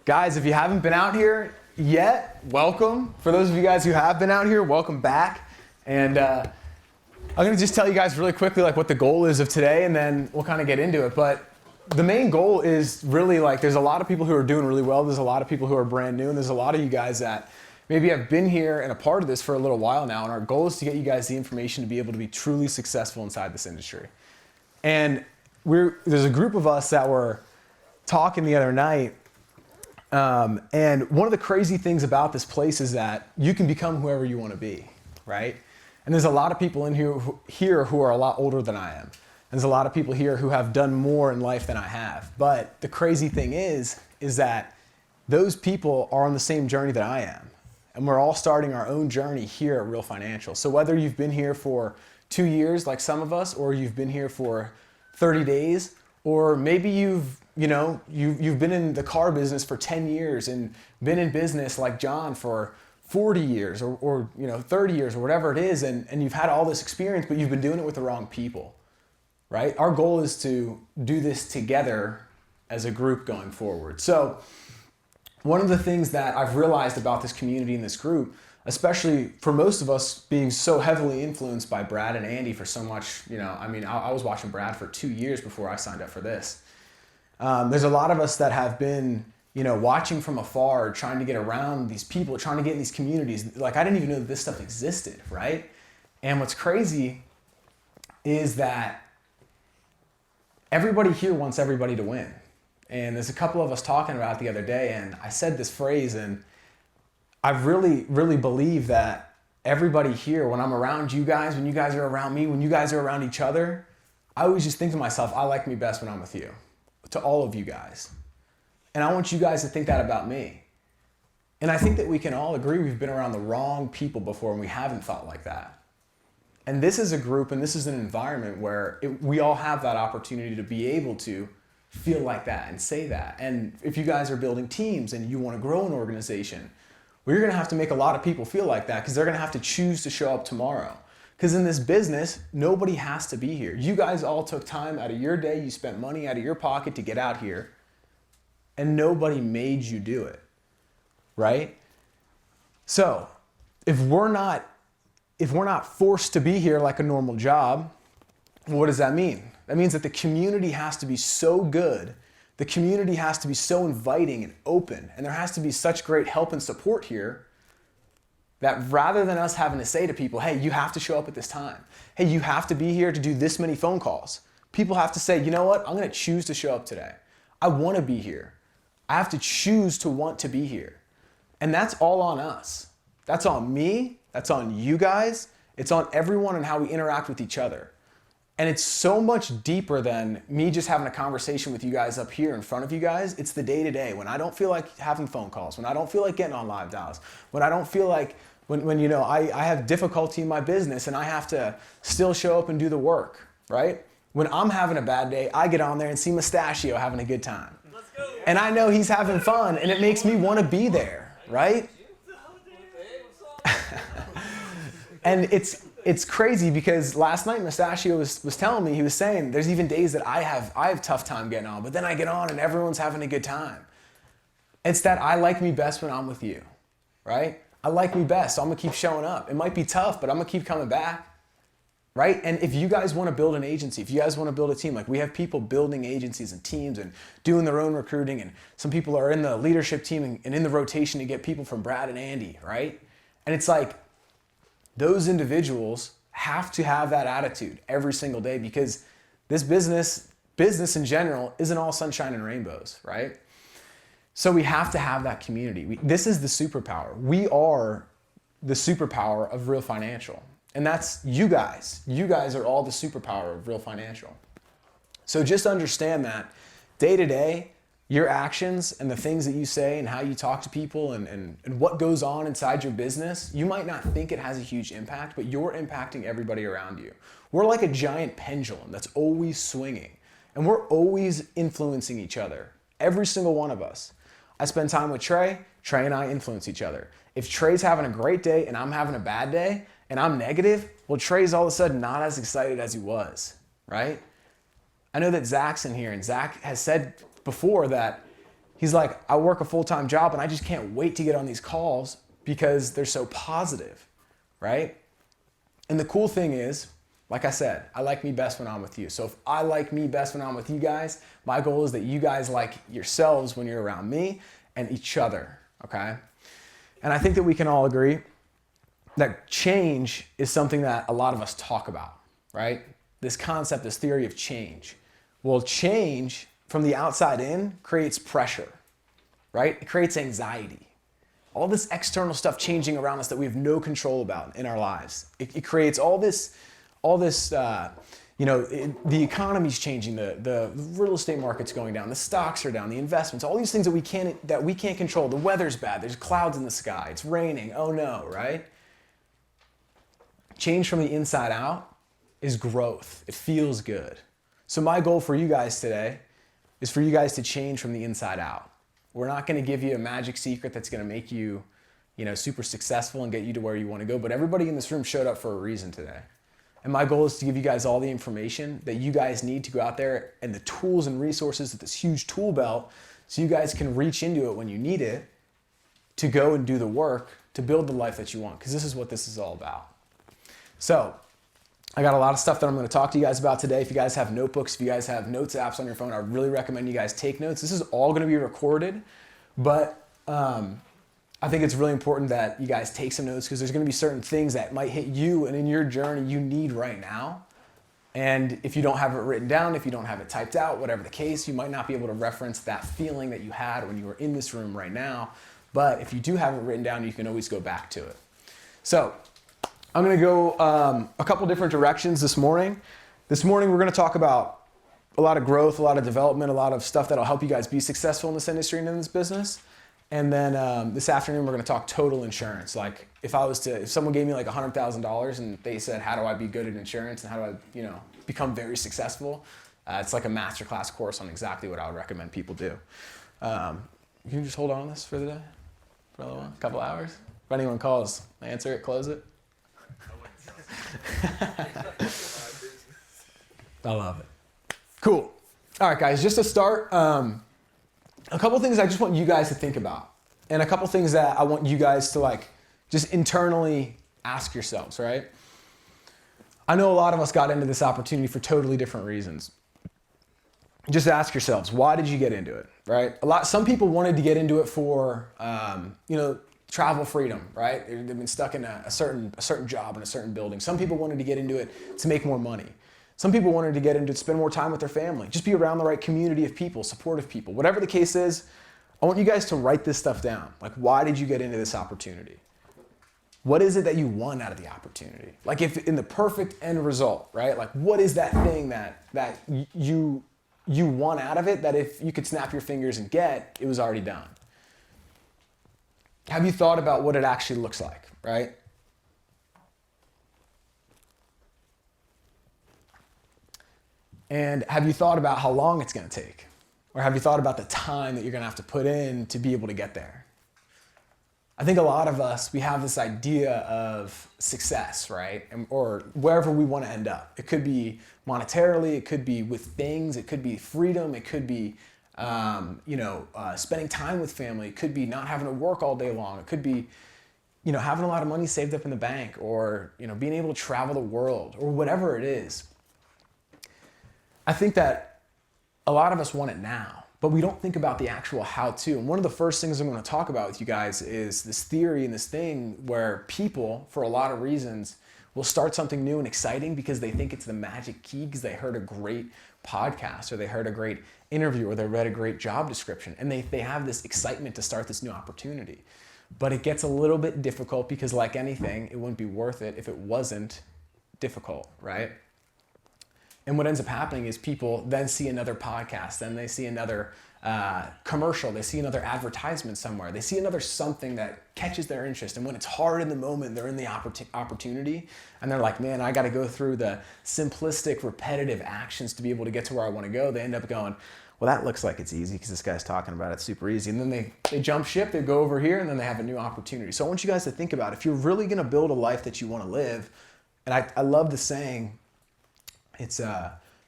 Guys, if you haven't been out here yet, welcome. For those of you guys who have been out here, welcome back. And I'm gonna just tell you guys really quickly like what the goal is of today, and then we'll kind of get into it. But the main goal is really like, there's a lot of people who are doing really well. There's a lot of people who are brand new, and there's a lot of you guys that maybe have been here and a part of this for a little while now. And our goal is to get you guys the information to be able to be truly successful inside this industry. And there's a group of us that were talking the other night. And one of the crazy things about this place is that you can become whoever you want to be, right? And there's a lot of people in here who are a lot older than I am. And there's a lot of people here who have done more in life than I have. But the crazy thing is that those people are on the same journey that I am. And we're all starting our own journey here at Real Financial. So whether you've been here for 2 years like some of us, or you've been here for 30 days, or maybe you've been in the car business for 10 years and been in business like John for 40 years or 30 years or whatever it is, and you've had all this experience, but you've been doing it with the wrong people, right? Our goal is to do this together as a group going forward. So one of the things that I've realized about this community and this group, especially for most of us being so heavily influenced by Brad and Andy for so much, I was watching Brad for 2 years before I signed up for this. There's a lot of us that have been, watching from afar, trying to get around these people, trying to get in these communities. Like, I didn't even know that this stuff existed, right? And what's crazy is that everybody here wants everybody to win. And there's a couple of us talking about it the other day, and I said this phrase, and I really, really believe that everybody here, when I'm around you guys, when you guys are around me, when you guys are around each other, I always just think to myself, I like me best when I'm with you. To all of you guys. And I want you guys to think that about me. And I think that we can all agree we've been around the wrong people before and we haven't thought like that. And this is a group and this is an environment where we all have that opportunity to be able to feel like that and say that. And if you guys are building teams and you want to grow an organization, well, you're going to have to make a lot of people feel like that, because they're going to have to choose to show up tomorrow. Because in this business, nobody has to be here. You guys all took time out of your day, you spent money out of your pocket to get out here, and nobody made you do it, right? So if we're not forced to be here like a normal job, what does that mean? That means that the community has to be so good, the community has to be so inviting and open, and there has to be such great help and support here, that rather than us having to say to people, hey, you have to show up at this time. Hey, you have to be here to do this many phone calls. People have to say, you know what? I'm going to choose to show up today. I want to be here. I have to choose to want to be here. And that's all on us. That's on me. That's on you guys. It's on everyone and how we interact with each other. And it's so much deeper than me just having a conversation with you guys up here in front of you guys. It's the day-to-day, when I don't feel like having phone calls, when I don't feel like getting on live dials, when I don't feel like, when I have difficulty in my business and I have to still show up and do the work, right? When I'm having a bad day, I get on there and see Mustachio having a good time. Let's go. And I know he's having fun, and it makes me want to be there, right? And it's crazy, because last night Mustachio was telling me, he was saying there's even days that I have tough time getting on, but then I get on and everyone's having a good time. It's that I like me best when I'm with you, right? I like me best, so I'm gonna keep showing up. It might be tough, but I'm gonna keep coming back, right? And if you guys wanna build an agency, if you guys wanna build a team, like we have people building agencies and teams and doing their own recruiting, and some people are in the leadership team and in the rotation to get people from Brad and Andy, right? And it's like, those individuals have to have that attitude every single day, because this business in general isn't all sunshine and rainbows, right? So we have to have that community. This is the superpower. We are the superpower of Real Financial. And that's you guys. You guys are all the superpower of Real Financial. So just understand that day to day, your actions and the things that you say and how you talk to people and what goes on inside your business, you might not think it has a huge impact, but you're impacting everybody around you. We're like a giant pendulum that's always swinging, and we're always influencing each other, every single one of us. I spend time with Trey and I influence each other. If Trey's having a great day and I'm having a bad day and I'm negative, well, Trey's all of a sudden not as excited as he was, right? I know that Zach's in here, and Zach has said before that He's like, I work a full-time job and I just can't wait to get on these calls because they're so positive, right? And the cool thing is, like I said, I like me best when I'm with you. So if I like me best when I'm with you guys, my goal is that you guys like yourselves when you're around me and each other, okay? And I think that we can all agree that change is something that a lot of us talk about, right? This concept, this theory of change. Well, change from the outside in creates pressure, right? It creates anxiety. All this external stuff changing around us that we have no control about in our lives. It creates all this, the economy's changing, the real estate market's going down, the stocks are down, the investments, all these things that we can't control. The weather's bad, there's clouds in the sky, it's raining, oh no, right? Change from the inside out is growth. It feels good. So my goal for you guys today is for you guys to change from the inside out. We're not going to give you a magic secret that's going to make you, super successful and get you to where you want to go. But everybody in this room showed up for a reason today. And my goal is to give you guys all the information that you guys need to go out there and the tools and resources of this huge tool belt so you guys can reach into it when you need it to go and do the work to build the life that you want. Because this is what this is all about. So I got a lot of stuff that I'm going to talk to you guys about today. If you guys have notebooks, if you guys have notes apps on your phone, I really recommend you guys take notes. This is all going to be recorded, but I think it's really important that you guys take some notes because there's going to be certain things that might hit you and in your journey you need right now. And if you don't have it written down, if you don't have it typed out, whatever the case, you might not be able to reference that feeling that you had when you were in this room right now. But if you do have it written down, you can always go back to it. So I'm going to go a couple different directions this morning. This morning, we're going to talk about a lot of growth, a lot of development, a lot of stuff that'll help you guys be successful in this industry and in this business. And then this afternoon, we're going to talk total insurance. Like if someone gave me like $100,000 and they said, how do I be good at insurance and how do I, become very successful? It's like a masterclass course on exactly what I would recommend people do. Can you just hold on to this for the day? For a little while? A couple hours? If anyone calls, answer it, close it. I love it. Cool. All right, guys, just to start, a couple things I just want you guys to think about and a couple things that I want you guys to just internally ask yourselves, right? I know a lot of us got into this opportunity for totally different reasons. Just ask yourselves, why did you get into it, right? Some people wanted to get into it for, travel freedom, right? They've been stuck in a certain job in a certain building. Some people wanted to get into it to make more money. Some people wanted to get into it to spend more time with their family, just be around the right community of people, supportive people. Whatever the case is, I want you guys to write this stuff down. Like, why did you get into this opportunity? What is it that you want out of the opportunity? Like if in the perfect end result, right? Like what is that thing that you want out of it that if you could snap your fingers and get, it was already done? Have you thought about what it actually looks like, right? And have you thought about how long it's going to take? Or have you thought about the time that you're going to have to put in to be able to get there? I think a lot of us, we have this idea of success, right? Or wherever we want to end up. It could be monetarily, it could be with things, it could be freedom, it could be spending time with family. It could be not having to work all day long. It could be, having a lot of money saved up in the bank or, being able to travel the world or whatever it is. I think that a lot of us want it now, but we don't think about the actual how-to. And one of the first things I'm going to talk about with you guys is this theory and this thing where people, for a lot of reasons, will start something new and exciting because they think it's the magic key because they heard a great podcast or they heard a great interview or they read a great job description and they have this excitement to start this new opportunity. But it gets a little bit difficult because like anything, it wouldn't be worth it if it wasn't difficult, right? And what ends up happening is people then see another podcast, then they see another commercial, they see another advertisement somewhere, they see another something that catches their interest. And when it's hard in the moment, they're in the opportunity and they're like, man, I got to go through the simplistic, repetitive actions to be able to get to where I want to go. They end up going, well, that looks like it's easy because this guy's talking about it super easy. And then they jump ship, they go over here and then they have a new opportunity. So I want you guys to think about if you're really going to build a life that you want to live. And I love the saying, it's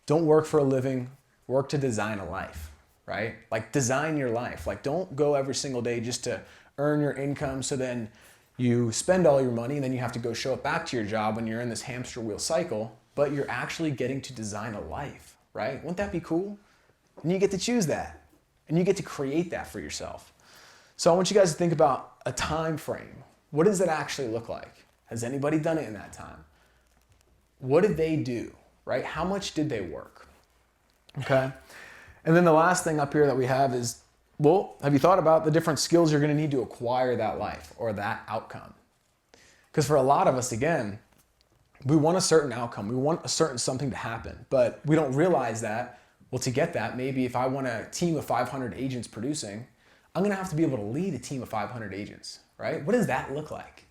don't work for a living, work to design a life, right? Like design your life. Like don't go every single day just to earn your income so then you spend all your money and then you have to go show it back to your job when you're in this hamster wheel cycle, but you're actually getting to design a life, right? Wouldn't that be cool? And you get to choose that and you get to create that for yourself. So I want you guys to think about a time frame. What does it actually look like? Has anybody done it in that time? What did they do, right? How much did they work? Okay. And then the last thing up here that we have is, well, have you thought about the different skills you're going to need to acquire that life or that outcome? Because for a lot of us, again, we want a certain outcome. We want a certain something to happen, but we don't realize that, well, to get that, maybe if I want a team of 500 agents producing, I'm going to have to be able to lead a team of 500 agents, right? What does that look like?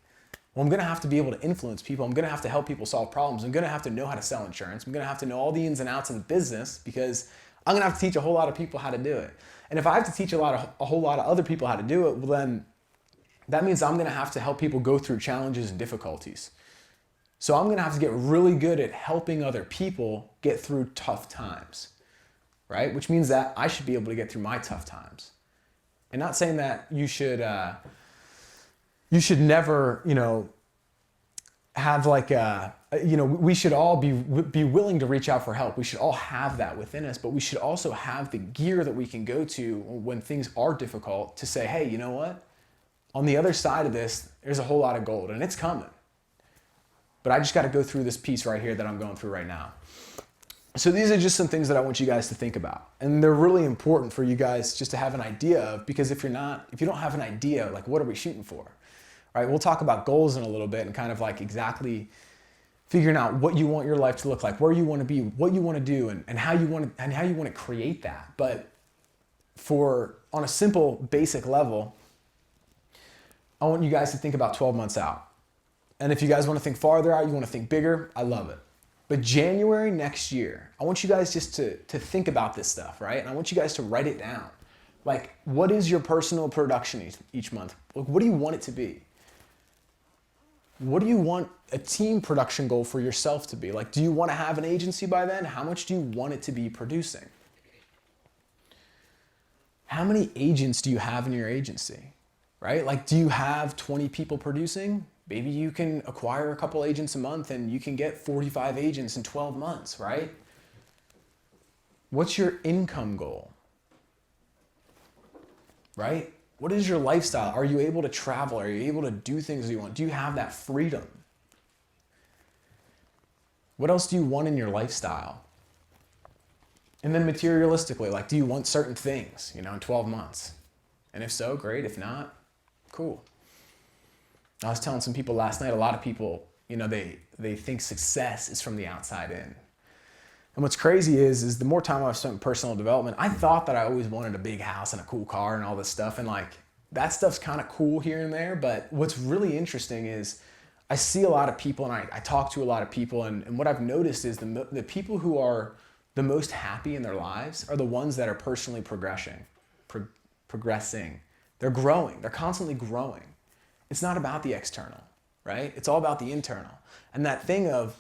Well, I'm going to have to be able to influence people. I'm going to have to help people solve problems. I'm going to have to know how to sell insurance. I'm going to have to know all the ins and outs of the business because I'm going to have to teach a whole lot of people how to do it. And if I have to teach a whole lot of other people how to do it, well, then that means I'm going to have to help people go through challenges and difficulties. So I'm going to have to get really good at helping other people get through tough times, right? Which means that I should be able to get through my tough times. And not saying that you should never, have like we should all be willing to reach out for help. We should all have that within us, but we should also have the gear that we can go to when things are difficult to say, hey, you know what? On the other side of this, there's a whole lot of gold and it's coming. But I just got to go through this piece right here that I'm going through right now. So these are just some things that I want you guys to think about. And they're really important for you guys just to have an idea of, because if you don't have an idea, like what are we shooting for? Right? We'll talk about goals in a little bit and kind of like exactly figuring out what you want your life to look like, where you want to be, what you want to do, and how you want to create that. But on a simple, basic level, I want you guys to think about 12 months out. And if you guys want to think farther out, you want to think bigger, I love it. But January next year, I want you guys just to think about this stuff, right? And I want you guys to write it down. Like, what is your personal production each month? Like, what do you want it to be? What do you want a team production goal for yourself to be? Like, do you want to have an agency by then? How much do you want it to be producing? How many agents do you have in your agency, right? Like, do you have 20 people producing? Maybe you can acquire a couple agents a month and you can get 45 agents in 12 months, right? What's your income goal? Right? What is your lifestyle? Are you able to travel? Are you able to do things you want? Do you have that freedom? What else do you want in your lifestyle? And then materialistically, like, do you want certain things, in 12 months? And if so, great. If not, cool. I was telling some people last night, a lot of people, they think success is from the outside in. And what's crazy is the more time I've spent in personal development, I thought that I always wanted a big house and a cool car and all this stuff. And like, that stuff's kind of cool here and there. But what's really interesting is I see a lot of people and I talk to a lot of people. And what I've noticed is the people who are the most happy in their lives are the ones that are personally progressing. They're growing. They're constantly growing. It's not about the external, right? It's all about the internal. And that thing of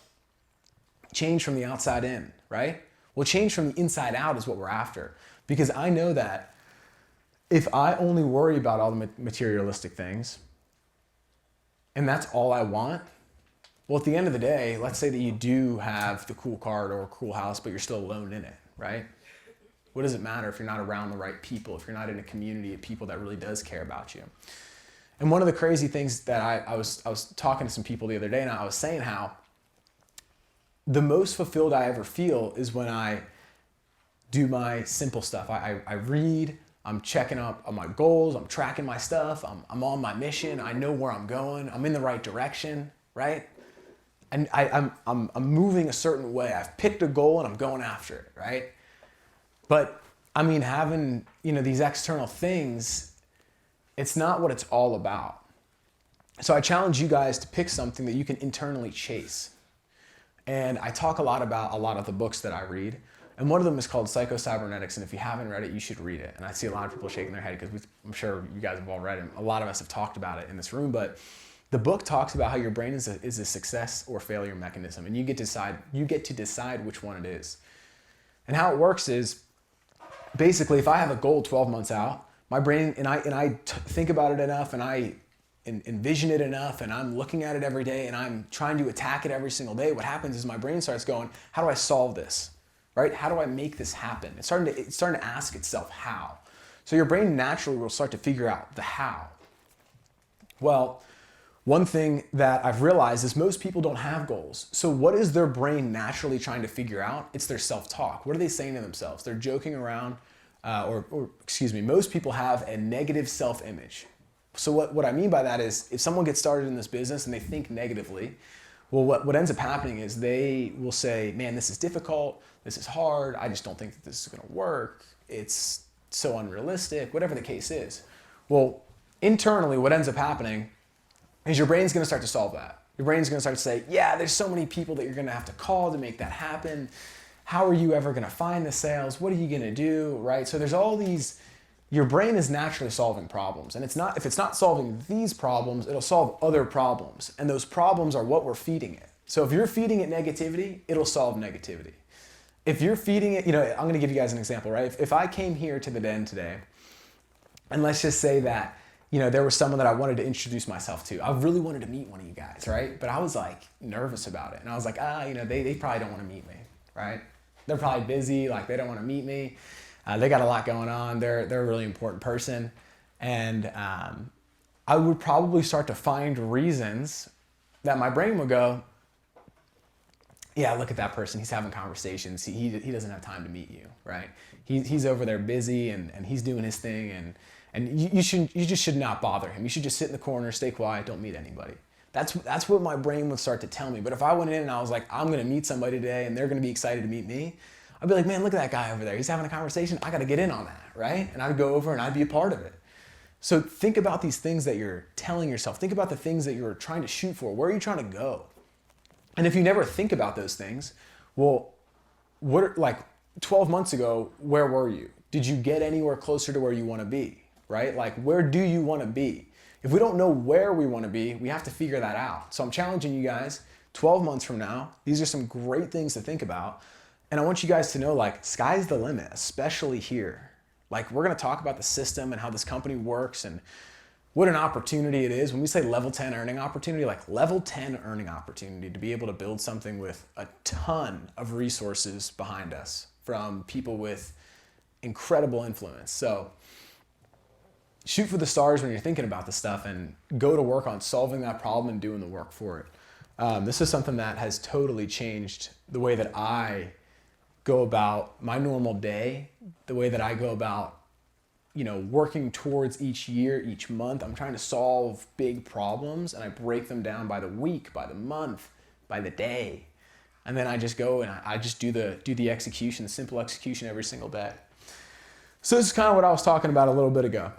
change from the outside in, right? Well, change from the inside out is what we're after. Because I know that if I only worry about all the materialistic things, and that's all I want, well, at the end of the day, let's say that you do have the cool car or a cool house, but you're still alone in it, right? What does it matter if you're not around the right people, if you're not in a community of people that really does care about you? And one of the crazy things that I was talking to some people the other day, and I was saying how the most fulfilled I ever feel is when I do my simple stuff. I read, I'm checking up on my goals, I'm tracking my stuff, I'm on my mission, I know where I'm going, I'm in the right direction, right? And I'm moving a certain way. I've picked a goal and I'm going after it, right? But I mean, having, these external things, it's not what it's all about. So I challenge you guys to pick something that you can internally chase. And I talk a lot about a lot of the books that I read. And one of them is called Psycho-Cybernetics. And if you haven't read it, you should read it. And I see a lot of people shaking their head because I'm sure you guys have all read it. A lot of us have talked about it in this room. But the book talks about how your brain is a success or failure mechanism. And you get to decide which one it is. And how it works is basically, if I have a goal 12 months out, my brain, and I think about it enough, and I envision it enough, and I'm looking at it every day, and I'm trying to attack it every single day, what happens is my brain starts going, how do I solve this, right? How do I make this happen? It's starting to ask itself how. So your brain naturally will start to figure out the how. Well, one thing that I've realized is most people don't have goals. So what is their brain naturally trying to figure out? It's their self-talk. What are they saying to themselves? They're joking around, most people have a negative self-image. So what I mean by that is if someone gets started in this business and they think negatively, well, what ends up happening is they will say, man, this is difficult, this is hard, I just don't think that this is gonna work, it's so unrealistic, whatever the case is. Well, internally, what ends up happening is your brain's gonna start to solve that. Your brain's gonna start to say, yeah, there's so many people that you're gonna have to call to make that happen. How are you ever gonna find the sales? What are you gonna do, right? So there's all these, your brain is naturally solving problems. And if it's not solving these problems, it'll solve other problems. And those problems are what we're feeding it. So if you're feeding it negativity, it'll solve negativity. If you're feeding it, I'm gonna give you guys an example, right? If I came here to the den today, and let's just say that, there was someone that I wanted to introduce myself to. I really wanted to meet one of you guys, right? But I was like nervous about it. And I was like, they probably don't want to meet me, right? They're probably busy, like they don't want to meet me. They got a lot going on. They're a really important person. And I would probably start to find reasons that my brain would go, yeah, look at that person. He's having conversations. He doesn't have time to meet you, right? He's over there busy and he's doing his thing and you just should not bother him. You should just sit in the corner, stay quiet, don't meet anybody. That's what my brain would start to tell me. But if I went in and I was like, I'm gonna meet somebody today and they're gonna be excited to meet me, I'd be like, man, look at that guy over there. He's having a conversation. I gotta get in on that, right? And I'd go over and I'd be a part of it. So think about these things that you're telling yourself. Think about the things that you're trying to shoot for. Where are you trying to go? And if you never think about those things, well, 12 months ago, where were you? Did you get anywhere closer to where you wanna be, right? Like, where do you wanna be? If we don't know where we wanna be, we have to figure that out. So I'm challenging you guys, 12 months from now, these are some great things to think about. And I want you guys to know, like, sky's the limit, especially here. Like, we're gonna talk about the system and how this company works and what an opportunity it is. When we say level 10 earning opportunity, like level 10 earning opportunity to be able to build something with a ton of resources behind us from people with incredible influence. So shoot for the stars when you're thinking about this stuff and go to work on solving that problem and doing the work for it. This is something that has totally changed the way that I go about my normal day, the way that I go about working towards each year, each month. I'm trying to solve big problems and I break them down by the week, by the month, by the day. And then I just go and I just do the execution, the simple execution every single day. So this is kind of what I was talking about a little bit ago.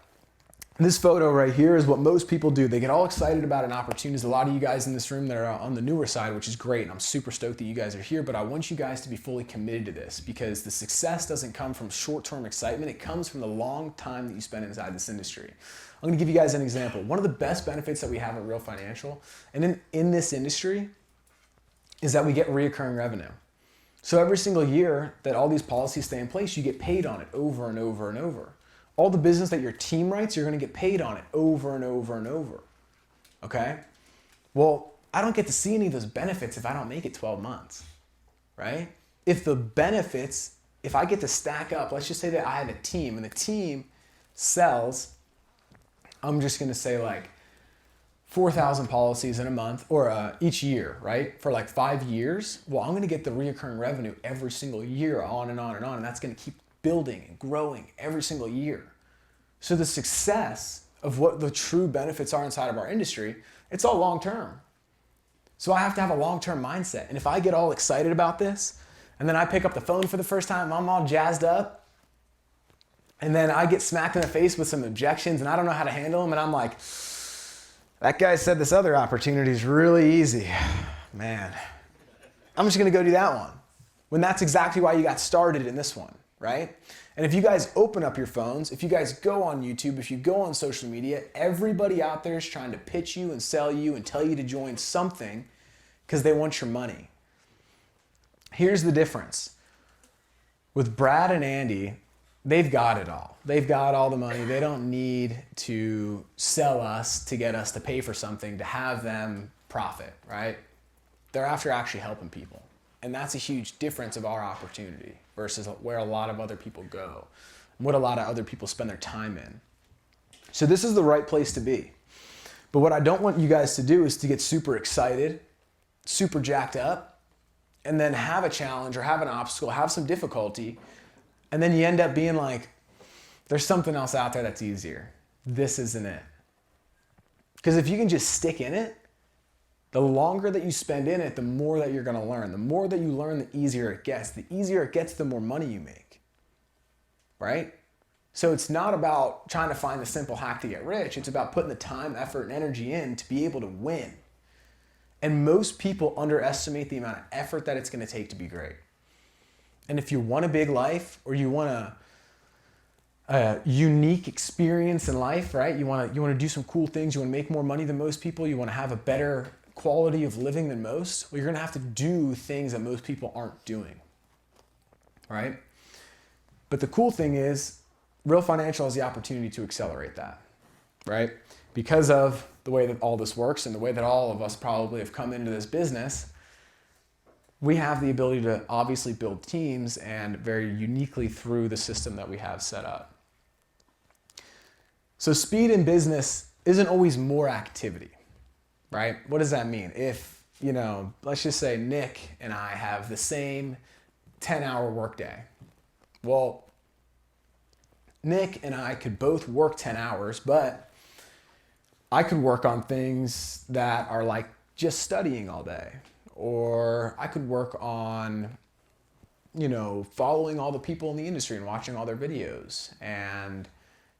This photo right here is what most people do. They get all excited about an opportunity. There's a lot of you guys in this room that are on the newer side, which is great. And I'm super stoked that you guys are here, but I want you guys to be fully committed to this because the success doesn't come from short-term excitement. It comes from the long time that you spend inside this industry. I'm gonna give you guys an example. One of the best benefits that we have at Real Financial and in this industry is that we get reoccurring revenue. So every single year that all these policies stay in place, you get paid on it over and over and over. All the business that your team writes, you're gonna get paid on it over and over and over, okay? Well, I don't get to see any of those benefits if I don't make it 12 months, right? If I get to stack up, let's just say that I have a team and the team sells, I'm just gonna say like 4,000 policies in a month or each year, right? For like 5 years, well, I'm gonna get the reoccurring revenue every single year on and on and on, and that's gonna keep building and growing every single year. So the success of what the true benefits are inside of our industry, it's all long-term. So I have to have a long-term mindset. And if I get all excited about this, and then I pick up the phone for the first time, I'm all jazzed up, and then I get smacked in the face with some objections and I don't know how to handle them, and I'm like, that guy said this other opportunity is really easy. Man, I'm just gonna go do that one. When that's exactly why you got started in this one, right? And if you guys open up your phones, if you guys go on YouTube, if you go on social media, everybody out there is trying to pitch you and sell you and tell you to join something because they want your money. Here's the difference. With Brad and Andy, they've got it all. They've got all the money. They don't need to sell us to get us to pay for something to have them profit, right? They're after actually helping people. And that's a huge difference of our opportunity versus where a lot of other people go, what a lot of other people spend their time in. So this is the right place to be. But what I don't want you guys to do is to get super excited, super jacked up, and then have a challenge or have an obstacle, have some difficulty, and then you end up being like, there's something else out there that's easier. This isn't it. Because if you can just stick in it, the longer that you spend in it, the more that you're going to learn. The more that you learn, the easier it gets. The easier it gets, the more money you make, right? So it's not about trying to find the simple hack to get rich. It's about putting the time, effort, and energy in to be able to win. And most people underestimate the amount of effort that it's going to take to be great. And if you want a big life, or you want a unique experience in life, right? You want to do some cool things. You want to make more money than most people. You want to have a better quality of living than most. Well, you're going to have to do things that most people aren't doing, right? But the cool thing is, Real Financial has the opportunity to accelerate that, right? Because of the way that all this works and the way that all of us probably have come into this business, we have the ability to obviously build teams and very uniquely through the system that we have set up. So speed in business isn't always more activity, right? What does that mean? If, let's just say Nick and I have the same 10-hour workday. Well, Nick and I could both work 10 hours, but I could work on things that are like just studying all day. Or I could work on, following all the people in the industry and watching all their videos and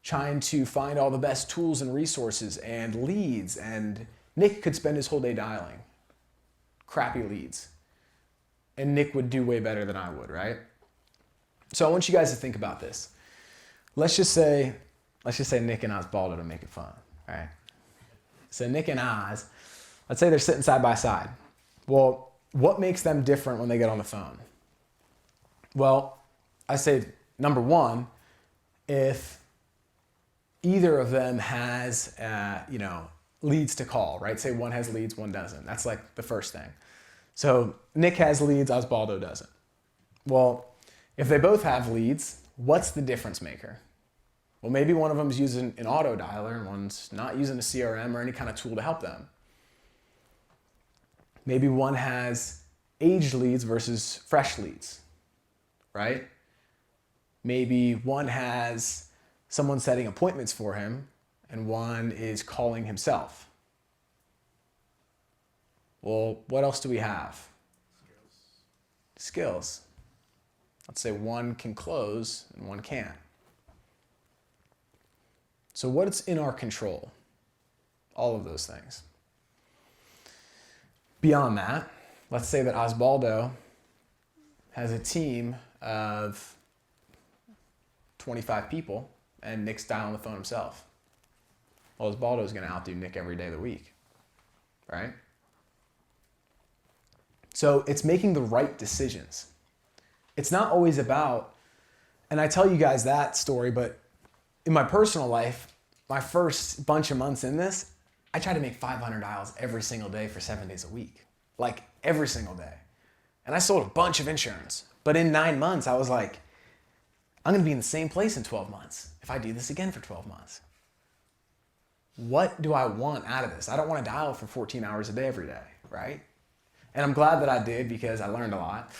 trying to find all the best tools and resources and leads. And Nick could spend his whole day dialing crappy leads. And Nick would do way better than I would, right? So I want you guys to think about this. Let's just say Nick and Osbaldo to make it fun, right? So Nick and Oz, let's say they're sitting side by side. Well, what makes them different when they get on the phone? Well, I say, number one, if either of them has, leads to call, right? Say one has leads, one doesn't. That's like the first thing. So Nick has leads, Osbaldo doesn't. Well, if they both have leads, what's the difference maker? Well, maybe one of them is using an auto dialer and one's not using a CRM or any kind of tool to help them. Maybe one has aged leads versus fresh leads, right? Maybe one has someone setting appointments for him and one is calling himself. Well, what else do we have? Skills. Let's say one can close and one can't. So what's in our control? All of those things. Beyond that, let's say that Osbaldo has a team of 25 people and Nick's dialing the phone himself. Well, Osbaldo is going to outdo Nick every day of the week, right? So it's making the right decisions. It's not always about, and I tell you guys that story, but in my personal life, my first bunch of months in this, I tried to make 500 dials every single day for 7 days a week, like every single day. And I sold a bunch of insurance. But in 9 months, I was like, I'm going to be in the same place in 12 months if I do this again for 12 months. What do I want out of this? I don't want to dial for 14 hours a day every day, right? And I'm glad that I did because I learned a lot.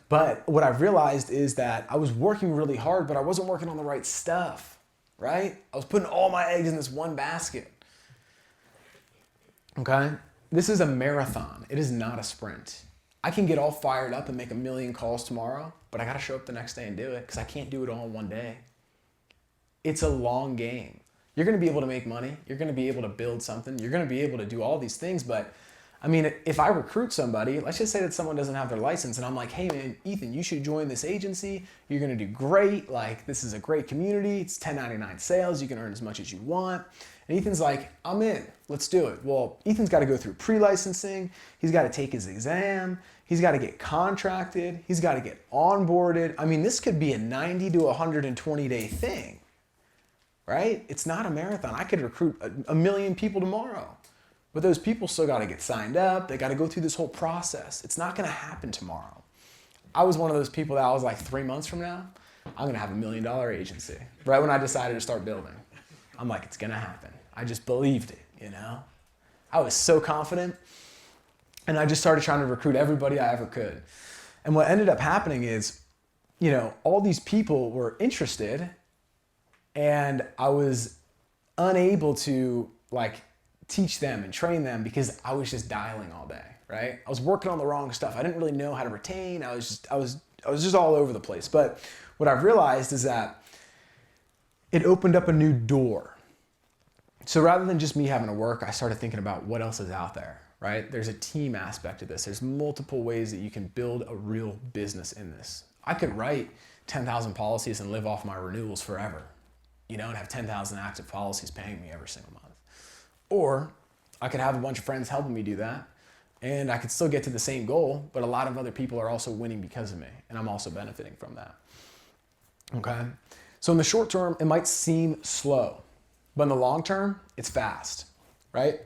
But what I've realized is that I was working really hard, but I wasn't working on the right stuff, right? I was putting all my eggs in this one basket. Okay? This is a marathon. It is not a sprint. I can get all fired up and make 1 million calls tomorrow, but I got to show up the next day and do it because I can't do it all in one day. It's a long game. You're going to be able to make money. You're going to be able to build something. You're going to be able to do all these things, but I mean, if I recruit somebody, let's just say that someone doesn't have their license and I'm like, hey man, Ethan, you should join this agency. You're going to do great. Like, this is a great community. It's 1099 sales. You can earn as much as you want. And Ethan's like, I'm in. Let's do it. Well, Ethan's got to go through pre-licensing. He's got to take his exam. He's got to get contracted. He's got to get onboarded. I mean, this could be a 90 to 120 day thing, right? It's not a marathon. I could recruit a million people tomorrow, but those people still got to get signed up. They got to go through this whole process. It's not going to happen tomorrow. I was one of those people that I was like 3 months from now, I'm going to have $1 million agency. Right when I decided to start building, I'm like, it's going to happen. I just believed it, you know? I was so confident. And I just started trying to recruit everybody I ever could. And what ended up happening is, you know, all these people were interested and I was unable to like teach them and train them because I was just dialing all day, right? I was working on the wrong stuff. I didn't really know how to retain. I was just all over the place. But what I've realized is that it opened up a new door. So rather than just me having to work, I started thinking about what else is out there. Right? There's a team aspect to this. There's multiple ways that you can build a real business in this. I could write 10,000 policies and live off my renewals forever, you know, and have 10,000 active policies paying me every single month. Or I could have a bunch of friends helping me do that and I could still get to the same goal, but a lot of other people are also winning because of me and I'm also benefiting from that. Okay? So in the short term, it might seem slow, but in the long term, it's fast, right?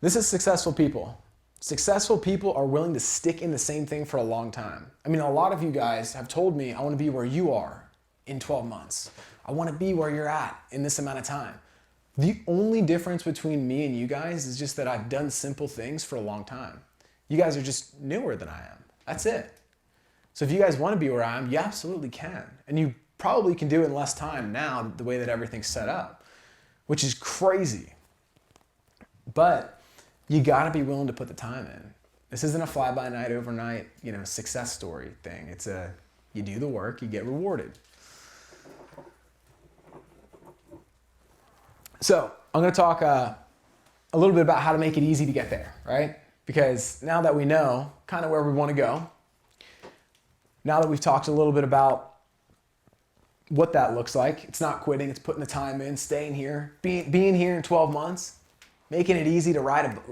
This is successful people. Successful people are willing to stick in the same thing for a long time. I mean, a lot of you guys have told me, I want to be where you are in 12 months. I want to be where you're at in this amount of time. The only difference between me and you guys is just that I've done simple things for a long time. You guys are just newer than I am. That's it. So if you guys want to be where I am, you absolutely can. And you probably can do it in less time now, the way that everything's set up, which is crazy. But you got to be willing to put the time in. This isn't a fly-by-night, overnight, you know, success story thing. It's you do the work, you get rewarded. So I'm going to talk a little bit about how to make it easy to get there, right? Because now that we know kind of where we want to go, now that we've talked a little bit about what that looks like, it's not quitting, it's putting the time in, staying here, being here in 12 months, making it easy to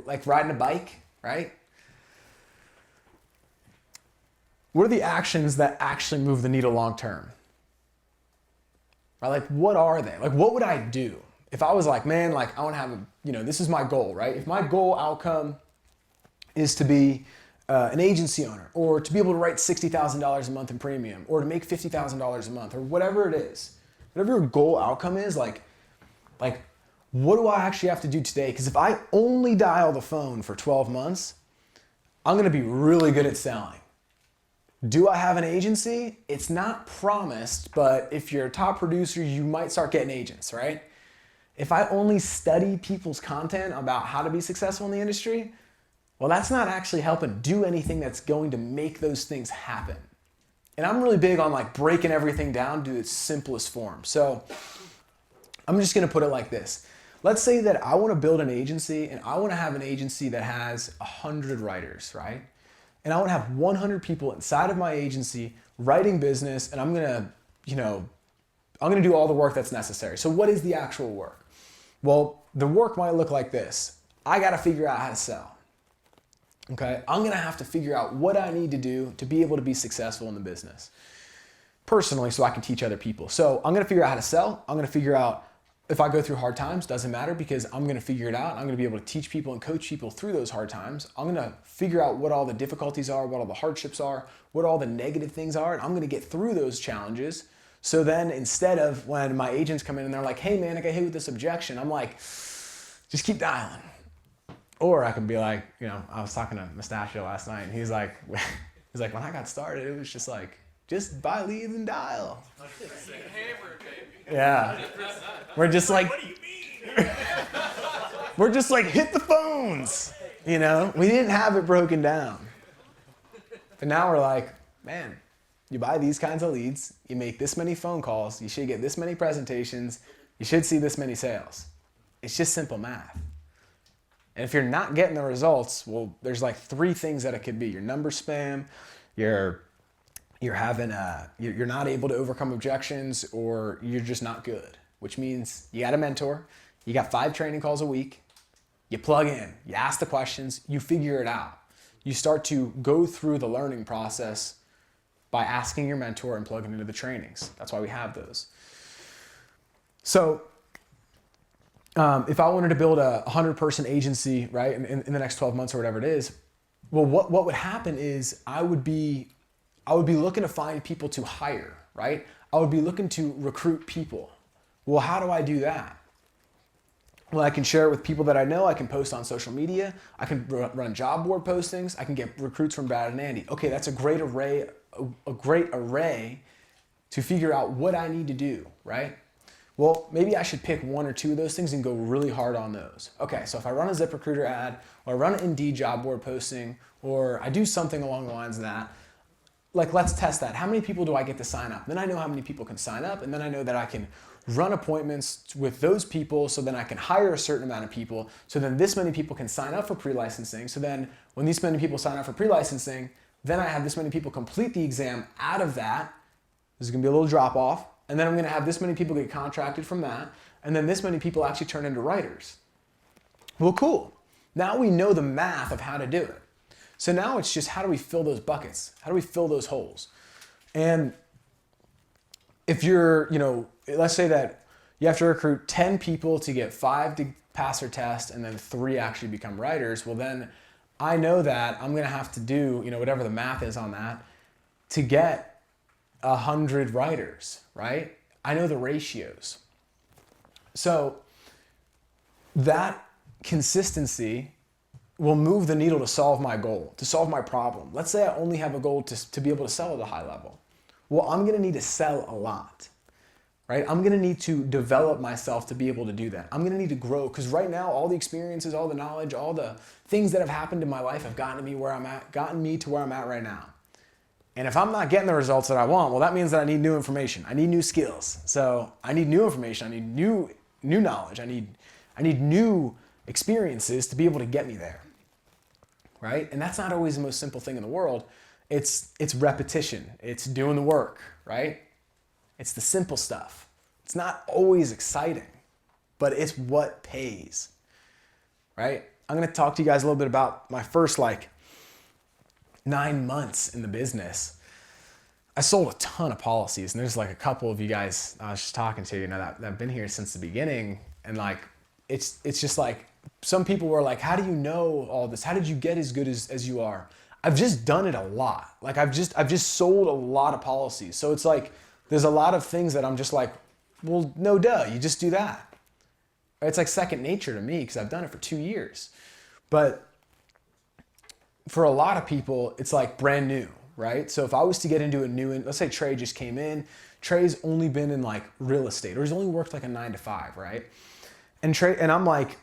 like riding a bike, right? What are the actions that actually move the needle long term? Right? Like, what are they? Like, what would I do if I was like, man, like I want to have this is my goal, right? If my goal outcome is to be an agency owner or to be able to write $60,000 a month in premium or to make $50,000 a month or whatever it is, whatever your goal outcome is, like what do I actually have to do today? Because if I only dial the phone for 12 months, I'm going to be really good at selling. Do I have an agency? It's not promised, but if you're a top producer, you might start getting agents, right? If I only study people's content about how to be successful in the industry, well, that's not actually helping do anything that's going to make those things happen. And I'm really big on like breaking everything down to its simplest form. So I'm just going to put it like this. Let's say that I want to build an agency and I want to have an agency that has 100 writers, right? And I want to have 100 people inside of my agency writing business and I'm going to do all the work that's necessary. So what is the actual work? Well, the work might look like this. I got to figure out how to sell. Okay? I'm going to have to figure out what I need to do to be able to be successful in the business personally so I can teach other people. So I'm going to figure out how to sell. I'm going to figure out if I go through hard times, doesn't matter because I'm going to figure it out. I'm going to be able to teach people and coach people through those hard times. I'm going to figure out what all the difficulties are, what all the hardships are, what all the negative things are, and I'm going to get through those challenges. So then instead of when my agents come in and they're like, hey man, I got hit with this objection, I'm like, just keep dialing. Or I could be like, I was talking to Mustachio last night and he's like, when I got started, it was just like, just buy leads and dial. Yeah. We're just like, what do you mean? We're just like, hit the phones. We didn't have it broken down. But now we're like, man, you buy these kinds of leads, you make this many phone calls, you should get this many presentations, you should see this many sales. It's just simple math. And if you're not getting the results, well, there's like 3 things that it could be. Your number spam, you're not able to overcome objections, or you're just not good, which means you got a mentor, you got 5 training calls a week, you plug in, you ask the questions, you figure it out. you start to go through the learning process by asking your mentor and plugging into the trainings. That's why we have those. So if I wanted to build a 100-person agency, right, in the next 12 months or whatever it is, well, what would happen is I would be looking to find people to hire, right? I would be looking to recruit people. Well, how do I do that? Well, I can share it with people that I know. I can post on social media. I can run job board postings. I can get recruits from Brad and Andy. Okay, that's a great array to figure out what I need to do, right? Well, maybe I should pick one or two of those things and go really hard on those. Okay, so if I run a ZipRecruiter ad, or I run an Indeed job board posting, or I do something along the lines of that, like, let's test that. How many people do I get to sign up? Then I know how many people can sign up, and then I know that I can run appointments with those people, so then I can hire a certain amount of people, so then this many people can sign up for pre-licensing. So then when these many people sign up for pre-licensing, then I have this many people complete the exam out of that. There's gonna be a little drop off, and then I'm gonna have this many people get contracted from that, and then this many people actually turn into writers. Well, cool. Now we know the math of how to do it. So now it's just, how do we fill those buckets? How do we fill those holes? And if you're, let's say that you have to recruit 10 people to get 5 to pass their test and then 3 actually become writers, well then I know that I'm gonna have to do, whatever the math is on that to get 100 writers, right? I know the ratios. So that consistency will move the needle to solve my goal, to solve my problem. Let's say I only have a goal to be able to sell at a high level. Well, I'm gonna need to sell a lot, right? I'm gonna need to develop myself to be able to do that. I'm gonna need to grow, because right now, all the experiences, all the knowledge, all the things that have happened in my life have gotten me to where I'm at right now. And if I'm not getting the results that I want, well, that means that I need new information. I need new skills. So I need new information. I need new knowledge. I need new experiences to be able to get me there, right? And that's not always the most simple thing in the world. It's repetition. It's doing the work, right? It's the simple stuff. It's not always exciting, but it's what pays, right? I'm going to talk to you guys a little bit about my first 9 months in the business. I sold a ton of policies, and there's a couple of you guys I was just talking to, that have been here since the beginning, and it's just some people were like, how do you know all this? How did you get as good as you are? I've just done it a lot. I've just sold a lot of policies. So it's there's a lot of things that I'm just well, no duh, you just do that. It's second nature to me because I've done it for 2 years. But for a lot of people, it's brand new, right? So if I was to get into a new, let's say Trey just came in, Trey's only been in real estate, or he's only worked a 9 to 5, right? And I'm like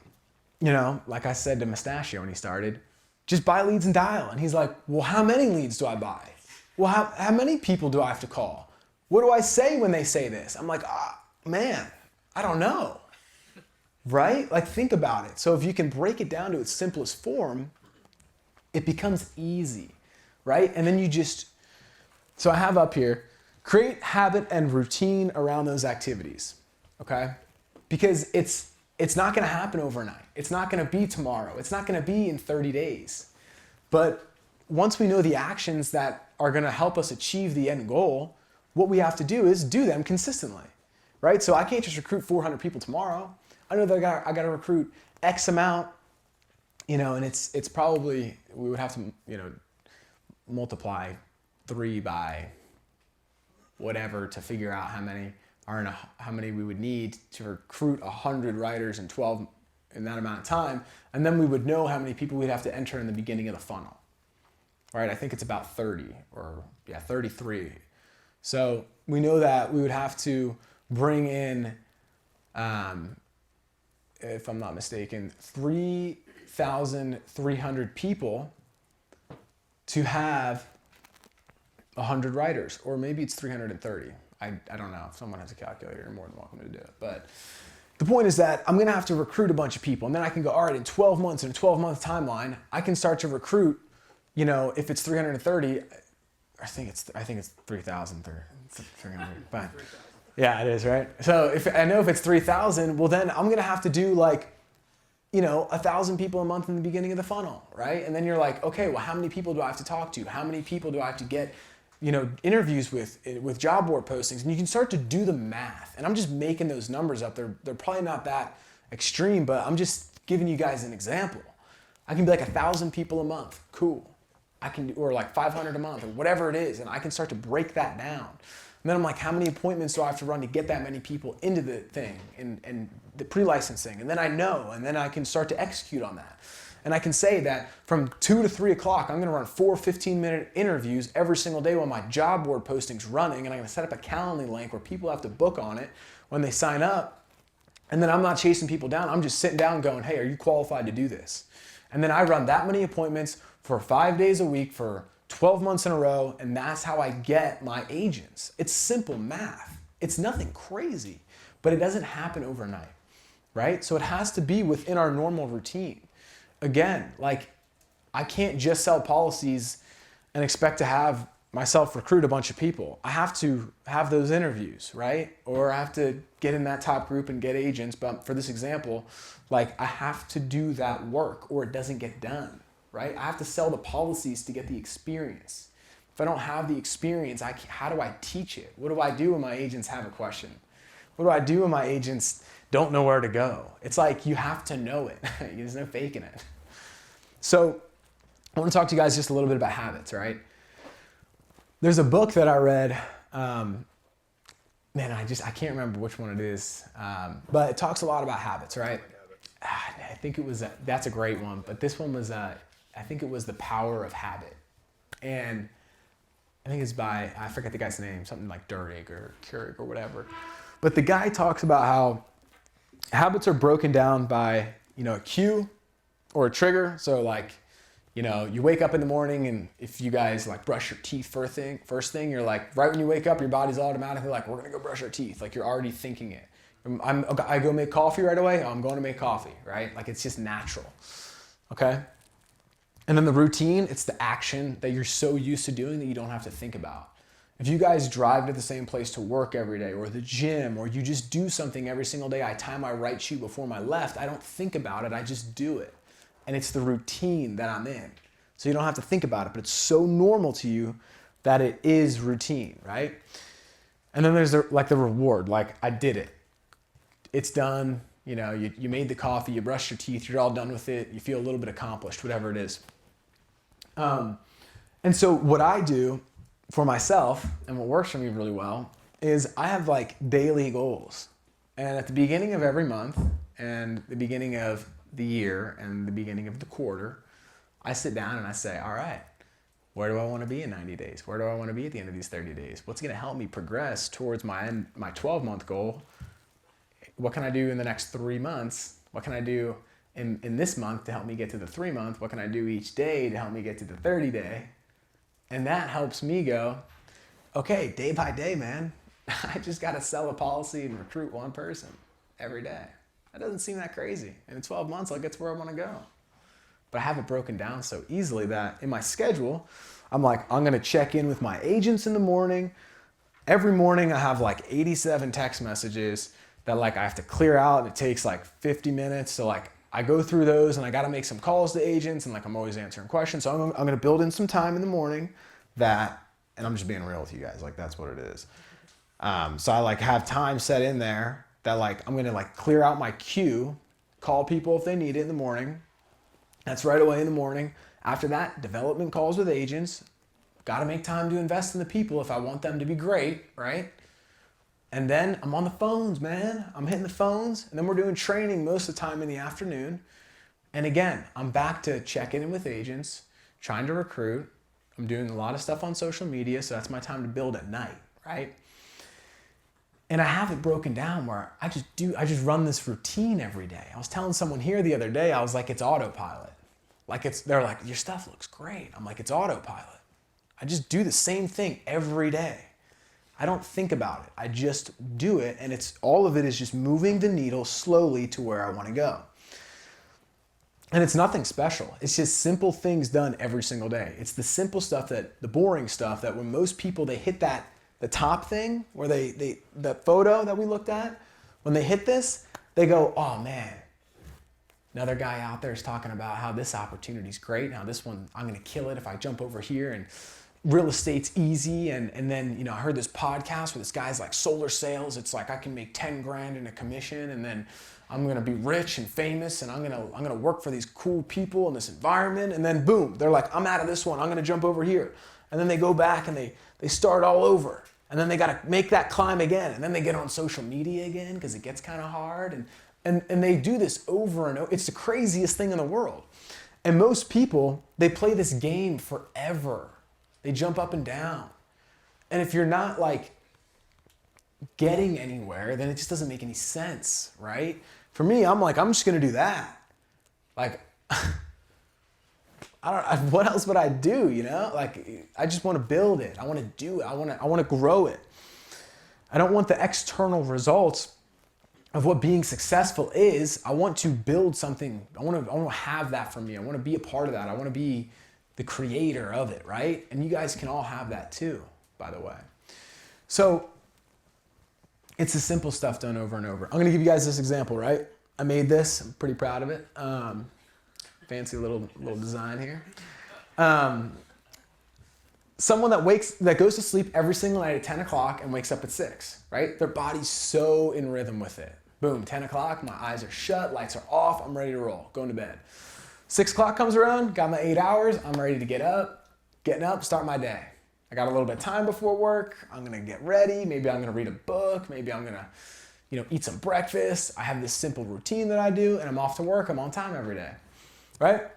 I said to Mustachio when he started, just buy leads and dial. And he's like, well, how many leads do I buy? Well, how many people do I have to call? What do I say when they say this? I'm like, man, I don't know, right? Think about it. So if you can break it down to its simplest form, it becomes easy, right? And then so I have up here, create habit and routine around those activities, okay? Because it's not gonna happen overnight. It's not gonna be tomorrow. It's not gonna be in 30 days. But once we know the actions that are gonna help us achieve the end goal, what we have to do is do them consistently, right? So I can't just recruit 400 people tomorrow. I know that I gotta recruit X amount, and it's probably, we would have to, multiply 3 by whatever to figure out how many we would need to recruit 100 writers in that amount of time, and then we would know how many people we'd have to enter in the beginning of the funnel. Right? I think it's about 33. So we know that we would have to bring in, if I'm not mistaken, 3,300 people to have 100 writers, or maybe it's 330. I don't know. If someone has a calculator, you're more than welcome to do it. But the point is that I'm gonna have to recruit a bunch of people, and then I can go, all right, in 12 months, in a 12-month timeline, I can start to recruit, if it's 330, I think it's 3,000 or 300, but yeah, it is, right? So if it's 3,000, well then I'm gonna have to do 1,000 people a month in the beginning of the funnel, right? And then you're like, okay, well, how many people do I have to talk to? How many people do I have to get, interviews with job board postings? And you can start to do the math. And I'm just making those numbers up. They're probably not that extreme, but I'm just giving you guys an example. I can be like 1,000 people a month. Cool. Or like 500 a month or whatever it is. And I can start to break that down. And then I'm like, how many appointments do I have to run to get that many people into the thing and the pre-licensing? And then I know, and then I can start to execute on that. And I can say that from 2 to 3 o'clock, I'm gonna run 4 15-minute interviews every single day while my job board posting's running, and I'm gonna set up a Calendly link where people have to book on it when they sign up. And then I'm not chasing people down, I'm just sitting down going, hey, are you qualified to do this? And then I run that many appointments for 5 days a week for 12 months in a row, and that's how I get my agents. It's simple math. It's nothing crazy, but it doesn't happen overnight, right? So it has to be within our normal routine. Again, like I can't just sell policies and expect to have myself recruit a bunch of people. I have to have those interviews, right? Or I have to get in that top group and get agents. But for this example, like I have to do that work or it doesn't get done. Right? I have to sell the policies to get the experience. If I don't have the experience, how do I teach it? What do I do when my agents have a question? What do I do when my agents don't know where to go? It's like you have to know it. There's no faking it. So I want to talk to you guys just a little bit about habits, right? There's a book that I read. I can't remember which one it is, but it talks a lot about habits, right? I think it was, that's a great one, but this one was, I think it was The Power of Habit. And I think it's by, I forget the guy's name, something like Durig or Keurig or whatever. But the guy talks about how habits are broken down by, a cue or a trigger. So like, you wake up in the morning and if you guys like brush your teeth first thing, you're like, right when you wake up, your body's automatically like, we're gonna go brush our teeth. Like you're already thinking it. I go make coffee right away. Oh, I'm going to make coffee, right? Like it's just natural, okay? And then the routine, it's the action that you're so used to doing that you don't have to think about. If you guys drive to the same place to work every day or the gym, or you just do something every single day, I tie my right shoe before my left, I don't think about it, I just do it. And it's the routine that I'm in. So you don't have to think about it, but it's so normal to you that it is routine, right? And then there's the reward, like I did it. It's done, you made the coffee, you brushed your teeth, you're all done with it, you feel a little bit accomplished, whatever it is. And so what I do for myself and what works for me really well is I have like daily goals. And at the beginning of every month and the beginning of the year and the beginning of the quarter, I sit down and I say, all right, where do I want to be in 90 days? Where do I want to be at the end of these 30 days? What's going to help me progress towards my 12-month goal? What can I do in the next 3 months? What can I do in this month to help me get to the 3-month? What can I do each day to help me get to the 30-day? And that helps me go, okay, day by day, man, I just got to sell a policy and recruit one person every day. That doesn't seem that crazy. And in 12 months, I'll get to where I want to go. But I have it broken down so easily that in my schedule, I'm like, I'm going to check in with my agents in the morning. Every morning I have like 87 text messages that like I have to clear out, and it takes like 50 minutes. So like I go through those and I got to make some calls to agents, and like I'm always answering questions. So I'm going to build in some time in the morning and I'm just being real with you guys. Like that's what it is. So I like have time set in there that like I'm going to like clear out my queue, call people if they need it in the morning. That's right away in the morning. After that, development calls with agents. Got to make time to invest in the people if I want them to be great, right? And then I'm on the phones, man. I'm hitting the phones, and then we're doing training most of the time in the afternoon. And again, I'm back to checking in with agents, trying to recruit. I'm doing a lot of stuff on social media, so that's my time to build at night, right? And I have it broken down where I just run this routine every day. I was telling someone here the other day, I was like, it's autopilot. They're like, your stuff looks great. I'm like, it's autopilot. I just do the same thing every day. I don't think about it. I just do it, and all of it is just moving the needle slowly to where I want to go. And it's nothing special. It's just simple things done every single day. It's the simple stuff, the boring stuff that when most people, they hit the top thing where the photo that we looked at, when they hit this, they go, oh man, Another guy out there is talking about how this opportunity is great. Now this one, I'm going to kill it if I jump over here, and real estate's easy. And then, I heard this podcast where this guy's like solar sales. It's like I can make 10 grand in a commission, and then I'm going to be rich and famous, and I'm going to work for these cool people in this environment. And then boom, they're like, I'm out of this one. I'm going to jump over here. And then they go back and they start all over. And then they got to make that climb again. And then they get on social media again because it gets kind of hard. And they do this over and over. It's the craziest thing in the world. And most people, they play this game forever. They jump up and down. And if you're not like getting anywhere, then it just doesn't make any sense, right? For me, I'm like, I'm just going to do that. Like, what else would I do, Like, I just want to build it. I want to do it. I want to grow it. I don't want the external results of what being successful is. I want to build something. I want to have that for me. I want to be a part of that. I want to be the creator of it, right? And you guys can all have that too, by the way. So it's the simple stuff done over and over. I'm going to give you guys this example, right? I made this. I'm pretty proud of it. Fancy little design here. Someone that goes to sleep every single night at 10 o'clock and wakes up at 6, right? Their body's so in rhythm with it. Boom, 10 o'clock, my eyes are shut, lights are off, I'm ready to roll, going to bed. 6 o'clock comes around, got my 8 hours, I'm ready to getting up, start my day. I got a little bit of time before work, I'm gonna get ready, maybe I'm gonna read a book, maybe I'm gonna eat some breakfast. I have this simple routine that I do, and I'm off to work, I'm on time every day, right?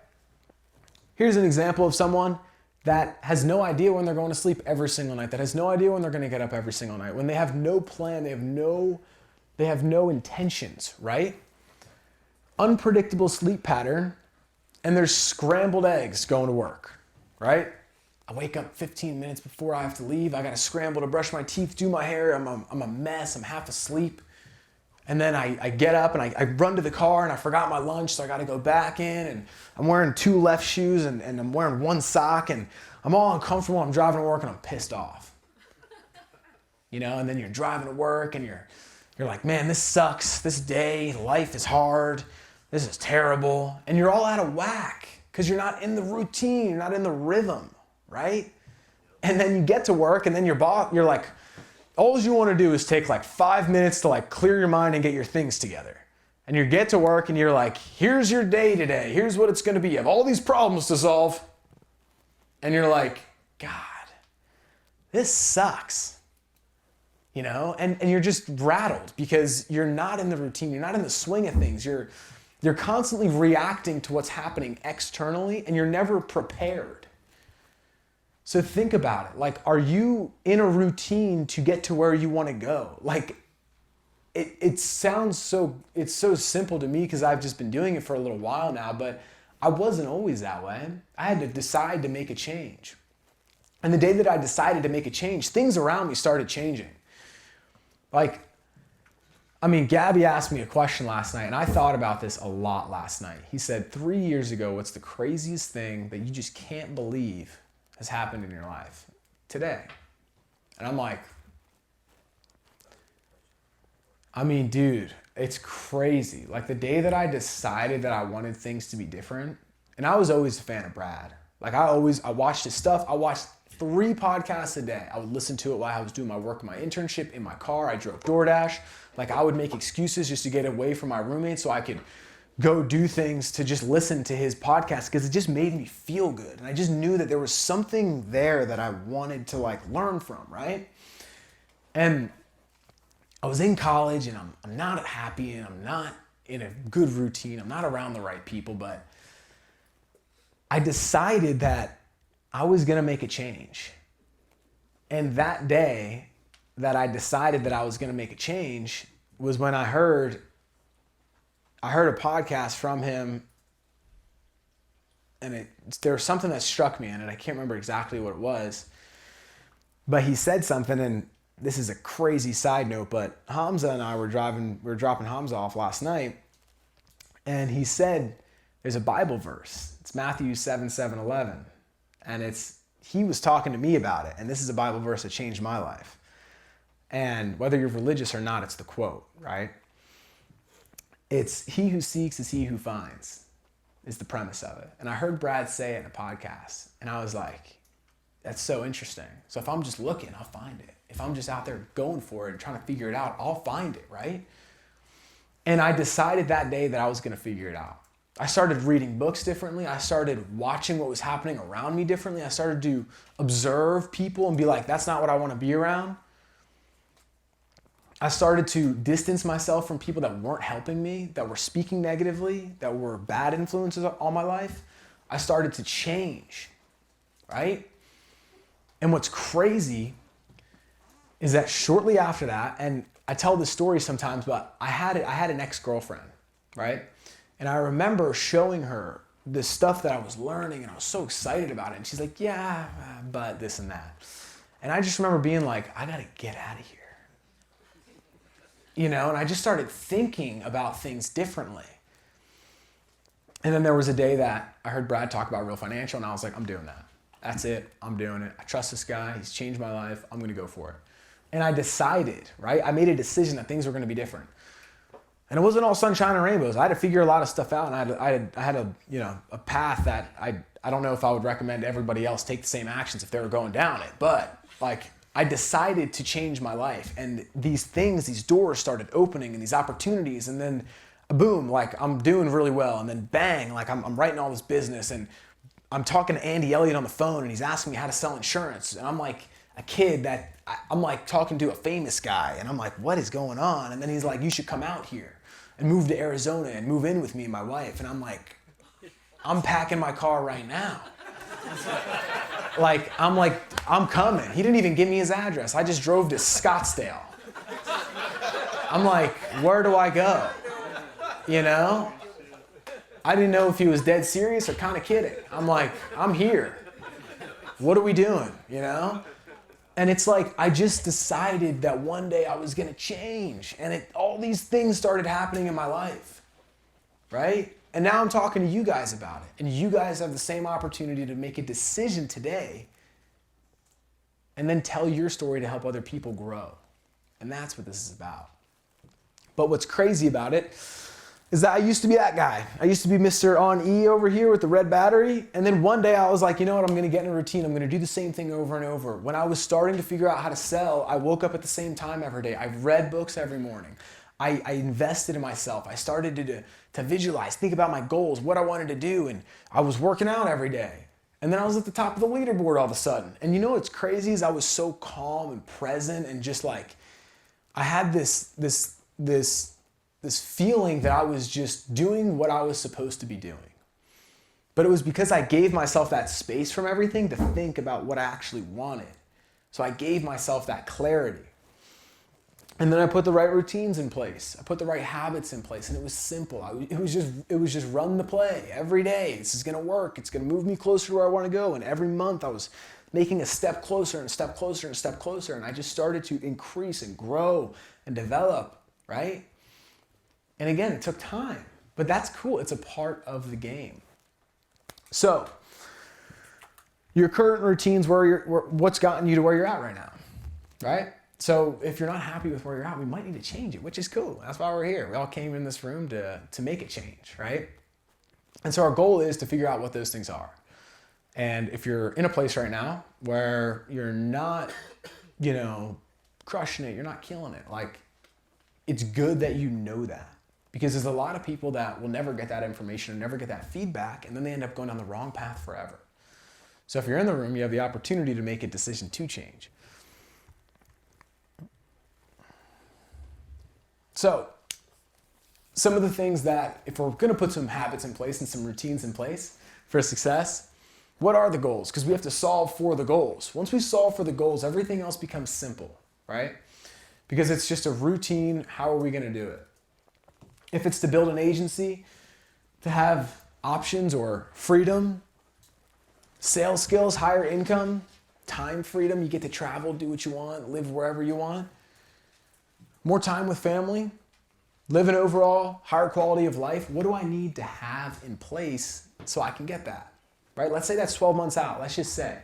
Here's an example of someone that has no idea when they're going to sleep every single night, that has no idea when they're going to get up every single night, when they have no plan, they have no intentions, right? Unpredictable sleep pattern, and there's scrambled eggs going to work, right? I wake up 15 minutes before I have to leave. I got to scramble to brush my teeth, do my hair. I'm a mess. I'm half asleep. And then I get up and I run to the car, and I forgot my lunch, so I got to go back in, and I'm wearing 2 left shoes and I'm wearing 1 sock, and I'm all uncomfortable. I'm driving to work and I'm pissed off. And then you're driving to work and you're like, man, this sucks. This day, life is hard. This is terrible. And you're all out of whack because you're not in the routine. You're not in the rhythm, right? And then you get to work, and then you're like, all you want to do is take like 5 minutes to like clear your mind and get your things together. And you get to work and you're like, here's your day today. Here's what it's going to be. You have all these problems to solve. And you're like, God, this sucks. And you're just rattled because you're not in the routine. You're not in the swing of things. You're constantly reacting to what's happening externally, and you're never prepared. So think about it. Like, are you in a routine to get to where you want to go? Like, it's so simple to me because I've just been doing it for a little while now, but I wasn't always that way. I had to decide to make a change. And the day that I decided to make a change, things around me started changing. Like, Gabby asked me a question last night, and I thought about this a lot last night. He said, 3 years ago, what's the craziest thing that you just can't believe has happened in your life today? And I'm like, dude, it's crazy. Like, the day that I decided that I wanted things to be different, and I was always a fan of Brad. Like, I watched his stuff. I watched 3 podcasts a day. I would listen to it while I was doing my work, my internship, in my car. I drove DoorDash. Like, I would make excuses just to get away from my roommate so I could go do things to just listen to his podcast because it just made me feel good. And I just knew that there was something there that I wanted to like learn from, right? And I was in college, and I'm not happy, and I'm not in a good routine. I'm not around the right people, but I decided that I was going to make a change. And that day that I decided that I was going to make a change was when I heard a podcast from him, and there was something that struck me in it. I can't remember exactly what it was, but he said something, and this is a crazy side note, but Hamza and I were dropping Hamza off last night, and he said there's a Bible verse. It's Matthew 7:11, and he was talking to me about it, and this is a Bible verse that changed my life. And whether you're religious or not, it's the quote, right? It's he who seeks is he who finds, is the premise of it. And I heard Brad say it in a podcast, and I was like, that's so interesting. So if I'm just looking, I'll find it. If I'm just out there going for it and trying to figure it out, I'll find it, right? And I decided that day that I was going to figure it out. I started reading books differently. I started watching what was happening around me differently. I started to observe people and be like, that's not what I want to be around. I started to distance myself from people that weren't helping me, that were speaking negatively, that were bad influences on my life. I started to change, right? And what's crazy is that shortly after that, and I tell this story sometimes, but I had an ex-girlfriend, right? And I remember showing her this stuff that I was learning, and I was so excited about it. And she's like, yeah, but this and that. And I just remember being like, I gotta get out of here. You know, and I just started thinking about things differently. And then there was a day that I heard Brad talk about Real Financial, and I was like, I'm doing that. That's it, I'm doing it. I trust this guy, he's changed my life, I'm gonna go for it. And I decided, right? I made a decision that things were gonna be different. And it wasn't all sunshine and rainbows. I had to figure a lot of stuff out, and I had a path that I don't know if I would recommend everybody else take the same actions if they were going down it. But like, I decided to change my life, and these things, these doors started opening, and these opportunities, and then boom, like I'm doing really well, and then bang, like I'm writing all this business, and I'm talking to Andy Elliott on the phone, and he's asking me how to sell insurance, and I'm like a kid that I'm like talking to a famous guy, and I'm like, what is going on? And then he's like, you should come out here and move to Arizona and move in with me and my wife. And I'm like, I'm packing my car right now. I'm coming. He didn't even give me his address. I just drove to Scottsdale. I'm like, where do I go? You know? I didn't know if he was dead serious or kind of kidding. I'm like, I'm here. What are we doing? You know? And it's like, I just decided that one day I was going to change. And all these things started happening in my life, right? And now I'm talking to you guys about it. And you guys have the same opportunity to make a decision today and then tell your story to help other people grow. And that's what this is about. But what's crazy about it is that I used to be that guy. I used to be Mr. On E over here with the red battery. And then one day I was like, you know what, I'm gonna get in a routine. I'm gonna do the same thing over and over. When I was starting to figure out how to sell, I woke up at the same time every day. I read books every morning. I invested in myself. I started to visualize, think about my goals, what I wanted to do. And I was working out every day. And then I was at the top of the leaderboard all of a sudden. And you know what's crazy is I was so calm and present and just like, I had this feeling that I was just doing what I was supposed to be doing. But it was because I gave myself that space from everything to think about what I actually wanted. So I gave myself that clarity. And then I put the right routines in place. I put the right habits in place, and it was simple. It was just run the play every day. This is gonna work. It's gonna move me closer to where I wanna go. And every month I was making a step closer and a step closer and a step closer. And I just started to increase and grow and develop, right? And again, it took time, but that's cool. It's a part of the game. So, your current routines, what's gotten you to where you're at right now, right? So if you're not happy with where you're at, we might need to change it, which is cool. That's why we're here. We all came in this room to make it change, right? And so our goal is to figure out what those things are. And if you're in a place right now where you're not, crushing it, you're not killing it, like, it's good that you know that. Because there's a lot of people that will never get that information and never get that feedback, and then they end up going down the wrong path forever. So if you're in the room, you have the opportunity to make a decision to change. So, some of the things that, if we're gonna put some habits in place and some routines in place for success, what are the goals? Because we have to solve for the goals. Once we solve for the goals, everything else becomes simple, right? Because it's just a routine, how are we gonna do it? If it's to build an agency, to have options or freedom, sales skills, higher income, time freedom, you get to travel, do what you want, live wherever you want, more time with family, live an overall higher quality of life. What do I need to have in place so I can get that, right? Let's say that's 12 months out. Let's just say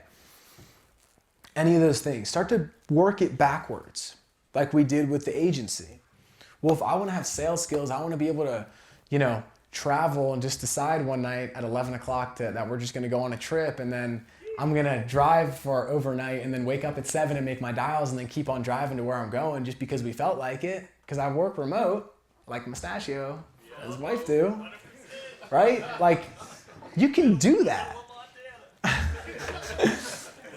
any of those things. Start to work it backwards like we did with the agency. Well, if I want to have sales skills, I want to be able to, travel and just decide one night at 11 o'clock that we're just going to go on a trip, and then I'm going to drive for overnight and then wake up at 7 and make my dials and then keep on driving to where I'm going just because we felt like it, because I work remote like Mustachio, his wife do, right? Like, you can do that.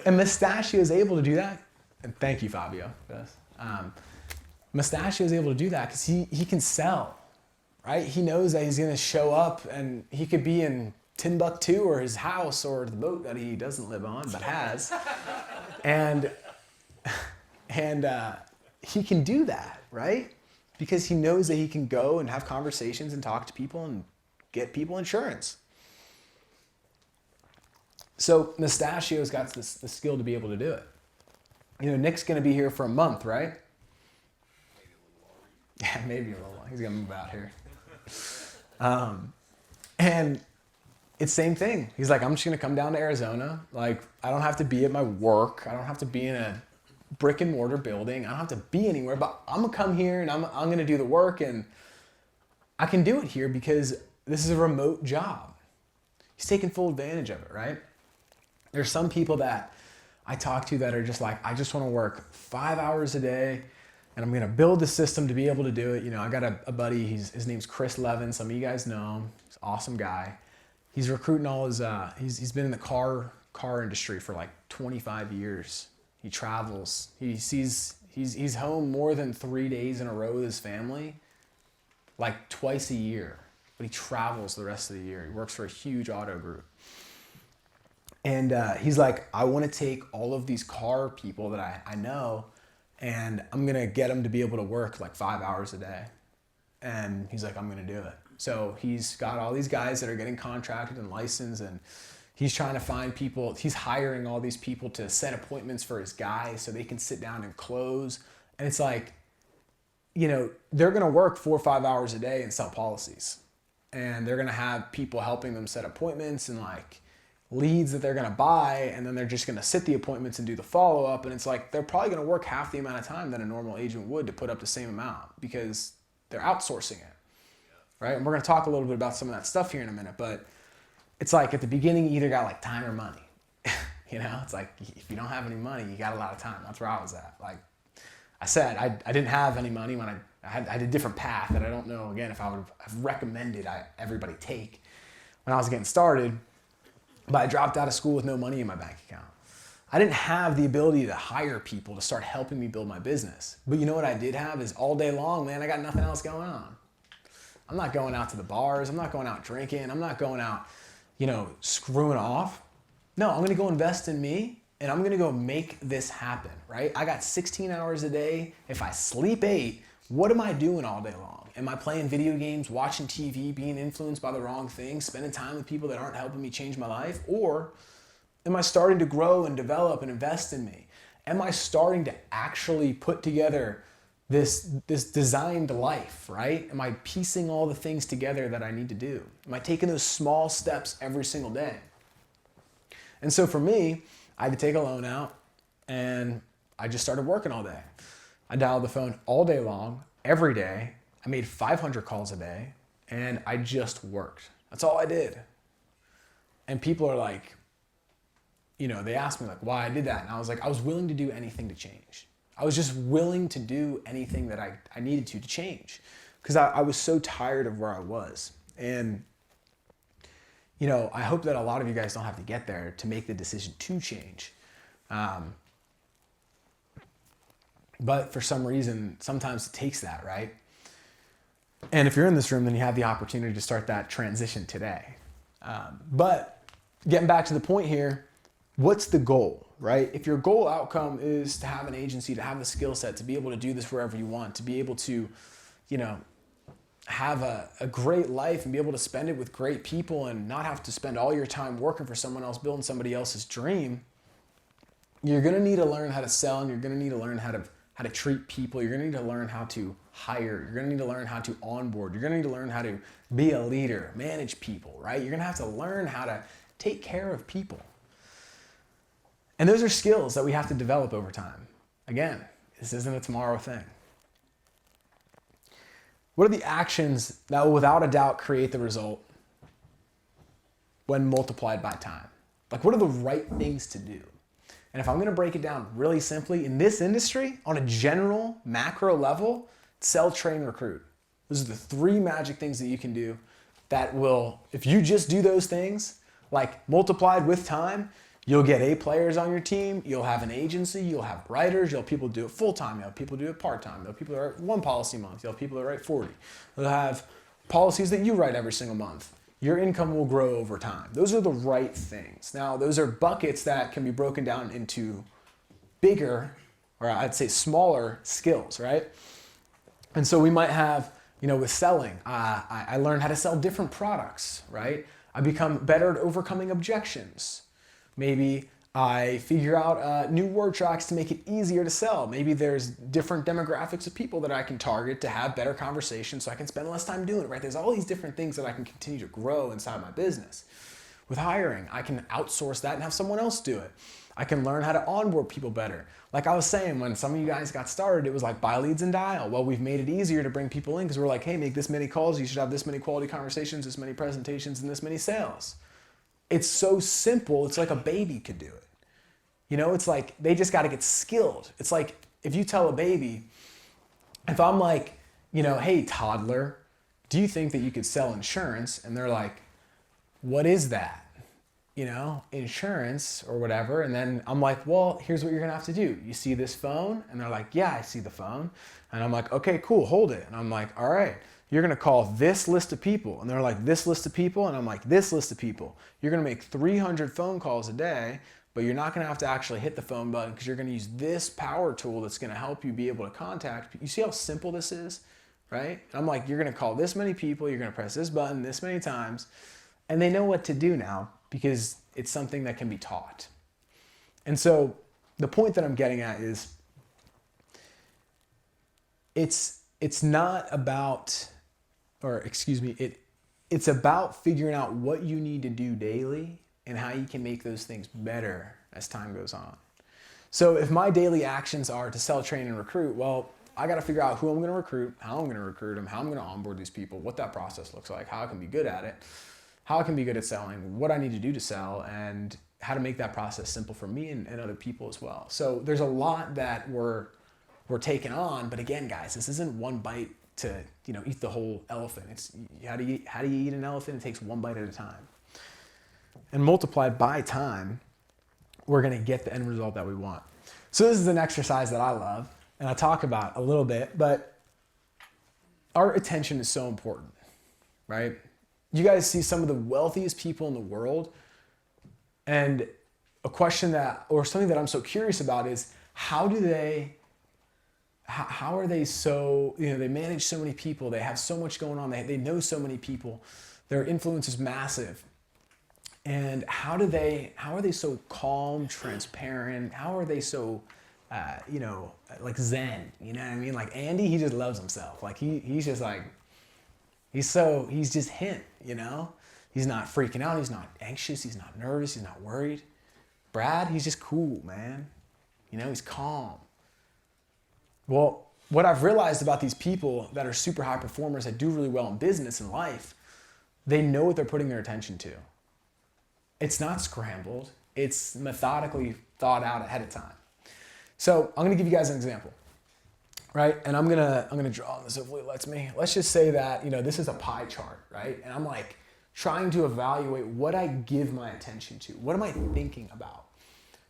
And Mustachio is able to do that. And thank you, Fabio. Yes. Mustachio is able to do that because he can sell, right? He knows that he's going to show up and he could be in Timbuktu or his house or the boat that he doesn't live on but has. And he can do that, right? Because he knows that he can go and have conversations and talk to people and get people insurance. So Mustachio's got the skill to be able to do it. Nick's going to be here for a month, right? Yeah, maybe a little long. He's going to move out here. And it's same thing. He's like, I'm just going to come down to Arizona. Like, I don't have to be at my work. I don't have to be in a brick and mortar building. I don't have to be anywhere, but I'm going to come here and I'm going to do the work, and I can do it here because this is a remote job. He's taking full advantage of it, right? There's some people that I talk to that are just like, I just want to work 5 hours a day and I'm going to build the system to be able to do it. I got a buddy, his name's Chris Levin. Some of you guys know him. He's an awesome guy. He's recruiting all his, he's been in the car industry for like 25 years. He travels. He's home more than 3 days in a row with his family, like twice a year, but he travels the rest of the year. He works for a huge auto group. And he's like, I want to take all of these car people that I know, and I'm going to get them to be able to work like 5 hours a day. And he's like, I'm going to do it. So he's got all these guys that are getting contracted and licensed, and he's trying to find people. He's hiring all these people to set appointments for his guys so they can sit down and close. And it's like, they're going to work 4 or 5 hours a day and sell policies. And they're going to have people helping them set appointments and like leads that they're going to buy, and then they're just going to sit the appointments and do the follow-up. And it's like, they're probably going to work half the amount of time that a normal agent would to put up the same amount because they're outsourcing it, right? And we're going to talk a little bit about some of that stuff here in a minute, but it's like at the beginning, you either got like time or money. It's like, if you don't have any money, you got a lot of time. That's where I was at. Like I said, I didn't have any money when I had a different path that I don't know, again, if I would have recommended everybody take when I was getting started. But I dropped out of school with no money in my bank account. I didn't have the ability to hire people to start helping me build my business. But you know what I did have is all day long, man, I got nothing else going on. I'm not going out to the bars. I'm not going out drinking. I'm not going out, screwing off. No, I'm going to go invest in me, and I'm going to go make this happen, right? I got 16 hours a day. If I sleep 8, what am I doing all day long? Am I playing video games, watching TV, being influenced by the wrong things, spending time with people that aren't helping me change my life? Or am I starting to grow and develop and invest in me? Am I starting to actually put together this designed life, right? Am I piecing all the things together that I need to do? Am I taking those small steps every single day? And so for me, I had to take a loan out, and I just started working all day. I dialed the phone all day long, every day. I made 500 calls a day, and I just worked. That's all I did. And people are like, they asked me like why I did that. And I was like, I was willing to do anything to change. I was just willing to do anything that I needed to change, because I was so tired of where I was. And, I hope that a lot of you guys don't have to get there to make the decision to change. But for some reason, sometimes it takes that, right? And if you're in this room, then you have the opportunity to start that transition today. But getting back to the point here, what's the goal, right? If your goal outcome is to have an agency, to have the skill set, to be able to do this wherever you want, to be able to, have a great life and be able to spend it with great people and not have to spend all your time working for someone else, building somebody else's dream, you're going to need to learn how to sell, and you're going to need to learn how to treat people. You're going to need to learn how to hire. You're going to need to learn how to onboard. You're going to need to learn how to be a leader, manage people, right? You're going to have to learn how to take care of people. And those are skills that we have to develop over time. Again, this isn't a tomorrow thing. What are the actions that will without a doubt create the result when multiplied by time? Like, what are the right things to do? And if I'm gonna break it down really simply, in this industry, on a general macro level, sell, train, recruit. Those are the three magic things that you can do that will, if you just do those things, like multiplied with time, you'll get A players on your team, you'll have an agency, you'll have writers, you'll have people do it full-time, you'll have people do it part-time, you'll have people that write one policy a month, you'll have people that write 40. You'll have policies that you write every single month. Your income will grow over time. Those are the right things. Now, those are buckets that can be broken down into bigger, or I'd say smaller skills, right? And so we might have, with selling, I learned how to sell different products, right? I become better at overcoming objections. Maybe I figure out new word tracks to make it easier to sell. Maybe there's different demographics of people that I can target to have better conversations so I can spend less time doing it, right? There's all these different things that I can continue to grow inside my business. With hiring, I can outsource that and have someone else do it. I can learn how to onboard people better. Like I was saying, when some of you guys got started, it was like buy leads and dial. Well, we've made it easier to bring people in because we're like, hey, make this many calls, you should have this many quality conversations, this many presentations, and this many sales. It's so simple, it's like a baby could do it. It's like they just got to get skilled. It's like if you tell a baby, if I'm like, hey, toddler, do you think that you could sell insurance? And they're like, what is that? Insurance or whatever. And then I'm like, well, here's what you're going to have to do. You see this phone? And they're like, yeah, I see the phone. And I'm like, okay, cool, hold it. And I'm like, all right, you're going to call this list of people. And they're like, this list of people? And I'm like, this list of people. You're going to make 300 phone calls a day. But you're not going to have to actually hit the phone button because you're going to use this power tool that's going to help you be able to contact. You see how simple this is, right? I'm like, you're going to call this many people, you're going to press this button this many times, and they know what to do now because it's something that can be taught. And so the point that I'm getting at is it's not about, it's about figuring out what you need to do daily and how you can make those things better as time goes on. So if my daily actions are to sell, train, and recruit, well, I got to figure out who I'm going to recruit, how I'm going to recruit them, how I'm going to onboard these people, what that process looks like, how I can be good at it, how I can be good at selling, what I need to do to sell, and how to make that process simple for me and other people as well. So there's a lot that we're taking on, but again, guys, this isn't one bite to eat the whole elephant. It's how do you eat an elephant? It takes one bite at a time. And multiplied by time, we're going to get the end result that we want. So this is an exercise that I love and I talk about a little bit, but our attention is so important, right? You guys see some of the wealthiest people in the world, and a question or something that I'm so curious about is how are they so, they manage so many people, they have so much going on, they know so many people, their influence is massive. And how are they so calm, transparent? How are they so, like Zen? You know what I mean? Like Andy, he just loves himself. Like he's just like, he's just him, He's not freaking out. He's not anxious. He's not nervous. He's not worried. Brad, he's just cool, man. He's calm. Well, what I've realized about these people that are super high performers that do really well in business and life, they know what they're putting their attention to. It's not scrambled. It's methodically thought out ahead of time. So I'm going to give you guys an example, right? And I'm gonna draw this. Hopefully it lets me. Let's just say that this is a pie chart, right? And I'm like trying to evaluate what I give my attention to. What am I thinking about?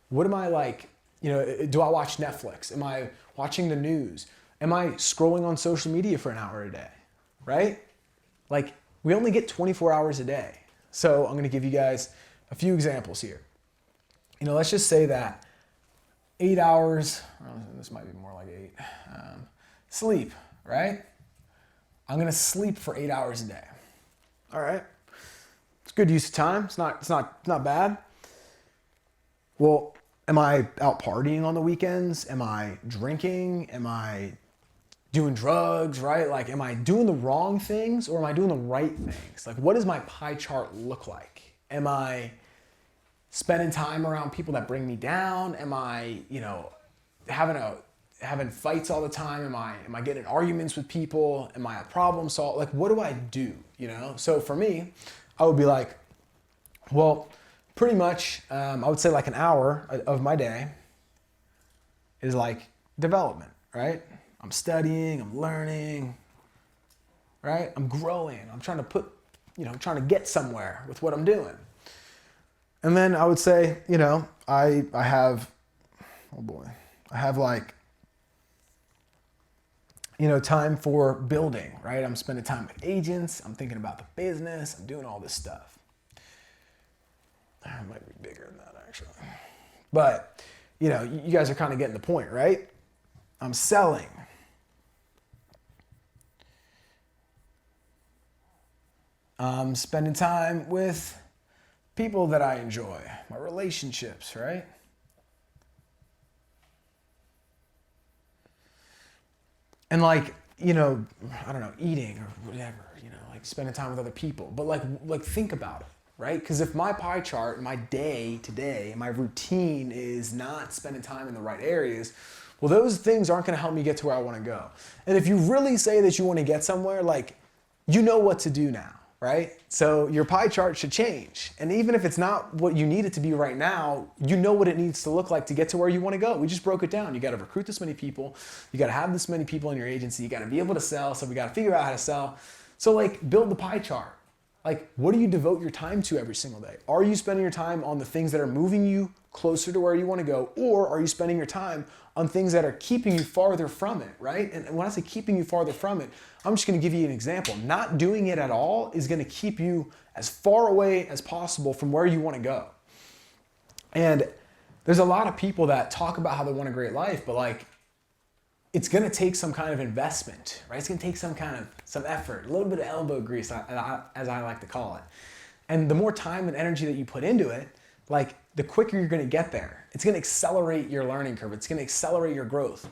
What am I like? Do I watch Netflix? Am I watching the news? Am I scrolling on social media for an hour a day, right? Like we only get 24 hours a day. So I'm going to give you guys a few examples here. Let's just say that 8 hours, this might be more like 8, sleep, right? I'm going to sleep for 8 hours a day. All right. It's good use of time. It's not bad. Well, am I out partying on the weekends? Am I drinking? Am I doing drugs, right? Like, am I doing the wrong things or am I doing the right things? Like, what does my pie chart look like? Am I spending time around people that bring me down? Am I, having having fights all the time? Am I getting in arguments with people? Am I a problem solver? Like, what do I do? You know? So for me, I would be like, well, pretty much, I would say like an hour of my day is like development, right? I'm studying, I'm learning, right? I'm growing. I'm trying to get somewhere with what I'm doing. And then I would say, I have like, time for building, right? I'm spending time with agents. I'm thinking about the business. I'm doing all this stuff. It might be bigger than that, actually. But, you guys are kind of getting the point, right? I'm selling. I'm spending time with people that I enjoy, my relationships, right? And like, I don't know, eating or whatever, like spending time with other people. But like think about it, right? Because if my pie chart, my day today, my routine is not spending time in the right areas, well, those things aren't going to help me get to where I want to go. And if you really say that you want to get somewhere, like, you know what to do now, right? So your pie chart should change. And even if it's not what you need it to be right now, you know what it needs to look like to get to where you want to go. We just broke it down. You got to recruit this many people. You got to have this many people in your agency. You got to be able to sell. So we got to figure out how to sell. So like build the pie chart. Like, what do you devote your time to every single day? Are you spending your time on the things that are moving you closer to where you want to go? Or are you spending your time on things that are keeping you farther from it, right? And when I say keeping you farther from it, I'm just going to give you an example. Not doing it at all is going to keep you as far away as possible from where you want to go. And there's a lot of people that talk about how they want a great life, but like, it's going to take some kind of investment, right? It's going to take some effort, a little bit of elbow grease, as I like to call it. And the more time and energy that you put into it, like the quicker you're going to get there. It's going to accelerate your learning curve. It's going to accelerate your growth.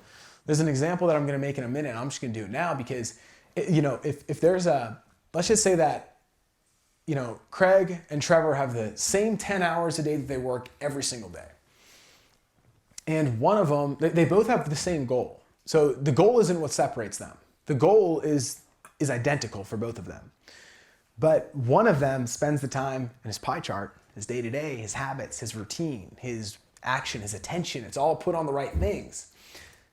There's an example that I'm going to make in a minute. I'm just going to do it now because, if there's let's just say that, Craig and Trevor have the same 10 hours a day that they work every single day. And one of them, they both have the same goal. So the goal isn't what separates them. The goal is identical for both of them. But one of them spends the time in his pie chart, his day-to-day, his habits, his routine, his action, his attention. It's all put on the right things.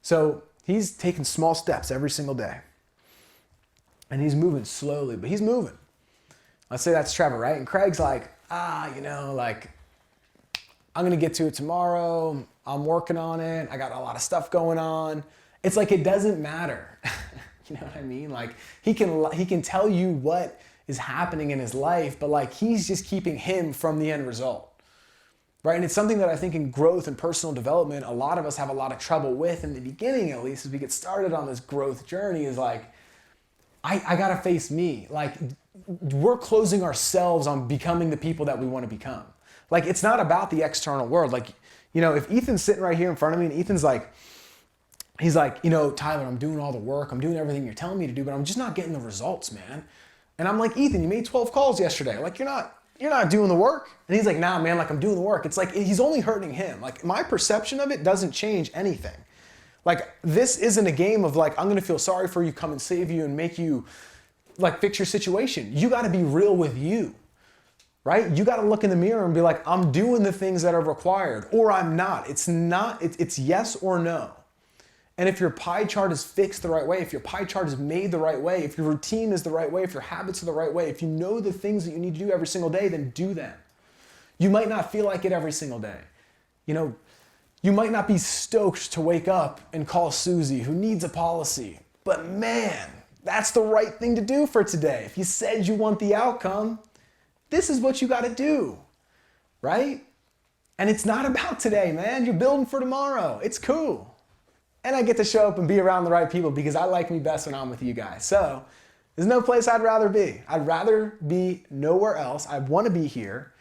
So he's taking small steps every single day. And he's moving slowly, but he's moving. Let's say that's Trevor, right? And Craig's like, I'm going to get to it tomorrow. I'm working on it. I got a lot of stuff going on. It's like, it doesn't matter. You know what I mean? Like he can tell you what is happening in his life, but like he's just keeping him from the end result. Right? And it's something that I think in growth and personal development, a lot of us have a lot of trouble with in the beginning, at least as we get started on this growth journey, is like, I gotta face me. Like we're closing ourselves on becoming the people that we want to become. Like it's not about the external world. Like, if Ethan's sitting right here in front of me and Ethan's like, he's like, Tyler, I'm doing all the work. I'm doing everything you're telling me to do, but I'm just not getting the results, man. And I'm like, Ethan, you made 12 calls yesterday. Like, you're not doing the work. And he's like, nah, man, like I'm doing the work. It's like, he's only hurting him. Like my perception of it doesn't change anything. Like this isn't a game of like, I'm going to feel sorry for you, come and save you and make you like fix your situation. You got to be real with you, right? You got to look in the mirror and be like, I'm doing the things that are required or I'm not. It's yes or no. And if your pie chart is fixed the right way, if your pie chart is made the right way, if your routine is the right way, if your habits are the right way, if you know the things that you need to do every single day, then do them. You might not feel like it every single day. You might not be stoked to wake up and call Susie, who needs a policy. But man, that's the right thing to do for today. If you said you want the outcome, this is what you got to do, right? And it's not about today, man. You're building for tomorrow. It's cool. And I get to show up and be around the right people because I like me best when I'm with you guys. So there's no place I'd rather be. I'd rather be nowhere else. I want to be here.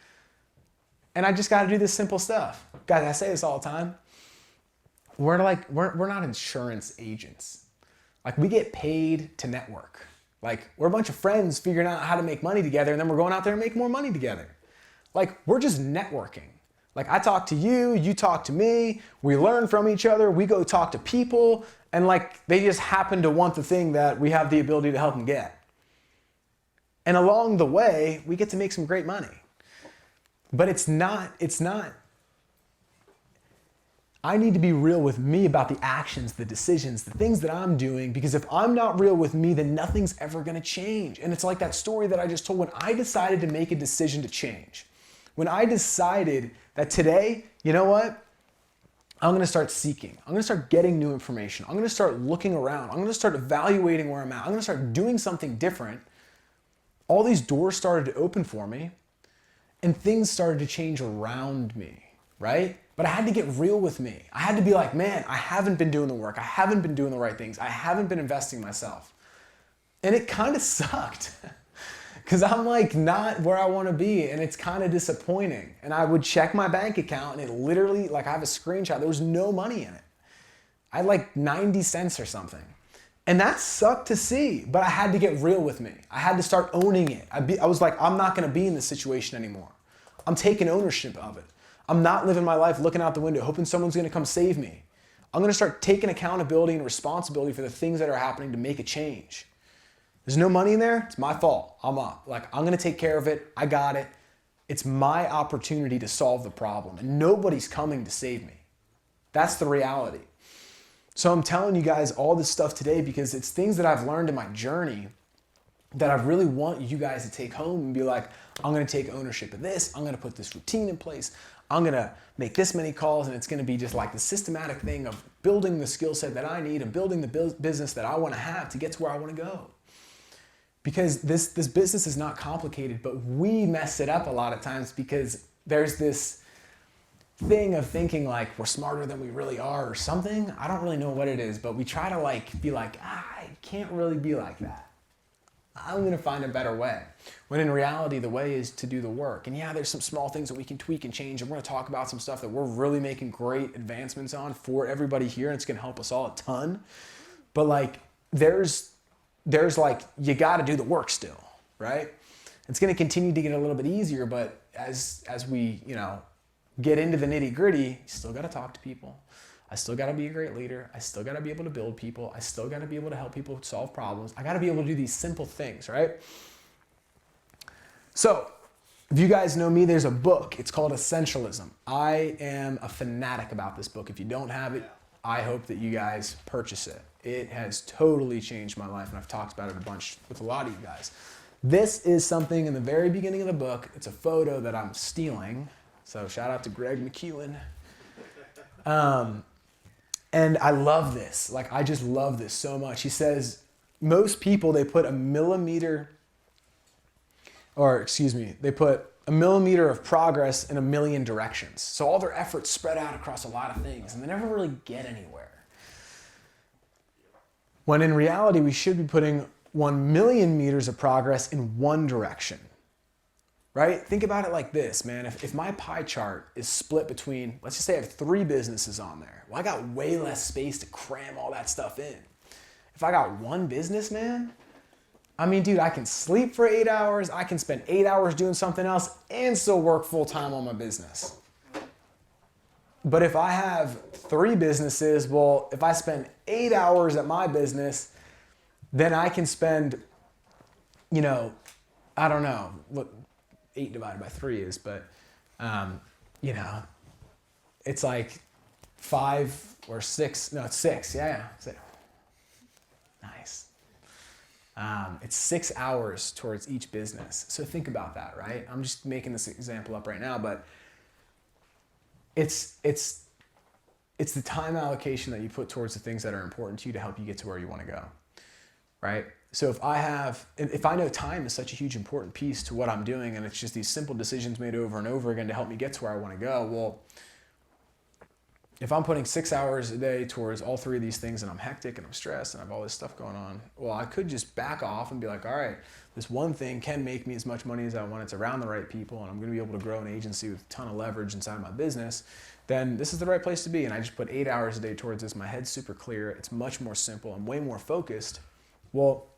And I just got to do this simple stuff. Guys, I say this all the time. We're not insurance agents. Like we get paid to network. Like we're a bunch of friends figuring out how to make money together and then we're going out there and make more money together. Like we're just networking. Like I talk to you, you talk to me, we learn from each other, we go talk to people, and like they just happen to want the thing that we have the ability to help them get. And along the way, we get to make some great money. But it's not, I need to be real with me about the actions, the decisions, the things that I'm doing, because if I'm not real with me, then nothing's ever gonna change. And it's like that story that I just told when I decided to make a decision to change. When I decided that today, you know what? I'm gonna start seeking. I'm gonna start getting new information. I'm gonna start looking around. I'm gonna start evaluating where I'm at. I'm gonna start doing something different. All these doors started to open for me and things started to change around me, right? But I had to get real with me. I had to be like, man, I haven't been doing the work. I haven't been doing the right things. I haven't been investing in myself. And it kind of sucked because I'm like not where I want to be and it's kind of disappointing. And I would check my bank account and it literally, like I have a screenshot, there was no money in it. I had like 90 cents or something. And that sucked to see, but I had to get real with me. I had to start owning it. I was like, I'm not gonna be in this situation anymore. I'm taking ownership of it. I'm not living my life looking out the window, hoping someone's gonna come save me. I'm gonna start taking accountability and responsibility for the things that are happening to make a change. There's no money in there, it's my fault. I'm up. Like, I'm gonna take care of it, I got it. It's my opportunity to solve the problem, and nobody's coming to save me. That's the reality. So I'm telling you guys all this stuff today because it's things that I've learned in my journey that I really want you guys to take home and be like, I'm gonna take ownership of this, I'm gonna put this routine in place, I'm gonna make this many calls, and it's gonna be just like the systematic thing of building the skill set that I need and building the business that I wanna have to get to where I wanna go. Because this business is not complicated, but we mess it up a lot of times because there's this thing of thinking like we're smarter than we really are or something. I don't really know what it is, but we try to like be like, I can't really be like that. I'm gonna find a better way. When in reality, the way is to do the work. And yeah, there's some small things that we can tweak and change, and we're gonna talk about some stuff that we're really making great advancements on for everybody here, and it's gonna help us all a ton. But like, there's like, you gotta do the work still, right? It's gonna continue to get a little bit easier, but as we, get into the nitty gritty, you still got to talk to people. I still got to be a great leader. I still got to be able to build people. I still got to be able to help people solve problems. I got to be able to do these simple things, right? So if you guys know me, there's a book. It's called Essentialism. I am a fanatic about this book. If you don't have it, I hope that you guys purchase it. It has totally changed my life, and I've talked about it a bunch with a lot of you guys. This is something in the very beginning of the book. It's a photo that I'm stealing. So shout out to Greg McEwen. And I love this. Like, I just love this so much. He says, most people, they put a millimeter of progress in a million directions. So all their efforts spread out across a lot of things, and they never really get anywhere. When in reality, we should be putting 1 million meters of progress in one direction. Right? Think about it like this, man. If my pie chart is split between, let's just say I have 3 businesses on there. Well, I got way less space to cram all that stuff in. If I got one business, man, I mean, dude, I can sleep for 8 hours. I can spend 8 hours doing something else and still work full time on my business. But if I have 3 businesses, well, if I spend 8 hours at my business, then I can spend, I don't know what 8 divided by 3 is, but, it's like 5 or 6. No, it's 6. Yeah. Nice. It's 6 hours towards each business. So think about that, right? I'm just making this example up right now, but it's the time allocation that you put towards the things that are important to you to help you get to where you want to go, right? So if I know time is such a huge important piece to what I'm doing, and it's just these simple decisions made over and over again to help me get to where I want to go, well, if I'm putting 6 hours a day towards all 3 of these things and I'm hectic and I'm stressed and I have all this stuff going on, well, I could just back off and be like, all right, this one thing can make me as much money as I want. It's around the right people, and I'm going to be able to grow an agency with a ton of leverage inside my business. Then this is the right place to be. And I just put 8 hours a day towards this. My head's super clear. It's much more simple. I'm way more focused. Well,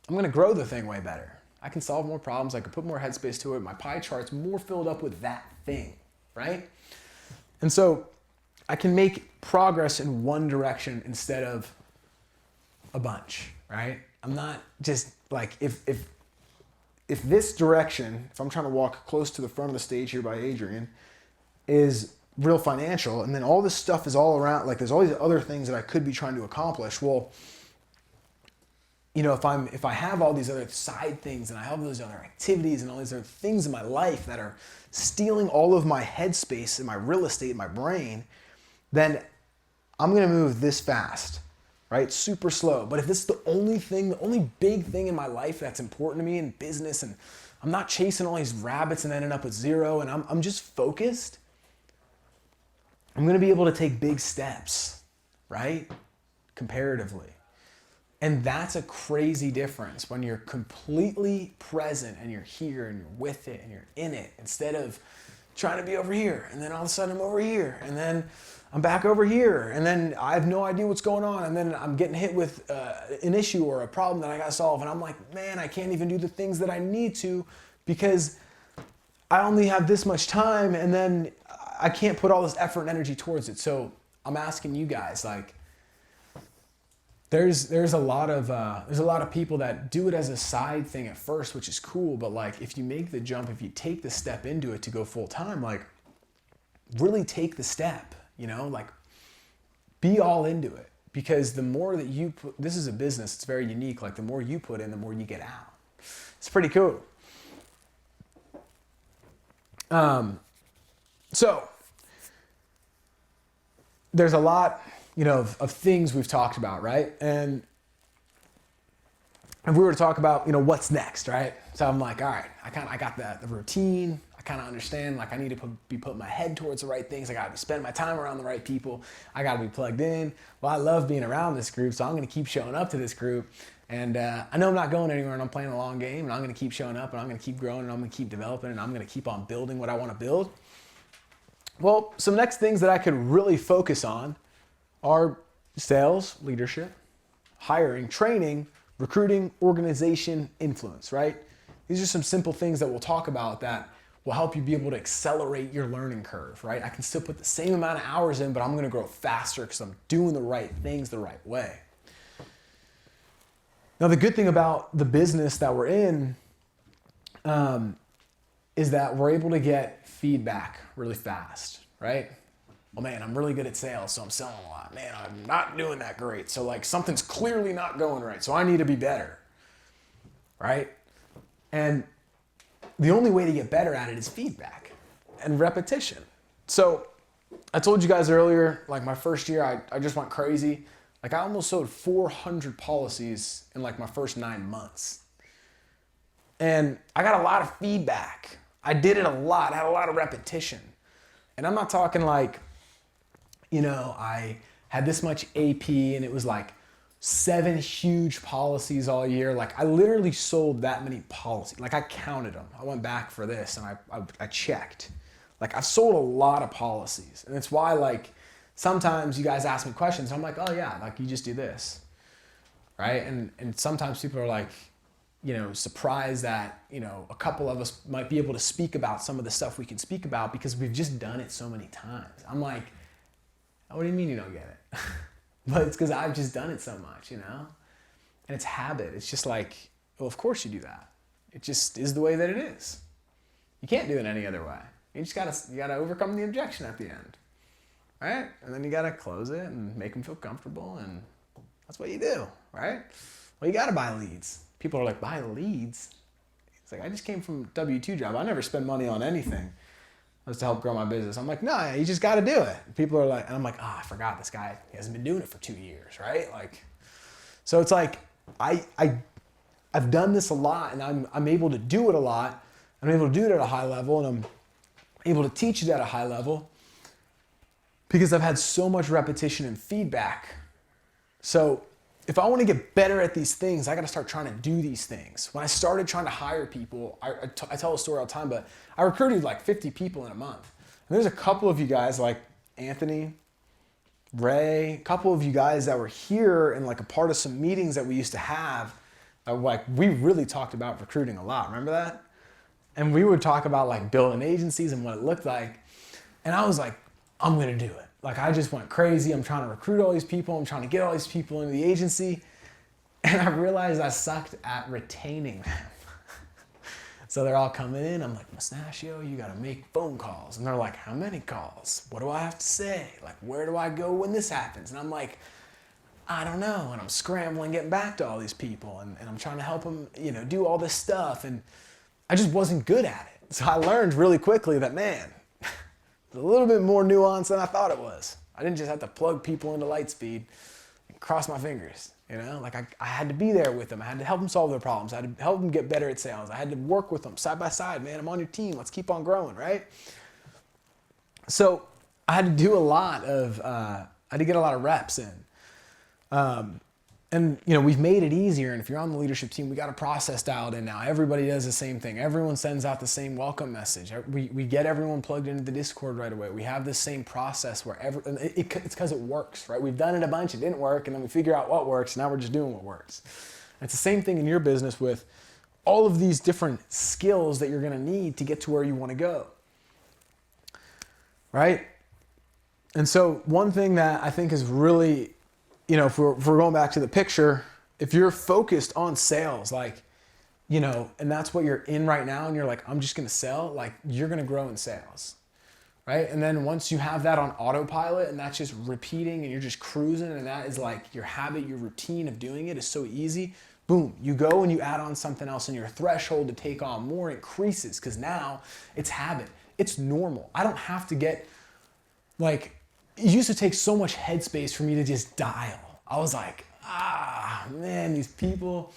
I'm going to grow the thing way better. I can solve more problems. I can put more headspace to it. My pie chart's more filled up with that thing. right? And so I can make progress in one direction instead of a bunch, right? I'm not just like, if this direction, if I'm trying to walk close to the front of the stage here by Adrian, is real financial, and then all this stuff is all around, like there's all these other things that I could be trying to accomplish. Well, you know, if I have all these other side things and I have those other activities and all these other things in my life that are stealing all of my headspace and my real estate in my brain, then I'm gonna move this fast, right? Super slow. But if this is the only thing, the only big thing in my life that's important to me in business, and I'm not chasing all these rabbits and ending up with zero, and I'm just focused, I'm gonna be able to take big steps, right? Comparatively. And that's a crazy difference when you're completely present and you're here and you're with it and you're in it, instead of trying to be over here and then all of a sudden I'm over here and then I'm back over here and then I have no idea what's going on and then I'm getting hit with an issue or a problem that I gotta solve, and I'm like, man, I can't even do the things that I need to because I only have this much time, and then I can't put all this effort and energy towards it. So I'm asking you guys, like, there's a lot of people that do it as a side thing at first, which is cool, but like if you make the jump, if you take the step into it to go full time, like really take the step, you know, like be all into it, because the more that you put, this is a business, it's very unique, like the more you put in, the more you get out. It's pretty cool. So there's a lot, you know, of things we've talked about, right? And if we were to talk about, you know, what's next, right? So I'm like, all right, I got the routine. I kind of understand, like I need to be putting my head towards the right things. I got to be spending my time around the right people. I got to be plugged in. Well, I love being around this group, so I'm going to keep showing up to this group. And I know I'm not going anywhere, and I'm playing a long game, and I'm going to keep showing up, and I'm going to keep growing, and I'm going to keep developing, and I'm going to keep on building what I want to build. Well, some next things that I could really focus on are sales, leadership, hiring, training, recruiting, organization, influence, right? These are some simple things that we'll talk about that will help you be able to accelerate your learning curve, right? I can still put the same amount of hours in, but I'm gonna grow faster because I'm doing the right things the right way. Now, the good thing about the business that we're in is that we're able to get feedback really fast, right? Well, man, I'm really good at sales, so I'm selling a lot. Man, I'm not doing that great. So like something's clearly not going right. So I need to be better, right? And the only way to get better at it is feedback and repetition. So I told you guys earlier, like my first year, I just went crazy. Like I almost sold 400 policies in like my first 9 months. And I got a lot of feedback. I did it a lot. I had a lot of repetition. And I'm not talking like, you know, I had this much AP and it was like 7 huge policies all year. Like I literally sold that many policies. Like I counted them. I went back for this and I checked. Like I've sold a lot of policies. And it's why like sometimes you guys ask me questions. I'm like, oh yeah, like you just do this, right? And sometimes people are like, you know, surprised that, you know, a couple of us might be able to speak about some of the stuff we can speak about because we've just done it so many times. I'm like, oh, what do you mean you don't get it? But it's because I've just done it so much, you know? And it's habit. It's just like, well, of course you do that. It just is the way that it is. You can't do it any other way. You gotta overcome the objection at the end, right? And then you gotta close it and make them feel comfortable, and that's what you do, right? Well, you gotta buy leads. People are like, buy leads? It's like, I just came from a W-2 job. I never spend money on anything. Was to help grow my business. I'm like, no, you just got to do it. People are like, and I'm like, oh, I forgot this guy. He hasn't been doing it for 2 years, right? Like, so it's like, I've done this a lot, and I'm able to do it a lot. I'm able to do it at a high level, and I'm able to teach it at a high level because I've had so much repetition and feedback. So if I want to get better at these things, I got to start trying to do these things. When I started trying to hire people, I tell a story all the time, but I recruited like 50 people in a month. And there's a couple of you guys like Anthony, Ray, a couple of you guys that were here and like a part of some meetings that we used to have. Like we really talked about recruiting a lot. Remember that? And we would talk about like building agencies and what it looked like. And I was like, I'm going to do it. Like, I just went crazy. I'm trying to recruit all these people. I'm trying to get all these people into the agency. And I realized I sucked at retaining them. So they're all coming in. I'm like, Mustachio, you got to make phone calls. And they're like, how many calls? What do I have to say? Like, where do I go when this happens? And I'm like, I don't know. And I'm scrambling, getting back to all these people. And I'm trying to help them, do all this stuff. And I just wasn't good at it. So I learned really quickly that, man, it's a little bit more nuanced than I thought it was. I didn't just have to plug people into Lightspeed and cross my fingers. Like I had to be there with them. I had to help them solve their problems. I had to help them get better at sales. I had to work with them side by side. Man, I'm on your team. Let's keep on growing, right? So I had to do a lot of, I had to get a lot of reps in. And we've made it easier. And if you're on the leadership team, we got a process dialed in now. Everybody does the same thing. Everyone sends out the same welcome message. We get everyone plugged into the Discord right away. We have this same process where it's because it works, right? We've done it a bunch, it didn't work, and then we figure out what works. Now we're just doing what works. And it's the same thing in your business with all of these different skills that you're going to need to get to where you want to go, right? And so one thing that I think is really, if we're going back to the picture, if you're focused on sales, and that's what you're in right now, and you're like, I'm just going to sell, you're going to grow in sales, right? And then once you have that on autopilot and that's just repeating and you're just cruising and that is like your habit, your routine of doing it is so easy, boom, you go and you add on something else and your threshold to take on more increases because now it's habit. It's normal. I don't have to get, it used to take so much headspace for me to just dial. I was like, man, these people,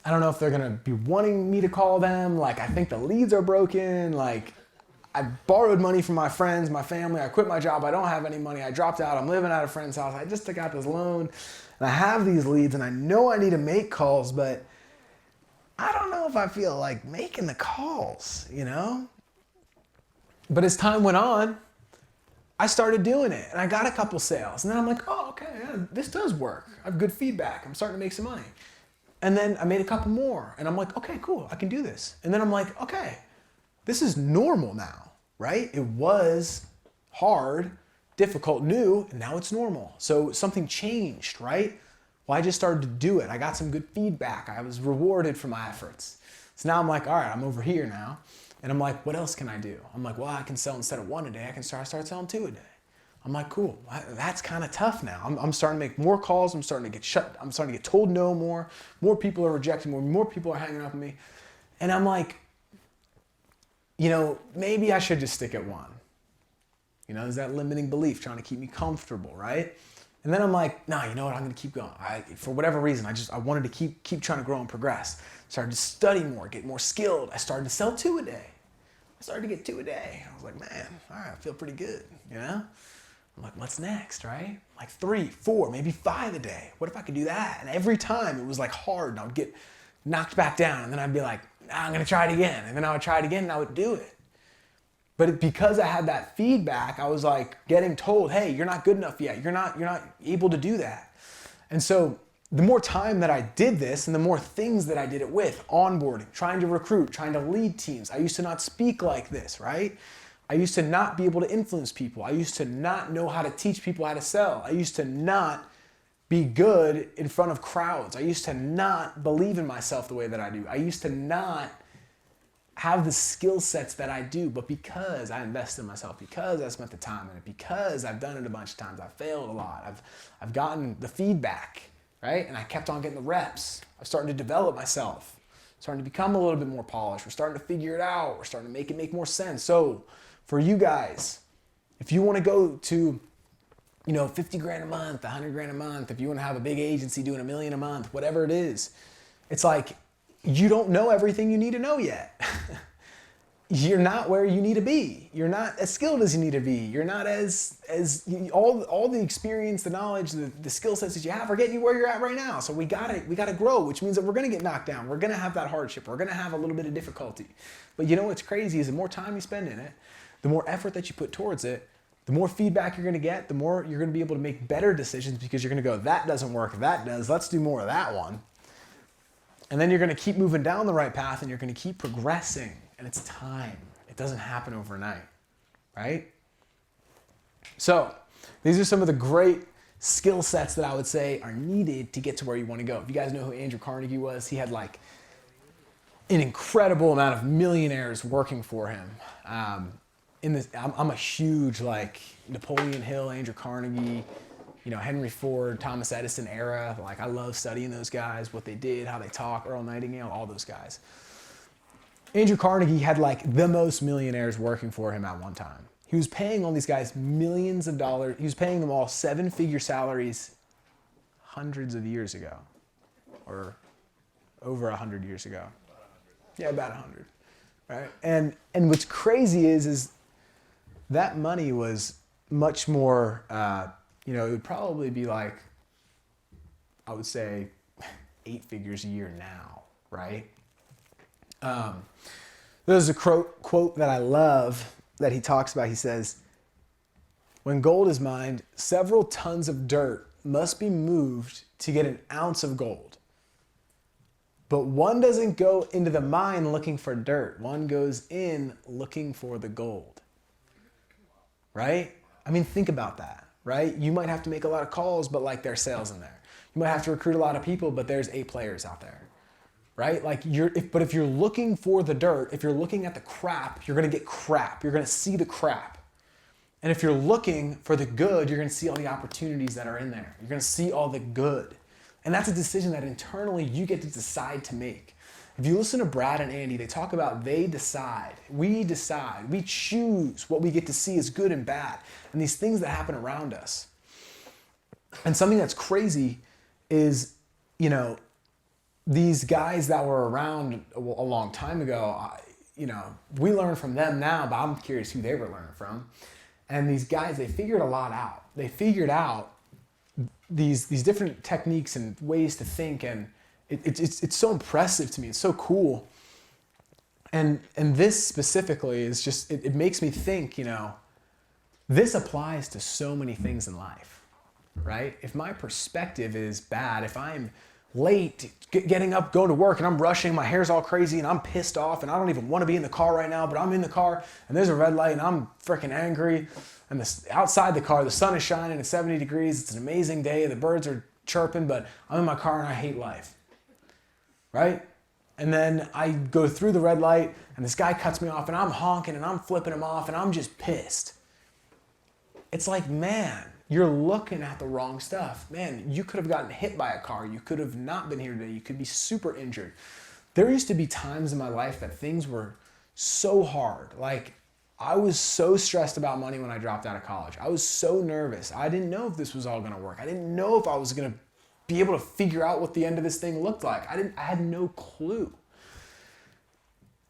I don't know if they're gonna be wanting me to call them. I think the leads are broken. I borrowed money from my friends, my family. I quit my job. I don't have any money. I dropped out. I'm living at a friend's house. I just took out this loan and I have these leads and I know I need to make calls, but I don't know if I feel like making the calls, But as time went on, I started doing it and I got a couple sales and then I'm like, oh, okay, yeah, this does work. I have good feedback. I'm starting to make some money. And then I made a couple more and I'm like, okay, cool, I can do this. And then I'm like, okay, this is normal now, right? It was hard, difficult, new, and now it's normal. So something changed, right? Well, I just started to do it. I got some good feedback. I was rewarded for my efforts. So now I'm like, all right, I'm over here now. And I'm like, what else can I do? I'm like, well, I can sell instead of 1 a day, I can start selling 2 a day. I'm like, cool, that's kind of tough now. I'm starting to make more calls. I'm starting to get told no more. More people are rejecting more people are hanging up on me. And I'm like, maybe I should just stick at 1. There's that limiting belief trying to keep me comfortable, right? And then I'm like, no, you know what? I'm going to keep going. For whatever reason, I wanted to keep trying to grow and progress. Started to study more, get more skilled. I started to sell 2 a day. I started to get 2 a day. I was like, man, all right, I feel pretty good, I'm like, what's next, right? 3, 4, maybe 5 a day. What if I could do that? And every time it was hard and I would get knocked back down and then I'd be like, I'm going to try it again. And then I would try it again and I would do it. But because I had that feedback, I was getting told, hey, you're not good enough yet. You're not able to do that. And so the more time that I did this and the more things that I did it with, onboarding, trying to recruit, trying to lead teams. I used to not speak like this, right? I used to not be able to influence people. I used to not know how to teach people how to sell. I used to not be good in front of crowds. I used to not believe in myself the way that I do. I used to not have the skill sets that I do, but because I invested in myself, because I spent the time in it, because I've done it a bunch of times, I've failed a lot, I've gotten the feedback, right? And I kept on getting the reps. I'm starting to develop myself, starting to become a little bit more polished. We're starting to figure it out. We're starting to make it make more sense. So for you guys, if you want to go to 50 grand a month, 100 grand a month, if you want to have a big agency doing $1 million a month, whatever it is, it's you don't know everything you need to know yet. You're not where you need to be. You're not as skilled as you need to be. You're not as all the experience, the knowledge, the skill sets that you have are getting you where you're at right now. So we gotta grow, which means that we're gonna get knocked down. We're gonna have that hardship. We're gonna have a little bit of difficulty. But what's crazy is the more time you spend in it, the more effort that you put towards it, the more feedback you're gonna get, the more you're gonna be able to make better decisions because you're gonna go, that doesn't work, that does, let's do more of that one. And then you're gonna keep moving down the right path and you're gonna keep progressing. And it's time. It doesn't happen overnight, right? So these are some of the great skill sets that I would say are needed to get to where you want to go. If you guys know who Andrew Carnegie was, he had like an incredible amount of millionaires working for him. I'm a huge like Napoleon Hill, Andrew Carnegie, Henry Ford, Thomas Edison era. Like I love studying those guys, what they did, how they talk, Earl Nightingale, all those guys. Andrew Carnegie had like the most millionaires working for him at one time. He was paying all these guys millions of dollars. He was paying them all 7-figure salaries hundreds of years ago, or over 100 years ago. Yeah, about 100, right? And what's crazy is that money was much more, it would probably be like, I would say 8 figures a year now, right? There's a quote that I love that he talks about. He says, when gold is mined, several tons of dirt must be moved to get an ounce of gold. But one doesn't go into the mine looking for dirt. One goes in looking for the gold. Right? I mean, think about that, right? You might have to make a lot of calls, but like there's sales in there. You might have to recruit a lot of people, but there's A players out there. Right? Like but if you're looking for the dirt, if you're looking at the crap, you're going to get crap. You're going to see the crap. And if you're looking for the good, you're going to see all the opportunities that are in there. You're going to see all the good. And that's a decision that internally you get to decide to make. If you listen to Brad and Andy, they talk about they decide, we choose what we get to see as good and bad, and these things that happen around us. And something that's crazy is, these guys that were around a long time ago, we learn from them now, but I'm curious who they were learning from. And these guys, they figured a lot out. They figured out these different techniques and ways to think, and it's so impressive to me. It's so cool. And this specifically is just, it makes me think, this applies to so many things in life, right? If my perspective is bad, if I'm late getting up, going to work, and I'm rushing, my hair's all crazy, and I'm pissed off, and I don't even want to be in the car right now, but I'm in the car, and there's a red light, and I'm freaking angry, and outside the car, the sun is shining, it's 70 degrees, it's an amazing day, the birds are chirping, but I'm in my car, and I hate life, right? And then I go through the red light, and this guy cuts me off, and I'm honking, and I'm flipping him off, and I'm just pissed. It's like, man, you're looking at the wrong stuff. Man, you could have gotten hit by a car. You could have not been here today. You could be super injured. There used to be times in my life that things were so hard. Like, I was so stressed about money when I dropped out of college. I was so nervous. I didn't know if this was all going to work. I didn't know if I was going to be able to figure out what the end of this thing looked like. I had no clue.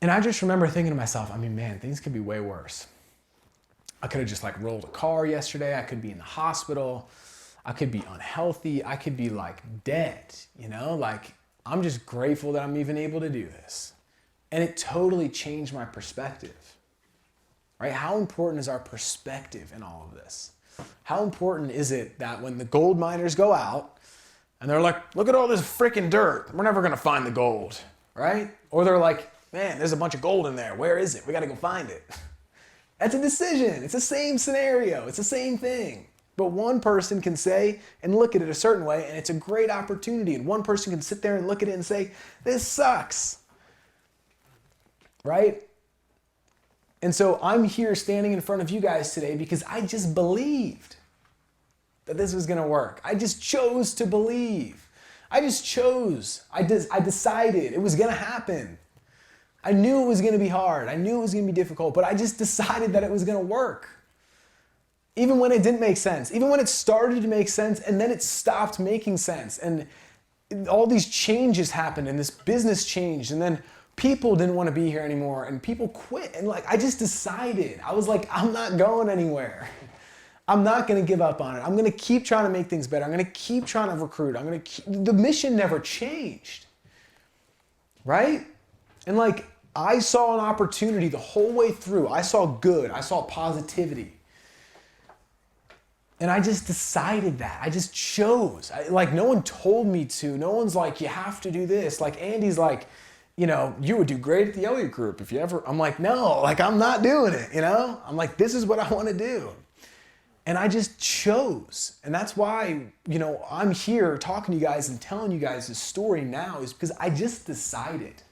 And I just remember thinking to myself, man, things could be way worse. I could have just rolled a car yesterday. I could be in the hospital. I could be unhealthy. I could be dead, I'm just grateful that I'm even able to do this. And it totally changed my perspective, right? How important is our perspective in all of this? How important is it that when the gold miners go out and they're like, look at all this freaking dirt, we're never going to find the gold, right? Or they're like, man, there's a bunch of gold in there. Where is it? We got to go find it. That's a decision. It's the same scenario. It's the same thing. But one person can say and look at it a certain way, and it's a great opportunity. And one person can sit there and look at it and say, this sucks. Right? And so I'm here standing in front of you guys today because I just believed that this was going to work. I just chose to believe. I just chose. I decided it was going to happen. I knew it was going to be hard. I knew it was going to be difficult, but I just decided that it was going to work. Even when it didn't make sense, even when it started to make sense and then it stopped making sense, and all these changes happened, and this business changed, and then people didn't want to be here anymore, and people quit, and I just decided. I was like, I'm not going anywhere. I'm not going to give up on it. I'm going to keep trying to make things better. I'm going to keep trying to recruit. The mission never changed, right? And I saw an opportunity the whole way through. I saw good. I saw positivity. And I just decided that. I just chose. No one told me to. No one's like, you have to do this. Andy's like, you would do great at the Elliott Group if you ever. I'm like, no, I'm not doing it, I'm like, this is what I want to do. And I just chose. And that's why, I'm here talking to you guys and telling you guys this story now, is because I just decided.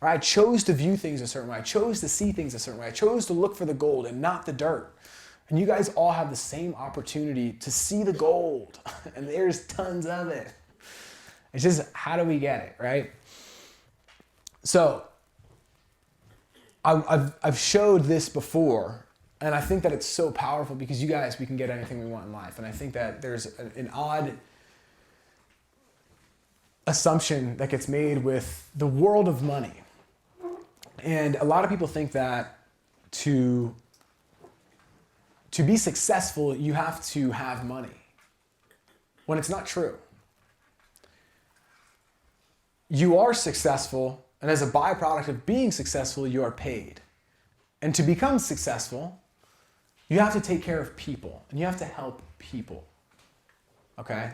Right? I chose to view things a certain way. I chose to see things a certain way. I chose to look for the gold and not the dirt. And you guys all have the same opportunity to see the gold. And there's tons of it. It's just, how do we get it, right? So, I've showed this before, and I think that it's so powerful because you guys, we can get anything we want in life. And I think that there's an odd assumption that gets made with the world of money. And a lot of people think that to be successful, you have to have money, when it's not true. You are successful, and as a byproduct of being successful, you are paid. And to become successful, you have to take care of people, and you have to help people, okay?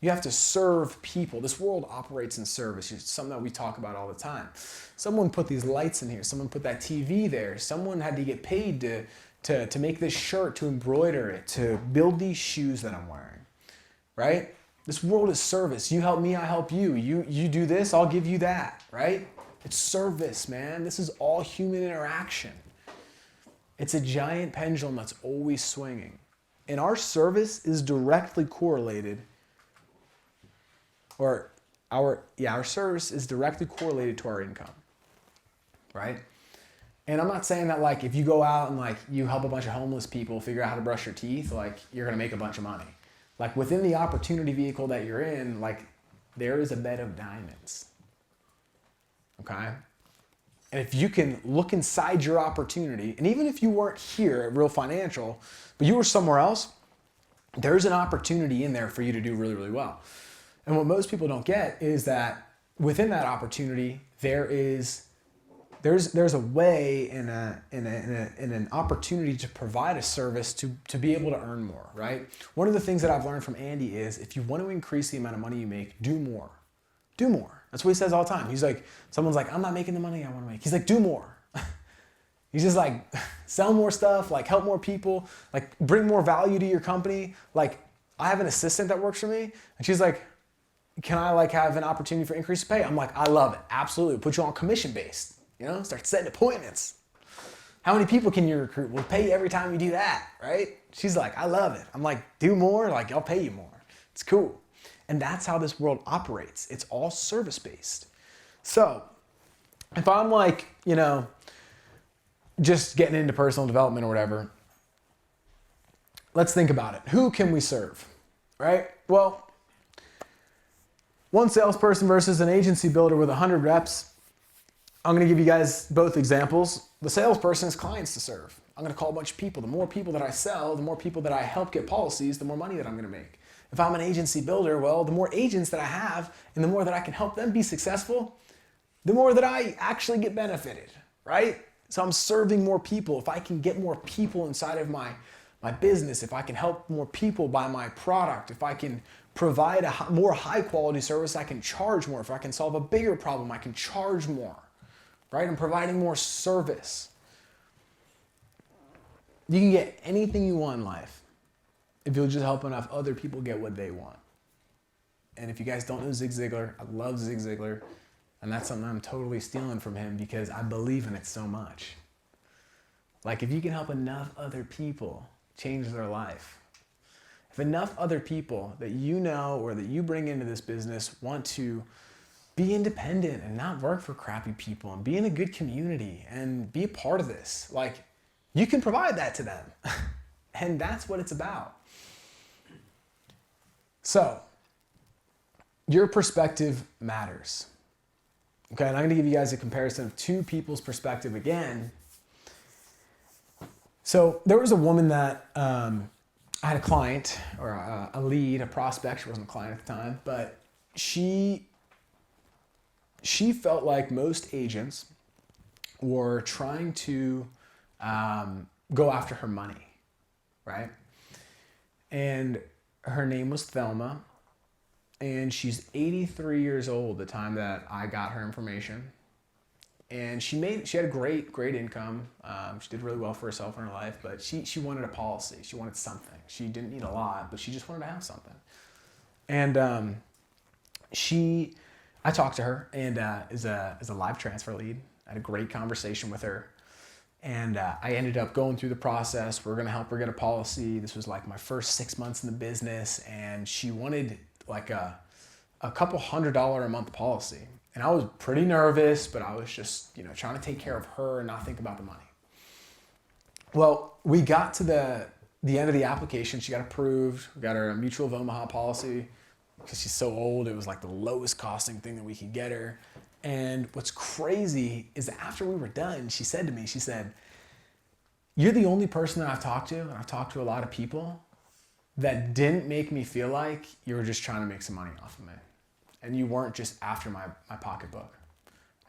You have to serve people. This world operates in service. It's something that we talk about all the time. Someone put these lights in here. Someone put that TV there. Someone had to get paid to make this shirt, to embroider it, to build these shoes that I'm wearing, right? This world is service. You help me, I help you. You do this, I'll give you that, right? It's service, man. This is all human interaction. It's a giant pendulum that's always swinging. And our service is directly correlated, our service is directly correlated to our income, right? And I'm not saying that like if you go out and like you help a bunch of homeless people figure out how to brush their teeth, like you're gonna make a bunch of money. Like within the opportunity vehicle that you're in, like there is a bed of diamonds, okay? And if you can look inside your opportunity, and even if you weren't here at Real Financial, but you were somewhere else, there's an opportunity in there for you to do really, really well. And what most people don't get is that within that opportunity, there's a way and an opportunity to provide a service to be able to earn more, right? One of the things that I've learned from Andy is if you want to increase the amount of money you make, do more. Do more. That's what he says all the time. He's like, someone's like, I'm not making the money I want to make. He's like, do more. He's just like, sell more stuff, like help more people, like bring more value to your company. Like I have an assistant that works for me and she's like, can I like have an opportunity for increased pay? I'm like, I love it. Absolutely. Put you on commission based, start setting appointments. How many people can you recruit? We'll pay you every time you do that, right? She's like, I love it. I'm like, do more, like I'll pay you more. It's cool. And that's how this world operates. It's all service based. So if I'm like, just getting into personal development or whatever, let's think about it. Who can we serve, right? Well, one salesperson versus an agency builder with 100 reps. I'm going to give you guys both examples. The salesperson has clients to serve. I'm going to call a bunch of people. The more people that I sell, the more people that I help get policies, the more money that I'm going to make. If I'm an agency builder, well, the more agents that I have and the more that I can help them be successful, the more that I actually get benefited, right? So I'm serving more people. If I can get more people inside of my business, if I can help more people buy my product, if I can provide a more high quality service, I can charge more. If I can solve a bigger problem, I can charge more, right? I'm providing more service. You can get anything you want in life if you'll just help enough other people get what they want. And if you guys don't know Zig Ziglar, I love Zig Ziglar. And that's something I'm totally stealing from him because I believe in it so much. Like if you can help enough other people change their life, if enough other people that you know or that you bring into this business want to be independent and not work for crappy people and be in a good community and be a part of this, like you can provide that to them. And that's what it's about. So, your perspective matters. Okay, and I'm gonna give you guys a comparison of two people's perspective again. So there was a woman that I had a client or a lead, a prospect. She wasn't a client at the time, but she felt like most agents were trying to go after her money, right? And her name was Thelma, and she's 83 years old the time that I got her information. And she had a great income. She did really well for herself in her life, but she wanted a policy. She wanted something. She didn't need a lot, but she just wanted to have something. And I talked to her, and is a live transfer lead. I had a great conversation with her, and I ended up going through the process. We're gonna help her get a policy. This was like my first 6 months in the business, and she wanted like a couple $100 a month policy. And I was pretty nervous, but I was just, trying to take care of her and not think about the money. Well, we got to the end of the application. She got approved. We got her a Mutual of Omaha policy because she's so old. It was like the lowest costing thing that we could get her. And what's crazy is that after we were done, she said to me, "You're the only person that I've talked to, and I've talked to a lot of people, that didn't make me feel like you were just trying to make some money off of me. And you weren't just after my pocketbook."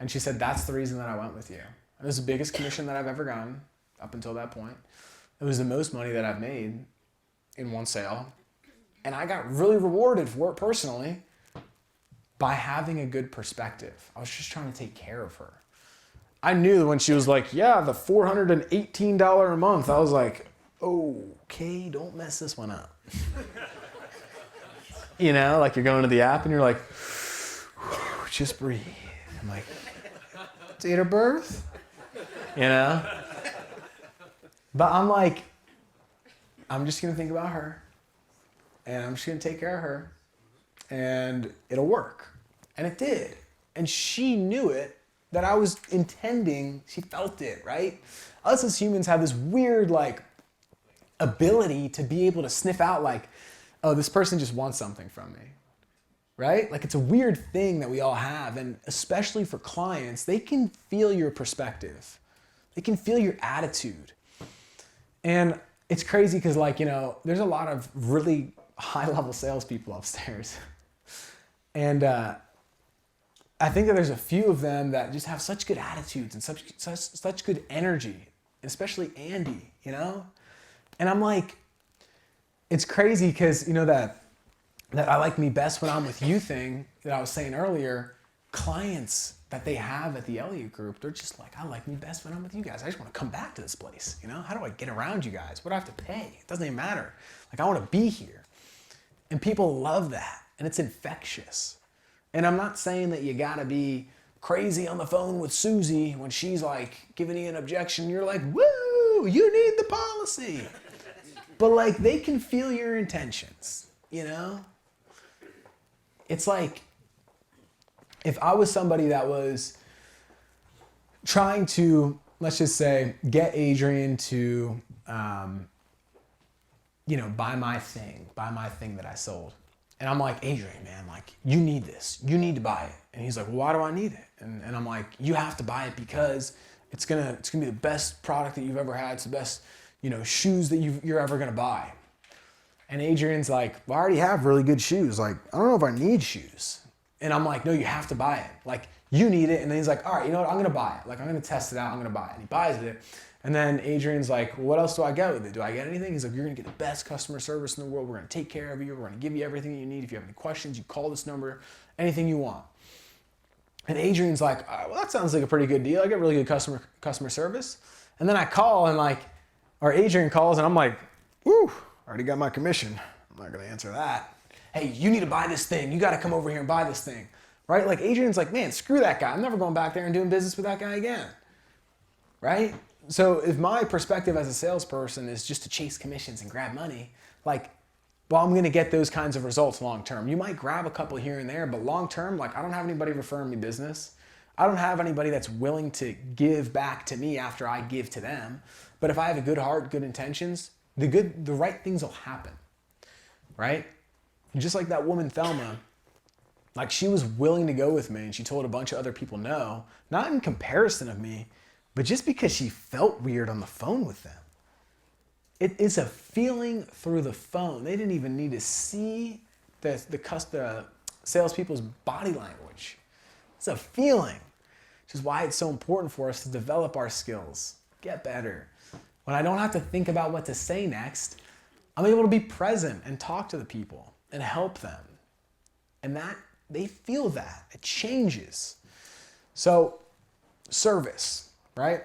And she said, "That's the reason that I went with you." And it was the biggest commission that I've ever gotten up until that point. It was the most money that I've made in one sale. And I got really rewarded for it personally by having a good perspective. I was just trying to take care of her. I knew that when she was like, "Yeah, the $418 a month," I was like, okay, don't mess this one up. Like you're going to the app and you're like, just breathe. I'm like, date of birth? But I'm like, I'm just going to think about her, and I'm just going to take care of her, and it'll work. And it did. And she knew it, that I was intending, she felt it, right? Us as humans have this weird, ability to be able to sniff out, oh, this person just wants something from me, right? It's a weird thing that we all have. And especially for clients, they can feel your perspective. They can feel your attitude. And it's crazy because there's a lot of really high level salespeople upstairs. And I think that there's a few of them that just have such good attitudes and such good energy, especially Andy, And I'm like, it's crazy because, that I like me best when I'm with you thing that I was saying earlier, clients that they have at the Elliott Group, they're just like, I like me best when I'm with you guys. I just want to come back to this place. How do I get around you guys? What do I have to pay? It doesn't even matter. I want to be here. And people love that. And it's infectious. And I'm not saying that you got to be crazy on the phone with Susie when she's giving you an objection. You're like, woo, you need the policy. But they can feel your intentions, It's like, if I was somebody that was trying to, let's just say, get Adrian to, buy my thing that I sold. And I'm like, "Adrian, man, you need this. You need to buy it." And he's like, "Well, why do I need it?" And I'm like, "You have to buy it because it's gonna be the best product that you've ever had. It's the best, shoes that you're ever gonna buy." And Adrian's like, "Well, I already have really good shoes. I don't know if I need shoes." And I'm like, "No, you have to buy it. You need it." And then he's like, "All right, you know what? I'm gonna buy it. I'm gonna test it out. I'm gonna buy it." And he buys it. And then Adrian's like, "Well, what else do I get with it? Do I get anything?" He's like, "You're gonna get the best customer service in the world. We're gonna take care of you. We're gonna give you everything you need. If you have any questions, you call this number, anything you want." And Adrian's like, "All right, well, that sounds like a pretty good deal. I get really good customer service." And then I call and or Adrian calls and I'm like, "Woo, already got my commission. I'm not gonna answer that. Hey, you need to buy this thing. You gotta come over here and buy this thing." Right? Adrian's like, "Man, screw that guy. I'm never going back there and doing business with that guy again." Right? So if my perspective as a salesperson is just to chase commissions and grab money, I'm going to get those kinds of results long term. You might grab a couple here and there, but long term, I don't have anybody referring me business. I don't have anybody that's willing to give back to me after I give to them. But if I have a good heart, good intentions, the right things will happen. Right? And just like that woman Thelma, she was willing to go with me and she told a bunch of other people no, not in comparison of me, but just because she felt weird on the phone with them. It is a feeling through the phone. They didn't even need to see the salespeople's body language. It's a feeling, which is why it's so important for us to develop our skills, get better. When I don't have to think about what to say next, I'm able to be present and talk to the people and help them. And that they feel that. It changes. So service, right?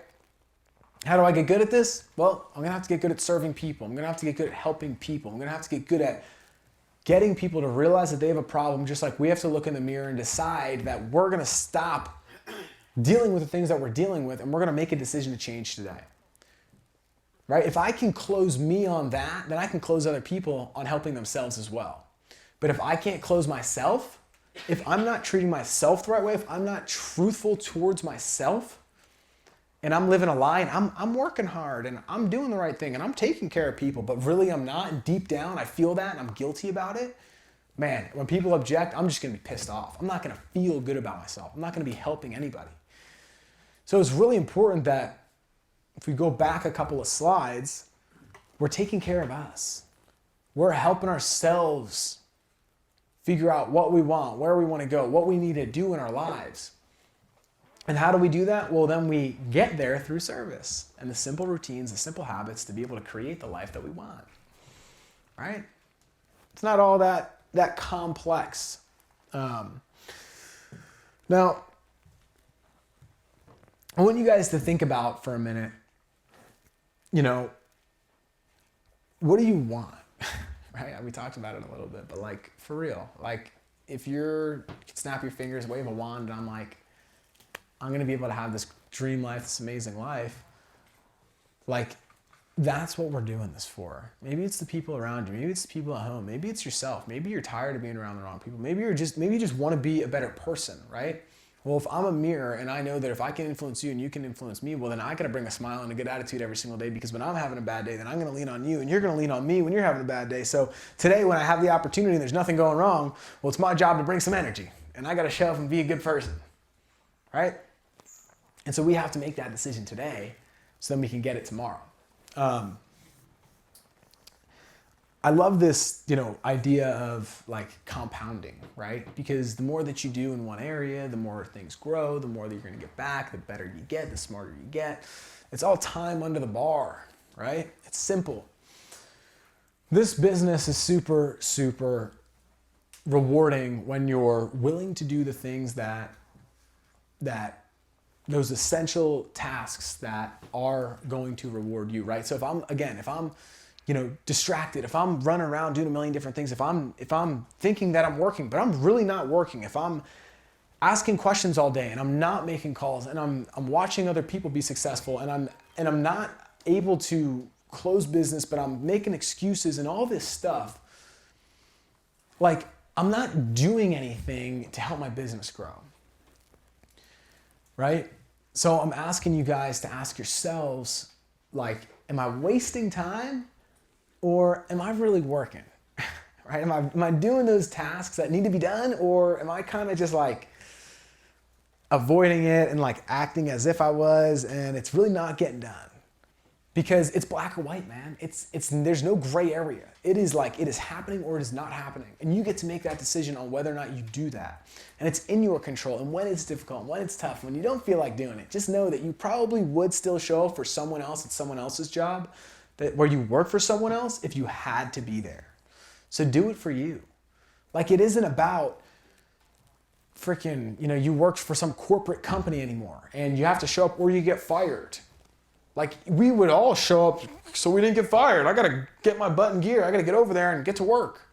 How do I get good at this? Well, I'm gonna have to get good at serving people. I'm gonna have to get good at helping people. I'm gonna have to get good at getting people to realize that they have a problem, just like we have to look in the mirror and decide that we're gonna stop dealing with the things that we're dealing with and we're gonna make a decision to change today. Right? If I can close me on that, then I can close other people on helping themselves as well. But if I can't close myself, if I'm not treating myself the right way, if I'm not truthful towards myself, and I'm living a lie, and I'm working hard, and I'm doing the right thing, and I'm taking care of people, but really I'm not, and deep down I feel that, and I'm guilty about it, man, when people object, I'm just gonna be pissed off. I'm not gonna feel good about myself. I'm not gonna be helping anybody. So it's really important that if we go back a couple of slides, we're taking care of us. We're helping ourselves figure out what we want, where we want to go, what we need to do in our lives. And how do we do that? Well, then we get there through service and the simple routines, the simple habits to be able to create the life that we want, right? It's not all that complex. Now, I want you guys to think about for a minute, what do you want? Right? We talked about it a little bit, but like for real, like if you snap your fingers, wave a wand, and I'm going to be able to have this dream life, this amazing life. Like that's what we're doing this for. Maybe it's the people around you. Maybe it's the people at home. Maybe it's yourself. Maybe you're tired of being around the wrong people. Maybe you just want to be a better person, right? Well, if I'm a mirror and I know that if I can influence you and you can influence me, well, then I got to bring a smile and a good attitude every single day, because when I'm having a bad day, then I'm going to lean on you and you're going to lean on me when you're having a bad day. So today when I have the opportunity and there's nothing going wrong, well, it's my job to bring some energy and I got to show up and be a good person, right? And so we have to make that decision today so then we can get it tomorrow. I love this, idea of like compounding, right? Because the more that you do in one area, the more things grow, the more that you're going to get back, the better you get, the smarter you get. It's all time under the bar, right? It's simple. This business is super, super rewarding when you're willing to do the things that those essential tasks that are going to reward you, right? So if I'm distracted, if I'm running around doing a million different things, if I'm thinking that I'm working, but I'm really not working, if I'm asking questions all day and I'm not making calls and I'm watching other people be successful and I'm not able to close business, but I'm making excuses and all this stuff, like I'm not doing anything to help my business grow, right? So I'm asking you guys to ask yourselves, like, am I wasting time? Or am I really working, right? Am I doing those tasks that need to be done? Or am I kind of just like avoiding it and like acting as if I was, and it's really not getting done? Because it's black or white, man. There's no gray area. It is happening or it is not happening. And you get to make that decision on whether or not you do that. And it's in your control. And when it's difficult, when it's tough, when you don't feel like doing it, just know that you probably would still show up for someone else at someone else's job, where you work for someone else, if you had to be there. So do it for you. Like it isn't about freaking, you work for some corporate company anymore and you have to show up or you get fired. Like we would all show up so we didn't get fired. I got to get my butt in gear. I got to get over there and get to work.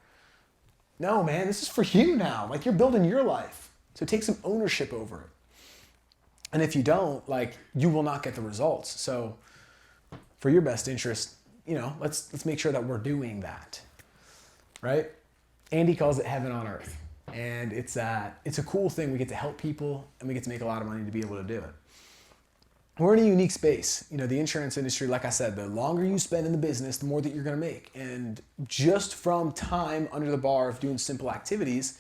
No, man, this is for you now. Like you're building your life. So take some ownership over it. And if you don't, like you will not get the results. So for your best interest, let's make sure that we're doing that, right? Andy calls it heaven on earth. And it's a cool thing. We get to help people and we get to make a lot of money to be able to do it. We're in a unique space. The insurance industry, like I said, the longer you spend in the business, the more that you're going to make. And just from time under the bar of doing simple activities,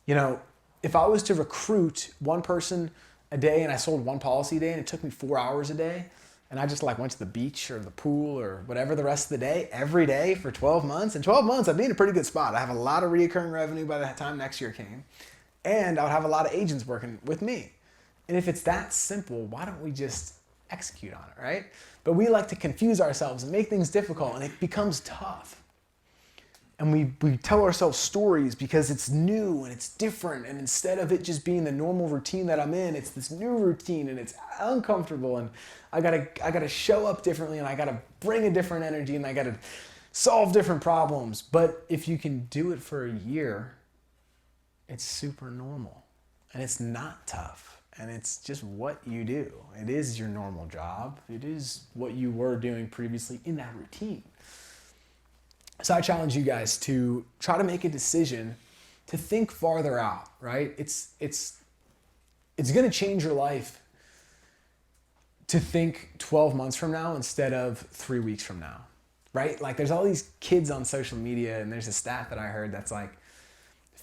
if I was to recruit one person a day and I sold one policy a day and it took me 4 hours a day, and I just went to the beach or the pool or whatever the rest of the day, every day for 12 months. In 12 months, I'd be in a pretty good spot. I have a lot of recurring revenue by the time next year came. And I would have a lot of agents working with me. And if it's that simple, why don't we just execute on it, right? But we like to confuse ourselves and make things difficult, and it becomes tough. And we tell ourselves stories because it's new and it's different. And instead of it just being the normal routine that I'm in, it's this new routine and it's uncomfortable. And I gotta show up differently and I gotta bring a different energy and I gotta solve different problems. But if you can do it for a year, it's super normal and it's not tough. And it's just what you do. It is your normal job. It is what you were doing previously in that routine. So I challenge you guys to try to make a decision to think farther out, right? It's going to change your life to think 12 months from now instead of 3 weeks from now, right? Like there's all these kids on social media and there's a stat that I heard that's like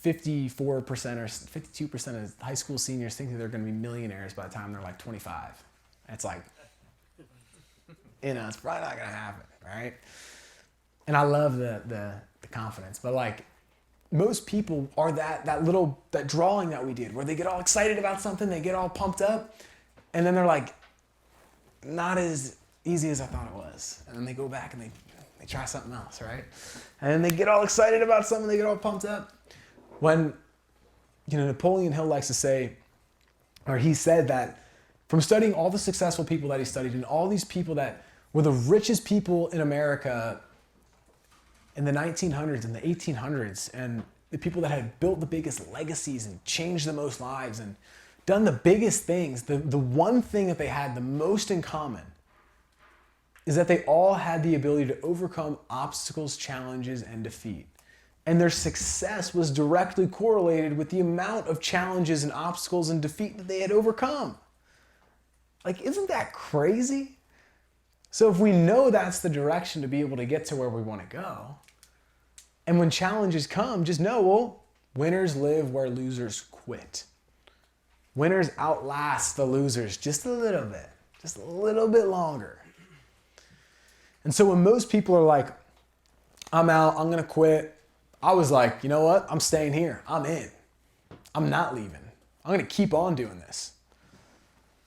54% or 52% of high school seniors think that they're going to be millionaires by the time they're like 25. It's like, it's probably not going to happen, right? And I love the confidence, but like most people are that drawing that we did where they get all excited about something, they get all pumped up, and then they're like, not as easy as I thought it was. And then they go back and they try something else, right? And then they get all excited about something, they get all pumped up. When, Napoleon Hill likes to say, or he said that from studying all the successful people that he studied and all these people that were the richest people in America in the 1900s and the 1800s, and the people that had built the biggest legacies and changed the most lives and done the biggest things, the one thing that they had the most in common is that they all had the ability to overcome obstacles, challenges, and defeat. And their success was directly correlated with the amount of challenges and obstacles and defeat that they had overcome. Like, isn't that crazy? So if we know that's the direction to be able to get to where we want to go, and when challenges come, just know, well, winners live where losers quit. Winners outlast the losers just a little bit longer. And so when most people are like, I'm out, I'm gonna quit, I was like, you know what? I'm staying here. I'm in. I'm not leaving. I'm gonna keep on doing this.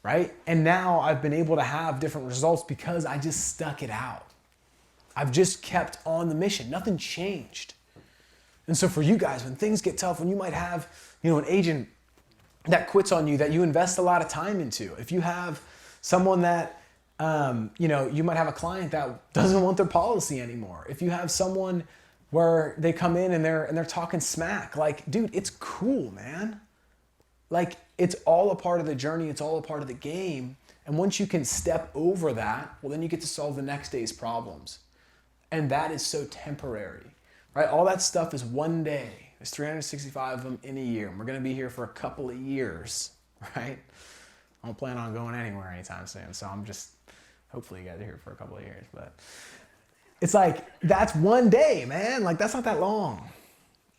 Right? And now I've been able to have different results because I just stuck it out. I've just kept on the mission. Nothing changed. And so for you guys, when things get tough, when you might have, an agent that quits on you that you invest a lot of time into, if you have someone that, you might have a client that doesn't want their policy anymore. If you have someone where they come in and they're talking smack, like, dude, it's cool, man. Like, it's all a part of the journey. It's all a part of the game. And once you can step over that, well, then you get to solve the next day's problems. And that is so temporary, right? All that stuff is one day. There's 365 of them in a year. And we're going to be here for a couple of years, right? I don't plan on going anywhere anytime soon. So hopefully you guys are here for a couple of years. But it's like, that's one day, man. Like, that's not that long.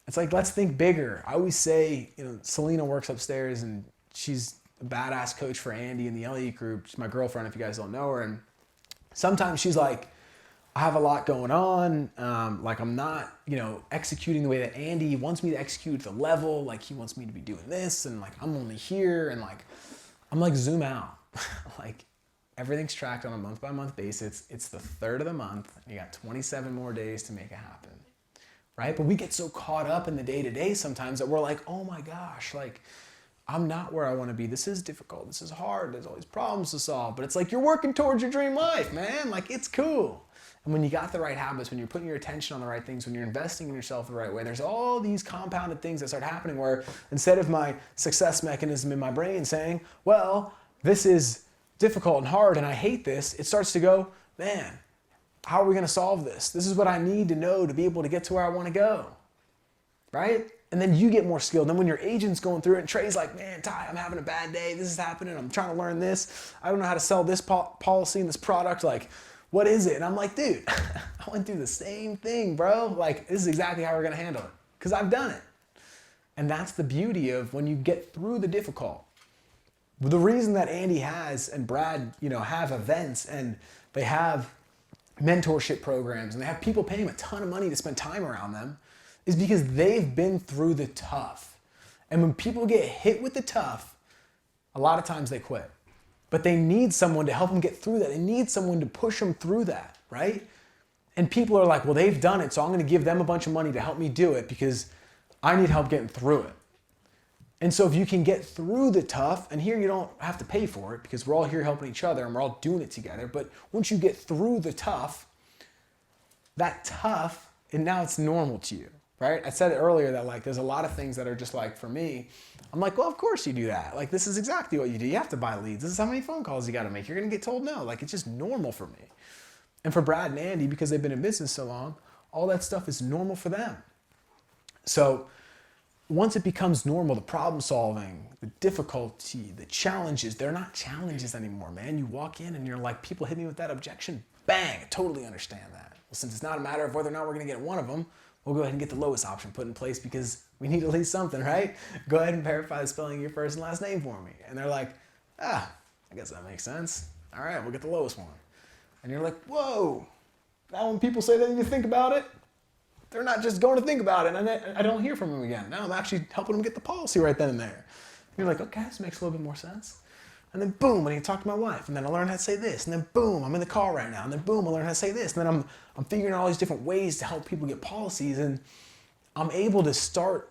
It's like, let's think bigger. I always say, Selena works upstairs and she's a badass coach for Andy in the Elliott group. She's my girlfriend, if you guys don't know her. And sometimes she's like, I have a lot going on. Like, I'm not, executing the way that Andy wants me to execute at the level. Like, he wants me to be doing this. And like, I'm only here. And like, I'm like, zoom out. Like, everything's tracked on a month by month basis. It's the third of the month. You got 27 more days to make it happen. Right? But we get so caught up in the day-to-day sometimes that we're like, oh my gosh, like, I'm not where I want to be. This is difficult. This is hard. There's always problems to solve. But it's like, you're working towards your dream life, man. Like, it's cool. And when you got the right habits, when you're putting your attention on the right things, when you're investing in yourself the right way, there's all these compounded things that start happening where instead of my success mechanism in my brain saying, well, this is difficult and hard and I hate this, it starts to go, man, how are we going to solve this? This is what I need to know to be able to get to where I want to go, right? And then you get more skilled. Then when your agent's going through it and Trey's like, man, Ty, I'm having a bad day. This is happening. I'm trying to learn this. I don't know how to sell this policy and this product. Like, what is it? And I'm like, dude, I went through the same thing, bro. Like, this is exactly how we're going to handle it because I've done it. And that's the beauty of when you get through the difficult. The reason that Andy has and Brad, have events and they have mentorship programs and they have people paying them a ton of money to spend time around them is because they've been through the tough. And when people get hit with the tough, a lot of times they quit. But they need someone to help them get through that. They need someone to push them through that, right? And people are like, well, they've done it, so I'm going to give them a bunch of money to help me do it because I need help getting through it. And so if you can get through the tough, and here you don't have to pay for it because we're all here helping each other and we're all doing it together. But once you get through the tough, that tough, and now it's normal to you, right? I said it earlier that like there's a lot of things that are just like, for me, I'm like, well, of course you do that. Like, this is exactly what you do. You have to buy leads. This is how many phone calls you got to make. You're going to get told no. Like, it's just normal for me. And for Brad and Andy, because they've been in business so long, all that stuff is normal for them. So once it becomes normal, the problem solving, the difficulty, the challenges, they're not challenges anymore, man. You walk in and you're like, people hit me with that objection. Bang, I totally understand that. Well, since it's not a matter of whether or not we're going to get one of them, we'll go ahead and get the lowest option put in place because we need at least something, right? Go ahead and verify the spelling of your first and last name for me. And they're like, I guess that makes sense. All right, we'll get the lowest one. And you're like, whoa. Now when people say they need to think about it, they're not just going to think about it and I don't hear from them again. Now I'm actually helping them get the policy right then and there. And you're like, okay, this makes a little bit more sense. And then boom, I need to talk to my wife. And then I learn how to say this. And then boom, I'm in the car right now. And then boom, I learn how to say this. And then I'm figuring out all these different ways to help people get policies. And I'm able to start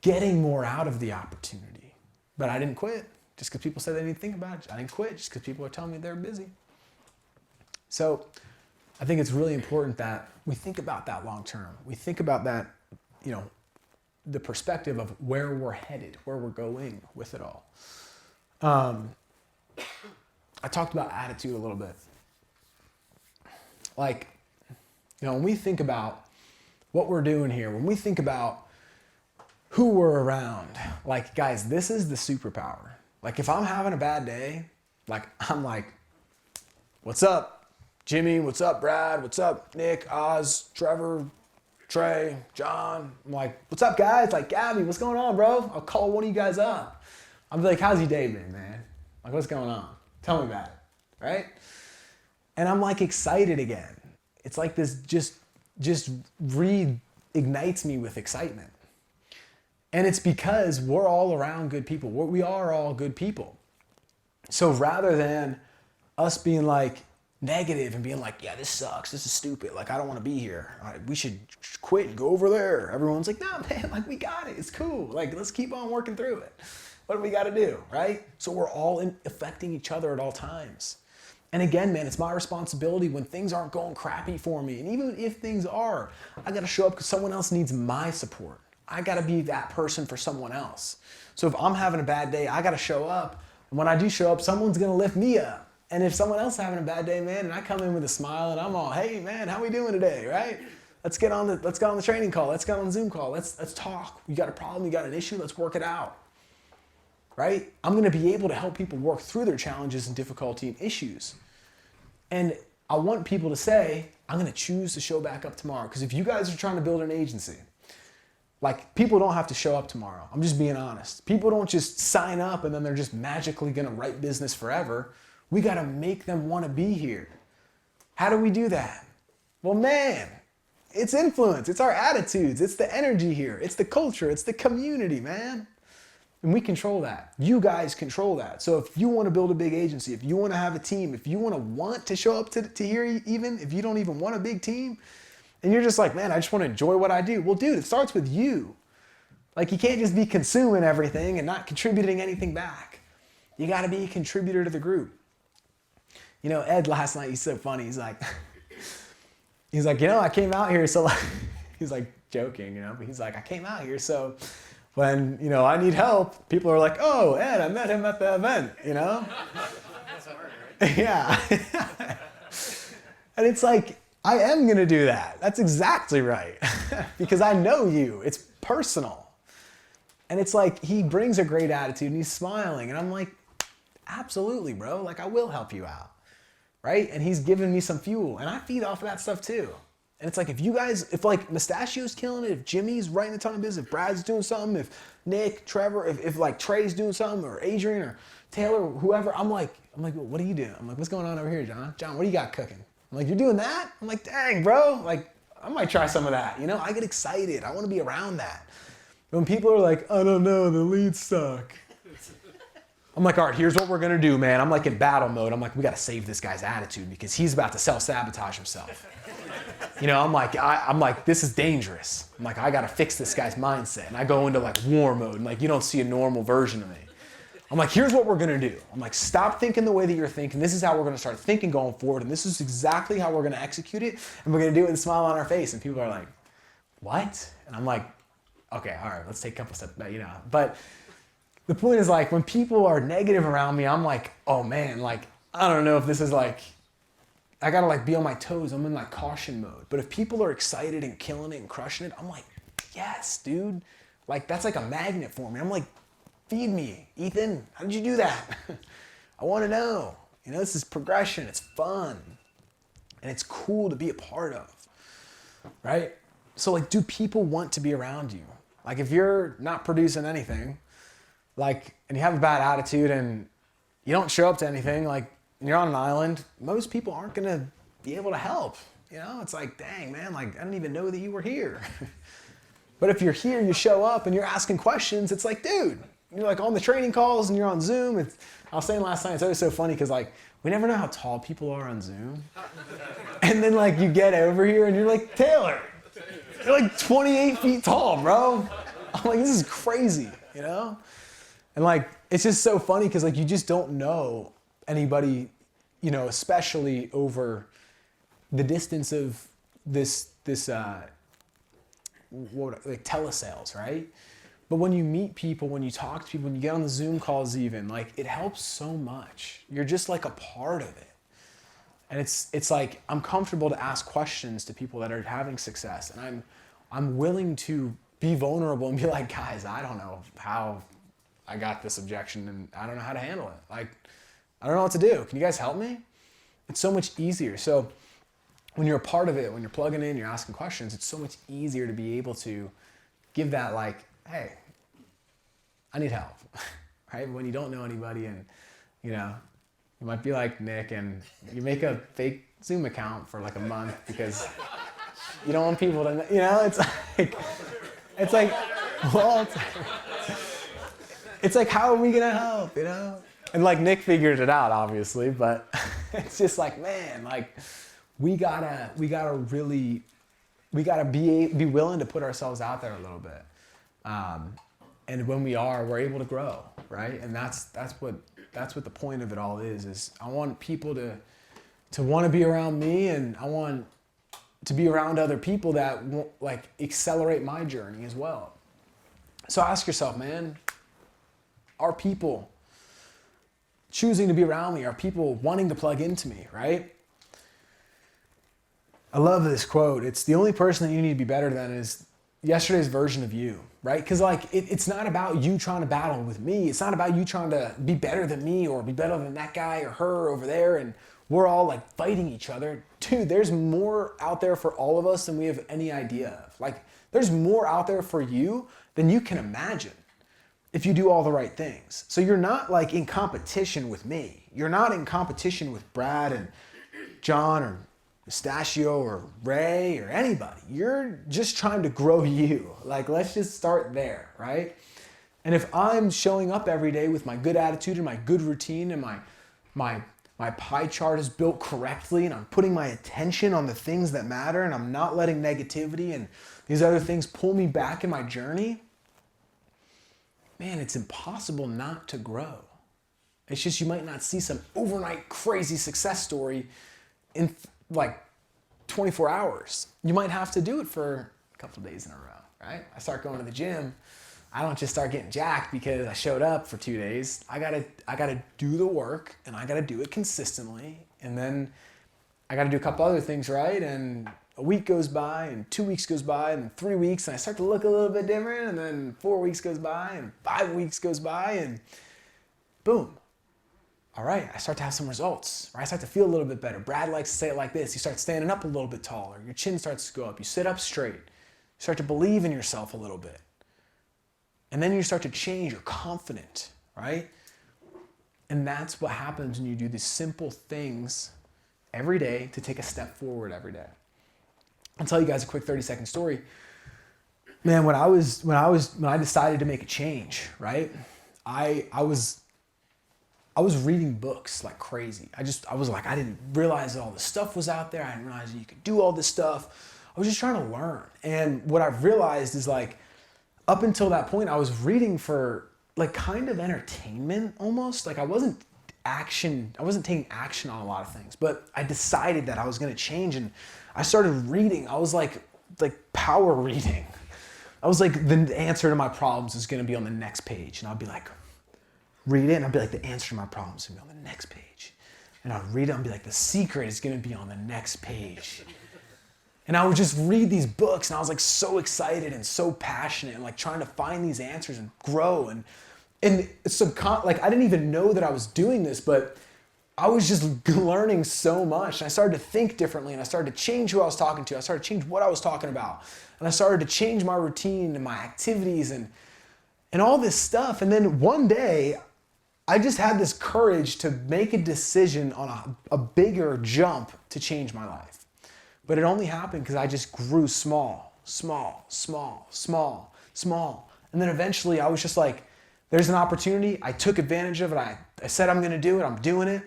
getting more out of the opportunity. But I didn't quit just because people said they need to think about it. I didn't quit just because people are telling me they're busy. So I think it's really important that we think about that long term. We think about that, the perspective of where we're headed, where we're going with it all. I talked about attitude a little bit. Like, when we think about what we're doing here, when we think about who we're around, like, guys, this is the superpower. Like, if I'm having a bad day, like, I'm like, what's up, Jimmy? What's up, Brad? What's up, Nick, Oz, Trevor, Trey, John? I'm like, what's up, guys? Like, Gabby, what's going on, bro? I'll call one of you guys up. I'm like, how's your day been, man? Like, what's going on? Tell me about it, right? And I'm like excited again. It's like this just reignites me with excitement. And it's because we're all around good people. We are all good people. So rather than us being like negative and being like, yeah, this sucks, this is stupid, like, I don't want to be here, we should quit and go over there. Everyone's like, no, man, like, we got it, it's cool, like, let's keep on working through it. What do we got to do, right? So we're all affecting each other at all times. And again, man, it's my responsibility when things aren't going crappy for me. And even if things are, I got to show up because someone else needs my support. I got to be that person for someone else. So if I'm having a bad day, I got to show up. And when I do show up, someone's going to lift me up. And if someone else is having a bad day, man, and I come in with a smile and I'm all, hey, man, how we doing today, right? Let's get on the training call. Let's get on the Zoom call. Let's talk. You got a problem, you got an issue, let's work it out. Right? I'm going to be able to help people work through their challenges and difficulty and issues. And I want people to say, I'm going to choose to show back up tomorrow. Because if you guys are trying to build an agency, like, people don't have to show up tomorrow. I'm just being honest. People don't just sign up and then they're just magically going to write business forever. We got to make them want to be here. How do we do that? Well, man, it's influence. It's our attitudes. It's the energy here. It's the culture. It's the community, man. And we control that. You guys control that. So if you want to build a big agency, if you want to have a team, if you want to show up to here, even if you don't even want a big team, and you're just like, man, I just want to enjoy what I do. Well, dude, it starts with you. Like, you can't just be consuming everything and not contributing anything back. You got to be a contributor to the group. Ed last night, he's so funny. He's like, I came out here, so like, he's like joking, but he's like, I came out here, so when, I need help, people are like, oh, Ed, I met him at the event, That's hard, right? Yeah. And it's like, I am going to do that. That's exactly right. Because I know you. It's personal. And it's like, he brings a great attitude and he's smiling. And I'm like, absolutely, bro. Like, I will help you out. Right? And he's giving me some fuel. And I feed off of that stuff too. And it's like, if like Mustachio's killing it, if Jimmy's writing a ton of business, if Brad's doing something, if Nick, Trevor, if like Trey's doing something, or Adrian or Taylor, or whoever, I'm like, what are you doing? I'm like, what's going on over here, John? John, what do you got cooking? I'm like, you're doing that? I'm like, dang, bro. Like, I might try some of that. I get excited. I want to be around that. When people are like, I don't know, the leads suck. I'm like, all right, here's what we're gonna do, man. I'm like in battle mode. I'm like, we gotta save this guy's attitude because he's about to self-sabotage himself. You know, I'm like, this is dangerous. I'm like, I gotta fix this guy's mindset. And I go into like war mode and like, you don't see a normal version of me. I'm like, here's what we're gonna do. I'm like, stop thinking the way that you're thinking. This is how we're gonna start thinking going forward. And this is exactly how we're gonna execute it. And we're gonna do it with a smile on our face. And people are like, what? And I'm like, okay, all right, let's take a couple steps back, you know. But the point is like, when people are negative around me, I'm like, oh man, like, I don't know if this is like, I gotta like be on my toes. I'm in like caution mode. But if people are excited and killing it and crushing it, I'm like, yes, dude. Like that's like a magnet for me. I'm like, feed me, Ethan. How did you do that? I want to know. You know, this is progression. It's fun. And it's cool to be a part of, right? So like, do people want to be around you? Like if you're not producing anything, like, and you have a bad attitude and you don't show up to anything, like, you're on an island, most people aren't gonna be able to help. You know, it's like, dang, man, like, I didn't even know that you were here. But if you're here, you show up and you're asking questions, it's like, dude, you're like on the training calls and you're on Zoom. I was saying last night, it's always so funny because like, we never know how tall people are on Zoom. And then like, you get over here and you're like, Taylor, you're like 28 feet tall, bro. I'm like, this is crazy, you know? And like, it's just so funny because like, you just don't know anybody, you know, especially over the distance of this like telesales, right? But when you meet people, when you talk to people, when you get on the Zoom calls even, like it helps so much. You're just like a part of it. And it's like, I'm comfortable to ask questions to people that are having success. And I'm willing to be vulnerable and be like, guys, I don't know how I got this objection and I don't know how to handle it. Like, I don't know what to do. Can you guys help me? It's so much easier. So when you're a part of it, when you're plugging in, you're asking questions, it's so much easier to be able to give that like, hey, I need help, right? When you don't know anybody and, you know, you might be like Nick and you make a fake Zoom account for like a month because you don't want people to know, you know, it's like, well, it's like, how are we gonna help, you know? And like Nick figured it out, obviously, but it's just like, man, like we gotta be willing to put ourselves out there a little bit. And when we are, we're able to grow, right? And that's what the point of it all is I want people to want to be around me, and I want to be around other people that like accelerate my journey as well. So ask yourself, man, are people choosing to be around me? Are people wanting to plug into me, right? I love this quote. It's the only person that you need to be better than is yesterday's version of you, right? Because like it's not about you trying to battle with me. It's not about you trying to be better than me or be better than that guy or her over there and we're all like fighting each other. Dude, there's more out there for all of us than we have any idea of. Like there's more out there for you than you can imagine if you do all the right things. So you're not like in competition with me. You're not in competition with Brad and John or Pistachio or Ray or anybody. You're just trying to grow you. Like, let's just start there, right? And if I'm showing up every day with my good attitude and my good routine and my pie chart is built correctly and I'm putting my attention on the things that matter and I'm not letting negativity and these other things pull me back in my journey, man, it's impossible not to grow. It's just you might not see some overnight crazy success story in like 24 hours. You might have to do it for a couple of days in a row, right? I start going to the gym. I don't just start getting jacked because I showed up for 2 days. I gotta do the work and I gotta do it consistently. And then I gotta do a couple other things, right? And a week goes by and 2 weeks goes by and 3 weeks and I start to look a little bit different and then 4 weeks goes by and 5 weeks goes by and boom. All right, I start to have some results, right? I start to feel a little bit better. Brad likes to say it like this. You start standing up a little bit taller. Your chin starts to go up. You sit up straight. You start to believe in yourself a little bit. And then you start to change. You're confident, right? And that's what happens when you do these simple things every day to take a step forward every day. I'll tell you guys a quick 30-second story. Man, when I decided to make a change, right? I was I was reading books like crazy. I was like, I didn't realize that all this stuff was out there. I didn't realize that you could do all this stuff. I was just trying to learn. And what I've realized is like, up until that point, I was reading for like kind of entertainment almost. Like I wasn't taking action on a lot of things, but I decided that I was going to change, and I started reading. I was like power reading. I was like, the answer to my problems is going to be on the next page. And I'll be like, read it, and I'll be like, the answer to my problems is going to be on the next page. And I'll read it and be like, the secret is going to be on the next page. And I would just read these books, and I was like so excited and so passionate and like trying to find these answers and grow. And like I didn't even know that I was doing this, but I was just learning so much. And I started to think differently, and I started to change who I was talking to. I started to change what I was talking about. And I started to change my routine and my activities and all this stuff. And then one day, I just had this courage to make a decision on a bigger jump to change my life. But it only happened because I just grew small. And then eventually I was just like, there's an opportunity. I took advantage of it. I said I'm going to do it. I'm doing it.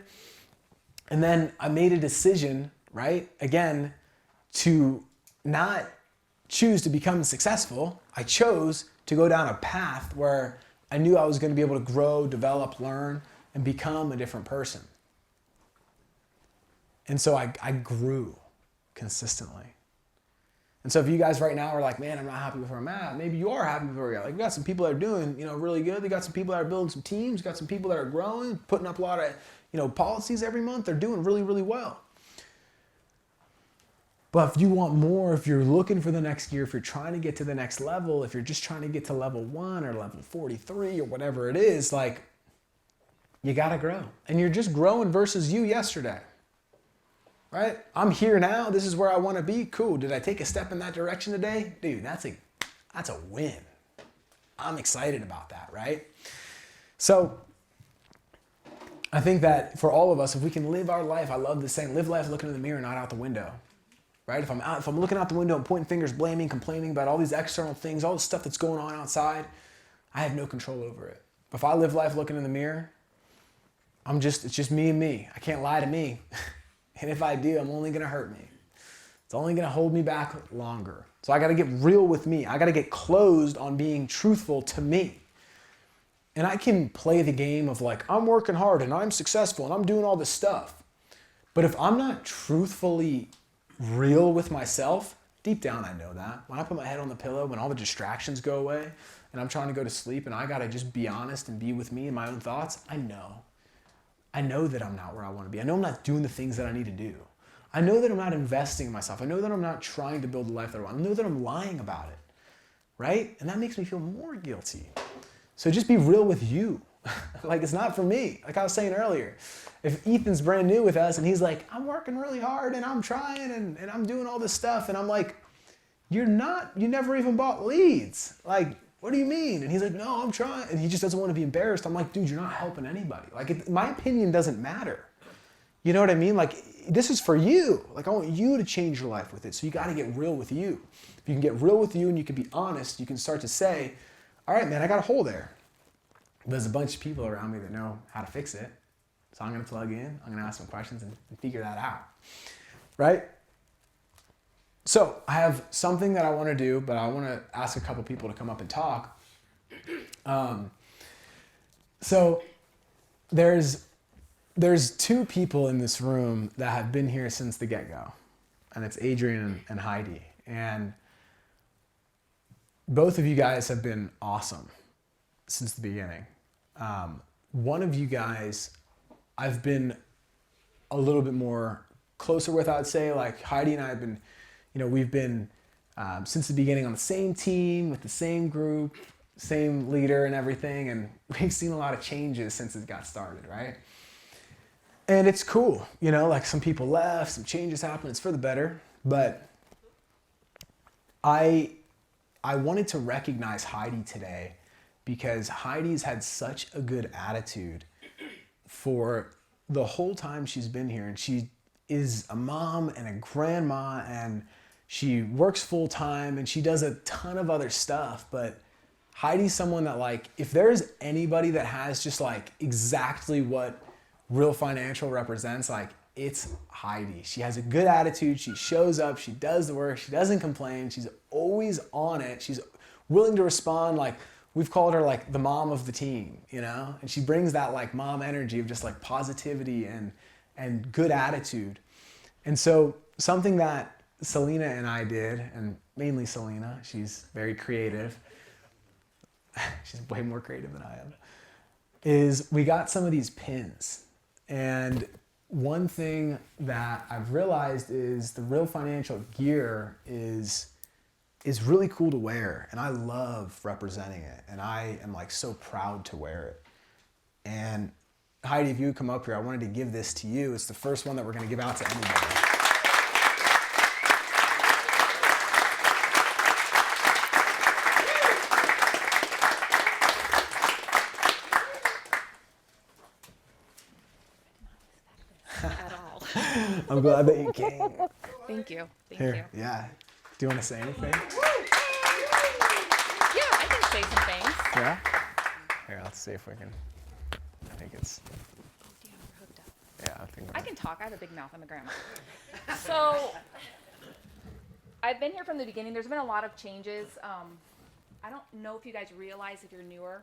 And then I made a decision, right? Again, to not choose to become successful. I chose to go down a path where I knew I was going to be able to grow, develop, learn, and become a different person. And so I grew consistently. And so if you guys right now are like, man, I'm not happy with where I'm at, maybe you are happy with where you're at. Like, we got some people that are doing, really good. They got some people that are building some teams. Got some people that are growing, putting up a lot of, policies every month. They're doing really, really well. But if you want more, if you're looking for the next year, if you're trying to get to the next level, if you're just trying to get to level 1 or level 43 or whatever it is, like, you got to grow. And you're just growing versus you yesterday. Right? I'm here now. This is where I want to be. Cool. Did I take a step in that direction today? Dude, that's a win. I'm excited about that, right? So I think that for all of us, if we can live our life, I love this saying, live life looking in the mirror, not out the window. Right? If I'm looking out the window and pointing fingers, blaming, complaining about all these external things, all the stuff that's going on outside, I have no control over it. But if I live life looking in the mirror, it's just me and me. I can't lie to me. And if I do, I'm only going to hurt me. It's only going to hold me back longer. So I got to get real with me. I got to get closed on being truthful to me. And I can play the game of like, I'm working hard and I'm successful and I'm doing all this stuff. But if I'm not truthfully real with myself, deep down I know that. When I put my head on the pillow, when all the distractions go away and I'm trying to go to sleep and I got to just be honest and be with me and my own thoughts, I know that I'm not where I want to be. I know I'm not doing the things that I need to do. I know that I'm not investing in myself. I know that I'm not trying to build the life that I want. I know that I'm lying about it, right? And that makes me feel more guilty. So just be real with you. Like, it's not for me. Like I was saying earlier, if Ethan's brand new with us and he's like, I'm working really hard and I'm trying and I'm doing all this stuff. And I'm like, you never even bought leads. Like, what do you mean? And he's like, no, I'm trying. And he just doesn't want to be embarrassed. I'm like, dude, you're not helping anybody. Like, my opinion doesn't matter. You know what I mean? Like, this is for you. Like, I want you to change your life with it. So you got to get real with you. If you can get real with you and you can be honest, you can start to say, all right, man, I got a hole there. There's a bunch of people around me that know how to fix it. So I'm going to plug in. I'm going to ask some questions and figure that out. Right? So I have something that I want to do, but I want to ask a couple people to come up and talk. So there's two people in this room that have been here since the get-go, and it's Adrian and Heidi. And both of you guys have been awesome since the beginning. One of you guys, I've been a little bit more closer with, I'd say. Like Heidi and I have been, we've been since the beginning on the same team, with the same group, same leader and everything. And we've seen a lot of changes since it got started, right? And it's cool, like some people left, some changes happened, it's for the better. But I wanted to recognize Heidi today because Heidi's had such a good attitude for the whole time she's been here. And she is a mom and a grandma and she works full time and she does a ton of other stuff. But Heidi's someone that, like, if there's anybody that has just like exactly what real financial represents, like, it's Heidi. She has a good attitude. She shows up. She does the work. She doesn't complain. She's always on it. She's willing to respond. Like, we've called her like the mom of the team, you know? And she brings that like mom energy of just like positivity and good attitude. And so something that Selena and I did, and mainly Selena, she's very creative. She's way more creative than I am, is we got some of these pins. And one thing that I've realized is the Real Financial gear is really cool to wear, and I love representing it, and I am like so proud to wear it. And Heidi, if you would come up here, I wanted to give this to you. It's the first one that we're going to give out to anybody. I'm glad that you came. Thank you. Thank Here, you. yeah. Do you want to say anything? Yeah, I can say some things. Yeah? Here, let's see if we can. I think it's. Oh, damn, we're hooked up. Yeah, I think. I can talk. I have a big mouth. I'm a grandma. So, I've been here from the beginning. There's been a lot of changes. I don't know if you guys realize, if you're newer,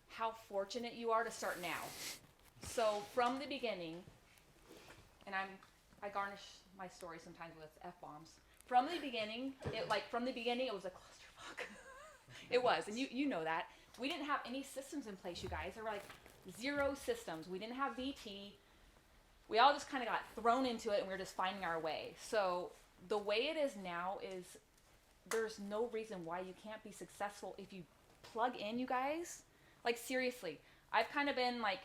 how fortunate you are to start now. So, from the beginning, and I garnish my story sometimes with F-bombs. From the beginning, it was a clusterfuck. It was, and you know that. We didn't have any systems in place, you guys. There were like 0 systems. We didn't have VT. We all just kind of got thrown into it, and we were just finding our way. So the way it is now is there's no reason why you can't be successful if you plug in, you guys. Like, seriously, I've kind of been like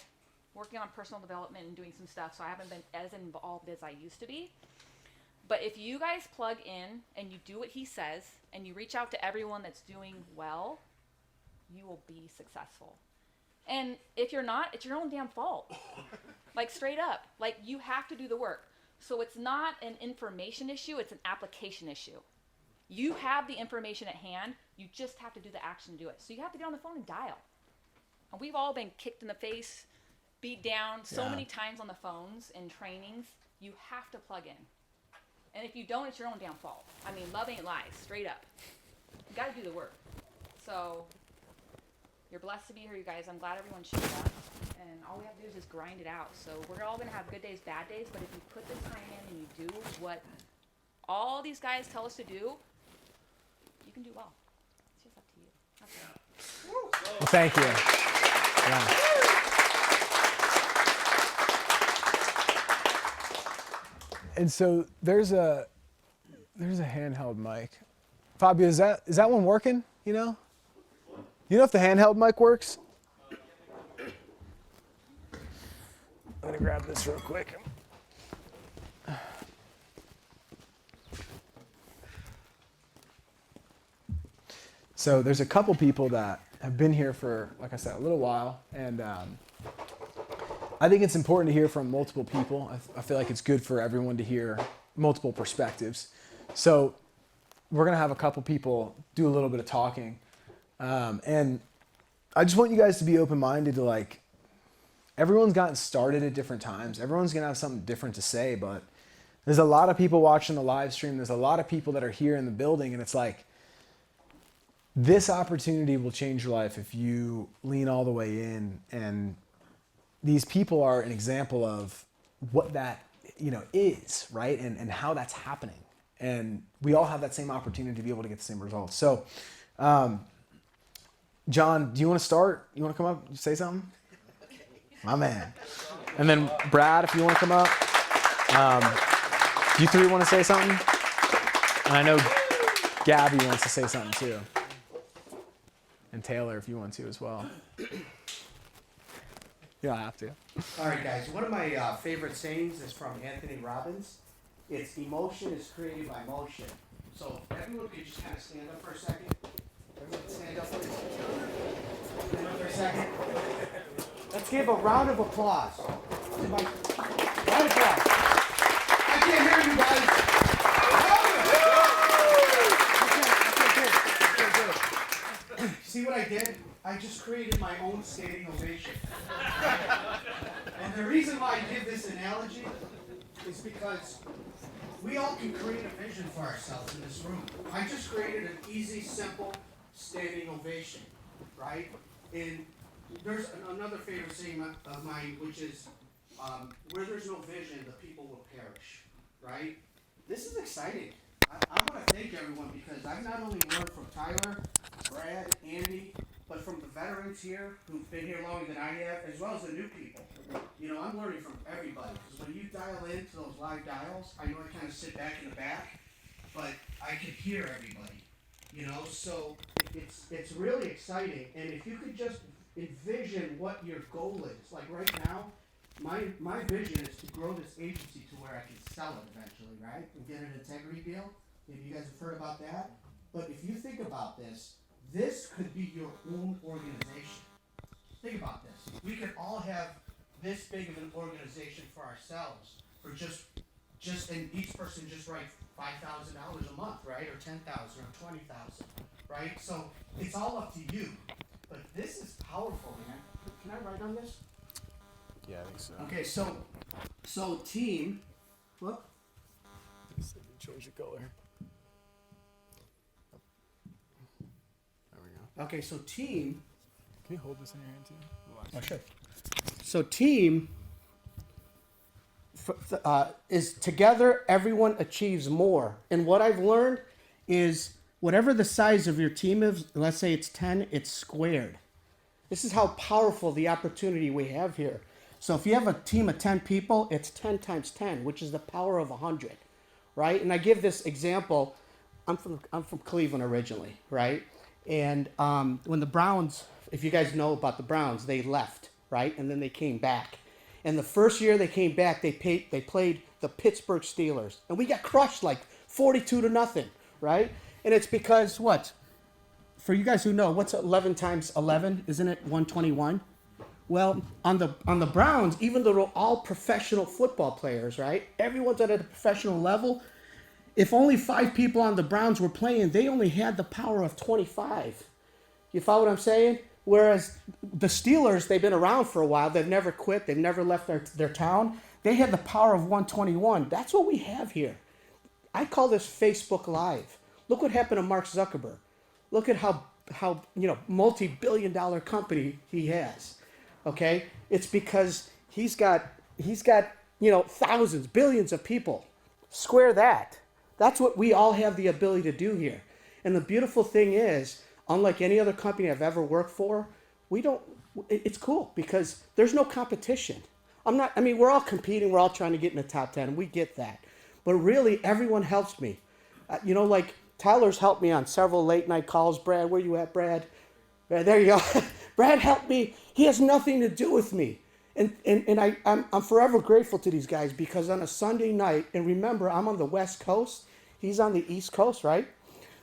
working on personal development and doing some stuff, so I haven't been as involved as I used to be. But if you guys plug in and you do what he says and you reach out to everyone that's doing well, you will be successful. And if you're not, it's your own damn fault. Like, straight up. Like, you have to do the work. So it's not an information issue, it's an application issue. You have the information at hand, you just have to do the action to do it. So you have to get on the phone and dial. And we've all been kicked in the face, beat down so many times on the phones and trainings. You have to plug in. And if you don't, it's your own damn fault. I mean, love ain't lies, straight up. You gotta do the work. So, you're blessed to be here, you guys. I'm glad everyone showed up. And all we have to do is just grind it out. So, we're all gonna have good days, bad days, but if you put the time in and you do what all these guys tell us to do, you can do well. It's just up to you. That's it. Well, thank you. Yeah. And so there's a handheld mic. Fabio, is that one working? You know if the handheld mic works? I'm gonna grab this real quick. So there's a couple people that have been here for, like I said, a little while, and I think it's important to hear from multiple people. I feel like it's good for everyone to hear multiple perspectives. So we're gonna have a couple people do a little bit of talking. And I just want you guys to be open-minded to, like, everyone's gotten started at different times. Everyone's gonna have something different to say, but there's a lot of people watching the live stream. There's a lot of people that are here in the building, and it's like, this opportunity will change your life if you lean all the way in. And these people are an example of what that, is, right? And how that's happening. And we all have that same opportunity to be able to get the same results. So, John, do you want to start? You want to come up and say something? My man. And then Brad, if you want to come up. You three want to say something? And I know Gabby wants to say something too. And Taylor, if you want to as well. You don't have to. All right, guys. One of my favorite sayings is from Anthony Robbins. It's emotion is created by motion. So everyone could just kind of stand up for a second. Everyone stand up for a second. Let's give a round of applause to my round of applause. I can't hear you guys. Okay, good. See what what I did? I just created my own standing ovation. And the reason why I give this analogy is because we all can create a vision for ourselves in this room. I just created an easy, simple standing ovation, right? And there's another favorite saying of mine, which is, where there's no vision, the people will perish, right? This is exciting. I want to thank everyone because I've not only learned from Tyler, Brad, Andy, but from the veterans here who've been here longer than I have, as well as the new people. You know, I'm learning from everybody because when you dial into those live dials, I know I kind of sit back in the back, but I can hear everybody. You know, so it's really exciting. And if you could just envision what your goal is, like right now, my vision is to grow this agency to where I can sell it eventually, right? And get an integrity deal. Maybe you guys have heard about that. But if you think about this, this could be your own organization. Think about this. We could all have this big of an organization for ourselves, or just and each person just write $5,000 a month, right? Or 10,000 or 20,000, right? So it's all up to you. But this is powerful, man. Can I write on this? Yeah, I think so. Okay, so team, look. Change the color. There we go. Okay, so team. Can you hold this in your hand too? Oh, sure. So team is together, everyone achieves more. And what I've learned is whatever the size of your team is, let's say it's 10, it's squared. This is how powerful the opportunity we have here. So if you have a team of 10 people, it's 10 times 10, which is the power of 100, right? And I give this example. I'm from Cleveland originally, right? And when the Browns, if you guys know about the Browns, they left, right? And then they came back. And the first year they came back, they played the Pittsburgh Steelers. And we got crushed like 42-0, right? And it's because what? For you guys who know, what's 11 times 11? Isn't it 121? Well, on the Browns, even though they're all professional football players, right? Everyone's at a professional level. If only 5 people on the Browns were playing, they only had the power of 25. You follow what I'm saying? Whereas the Steelers, they've been around for a while. They've never quit. They've never left their town. They had the power of 121. That's what we have here. I call this Facebook Live. Look what happened to Mark Zuckerberg. Look at how multi-billion-dollar company he has. Okay? It's because he's got thousands, billions of people. Square that. That's what we all have the ability to do here. And the beautiful thing is, unlike any other company I've ever worked for, it's cool because there's no competition. We're all competing, we're all trying to get in the top 10, and we get that. But really, everyone helps me. Like Tyler's helped me on several late night calls. Brad, where you at, Brad? There you go. Brad helped me. He has nothing to do with me. And I'm forever grateful to these guys because on a Sunday night, and remember, I'm on the West Coast. He's on the East Coast, right?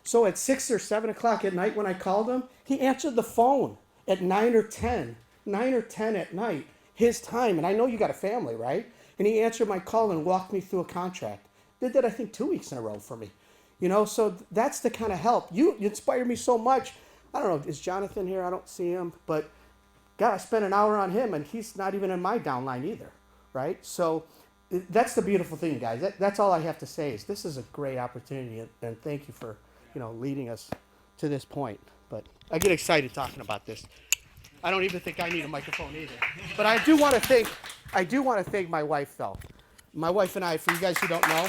So at 6 or 7 o'clock at night when I called him, he answered the phone at 9 or 10 at night, his time. And I know you got a family, right? And he answered my call and walked me through a contract. Did that, I think, 2 weeks in a row for me. So that's the kind of help. You inspire me so much. I don't know, is Jonathan here? I don't see him. But, God, I spent an hour on him, and he's not even in my downline either, right? So that's the beautiful thing, guys. That's all I have to say is this is a great opportunity, and thank you for leading us to this point. But I get excited talking about this. I don't even think I need a microphone either. But I do want to thank my wife, though. My wife and I, for you guys who don't know,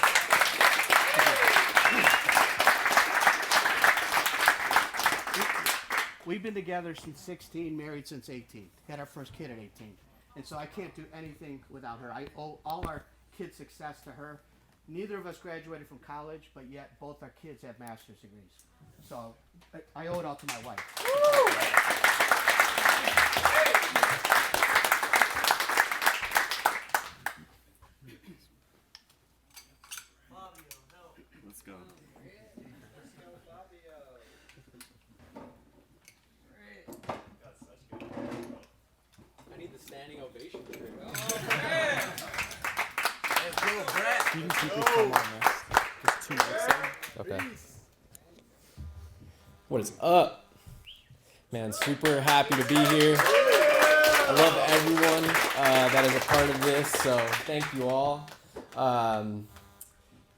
we've been together since 16, married since 18. Had our first kid at 18. And so I can't do anything without her. I owe all our kids' success to her. Neither of us graduated from college, but yet both our kids have master's degrees. So I owe it all to my wife. Let's go. I need the standing ovation. You can keep your thumb on this. Just 2 minutes. Okay. What is up? Man, super happy to be here. I love everyone that is a part of this, so thank you all. I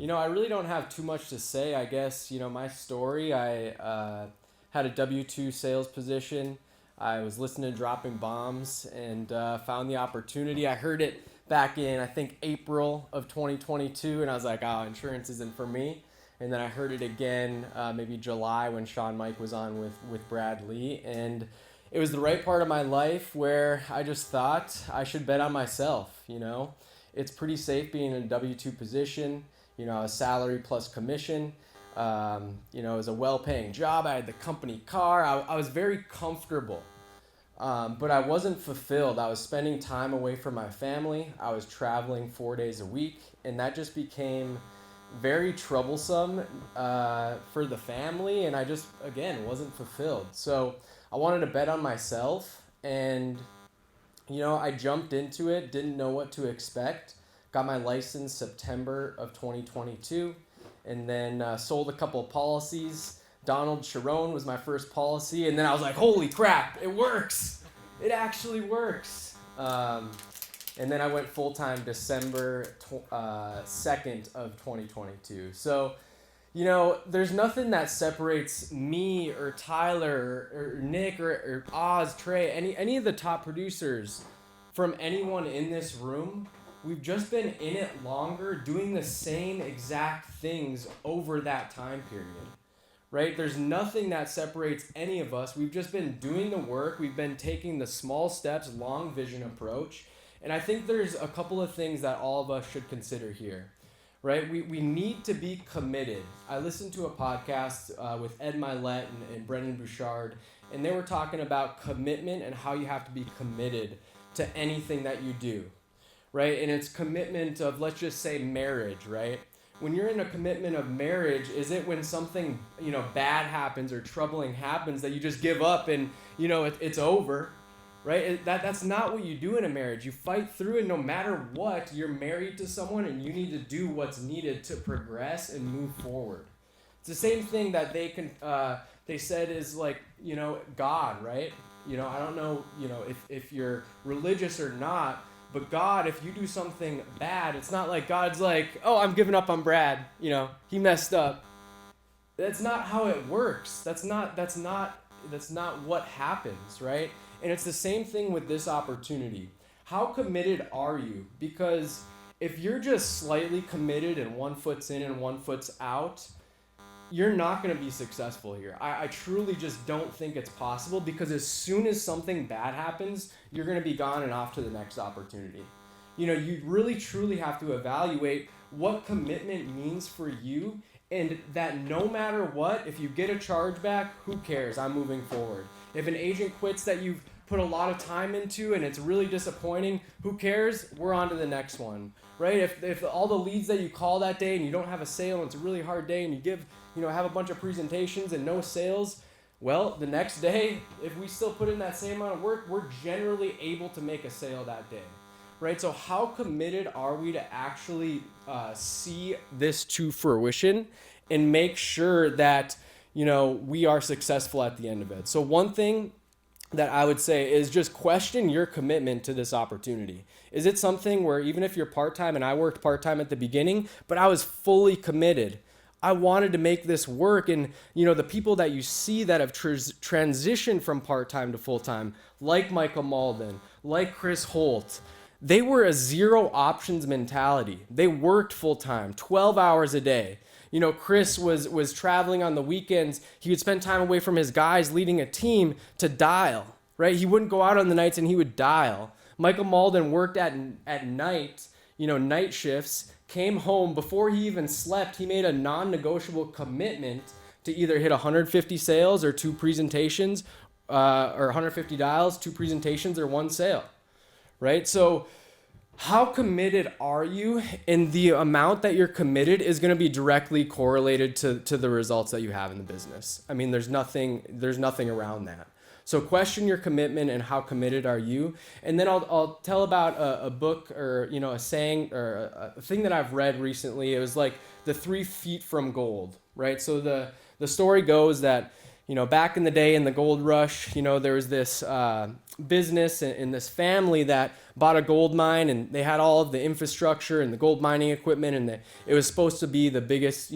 really don't have too much to say. I guess, my story, I had a W-2 sales position. I was listening to Dropping Bombs and found the opportunity. I heard it back in, I think, April of 2022, and I was like, oh, insurance isn't for me. And then I heard it again, maybe July when Sean Mike was on with Brad Lee. And it was the right part of my life where I just thought I should bet on myself, It's pretty safe being in a W-2 position, a salary plus commission. It was a well-paying job. I had the company car. I was very comfortable, but I wasn't fulfilled. I was spending time away from my family. I was traveling 4 days a week, and that just became very troublesome for the family, and I just, again, wasn't fulfilled. So I wanted to bet on myself, and I jumped into it, didn't know what to expect. Got my license September of 2022, and then sold a couple of policies. Donald Sharon was my first policy, and then I was like, holy crap, it works. It actually works. And then I went full-time December 2nd of 2022. So, there's nothing that separates me or Tyler or Nick or Oz, Trey, any of the top producers from anyone in this room. We've just been in it longer, doing the same exact things over that time period, right? There's nothing that separates any of us. We've just been doing the work. We've been taking the small steps, long vision approach. And I think there's a couple of things that all of us should consider here, right? We need to be committed. I listened to a podcast with Ed Milet and Brendan Bouchard, and they were talking about commitment and how you have to be committed to anything that you do, right? And it's commitment of, let's just say, marriage, right? When you're in a commitment of marriage, is it when something, bad happens or troubling happens that you just give up and, it's over, right? That's not what you do in a marriage. You fight through it no matter what. You're married to someone and you need to do what's needed to progress and move forward. It's the same thing that they said is like, God, right? I don't know, if you're religious or not, but God, if you do something bad, it's not like God's like, oh, I'm giving up on Brad. He messed up. That's not how it works. That's not what happens, right? And it's the same thing with this opportunity. How committed are you? Because if you're just slightly committed and one foot's in and one foot's out, you're not going to be successful here. I truly just don't think it's possible, because as soon as something bad happens, you're going to be gone and off to the next opportunity. You really truly have to evaluate what commitment means for you, and that no matter what, if you get a chargeback, who cares? I'm moving forward. If an agent quits that you've put a lot of time into and it's really disappointing, who cares? We're on to the next one, right? If all the leads that you call that day and you don't have a sale and it's a really hard day and you have a bunch of presentations and no sales, well, the next day, if we still put in that same amount of work, we're generally able to make a sale that day, right? So how committed are we to actually see this to fruition and make sure that, we are successful at the end of it? So one thing that I would say is just question your commitment to this opportunity. Is it something where even if you're part-time, and I worked part-time at the beginning, but I was fully committed, I wanted to make this work, and the people that you see that have transitioned from part-time to full-time, like Michael Malden, like Chris Holt, they were a zero options mentality. They worked full-time, 12 hours a day. Chris was traveling on the weekends. He would spend time away from his guys leading a team to dial, right? He wouldn't go out on the nights and he would dial. Michael Malden worked at night, night shifts, came home before he even slept. He made a non-negotiable commitment to either hit 150 sales or 2 presentations, or 150 dials, 2 presentations, or 1 sale, right? So how committed are you? And the amount that you're committed is going to be directly correlated to the results that you have in the business. I mean, there's nothing around that. So question your commitment and how committed are you. And then I'll tell about a book or, a saying or a thing that I've read recently. It was like the 3 feet from gold, right? So the story goes that, back in the day in the gold rush, there was this business and this family that bought a gold mine, and they had all of the infrastructure and the gold mining equipment, and it was supposed to be the biggest,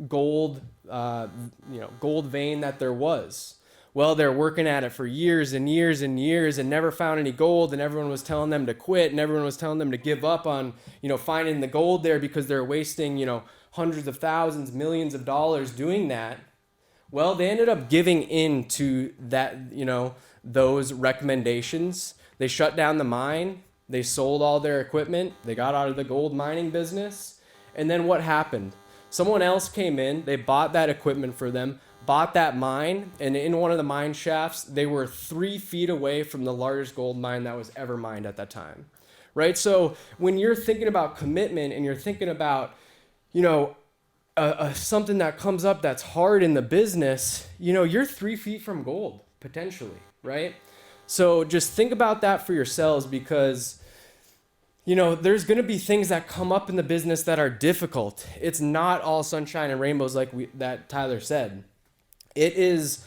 gold, gold vein that there was. Well, they're working at it for years and years and years and never found any gold, and everyone was telling them to quit, and everyone was telling them to give up on, finding the gold there because they're wasting, hundreds of thousands, millions of dollars doing that. Well, they ended up giving in to that, those recommendations. They shut down the mine. They sold all their equipment. They got out of the gold mining business. And then what happened? Someone else came in. They bought that equipment for them, bought that mine, and in one of the mine shafts, they were 3 feet away from the largest gold mine that was ever mined at that time, right? So when you're thinking about commitment and you're thinking about, something that comes up that's hard in the business, you're 3 feet from gold, potentially, right? So just think about that for yourselves, because there's going to be things that come up in the business that are difficult. It's not all sunshine and rainbows like that Tyler said. It is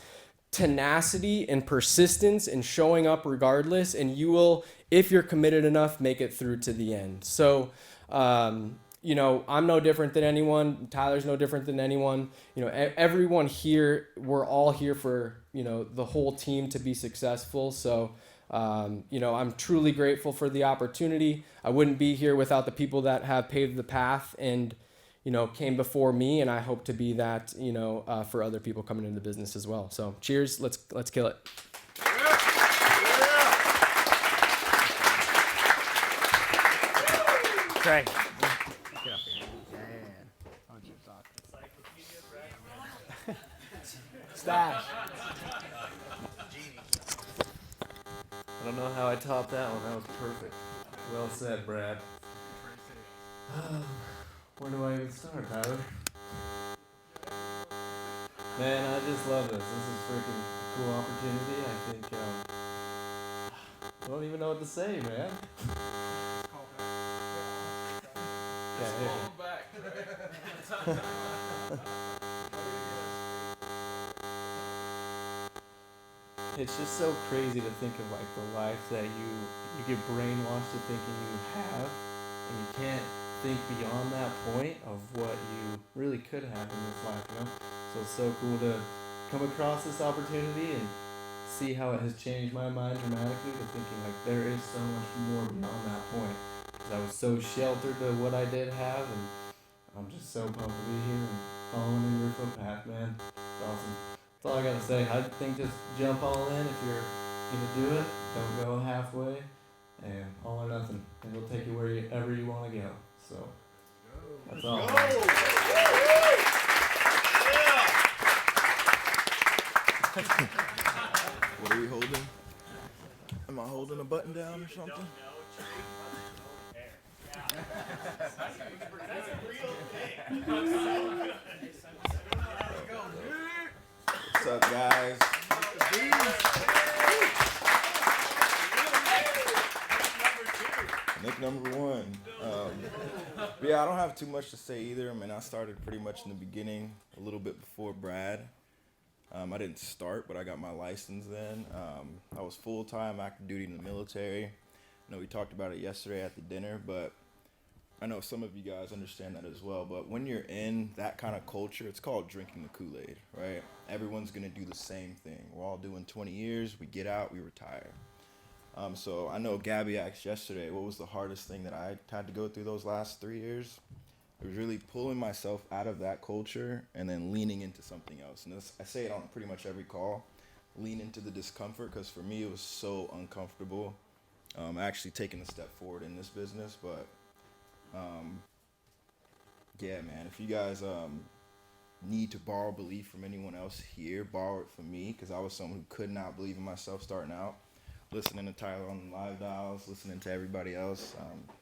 tenacity and persistence and showing up regardless, and you will, if you're committed enough, make it through to the end. So, I'm no different than anyone. Tyler's no different than anyone. Everyone here, we're all here for, the whole team to be successful. So, I'm truly grateful for the opportunity. I wouldn't be here without the people that have paved the path and, came before me, and I hope to be that, for other people coming into business as well. So cheers. Let's kill it. Trey. Stash. I don't know how I topped that one. That was perfect. Well said, Brad. Where do I even start, Tyler? Man, I just love this. This is freaking cool opportunity. I think, I don't even know what to say, man. It's just so crazy to think of like the life that you get brainwashed to thinking you have, and you can't think beyond that point of what you really could have in this life, So it's so cool to come across this opportunity and see how it has changed my mind dramatically to thinking like there is so much more beyond that point. Because I was so sheltered to what I did have, and I'm just so pumped to be here and following in your footpath, man. It's awesome. That's all I gotta say. I think just jump all in if you're gonna do it. Don't go halfway, and all or nothing. And it'll take you wherever you want to go. So that's all. What are we holding? Am I holding a button down or something? What's up, guys? Nick number one. But yeah, I don't have too much to say either. I mean, I started pretty much in the beginning, a little bit before Brad. I didn't start, but I got my license then. I was full-time active duty in the military. I know we talked about it yesterday at the dinner, but I know some of you guys understand that as well. But when you're in that kind of culture, it's called drinking the Kool-Aid, right? Everyone's going to do the same thing. We're all doing 20 years. We get out, we retire. So I know Gabby asked yesterday, what was the hardest thing that I had to go through those last 3 years? It was really pulling myself out of that culture and then leaning into something else. And this, I say it on pretty much every call, lean into the discomfort, because for me it was so uncomfortable actually taking a step forward in this business. But yeah, man, if you guys need to borrow belief from anyone else here, borrow it from me, because I was someone who could not believe in myself starting out. Listening to Tyler on the live dials, listening to everybody else.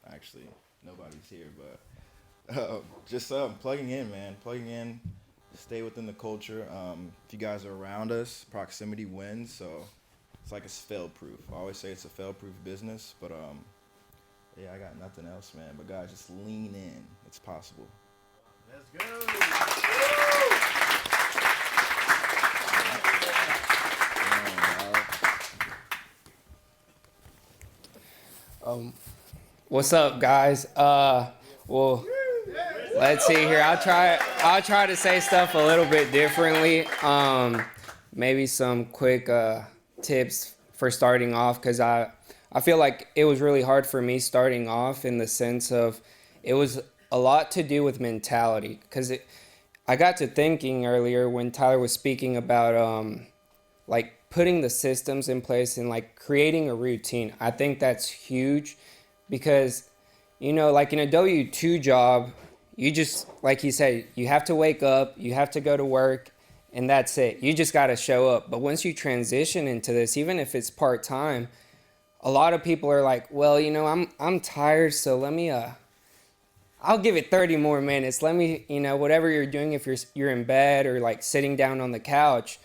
Actually, nobody's here, but just plugging in, man. Plugging in, stay within the culture. If you guys are around us, proximity wins, so it's like it's fail-proof. I always say it's a fail-proof business, but yeah, I got nothing else, man. But guys, just lean in. It's possible. Let's go. What's up, guys? Well, let's see here. I'll try to say stuff a little bit differently. Maybe some quick tips for starting off, because I feel like it was really hard for me starting off, in the sense of it was a lot to do with mentality. Because I got to thinking earlier when Tyler was speaking about like putting the systems in place and like creating a routine. I think that's huge, because like in a W-2 job, you just, like he said, you have to wake up, you have to go to work, and that's it. You just got to show up. But once you transition into this, even if it's part-time, a lot of people are like, well, I'm tired, so let me I'll give it 30 more minutes. Let me, whatever you're doing, if you're in bed or like sitting down on the couch.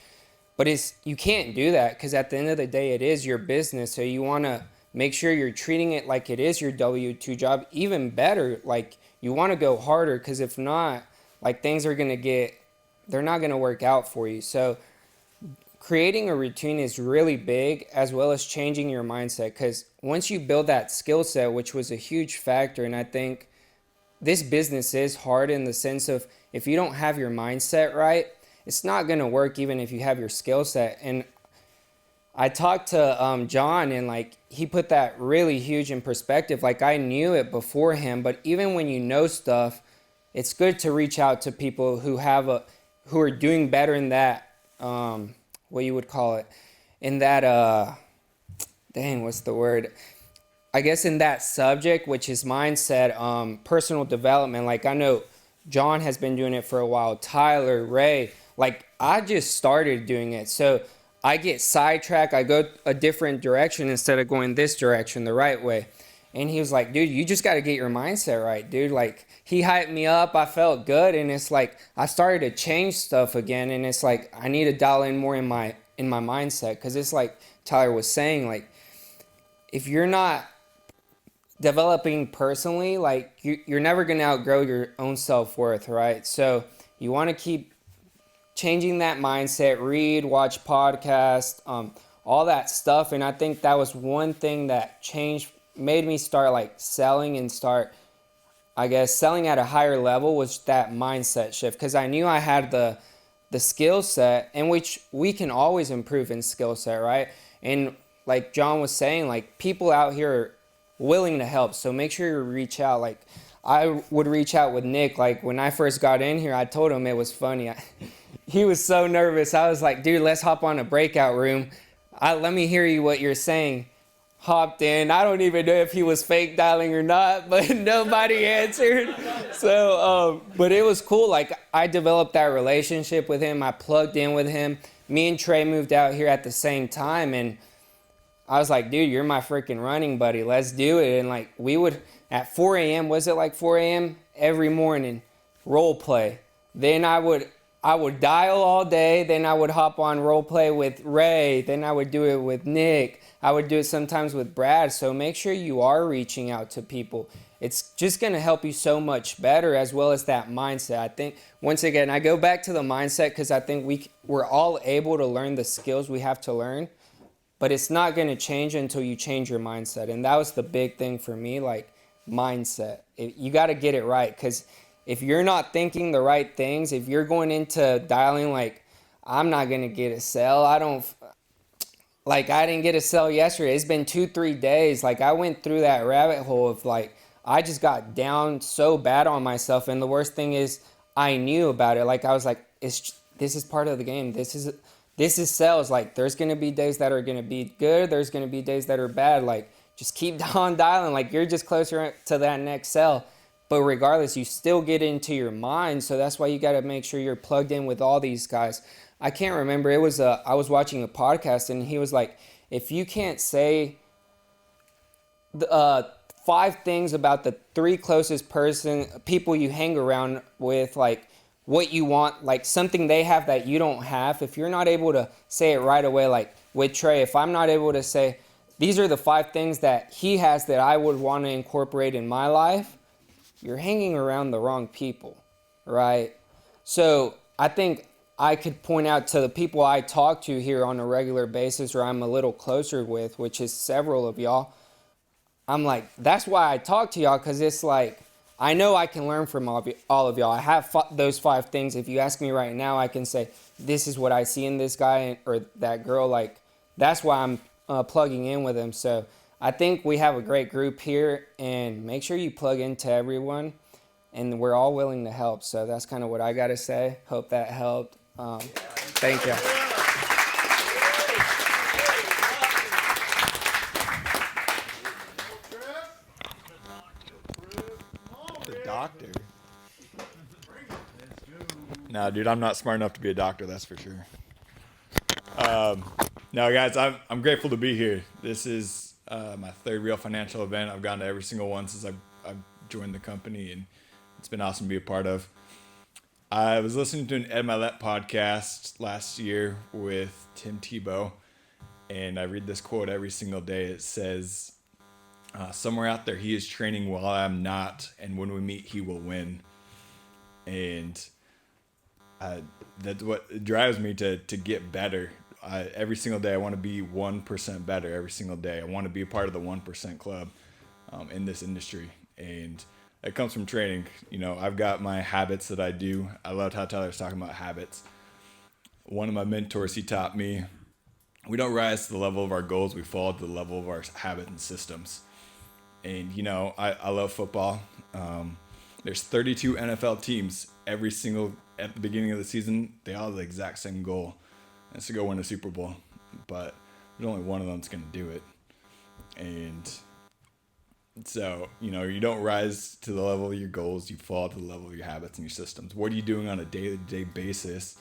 But you can't do that, because at the end of the day, it is your business. So you want to make sure you're treating it like it is your W-2 job. Even better, like you want to go harder, because if not, like things are going to they're not going to work out for you. So creating a routine is really big, as well as changing your mindset, because once you build that skill set, which was a huge factor, and I think this business is hard in the sense of if you don't have your mindset right, it's not going to work even if you have your skill set. And I talked to John, and like he put that really huge in perspective. Like I knew it before him, but even when you know stuff, it's good to reach out to people who are doing better in that, what you would call it, in that, what's the word? I guess in that subject, which is mindset, personal development. Like I know John has been doing it for a while, Tyler, Ray, like I just started doing it. So I get sidetracked. I go a different direction instead of going this direction, the right way. And he was like, dude, you just got to get your mindset right, dude. Like he hyped me up. I felt good. And it's like, I started to change stuff again. And it's like, I need to dial in more in my mindset. Cause it's like Tyler was saying, like, if you're not developing personally, like you're never going to outgrow your own self-worth, right? So you want to keep changing that mindset, read, watch podcasts, all that stuff. And I think that was one thing that made me start like selling and start, I guess, selling at a higher level, was that mindset shift. Because I knew I had the skill set, in which we can always improve in skill set, right? And like John was saying, like people out here are willing to help. So make sure you reach out. Like I would reach out with Nick. Like when I first got in here, I told him it was funny. He was so nervous. I was like, dude, let's hop on a breakout room. Let me hear you what you're saying. Hopped in. I don't even know if he was fake dialing or not, but nobody answered. So, but it was cool. Like I developed that relationship with him. I plugged in with him. Me and Trey moved out here at the same time, and I was like, dude, you're my freaking running buddy. Let's do it. And like we would, at 4 a.m., was it like 4 a.m. every morning, role play. Then I would dial all day. Then I would hop on role play with Ray. Then I would do it with Nick. I would do it sometimes with Brad. So make sure you are reaching out to people. It's just going to help you so much better, as well as that mindset. I think, once again, I go back to the mindset, because I think we're all able to learn the skills we have to learn. But it's not going to change until you change your mindset. And that was the big thing for me, like mindset. You got to get it right, because if you're not thinking the right things, if you're going into dialing like, I'm not going to get a sale. I didn't get a sale yesterday. It's been 2-3 days. Like I went through that rabbit hole of like, I just got down so bad on myself. And the worst thing is I knew about it. Like I was like, this is part of the game. This is sales. Like there's going to be days that are going to be good. There's going to be days that are bad. Like just keep on dialing. Like you're just closer to that next sale. But regardless, you still get into your mind. So that's why you got to make sure you're plugged in with all these guys. I can't remember. I was watching a podcast, and he was like, if you can't say the 5 things about the 3 closest people you hang around with, like what you want, like something they have that you don't have, if you're not able to say it right away, like with Trey, if I'm not able to say, these are the 5 things that he has that I would want to incorporate in my life, you're hanging around the wrong people, right? So I think I could point out to the people I talk to here on a regular basis, or I'm a little closer with, which is several of y'all. I'm like, that's why I talk to y'all, because it's like, I know I can learn from all of y'all. I have those 5 things. If you ask me right now, I can say, this is what I see in this guy or that girl. Like, that's why I'm plugging in with them. So I think we have a great group here, and make sure you plug into everyone, and we're all willing to help. So that's kind of what I got to say. Hope that helped. Thank you. The doctor. No, dude, I'm not smart enough to be a doctor, that's for sure. No, guys, I'm grateful to be here. This is my 3rd real financial event. I've gone to every single one since I've joined the company, and it's been awesome to be a part of. I was listening to an Ed Milet podcast last year with Tim Tebow, and I read this quote every single day. It says, somewhere out there, he is training while I'm not, and when we meet, he will win. And that's what drives me to get better. Every single day, I want to be 1% better every single day. I want to be a part of the 1% club in this industry. And it comes from training. You know, I've got my habits that I do. I loved how Tyler was talking about habits. One of my mentors, he taught me, we don't rise to the level of our goals. We fall to the level of our habits and systems. And, you know, I love football. There's 32 NFL teams. Every single, at the beginning of the season, they all have the exact same goal. And it's to go win a Super Bowl. But there's only one of them that's going to do it. And so, you know, you don't rise to the level of your goals. You fall to the level of your habits and your systems. What are you doing on a day-to-day basis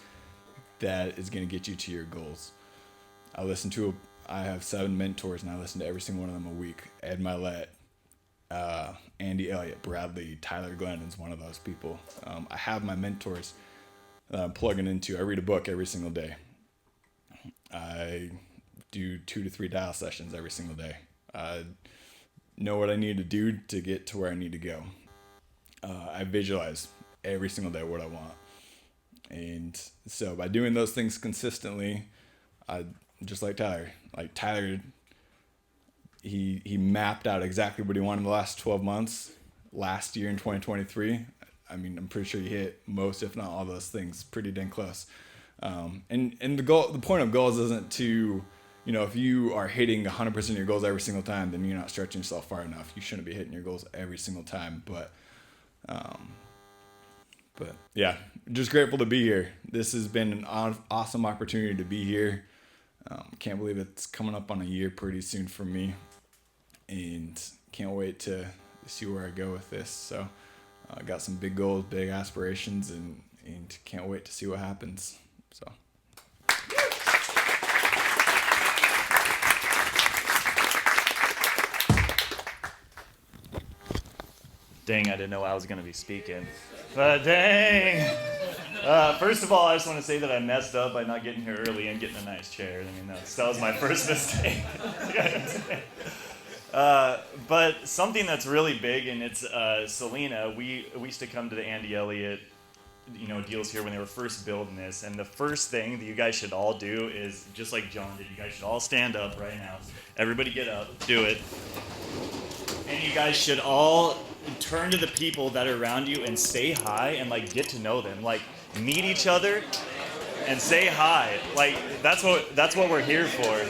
that is going to get you to your goals? I have 7 mentors, and I listen to every single one of them a week. Ed Milet, Andy Elliott, Bradley, Tyler Glennon's one of those people. I have my mentors that I'm plugging into. I read a book every single day. I do 2 to 3 dial sessions every single day. I know what I need to do to get to where I need to go. I visualize every single day what I want. And so by doing those things consistently, just like Tyler, he mapped out exactly what he wanted in the last 12 months. Last year in 2023, I mean, I'm pretty sure he hit most, if not all, those things pretty dang close. And the point of goals isn't to, you know, if you are hitting 100% of your goals every single time, then you're not stretching yourself far enough. You shouldn't be hitting your goals every single time. But yeah, just grateful to be here. This has been an awesome opportunity to be here. Can't believe it's coming up on a year pretty soon for me, and can't wait to see where I go with this. So I got some big goals, big aspirations, and can't wait to see what happens. So. Dang, I didn't know I was going to be speaking. But dang. First of all, I just want to say that I messed up by not getting here early and getting a nice chair. I mean, that was my first mistake. But something that's really big, and it's Selena. We used to come to the Andy Elliott, deals here when they were first building this. And the first thing that you guys should all do is, just like John did, you guys should all stand up right now. Everybody get up, do it. And you guys should all turn to the people that are around you and say hi and get to know them. Meet each other and say hi. That's what we're here for.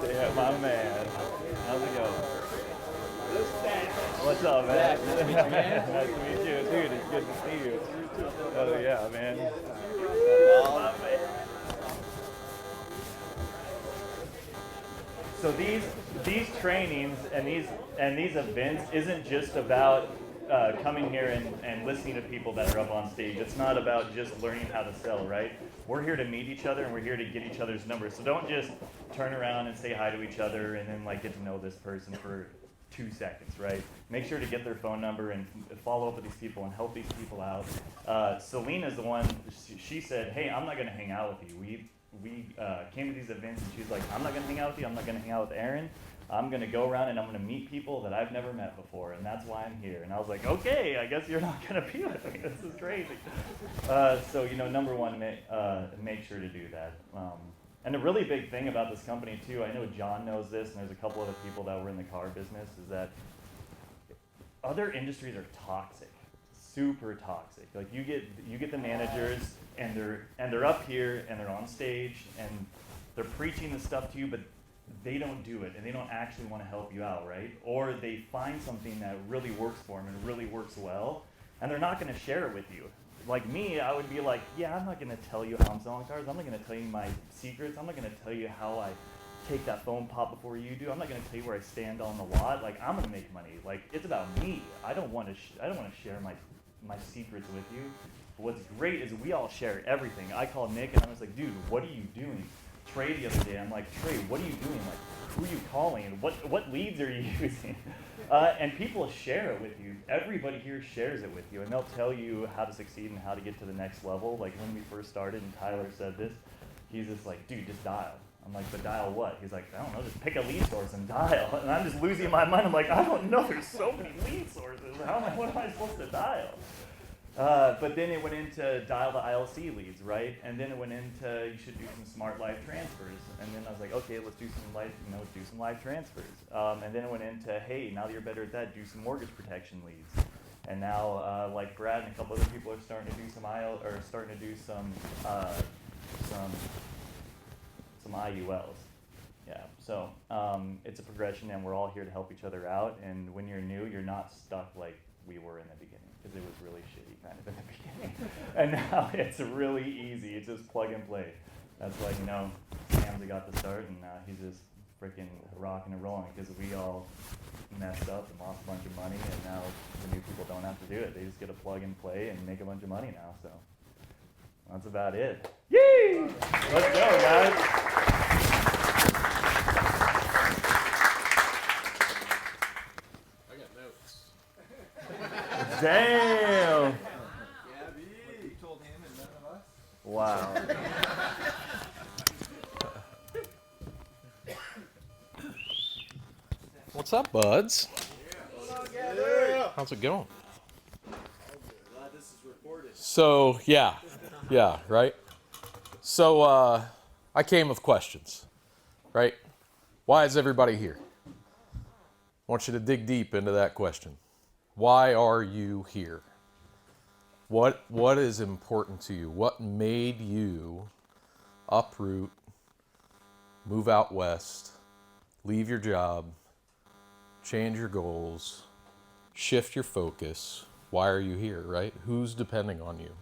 Yeah, my man. How's it going? What's up, man? Nice to meet you, man. Nice to meet you, dude. It's good to see you. Oh yeah, man. So these trainings and these events isn't just about coming here and listening to people that are up on stage. It's not about just learning how to sell, right? We're here to meet each other, and we're here to get each other's numbers. So don't just turn around and say hi to each other and then get to know this person for 2 seconds, right? Make sure to get their phone number and follow up with these people and help these people out. Selena's the one, she said, hey, I'm not going to hang out with you. we came to these events, and she was like, I'm not gonna hang out with you. I'm not gonna hang out with Aaron. I'm gonna go around and I'm gonna meet people that I've never met before, and that's why I'm here. And I was like, okay, I guess you're not gonna be with me. This is crazy. So number one, make sure to do that. And a really big thing about this company too, I know John knows this, and there's a couple other people that were in the car business, is that other industries are toxic, super toxic. Like you get the managers, and they're up here and they're on stage and they're preaching the stuff to you, but they don't do it, and they don't actually want to help you out, right? Or they find something that really works for them and really works well, and they're not going to share it with you. Like me, I would be like, yeah, I'm not going to tell you how I'm selling cars. I'm not going to tell you my secrets. I'm not going to tell you how I take that phone pop before you do. I'm not going to tell you where I stand on the lot. Like, I'm going to make money. Like, it's about me. I don't want to share my secrets with you. But what's great is we all share everything. I call Nick and I'm just like, dude, what are you doing? Trey the other day, I'm like, Trey, what are you doing? Like, who are you calling? What leads are you using? And people share it with you. Everybody here shares it with you, and they'll tell you how to succeed and how to get to the next level. Like when we first started, and Tyler said this, he's just like, dude, just dial. I'm like, but dial what? He's like, I don't know, just pick a lead source and dial. And I'm just losing my mind. I'm like, I don't know, there's so many lead sources. What am I supposed to dial? But then it went into dial the ILC leads, right? And then it went into you should do some smart live transfers. And then I was like, okay, let's do some live transfers. And then it went into, hey, now that you're better at that, do some mortgage protection leads. And now, like Brad and a couple other people are starting to do some IULs. Yeah. So it's a progression, and we're all here to help each other out. And when you're new, you're not stuck like we were in the beginning, because it was really shitty kind of in the beginning. And now it's really easy. It's just plug and play. That's why, Sam's got the start, and he's just freaking rocking and rolling, because we all messed up and lost a bunch of money, and now the new people don't have to do it. They just get to plug and play and make a bunch of money now. So that's about it. Yay! Let's go, guys. Damn! You told him and none of us? Wow. What's up, buds? How's it going? Glad this is recorded. So, yeah, right? So, I came with questions, right? Why is everybody here? I want you to dig deep into that question. Why are you here? What is important to you? What made you uproot, move out west, leave your job, change your goals, shift your focus? Why are you here, right? Who's depending on you?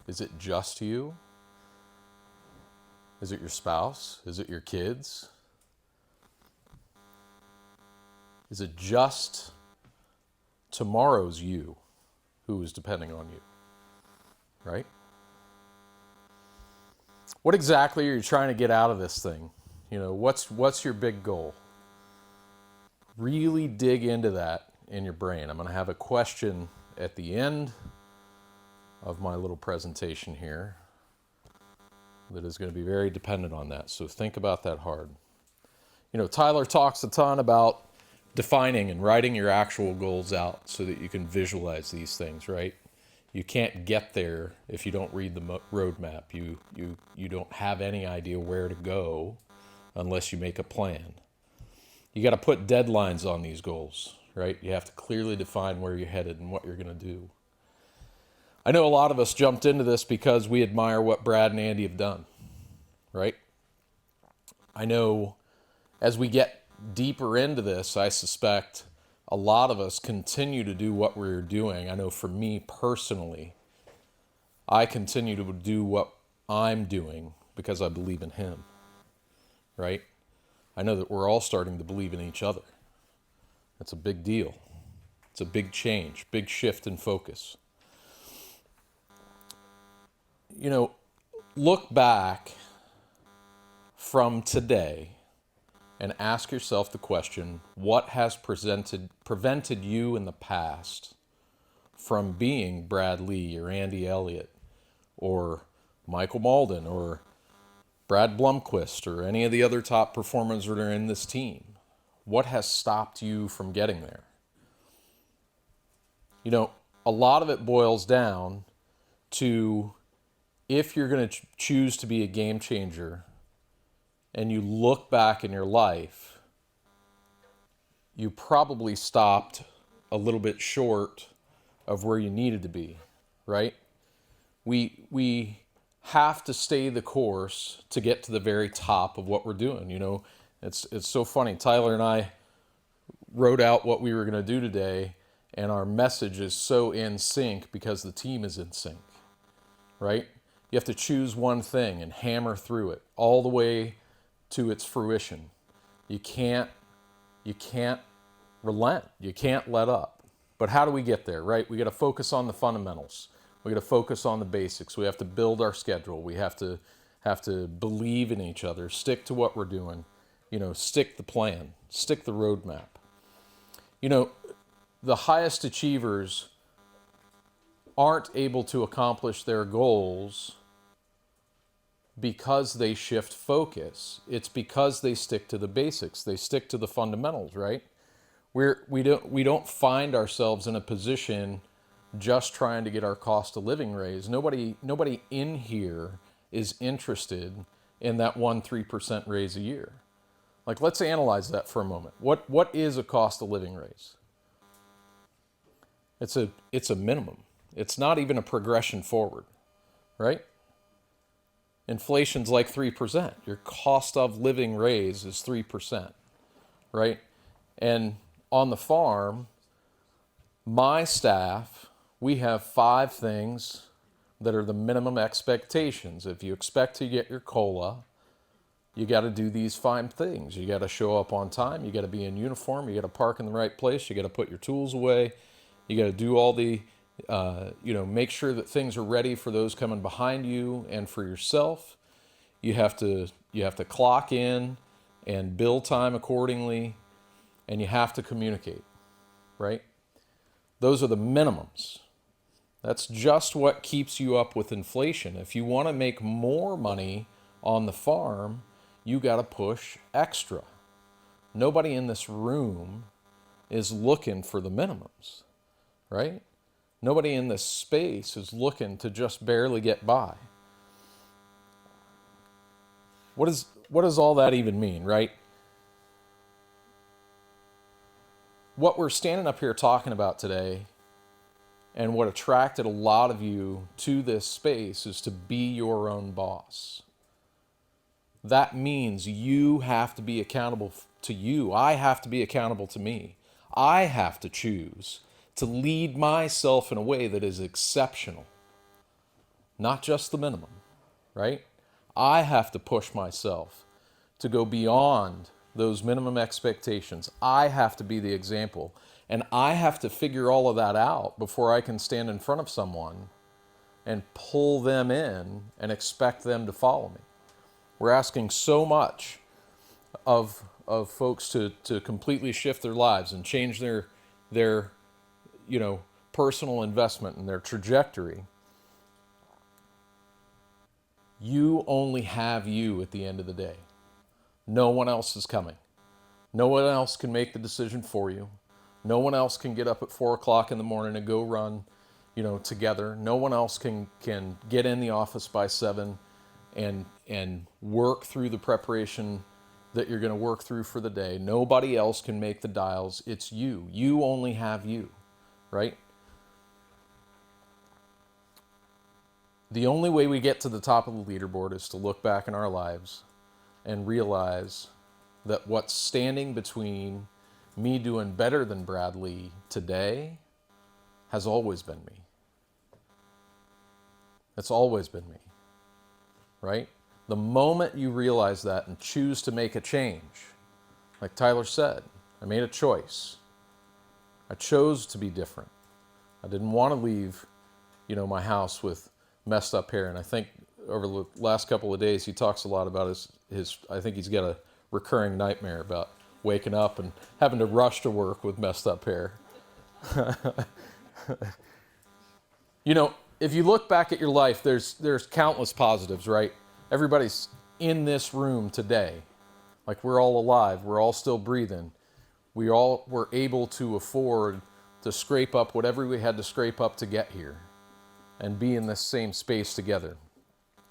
Is it just you? Is it your spouse? Is it your kids? Is it just tomorrow's you who is depending on you, right? What exactly are you trying to get out of this thing? What's your big goal? Really dig into that in your brain. I'm going to have a question at the end of my little presentation here that is going to be very dependent on that. So think about that hard. Tyler talks a ton about defining and writing your actual goals out so that you can visualize these things, right? You can't get there if you don't read the roadmap. You don't have any idea where to go unless you make a plan. You got to put deadlines on these goals, right? You have to clearly define where you're headed and what you're going to do. I know a lot of us jumped into this because we admire what Brad and Andy have done, right? I know as we get deeper into this, I suspect a lot of us continue to do what we're doing. I know for me personally, I continue to do what I'm doing because I believe in him, right? I know that we're all starting to believe in each other. That's a big deal. It's a big change, big shift in focus. Look back from today and ask yourself the question, what has prevented you in the past from being Brad Lee or Andy Elliott or Michael Malden or Brad Blumquist or any of the other top performers that are in this team? What has stopped you from getting there? You know, a lot of it boils down to, if you're going to choose to be a game changer and you look back in your life, you probably stopped a little bit short of where you needed to be, right? We have to stay the course to get to the very top of what we're doing. You know, it's so funny. Tyler and I wrote out what we were going to do today, and our message is so in sync because the team is in sync, right? You have to choose one thing and hammer through it all the way to its fruition. You can't relent. You can't let up. But how do we get there, right? We got to focus on the fundamentals. We got to focus on the basics. We have to build our schedule. We have to believe in each other, stick to what we're doing, you know, stick the plan, stick the roadmap. You know, the highest achievers aren't able to accomplish their goals because they shift focus. It's because they stick to the basics. They stick to the fundamentals, right? We don't find ourselves in a position just trying to get our cost of living raised. Nobody in here is interested in that 1-3% raise a year. Like, let's analyze that for a moment. What is a cost of living raise? It's a minimum. It's not even a progression forward, right? Inflation's like 3%. Your cost of living raise is 3%, right? And on the farm, my staff, we have 5 things that are the minimum expectations. If you expect to get your COLA, you got to do these 5 things. You got to show up on time. You got to be in uniform. You got to park in the right place. You got to put your tools away. You got to do all the, make sure that things are ready for those coming behind you and for yourself. You have to clock in and bill time accordingly, and you have to communicate, right? Those are the minimums. That's just what keeps you up with inflation. If you want to make more money on the farm, you got to push extra. Nobody in this room is looking for the minimums, right? Nobody in this space is looking to just barely get by. What does all that even mean, right? What we're standing up here talking about today, and what attracted a lot of you to this space, is to be your own boss. That means you have to be accountable to you. I have to be accountable to me. I have to choose to lead myself in a way that is exceptional, not just the minimum, right? I have to push myself to go beyond those minimum expectations. I have to be the example, and I have to figure all of that out before I can stand in front of someone and pull them in and expect them to follow me. We're asking so much of folks to completely shift their lives and change their personal investment and their trajectory. You only have you at the end of the day. No one else is coming. No one else can make the decision for you. No one else can get up at 4 o'clock in the morning and go run, together. No one else can get in the office by 7 and work through the preparation that you're going to work through for the day. Nobody else can make the dials. It's you. You only have you, right? The only way we get to the top of the leaderboard is to look back in our lives and realize that what's standing between me doing better than Bradley today has always been me. It's always been me, right? The moment you realize that and choose to make a change, like Tyler said, I made a choice. I chose to be different. I didn't want to leave, my house with messed up hair. And I think over the last couple of days, he talks a lot about his I think he's got a recurring nightmare about waking up and having to rush to work with messed up hair. If you look back at your life, there's countless positives, right? Everybody's in this room today, like we're all alive, we're all still breathing, we all were able to afford to scrape up whatever we had to scrape up to get here and be in this same space together.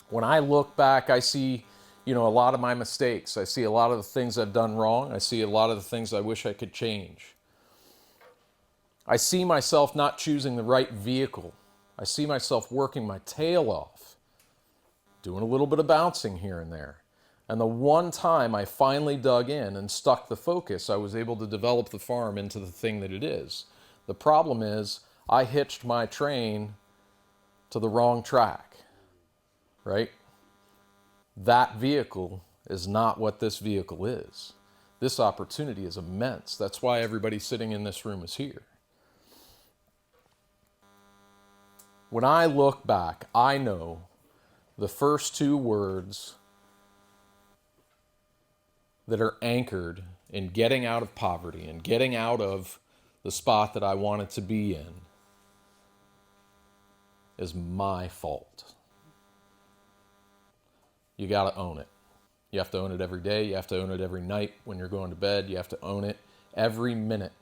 When I look back, I see, a lot of my mistakes. I see a lot of the things I've done wrong. I see a lot of the things I wish I could change. I see myself not choosing the right vehicle. I see myself working my tail off, doing a little bit of bouncing here and there. And the one time I finally dug in and stuck the focus, I was able to develop the farm into the thing that it is. The problem is I hitched my train to the wrong track, right? That vehicle is not what this vehicle is. This opportunity is immense. That's why everybody sitting in this room is here. When I look back, I know the first two words that are anchored in getting out of poverty and getting out of the spot that I wanted to be in is my fault. You got to own it. You have to own it every day. You have to own it every night when you're going to bed. You have to own it every minute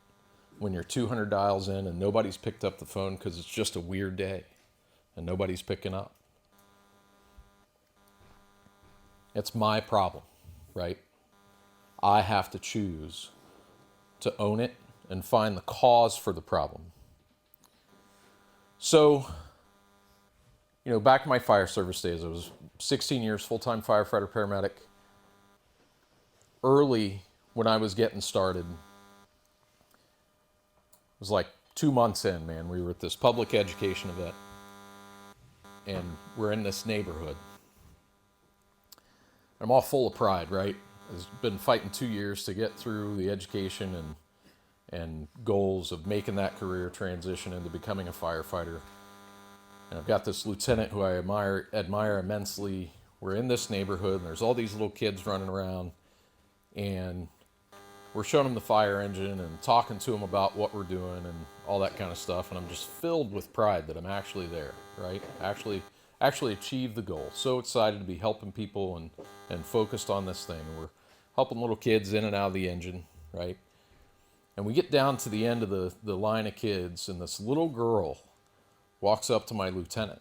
when you're 200 dials in and nobody's picked up the phone because it's just a weird day and nobody's picking up. It's my problem, right? I have to choose to own it and find the cause for the problem. So, back in my fire service days, I was 16 years full-time firefighter paramedic. Early when I was getting started, it was like 2 months in, man. We were at this public education event, and we're in this neighborhood. I'm all full of pride, right? I've been fighting 2 years to get through the education and goals of making that career transition into becoming a firefighter. And I've got this lieutenant who I admire immensely. We're in this neighborhood, and there's all these little kids running around, and we're showing them the fire engine and talking to them about what we're doing and all that kind of stuff. And I'm just filled with pride that I'm actually there, right? Actually achieved the goal. So excited to be helping people and focused on this thing. We're helping little kids in and out of the engine, right? And we get down to the end of the line of kids, and this little girl walks up to my lieutenant.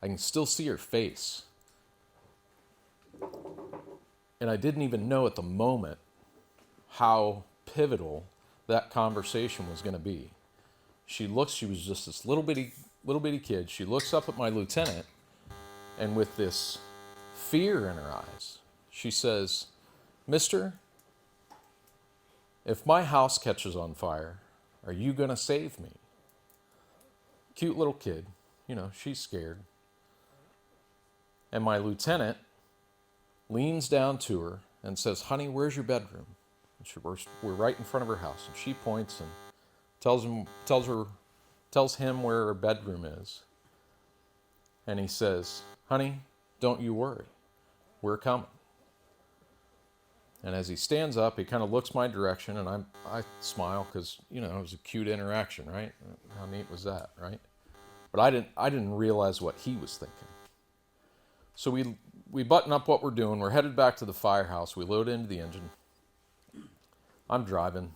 I can still see her face. And I didn't even know at the moment how pivotal that conversation was going to be. She was just this little bitty kid. She looks up at my lieutenant, and with this fear in her eyes, she says, "Mister, if my house catches on fire, are you going to save me?" Cute little kid, she's scared. And my lieutenant leans down to her and says, "Honey, where's your bedroom?" And we're right in front of her house, and she points and tells him where her bedroom is. And he says, "Honey, don't you worry. We're coming." And as he stands up, he kind of looks my direction, and I smile because, it was a cute interaction, right? How neat was that, right? But I didn't realize what he was thinking. So we button up what we're doing. We're headed back to the firehouse. We load into the engine. I'm driving.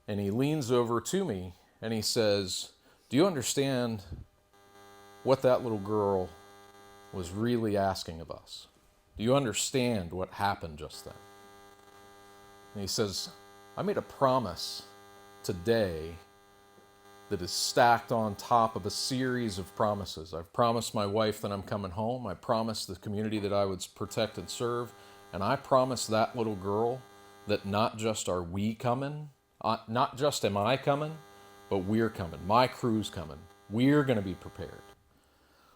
And he leans over to me and he says, "Do you understand what that little girl was really asking of us? Do you understand what happened just then?" And he says, "I made a promise today that is stacked on top of a series of promises. I've promised my wife that I'm coming home. I promised the community that I would protect and serve. And I promised that little girl that not just are we coming, not just am I coming, but we're coming. My crew's coming. We're going to be prepared."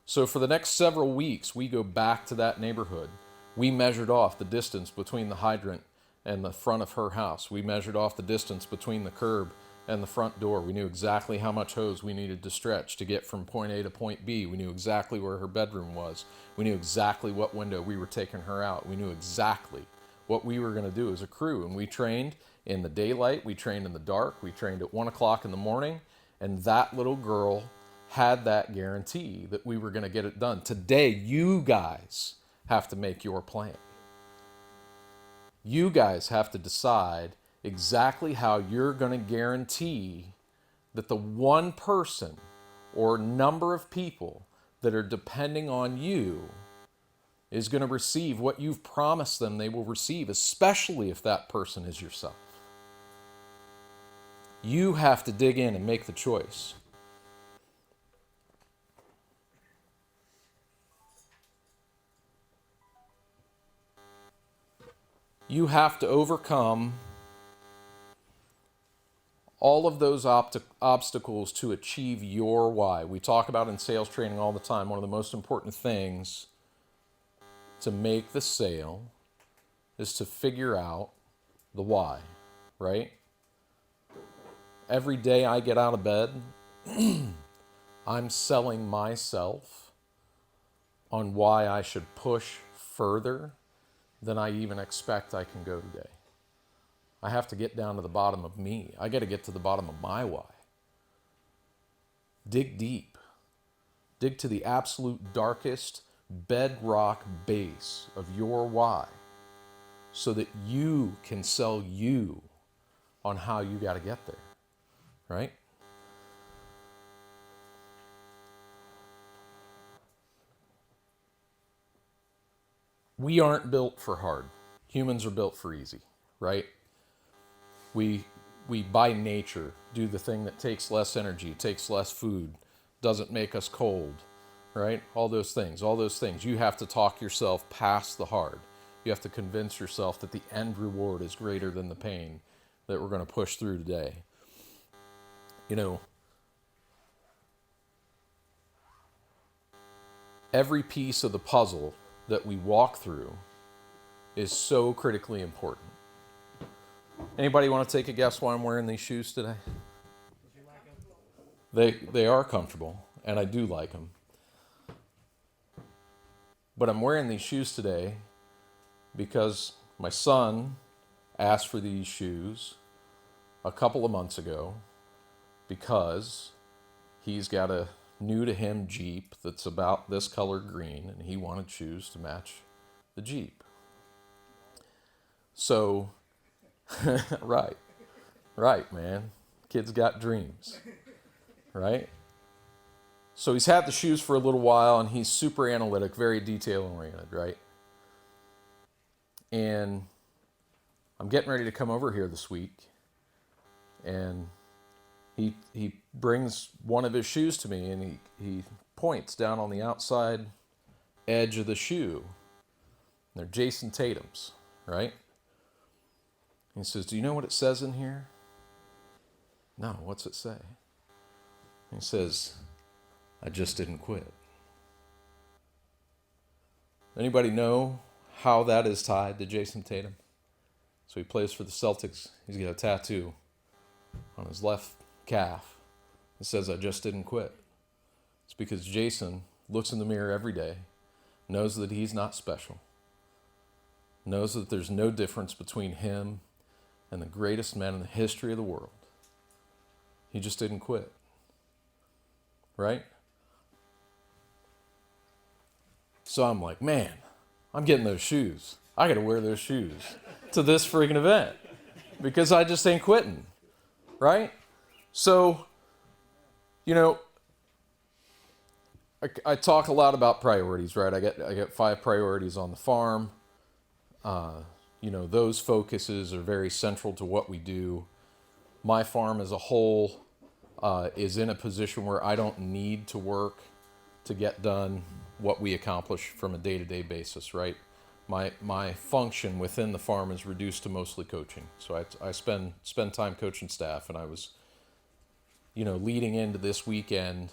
So for the next several weeks, we go back to that neighborhood. We measured off the distance between the hydrant and the front of her house. We measured off the distance between the curb and the front door. We knew exactly how much hose we needed to stretch to get from point A to point B. We knew exactly where her bedroom was. We knew exactly what window we were taking her out. We knew exactly what we were going to do as a crew. And we trained in the daylight. We trained in the dark. We trained at 1 o'clock in the morning. And that little girl had that guarantee that we were going to get it done. Today, you guys have to make your plan. You guys have to decide exactly how you're going to guarantee that the one person or number of people that are depending on you is going to receive what you've promised them they will receive, especially if that person is yourself. You have to dig in and make the choice. You have to overcome all of those obstacles to achieve your why. We talk about in sales training all the time, one of the most important things to make the sale is to figure out the why, right? Every day I get out of bed, I'm selling myself on why I should push further than I even expect I can go today. I have to get down to the bottom of me. I got to get to the bottom of my why. Dig deep. Dig to the absolute darkest bedrock base of your why so that you can sell you on how you got to get there, right? We aren't built for hard. Humans are built for easy, right? We by nature do the thing that takes less energy, takes less food, doesn't make us cold, right? All those things. You have to talk yourself past the hard. You have to convince yourself that the end reward is greater than the pain that we're going to push through today. You know, every piece of the puzzle that we walk through is so critically important. Anybody want to take a guess why I'm wearing these shoes today? They are comfortable, and I do like them. But I'm wearing these shoes today because my son asked for these shoes a couple of months ago because he's got a new to him Jeep that's about this color green, and he wanted shoes to match the Jeep. So, right, man. Kid's got dreams, right? So he's had the shoes for a little while, and he's super analytic, very detail-oriented, right? And I'm getting ready to come over here this week, and he brings one of his shoes to me, and he points down on the outside edge of the shoe. They're Jason Tatum's, right? He says, "Do you know what it says in here?" "No, what's it say?" He says, "I just didn't quit." Anybody know how that is tied to Jason Tatum? So he plays for the Celtics. He's got a tattoo on his left calf that says, "I just didn't quit." It's because Jason looks in the mirror every day, knows that he's not special, knows that there's no difference between him and the greatest men in the history of the world. He just didn't quit, right? So I'm like, man, I'm getting those shoes. I got to wear those shoes to this freaking event because I just ain't quitting, right? So, you know, I talk a lot about priorities, right? I get 5 priorities on the farm. You know, those focuses are very central to what we do. My farm as a whole is in a position where I don't need to work to get done what we accomplish from a day-to-day basis, right? My function within the farm is reduced to mostly coaching. So I spend time coaching staff, and I was, you know, leading into this weekend,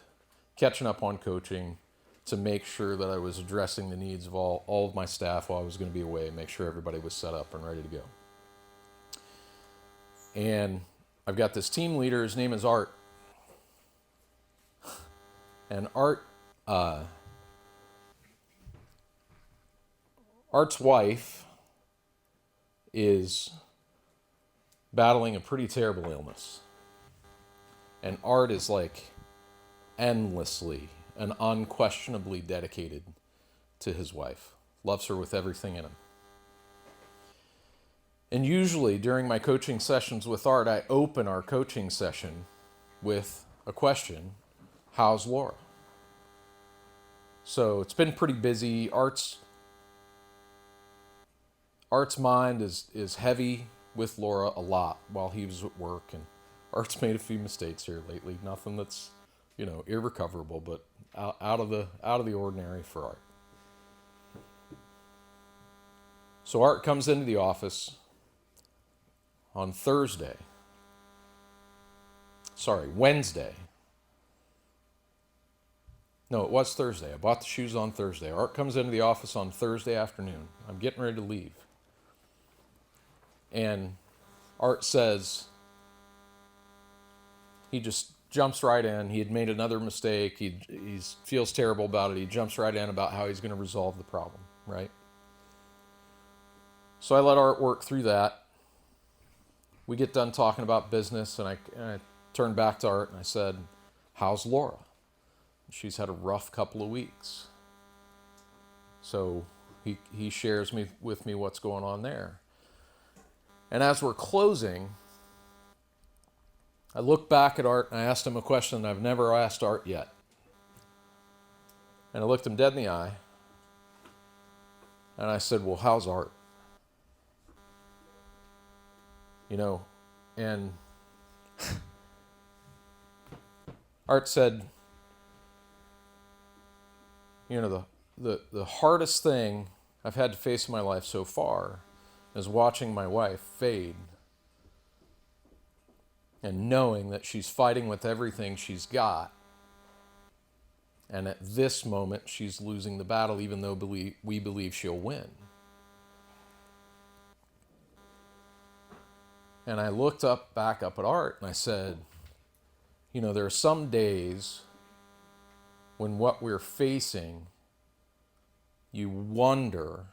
catching up on coaching to make sure that I was addressing the needs of all of my staff while I was going to be away, and make sure everybody was set up and ready to go. And I've got this team leader, his name is Art. And Art's wife is battling a pretty terrible illness. And Art is like endlessly and unquestionably dedicated to his wife. Loves her with everything in him. And usually during my coaching sessions with Art, I open our coaching session with a question: how's Laura? So it's been pretty busy. Art's mind is heavy with Laura a lot while he was at work, and Art's made a few mistakes here lately. Nothing that's, irrecoverable, but out of the ordinary for Art. So Art comes into the office on Wednesday. No, it was Thursday. I bought the shoes on Thursday. Art comes into the office on Thursday afternoon. I'm getting ready to leave. And Art says, he just jumps right in. He had made another mistake. He feels terrible about it. He jumps right in about how he's going to resolve the problem, right? So I let Art work through that. We get done talking about business, and I turned back to Art and I said, how's Laura? She's had a rough couple of weeks. So he shares with me what's going on there. And as we're closing, I look back at Art and I asked him a question I've never asked Art yet. And I looked him dead in the eye and I said, well, how's Art? And Art said, the hardest thing I've had to face in my life so far is watching my wife fade and knowing that she's fighting with everything she's got. And at this moment, she's losing the battle, even though we believe she'll win. And I looked back up at Art, and I said, there are some days when what we're facing, you wonder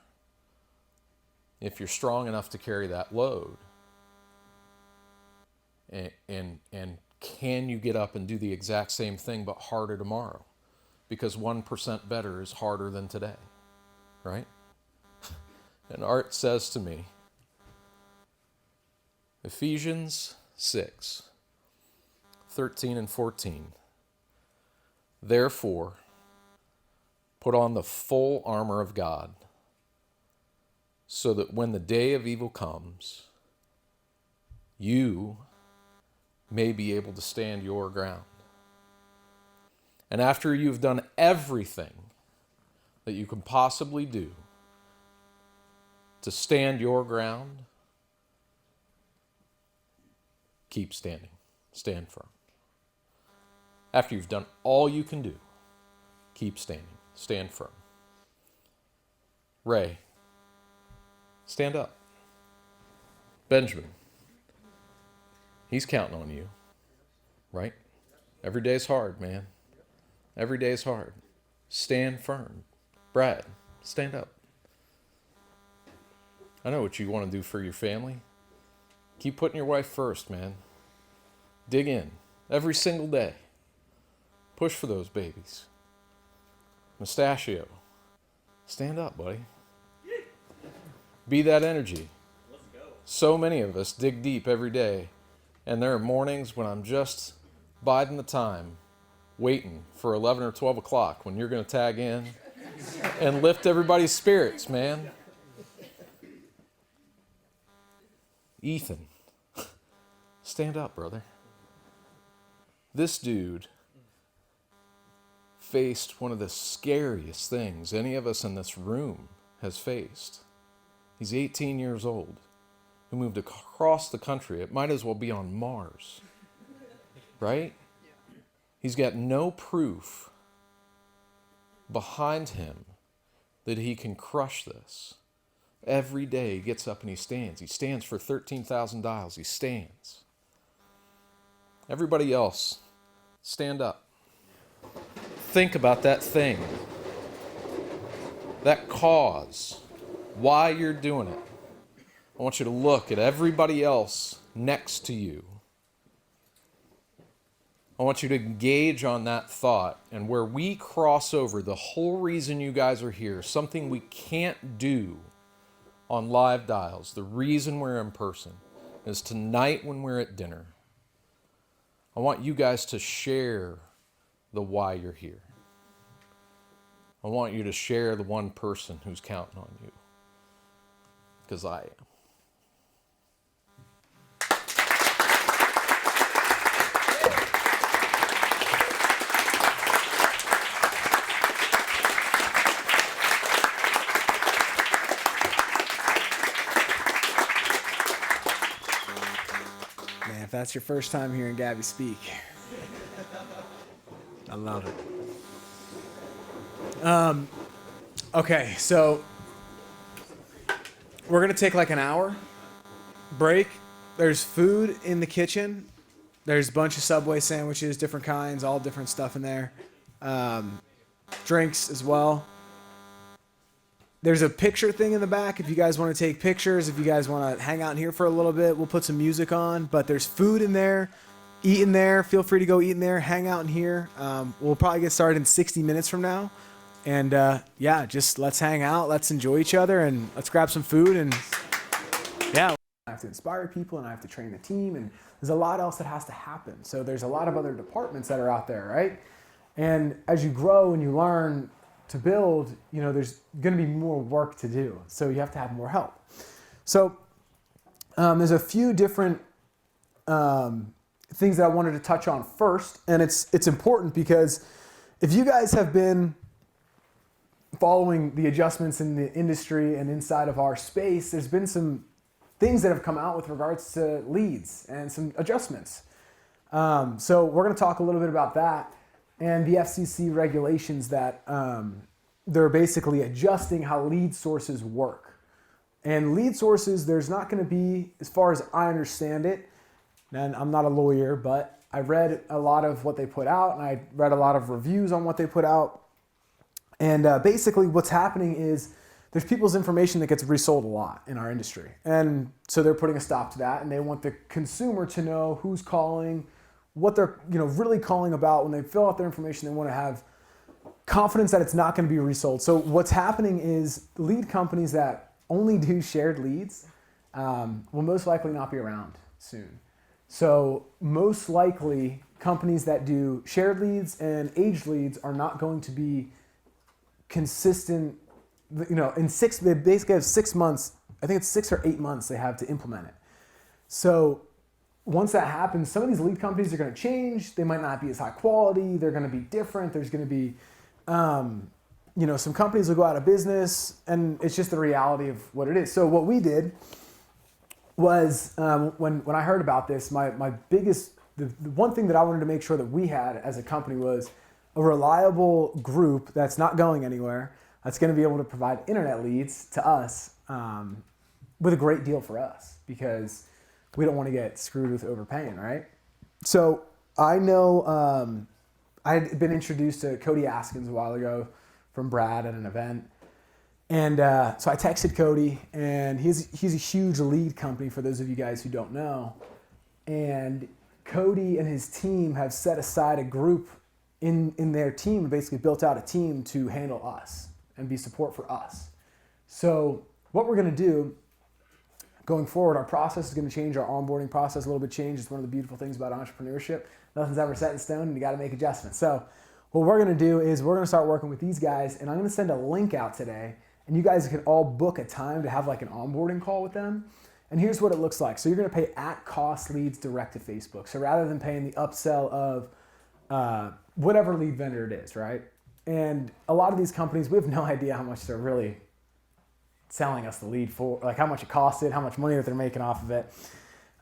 if you're strong enough to carry that load. And can you get up and do the exact same thing but harder tomorrow? Because 1% better is harder than today, right? And Art says to me, Ephesians 6:13 and 14. Therefore, put on the full armor of God, so that when the day of evil comes, you may be able to stand your ground. And after you've done everything that you can possibly do to stand your ground, keep standing. Stand firm. After you've done all you can do, keep standing. Stand firm. Ray, stand up. Benjamin, he's counting on you, right? Every day's hard, man. Every day's hard. Stand firm. Brad, stand up. I know what you want to do for your family. Keep putting your wife first, man. Dig in every single day. Push for those babies. Mustachio, stand up, buddy. Be that energy. Let's go. So many of us dig deep every day, and there are mornings when I'm just biding the time, waiting for 11 or 12 o'clock when you're going to tag in and lift everybody's spirits, man. Ethan, stand up, brother. This dude faced one of the scariest things any of us in this room has faced. He's 18 years old. He moved across the country. It might as well be on Mars, right? He's got no proof behind him that he can crush this. Every day he gets up and he stands. He stands for 13,000 dials. He stands. Everybody else, stand up. Think about that thing, that cause, why you're doing it. I want you to look at everybody else next to you. I want you to engage on that thought. And where we cross over, the whole reason you guys are here, something we can't do on live dials, the reason we're in person, is tonight when we're at dinner. I want you guys to share the why you're here. I want you to share the one person who's counting on you. Because I am. Man, if that's your first time hearing Gabby speak, I love it. Okay, so we're gonna take like an hour break. There's food in the kitchen. There's a bunch of Subway sandwiches, different kinds, all different stuff in there. Drinks as well. There's a picture thing in the back if you guys want to take pictures, if you guys want to hang out in here for a little bit, we'll put some music on. But there's food in there, eat in there. Feel free to go eat in there, hang out in here. We'll probably get started in 60 minutes from now. And yeah, just let's hang out, let's enjoy each other, and let's grab some food. And yeah, I have to inspire people, and I have to train the team, and there's a lot else that has to happen. So there's a lot of other departments that are out there, right? And as you grow and you learn to build, you know, there's going to be more work to do. So you have to have more help. So there's a few different things that I wanted to touch on first. And it's important because if you guys have been following the adjustments in the industry and inside of our space, there's been some things that have come out with regards to leads and some adjustments. So we're going to talk a little bit about that and the FCC regulations that they're basically adjusting how lead sources work. And lead sources, there's not going to be, as far as I understand it, and I'm not a lawyer, but I read a lot of what they put out, and I read a lot of reviews on what they put out. And basically what's happening is there's people's information that gets resold a lot in our industry. And so they're putting a stop to that, and they want the consumer to know who's calling, what they're really calling about. When they fill out their information, they want to have confidence that it's not going to be resold. So what's happening is lead companies that only do shared leads will most likely not be around soon. So most likely companies that do shared leads and aged leads are not going to be consistent. They basically have 6 months. I think it's 6 or 8 months they have to implement it. So once that happens, some of these lead companies are going to change. They might not be as high quality. They're going to be different. There's going to be, some companies will go out of business, and it's just the reality of what it is. So what we did was when I heard about this, my biggest, the one thing that I wanted to make sure that we had as a company was a reliable group that's not going anywhere, that's going to be able to provide internet leads to us with a great deal for us, because we don't want to get screwed with overpaying, right? So I know I had been introduced to Cody Askins a while ago from Brad at an event. And so I texted Cody, and he's a huge lead company for those of you guys who don't know. And Cody and his team have set aside a group in their team, basically built out a team to handle us and be support for us. So what we're going to do going forward, our process is going to change, our onboarding process a little bit changed. It's one of the beautiful things about entrepreneurship. Nothing's ever set in stone, and you got to make adjustments. So what we're going to do is we're going to start working with these guys, and I'm going to send a link out today, and you guys can all book a time to have like an onboarding call with them. And here's what it looks like. So you're going to pay at cost leads direct to Facebook. So rather than paying the upsell of whatever lead vendor it is, right? And a lot of these companies, we have no idea how much they're really selling us the lead for, like how much it costed, how much money that they're making off of it.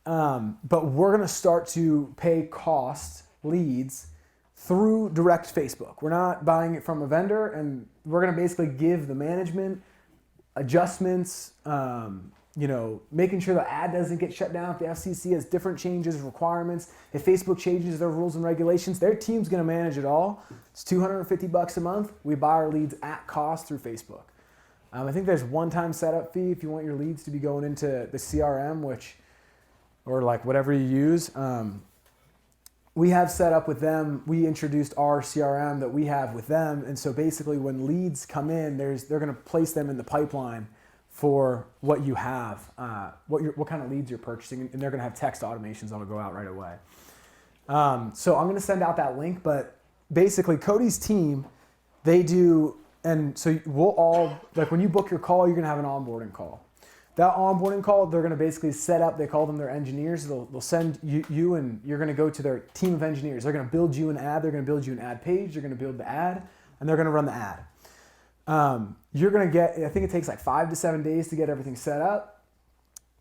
But we're going to start to pay cost leads through direct Facebook. We're not buying it from a vendor, and we're going to basically give the management adjustments, making sure the ad doesn't get shut down if the FCC has different changes, requirements. If Facebook changes their rules and regulations, their team's going to manage it all. It's $250 a month. We buy our leads at cost through Facebook. I think there's one-time setup fee if you want your leads to be going into the CRM, or like whatever you use. we have set up with them, we introduced our CRM that we have with them. And so basically when leads come in, they're going to place them in the pipeline for what you have, what kind of leads you're purchasing. And they're going to have text automations that'll go out right away. So I'm going to send out that link, but basically Cody's team, they do, and so we'll all, like when you book your call, you're going to have an onboarding call. That onboarding call, they're going to basically set up, they call them their engineers. They'll send you and you're going to go to their team of engineers. They're going to build you an ad. They're going to build you an ad page. They're going to build the ad, and they're going to run the ad. You're going to get, I think it takes like 5 to 7 days to get everything set up.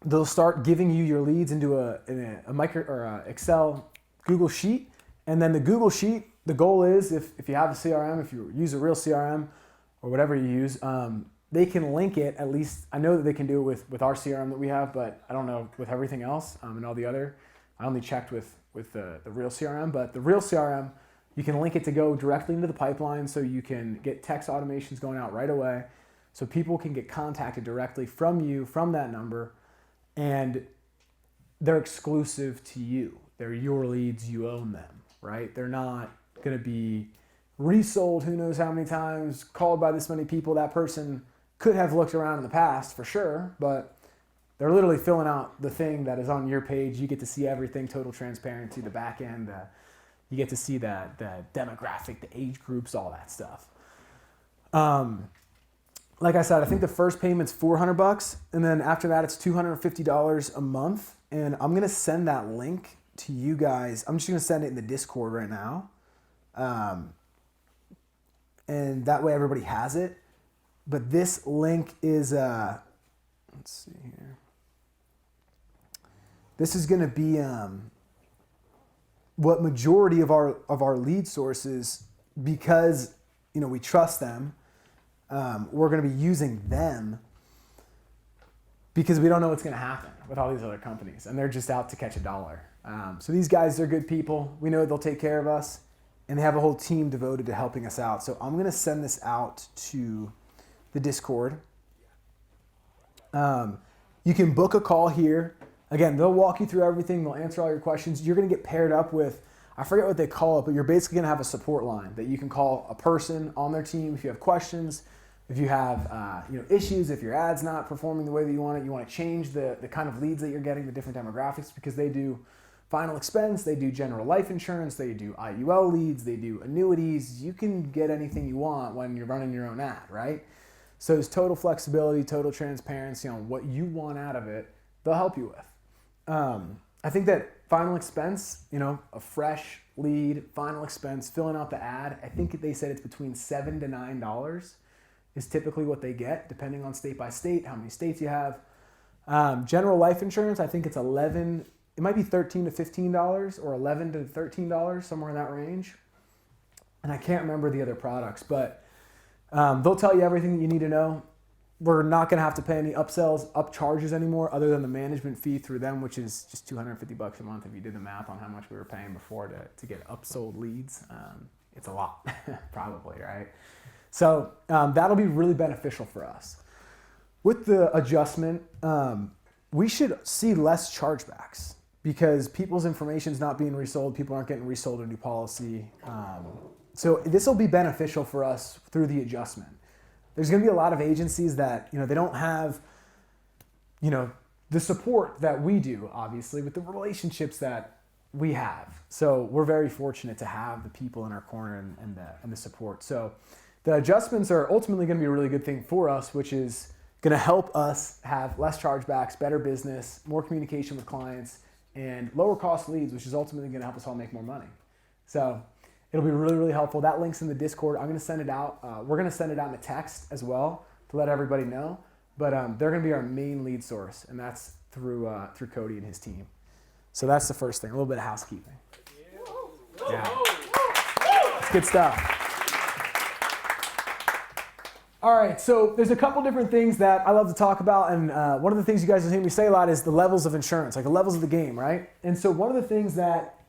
They'll start giving you your leads into a micro or a Excel Google Sheet. And then the Google Sheet, the goal is if you have a CRM, if you use a real CRM or whatever you use, they can link it, at least I know that they can do it with our CRM that we have, but I don't know with everything else and all the other. I only checked with the real CRM, but the real CRM, you can link it to go directly into the pipeline so you can get text automations going out right away so people can get contacted directly from you, from that number, and they're exclusive to you. They're your leads, you own them, right? They're not going to be resold who knows how many times, called by this many people. That person could have looked around in the past for sure, but they're literally filling out the thing that is on your page. You get to see everything, total transparency, the back end, you get to see the demographic, the age groups, all that stuff. Like I said, I think the first payment's $400, and then after that it's $250 a month. And I'm gonna send that link to you guys. I'm just gonna send it in the Discord right now, and that way everybody has it. But this link is, let's see here. This is going to be what majority of our lead sources, because we trust them. We're going to be using them because we don't know what's going to happen with all these other companies, and they're just out to catch a dollar. So these guys, they're good people. We know they'll take care of us, and they have a whole team devoted to helping us out. So I'm going to send this out to the Discord. You can book a call here. Again, they'll walk you through everything. They'll answer all your questions. You're going to get paired up with, I forget what they call it, but you're basically going to have a support line that you can call a person on their team if you have questions, if you have issues, if your ad's not performing the way that you want to change the kind of leads that you're getting, the different demographics, because they do final expense, they do general life insurance, they do IUL leads, they do annuities. You can get anything you want when you're running your own ad, right? So there's total flexibility, total transparency on what you want out of it. They'll help you with. I think that final expense, a fresh lead, final expense, filling out the ad, I think they said it's between $7 to $9 is typically what they get, depending on state by state, how many states you have. General life insurance, I think it's $11, it might be $13 to $15 or $11 to $13, somewhere in that range. And I can't remember the other products, but they'll tell you everything that you need to know. We're not going to have to pay any up charges anymore, other than the management fee through them, which is just $250 a month. If you did the math on how much we were paying before to get upsold leads, it's a lot, probably, right? So that'll be really beneficial for us. With the adjustment, we should see less chargebacks because people's information is not being resold. People aren't getting resold a new policy. So this will be beneficial for us through the adjustment. There's going to be a lot of agencies that, they don't have, the support that we do, obviously, with the relationships that we have. So we're very fortunate to have the people in our corner and the support. So the adjustments are ultimately going to be a really good thing for us, which is going to help us have less chargebacks, better business, more communication with clients, and lower cost leads, which is ultimately going to help us all make more money. So it'll be really, really helpful. That link's in the Discord. I'm going to send it out. We're going to send it out in a text as well to let everybody know. But they're going to be our main lead source, and that's through Cody and his team. So that's the first thing, a little bit of housekeeping. Yeah. It's good stuff. All right, so there's a couple different things that I love to talk about, and one of the things you guys will hear me say a lot is the levels of insurance, like the levels of the game, right? And so one of the things that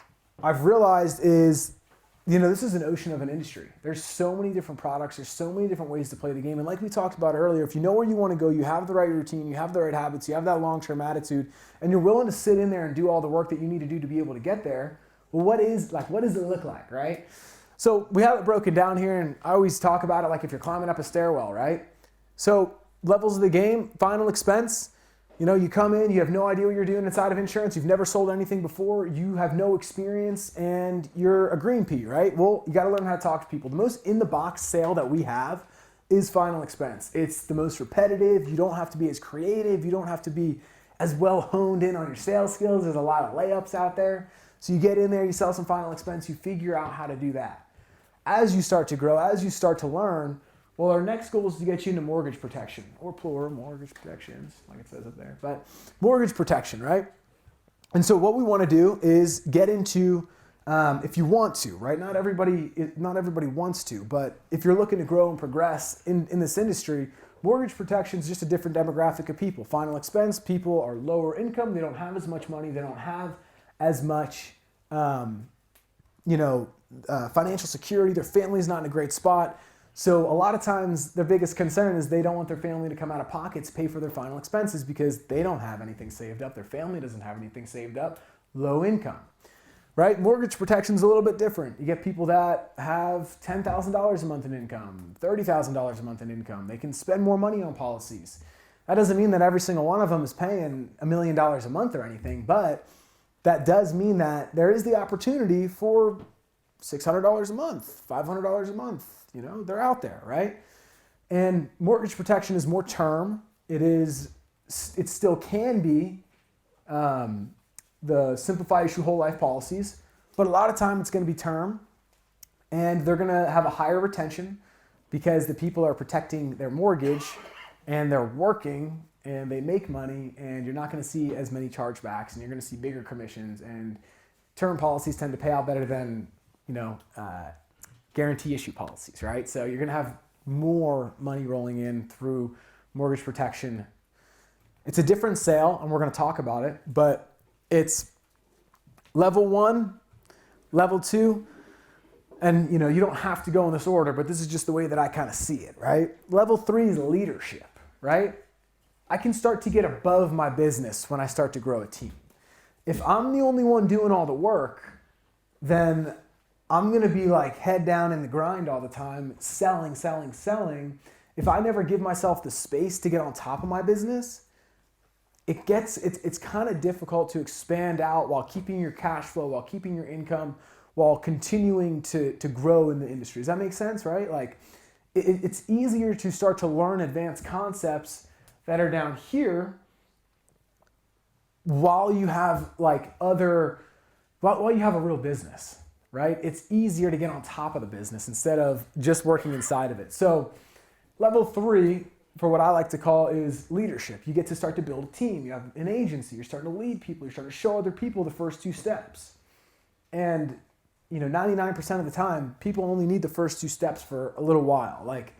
I've realized is, this is an ocean of an industry. There's so many different products. There's so many different ways to play the game. And like we talked about earlier, if you know where you want to go, you have the right routine, you have the right habits, you have that long-term attitude, and you're willing to sit in there and do all the work that you need to do to be able to get there, Well, what does it look like, right? So we have it broken down here, and I always talk about it like if you're climbing up a stairwell, right? So levels of the game, final expense. You come in, you have no idea what you're doing inside of insurance. You've never sold anything before. You have no experience, and you're a green pea, right? Well, you got to learn how to talk to people. The most in-the-box sale that we have is final expense. It's the most repetitive. You don't have to be as creative. You don't have to be as well honed in on your sales skills. There's a lot of layups out there. So you get in there, you sell some final expense, you figure out how to do that. As you start to grow, as you start to learn, well, our next goal is to get you into mortgage protection, or plural, mortgage protections, like it says up there. But mortgage protection, right? And so what we want to do is get into, if you want to, right? Not everybody wants to, but if you're looking to grow and progress in this industry, mortgage protection is just a different demographic of people. Final expense, people are lower income, they don't have as much money, they don't have as much, financial security. Their family's not in a great spot. So a lot of times their biggest concern is they don't want their family to come out of pocket to pay for their final expenses because they don't have anything saved up. Their family doesn't have anything saved up. Low income, right? Mortgage protection is a little bit different. You get people that have $10,000 a month in income, $30,000 a month in income. They can spend more money on policies. That doesn't mean that every single one of them is paying $1 million a month or anything, but that does mean that there is the opportunity for $600 a month, $500 a month. They're out there, right? And mortgage protection is more term. It still can be the simplified issue whole life policies, but a lot of time it's going to be term, and they're going to have a higher retention because the people are protecting their mortgage and they're working and they make money, and you're not going to see as many chargebacks, and you're going to see bigger commissions, and term policies tend to pay out better than guarantee issue policies, right? So you're going to have more money rolling in through mortgage protection. It's a different sale, and we're going to talk about it, but it's level 1, level 2, and you don't have to go in this order, but this is just the way that I kind of see it, right? Level 3 is leadership, right? I can start to get above my business when I start to grow a team. If I'm the only one doing all the work, then I'm going to be like head down in the grind all the time, selling. If I never give myself the space to get on top of my business, it's kind of difficult to expand out while keeping your cash flow, while keeping your income, while continuing to grow in the industry. Does that make sense, right? Like it's easier to start to learn advanced concepts that are down here while you have while you have a real business. Right? It's easier to get on top of the business instead of just working inside of it. So level 3, for what I like to call, is leadership. You get to start to build a team. You have an agency. You're starting to lead people. You're starting to show other people the first 2 steps. And 99% of the time, people only need the first 2 steps for a little while. Like,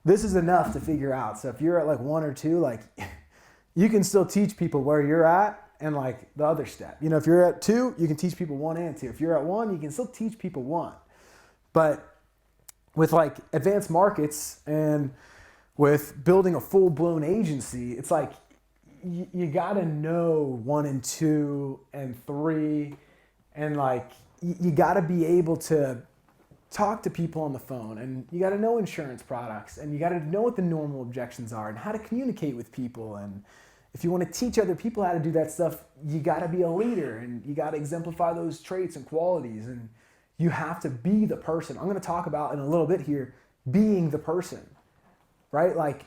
this is enough to figure out. So if you're at like 1 or 2, like you can still teach people where you're at and like the other step. If you're at 2, you can teach people 1 and 2. If you're at 1, you can still teach people 1. But with like advanced markets and with building a full-blown agency, it's like you got to know 1 and 2 and 3, and like you got to be able to talk to people on the phone, and you got to know insurance products, and you got to know what the normal objections are and how to communicate with people. And if you want to teach other people how to do that stuff, you got to be a leader, and you got to exemplify those traits and qualities, and you have to be the person. I'm going to talk about in a little bit here being the person, right? Like,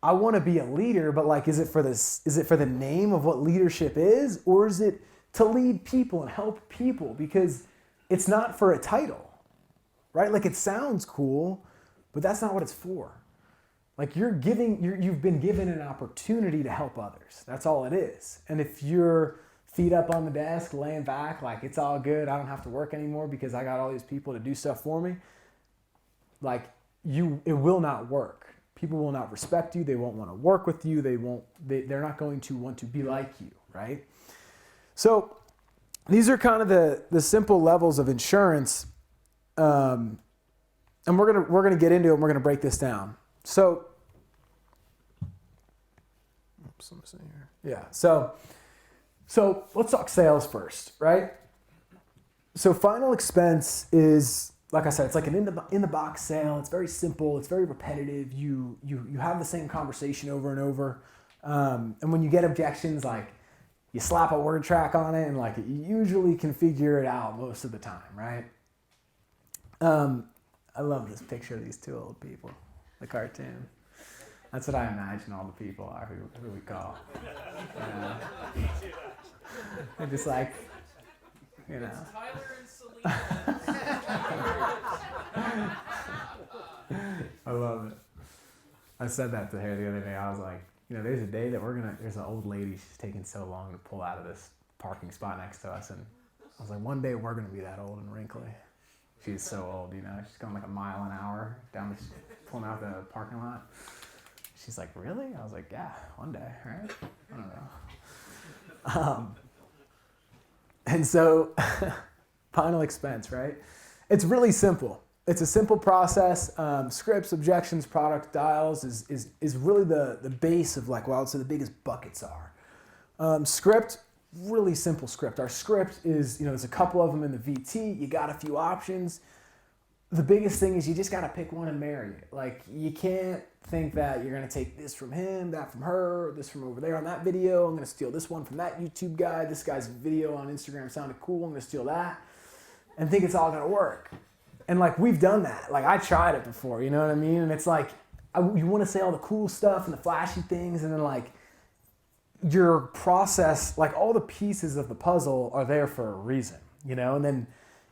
I want to be a leader, but like, is it for the name of what leadership is, or is it to lead people and help people? Because it's not for a title, right? Like, it sounds cool, but that's not what it's for. Like, you've been given an opportunity to help others. That's all it is. And if you're feet up on the desk, laying back, like it's all good, I don't have to work anymore because I got all these people to do stuff for me, like it will not work. People will not respect you. They won't want to work with you. They're not going to want to be like you, right? So these are kind of the simple levels of insurance. And we're gonna get into it, and we're gonna break this down. So, oops, I'm missing here. Yeah. So let's talk sales first, right? So final expense is, like I said, it's like an in the box sale. It's very simple. It's very repetitive. You have the same conversation over and over. And when you get objections, like you slap a word track on it, and like you usually can figure it out most of the time, right? I love this picture of these two old people, the cartoon. That's what I imagine all the people are who we call. They're just like, you know. I love it. I said that to her the other day. I was like, you know, there's a day that there's an old lady, she's taking so long to pull out of this parking spot next to us. And I was like, one day we're going to be that old and wrinkly. She's so old, you know. She's going like a mile an hour pulling out the parking lot. She's like, really? I was like, yeah, one day, right? I don't know. And so, final expense, right? It's really simple. It's a simple process. Scripts, objections, product, dials is really the base of like, well, I would say the biggest buckets are. Script, really simple script. Our script is, you know, there's a couple of them in the VT. You got a few options. The biggest thing is you just got to pick one and marry it. Like, you can't think that you're going to take this from him, that from her, this from over there on that video. I'm going to steal this one from that YouTube guy. This guy's video on Instagram sounded cool. I'm going to steal that and think it's all going to work. And like, we've done that. Like, I tried it before, you know what I mean? And it's like, you want to say all the cool stuff and the flashy things, and then like your process, like all the pieces of the puzzle are there for a reason, you know? And then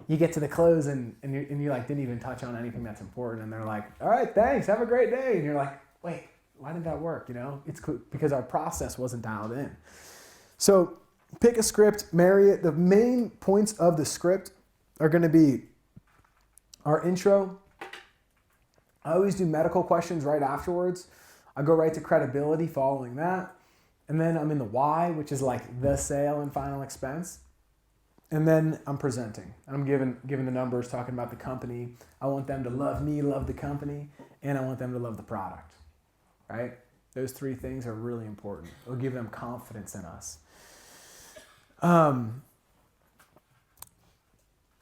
you get to the close and you like didn't even touch on anything that's important, and they're like, all right, thanks, have a great day. And you're like, wait, why did that work? You know, it's cool because our process wasn't dialed in. So pick a script, marry it. The main points of the script are going to be our intro. I always do medical questions right afterwards. I go right to credibility following that. And then I'm in the why, which is like the sale and final expense. And then I'm presenting. I'm giving the numbers, talking about the company. I want them to love me, love the company, and I want them to love the product, right? Those three things are really important. It'll give them confidence in us.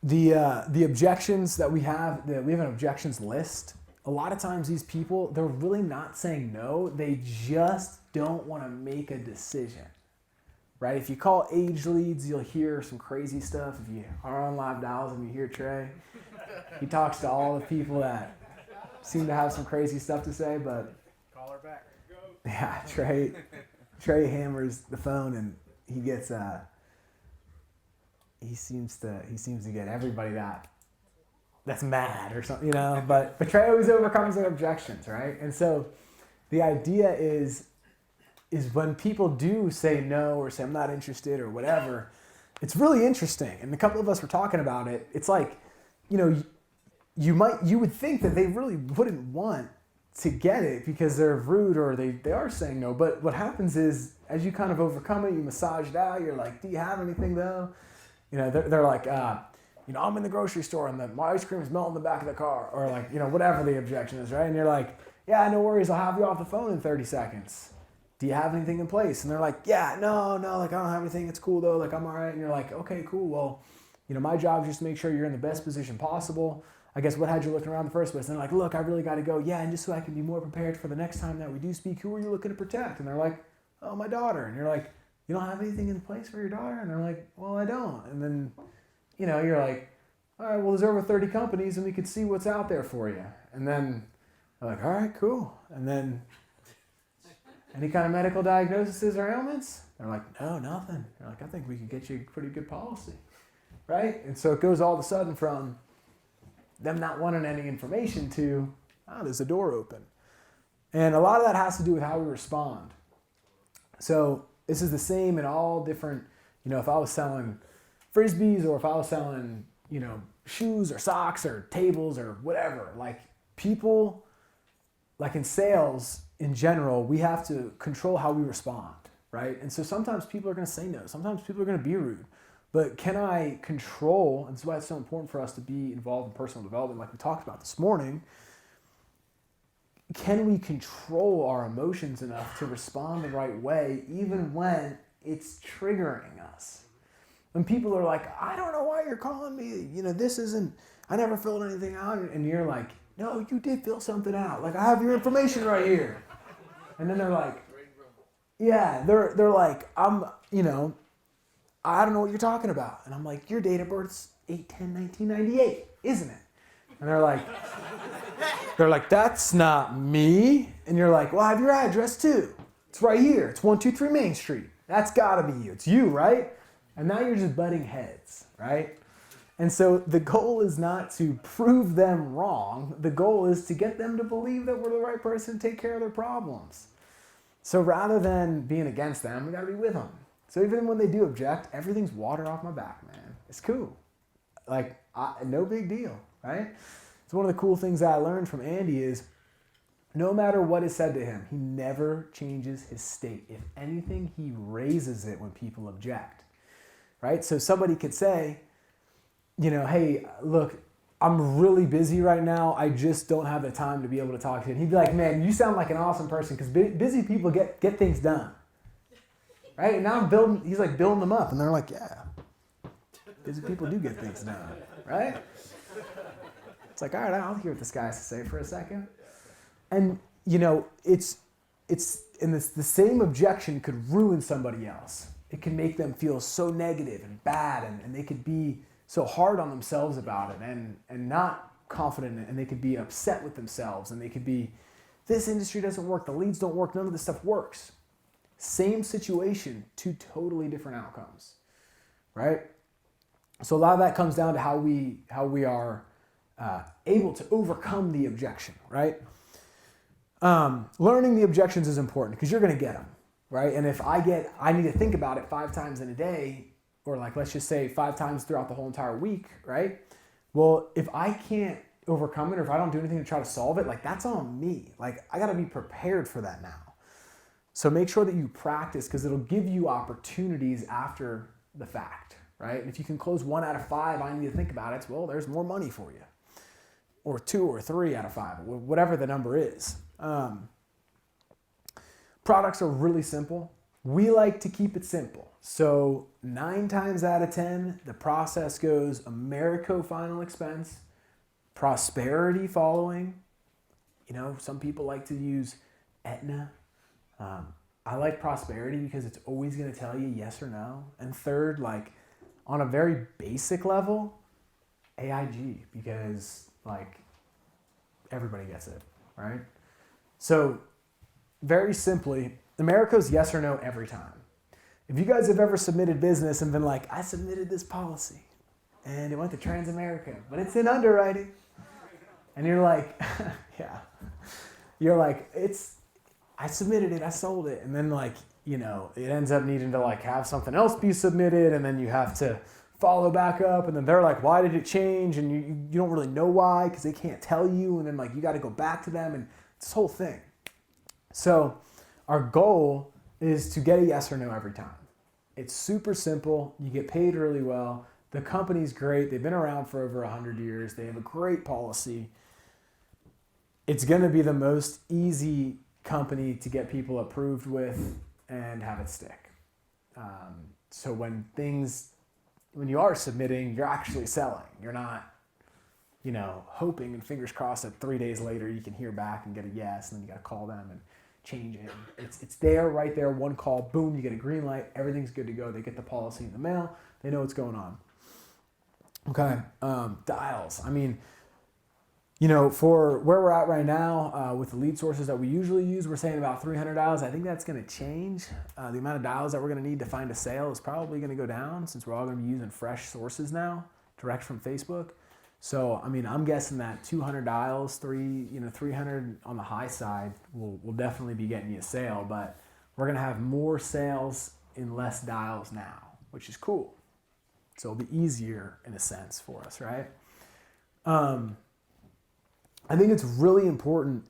The objections that we have an objections list. A lot of times these people, they're really not saying no. They just don't want to make a decision. Right? If you call age leads, you'll hear some crazy stuff. If you are on live dials and you hear Trey, he talks to all the people that seem to have some crazy stuff to say, but Call her back. yeah, Trey hammers the phone and he gets he seems to get everybody that's mad or something, you know, but Trey always overcomes their objections, right? And so the idea is when people do say no or say I'm not interested or whatever, it's really interesting. And a couple of us were talking about it. It's like, you know, you would think that they really wouldn't want to get it because they're rude or they are saying no. But what happens is as you kind of overcome it, you massage it out. You're like, do you have anything though? You know, they're like, you know, I'm in the grocery store and my ice cream is melting in the back of the car, or like, you know, whatever the objection is, right? And you're like, yeah, no worries. I'll have you off the phone in 30 seconds. Do you have anything in place? And they're like, yeah, no, like I don't have anything. It's cool though. Like I'm all right. And you're like, okay, cool. Well, you know, my job is just to make sure you're in the best position possible. I guess what had you looking around in the first place? And they're like, look, I really got to go. Yeah, and just so I can be more prepared for the next time that we do speak, who are you looking to protect? And they're like, oh, my daughter. And you're like, you don't have anything in place for your daughter? And they're like, well, I don't. And then, you know, you're like, all right, well, there's over 30 companies and we could see what's out there for you. And then they're like, all right, cool. And then any kind of medical diagnoses or ailments? They're like, no, nothing. They're like, I think we could get you a pretty good policy, right? And so it goes all of a sudden from them not wanting any information to, oh, there's a door open. And a lot of that has to do with how we respond. So this is the same in all different, you know, if I was selling Frisbees or if I was selling, you know, shoes or socks or tables or whatever, like people, like in sales in general, we have to control how we respond, right? And so sometimes people are going to say no. Sometimes people are going to be rude. But can I control, and this is why it's so important for us to be involved in personal development like we talked about this morning, can we control our emotions enough to respond the right way even when it's triggering us? When people are like, I don't know why you're calling me, this isn't, I never filled anything out. And you're like, no, you did fill something out. Like, I have your information right here. And then they're like, yeah, they're like, I don't know what you're talking about. And I'm like, your date of birth's 8/10/1998, isn't it? And they're like, that's not me. And you're like, well, I have your address too. It's right here. It's 123 Main Street. That's gotta be you. It's you, right? And now you're just butting heads, right? And so the goal is not to prove them wrong. The goal is to get them to believe that we're the right person to take care of their problems. So rather than being against them, we gotta be with them. So even when they do object, everything's water off my back, man. It's cool. Like, no big deal, right? So one of the cool things that I learned from Andy is no matter what is said to him, he never changes his state. If anything, he raises it when people object, right? So somebody could say, hey, look, I'm really busy right now. I just don't have the time to be able to talk to you. And he'd be like, man, you sound like an awesome person because busy people get things done, right? And now he's like building them up. And they're like, yeah, busy people do get things done, right? It's like, all right, I'll hear what this guy has to say for a second. And, it's the same objection could ruin somebody else. It can make them feel so negative and bad, and they could be so hard on themselves about it and not confident, and they could be upset with themselves, and they could be, this industry doesn't work, the leads don't work, none of this stuff works. Same situation, two totally different outcomes, right? So a lot of that comes down to how we are able to overcome the objection, right? Learning the objections is important because you're going to get them, right? And if I need to think about it 5 times in a day, or like, let's just say 5 times throughout the whole entire week, right? Well, if I can't overcome it, or if I don't do anything to try to solve it, like, that's on me. Like, I got to be prepared for that now. So make sure that you practice, because it'll give you opportunities after the fact, right? And if you can close 1 out of 5, I need to think about it, well, there's more money for you. Or 2 or 3 out of 5, whatever the number is. Products are really simple. We like to keep it simple. So 9 times out of 10, the process goes Americo final expense, prosperity following. Some people like to use Aetna. I like prosperity because it's always going to tell you yes or no. And third, like, on a very basic level, AIG, because like everybody gets it, right? So very simply, Americo's yes or no every time. If you guys have ever submitted business and been like, I submitted this policy and it went to Transamerica, but it's in underwriting. And you're like, yeah. You're like, I submitted it, I sold it. And then like, it ends up needing to like have something else be submitted, and then you have to follow back up, and then they're like, why did it change? And you don't really know why because they can't tell you, and then like you got to go back to them, and this whole thing. So our goal is to get a yes or no every time. It's super simple. You get paid really well. The company's great. They've been around for over 100 years. They have a great policy. It's going to be the most easy company to get people approved with and have it stick. So when you are submitting, you're actually selling. You're not, hoping and fingers crossed that 3 days later you can hear back and get a yes, and then you got to call them and change it. It's there, right there, one call, boom, you get a green light, everything's good to go. They get the policy in the mail. They know what's going on. Okay, dials. I mean, for where we're at right now with the lead sources that we usually use, we're saying about 300 dials. I think that's going to change. The amount of dials that we're going to need to find a sale is probably going to go down, since we're all going to be using fresh sources now, direct from Facebook. So, I mean, I'm guessing that 200 dials, 300 on the high side will definitely be getting you a sale, but we're going to have more sales in less dials now, which is cool. So it'll be easier in a sense for us, right? I think it's really important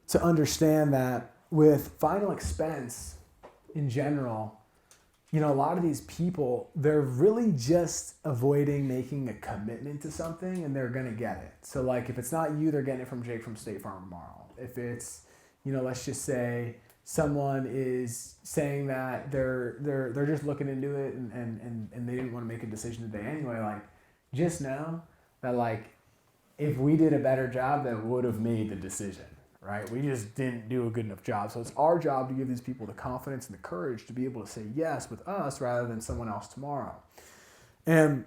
to understand that with final expense in general, a lot of these people, they're really just avoiding making a commitment to something, and they're going to get it. So like, if it's not you, they're getting it from Jake from State Farm tomorrow. If it's, let's just say someone is saying that they're just looking into it and they didn't want to make a decision today anyway, like just know that like if we did a better job, that would have made the decision, right? We just didn't do a good enough job. So it's our job to give these people the confidence and the courage to be able to say yes with us rather than someone else tomorrow. And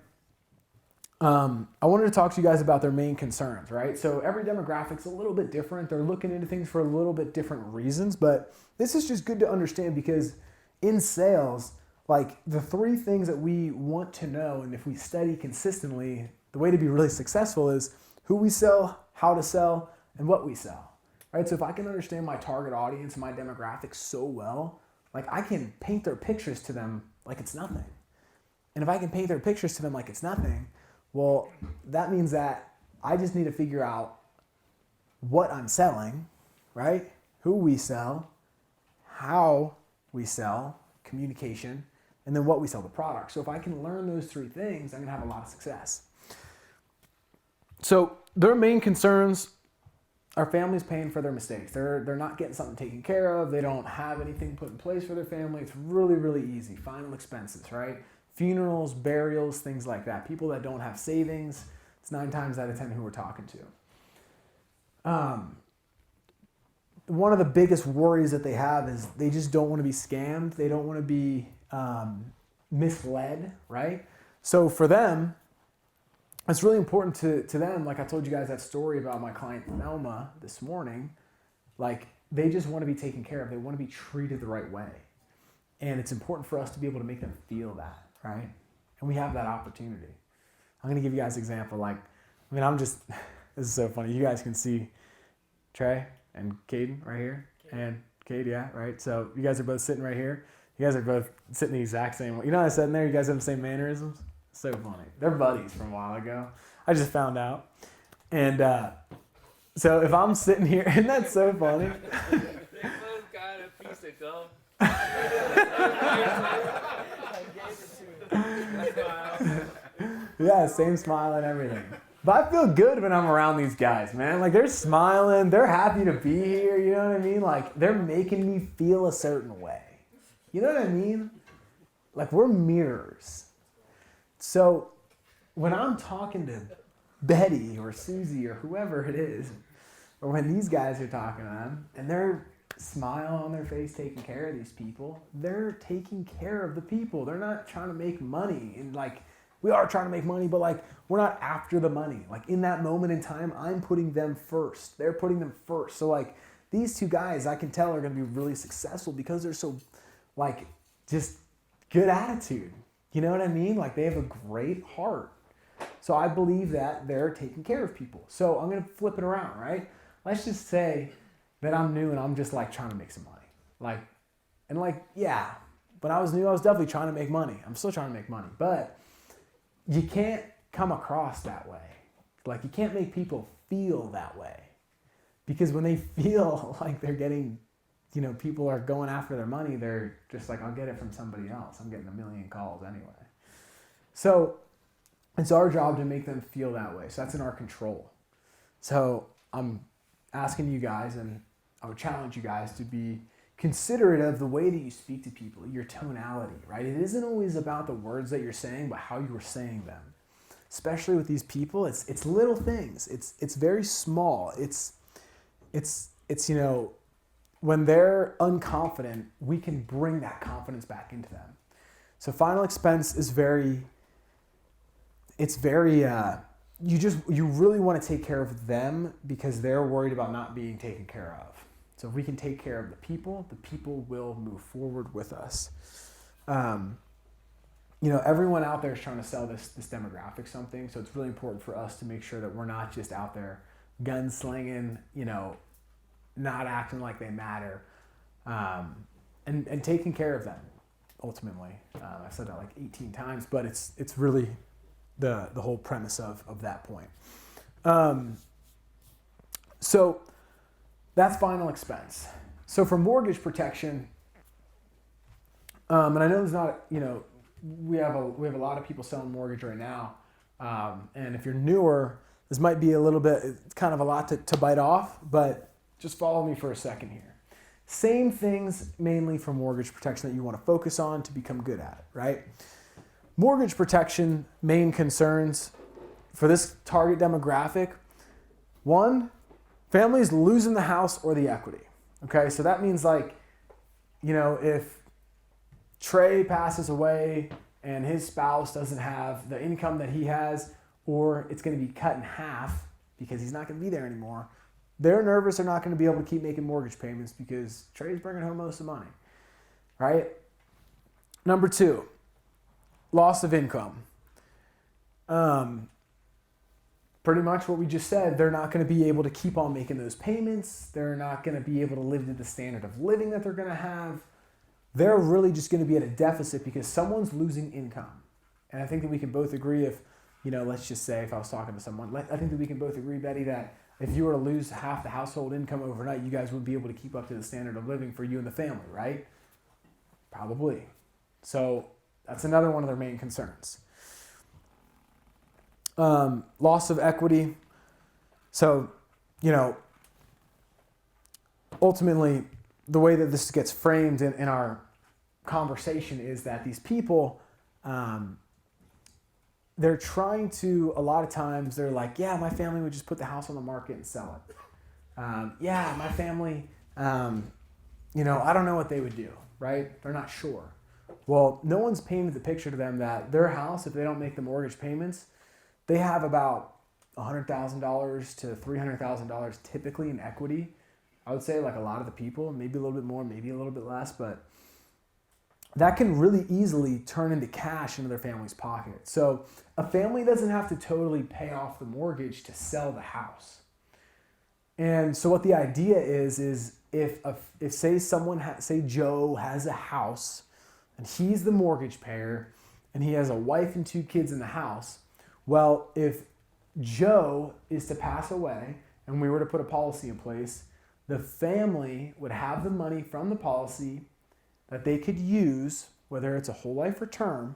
I wanted to talk to you guys about their main concerns, right? So every demographic's a little bit different. They're looking into things for a little bit different reasons, but this is just good to understand because in sales, like the three things that we want to know, and if we study consistently, the way to be really successful is who we sell, how to sell, and what we sell, right? So if I can understand my target audience and my demographics so well, like I can paint their pictures to them like it's nothing. And if I can paint their pictures to them like it's nothing, well, that means that I just need to figure out what I'm selling, right? Who we sell, how we sell, communication, and then what we sell, the product. So if I can learn those three things, I'm going to have a lot of success. So their main concerns are families paying for their mistakes. They're not getting something taken care of. They don't have anything put in place for their family. It's really, really easy. Final expenses, right? Funerals, burials, things like that. People that don't have savings, it's 9 times out of 10 who we're talking to. One of the biggest worries that they have is they just don't want to be scammed. They don't want to be misled, right? So for them, it's really important to them, like I told you guys that story about my client Thelma this morning, like they just want to be taken care of. They want to be treated the right way. And it's important for us to be able to make them feel that, right? And we have that opportunity. I'm going to give you guys an example. Like, I mean, this is so funny. You guys can see Trey and Caden right here. And Cade, yeah, right? So you guys are both sitting right here. You guys are both sitting the exact same way. You know what I said in there? You guys have the same mannerisms? So funny. They're buddies from a while ago. I just found out. And so if I'm sitting here, isn't that so funny? They both got a piece of gum. Yeah, same smile and everything. But I feel good when I'm around these guys, man. Like they're smiling, they're happy to be here, you know what I mean? Like they're making me feel a certain way. You know what I mean? Like we're mirrors. So when I'm talking to Betty or Susie or whoever it is, or when these guys are talking to them and they're smile on their face taking care of these people, they're taking care of the people. They're not trying to make money. And like, we are trying to make money, but like, we're not after the money. Like in that moment in time, I'm putting them first. They're putting them first. So like these two guys, I can tell are going to be really successful because they're so like just good attitude. You know what I mean? Like they have a great heart. So I believe that they're taking care of people. So I'm going to flip it around, right? Let's just say that I'm new and I'm just like trying to make some money. Yeah, when I was new, I was definitely trying to make money. I'm still trying to make money, but you can't come across that way. Like you can't make people feel that way because when they feel like they're getting, you know, people are going after their money, they're just like, I'll get it from somebody else. I'm getting a million calls anyway. So it's our job to make them feel that way. So that's in our control. So I'm asking you guys, and I would challenge you guys to be considerate of the way that you speak to people, your tonality, right? It isn't always about the words that you're saying, but how you're saying them. Especially with these people, it's little things. It's very small. It's you know, when they're unconfident, we can bring that confidence back into them. So final expense is you really want to take care of them because they're worried about not being taken care of. So if we can take care of the people will move forward with us. You know, everyone out there is trying to sell this demographic something. So it's really important for us to make sure that we're not just out there gunslinging, you know, not acting like they matter, and taking care of them ultimately. I've said that like 18 times, but it's really the whole premise of that point. So that's final expense. So for mortgage protection, and I know there's not, you know, we have a lot of people selling mortgage right now, and if you're newer, this might be a little bit, it's kind of a lot to bite off, but just follow me for a second here. Same things mainly for mortgage protection that you want to focus on to become good at it, right? Mortgage protection main concerns for this target demographic. One, families losing the house or the equity. Okay, so that means like, if Trey passes away and his spouse doesn't have the income that he has, or it's going to be cut in half because he's not going to be there anymore, they're nervous they're not going to be able to keep making mortgage payments because Trey's bringing home most of the money, right? Number two, loss of income. Pretty much what we just said, they're not going to be able to keep on making those payments. They're not going to be able to live to the standard of living that they're going to have. They're really just going to be at a deficit because someone's losing income. And I think that we can both agree if, let's just say if I was talking to someone, I think that we can both agree, Betty, that if you were to lose half the household income overnight, you guys wouldn't be able to keep up to the standard of living for you and the family, right? Probably. So that's another one of their main concerns. Loss of equity. So, ultimately, the way that this gets framed in our conversation is that these people, they're trying to, a lot of times, they're like, yeah, my family would just put the house on the market and sell it. Yeah, my family, I don't know what they would do, right? They're not sure. Well, no one's painted the picture to them that their house, if they don't make the mortgage payments, they have about $100,000 to $300,000 typically in equity. I would say like a lot of the people, maybe a little bit more, maybe a little bit less, but that can really easily turn into cash into their family's pocket. So a family doesn't have to totally pay off the mortgage to sell the house. And so what the idea is if say Joe has a house and he's the mortgage payer and he has a wife and 2 kids in the house, well, if Joe is to pass away and we were to put a policy in place, the family would have the money from the policy that they could use, whether it's a whole life or term,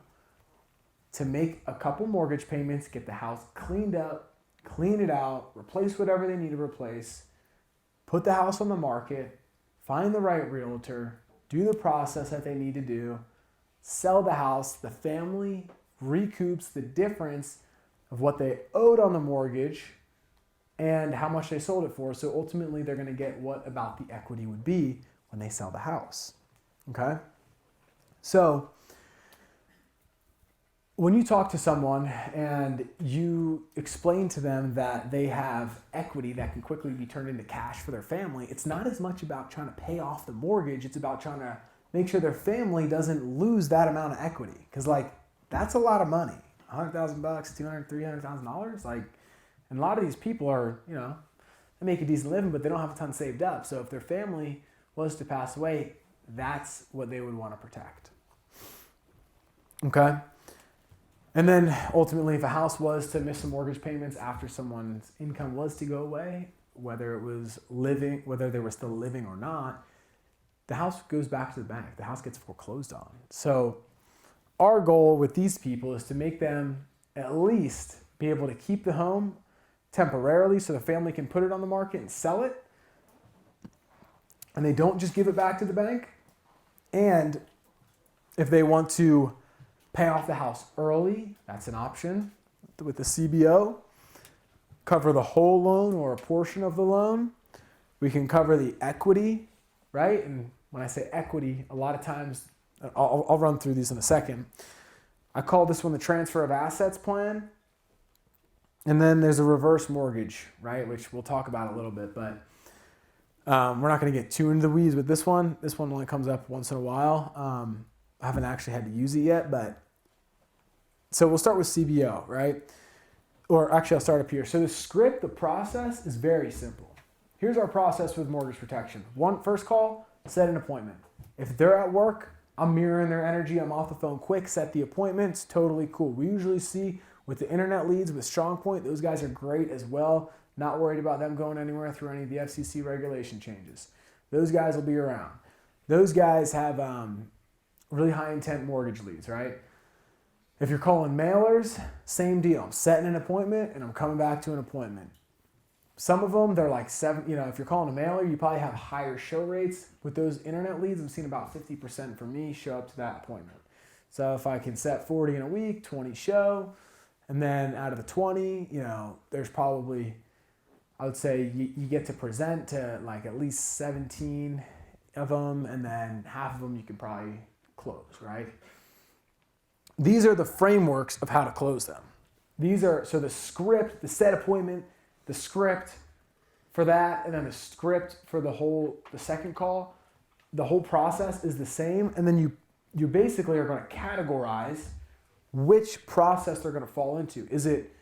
to make a couple mortgage payments, get the house cleaned up, clean it out, replace whatever they need to replace, put the house on the market, find the right realtor, do the process that they need to do, sell the house. The family recoups the difference of what they owed on the mortgage and how much they sold it for. So ultimately, they're going to get what about the equity would be when they sell the house. Okay? So when you talk to someone and you explain to them that they have equity that can quickly be turned into cash for their family, it's not as much about trying to pay off the mortgage. It's about trying to make sure their family doesn't lose that amount of equity. Because, that's a lot of money. $100,000, $200,000, $300,000. And a lot of these people are, they make a decent living, but they don't have a ton saved up. So if their family was to pass away, that's what they would want to protect. Okay? And then ultimately, if a house was to miss some mortgage payments after someone's income was to go away, whether they were still living or not, the house goes back to the bank. The house gets foreclosed on. So our goal with these people is to make them at least be able to keep the home temporarily so the family can put it on the market and sell it. And they don't just give it back to the bank. And if they want to pay off the house early, that's an option with the CBO. Cover the whole loan or a portion of the loan. We can cover the equity, right? And when I say equity, a lot of times, I'll run through these in a second. I call this one the transfer of assets plan. And then there's a reverse mortgage, right? Which we'll talk about a little bit, but we're not going to get too into the weeds with this one. This one only comes up once in a while. I haven't actually had to use it yet, but so we'll start with CBO, right? Or actually, I'll start up here. So the process is very simple. Here's our process with mortgage protection. First call, set an appointment. If they're at work, I'm mirroring their energy. I'm off the phone quick, set the appointment. It's totally cool. We usually see with the internet leads with StrongPoint, those guys are great as well. Not worried about them going anywhere through any of the FCC regulation changes. Those guys will be around. Those guys have really high intent mortgage leads, right? If you're calling mailers, same deal. I'm setting an appointment and I'm coming back to an appointment. some of them, they're like seven, if you're calling a mailer, you probably have higher show rates. With those internet leads, I'm seeing about 50% for me show up to that appointment. So if I can set 40 in a week, 20 show, and then out of the 20, there's probably, I would say you get to present to like at least 17 of them, and then half of them you can probably close, right? These are the frameworks of how to close them. So the script, the set appointment, the script for that, and then the script for the second call, the whole process is the same. And then you basically are going to categorize which process they're going to fall into. Is it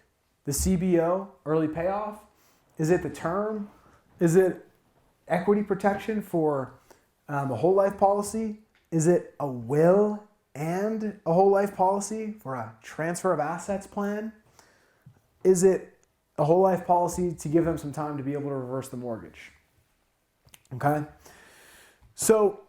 the CBO, early payoff? Is it the term? Is it equity protection for a whole life policy? Is it a will and a whole life policy for a transfer of assets plan? Is it a whole life policy to give them some time to be able to reverse the mortgage? Okay? So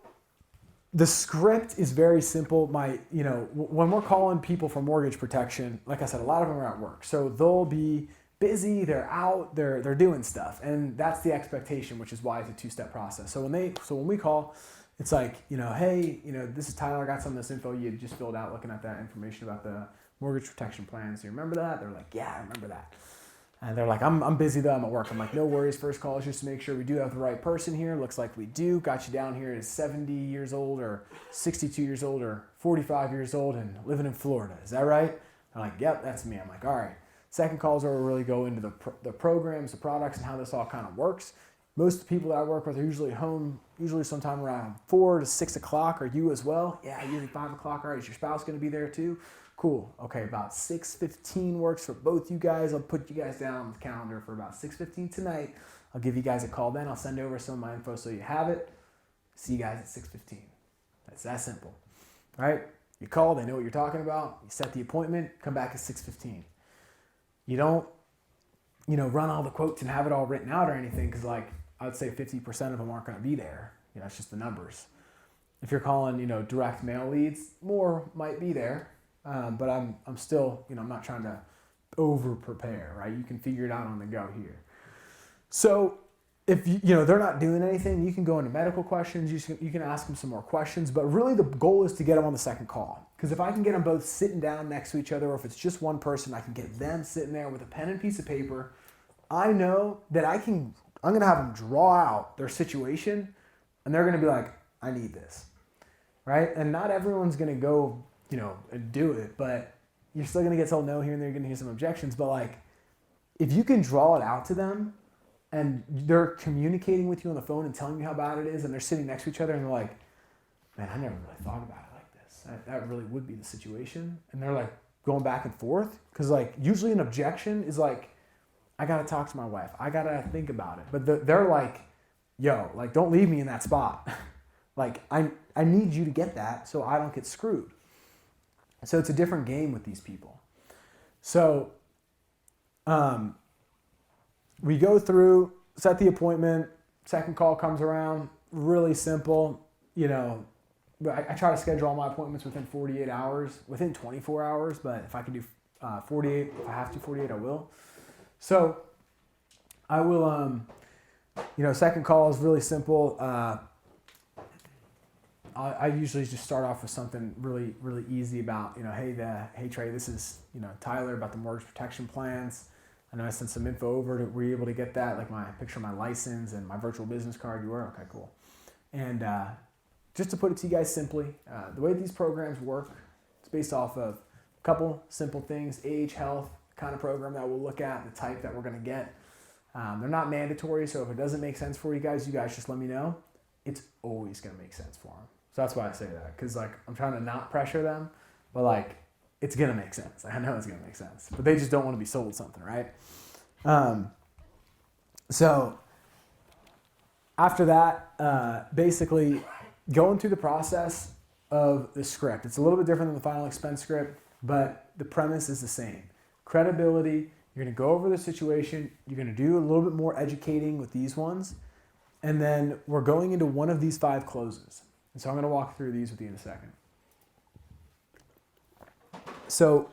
the script is very simple. When we're calling people for mortgage protection, like I said, a lot of them are at work. So they'll be busy, they're out, they're doing stuff. And that's the expectation, which is why it's a two-step process. So when we call, it's like, hey, this is Tyler, I got some of this info you just filled out looking at that information about the mortgage protection plan. So you remember that? They're like, yeah, I remember that. And they're like, I'm busy though, I'm at work. I'm like, no worries, first call is just to make sure we do have the right person here. Looks like we do. Got you down here as 70 years old or 62 years old or 45 years old and living in Florida. Is that right? They're like, yep, that's me. I'm like, all right. Second call is where we really go into the programs, the products, and how this all kind of works. Most of the people that I work with are usually home, usually sometime around 4 to 6 o'clock. Are you as well? Yeah, usually 5 o'clock. All right, is your spouse going to be there too? Cool. Okay, about 6:15 works for both you guys. I'll put you guys down on the calendar for about 6:15 tonight. I'll give you guys a call then. I'll send over some of my info so you have it. See you guys at 6:15. That's that simple. All right? You call, they know what you're talking about. You set the appointment, come back at 6:15. You don't, run all the quotes and have it all written out or anything because, I would say 50% of them aren't going to be there. It's just the numbers. If you're calling, direct mail leads, more might be there. But I'm still, I'm not trying to over prepare, right? You can figure it out on the go here. So if they're not doing anything, you can go into medical questions. You can ask them some more questions, but really the goal is to get them on the second call. Because if I can get them both sitting down next to each other, or if it's just one person, I can get them sitting there with a pen and piece of paper. I know that I'm going to have them draw out their situation, and they're going to be like, I need this, right? And not everyone's going to go and do it, but you're still going to get told no here and there, you're going to hear some objections, but if you can draw it out to them and they're communicating with you on the phone and telling you how bad it is and they're sitting next to each other and they're like, man, I never really thought about it like this. That really would be the situation. And they're going back and forth because usually an objection is I got to talk to my wife. I got to think about it. But they're like, yo, don't leave me in that spot. I need you to get that so I don't get screwed. So it's a different game with these people. So we go through, set the appointment, second call comes around, really simple. I try to schedule all my appointments within 48 hours, within 24 hours, but if I can do 48, if I have to 48, I will. So I will, second call is really simple. I usually just start off with something really, really easy about, hey Trey, this is, Tyler about the mortgage protection plans. I know I sent some info over. Were you able to get that? My picture of my license and my virtual business card. You were? Okay, cool. And just to put it to you guys simply, the way these programs work, it's based off of a couple simple things: age, health, the kind of program that we'll look at, the type that we're going to get. They're not mandatory, so if it doesn't make sense for you guys just let me know. It's always going to make sense for them. So that's why I say that, because I'm trying to not pressure them, but it's going to make sense. I know it's going to make sense, but they just don't want to be sold something, right? So after that, basically going through the process of the script. It's a little bit different than the final expense script, but the premise is the same. Credibility, you're going to go over the situation, you're going to do a little bit more educating with these ones, and then we're going into one of these 5 closes. And so I'm going to walk through these with you in a second. So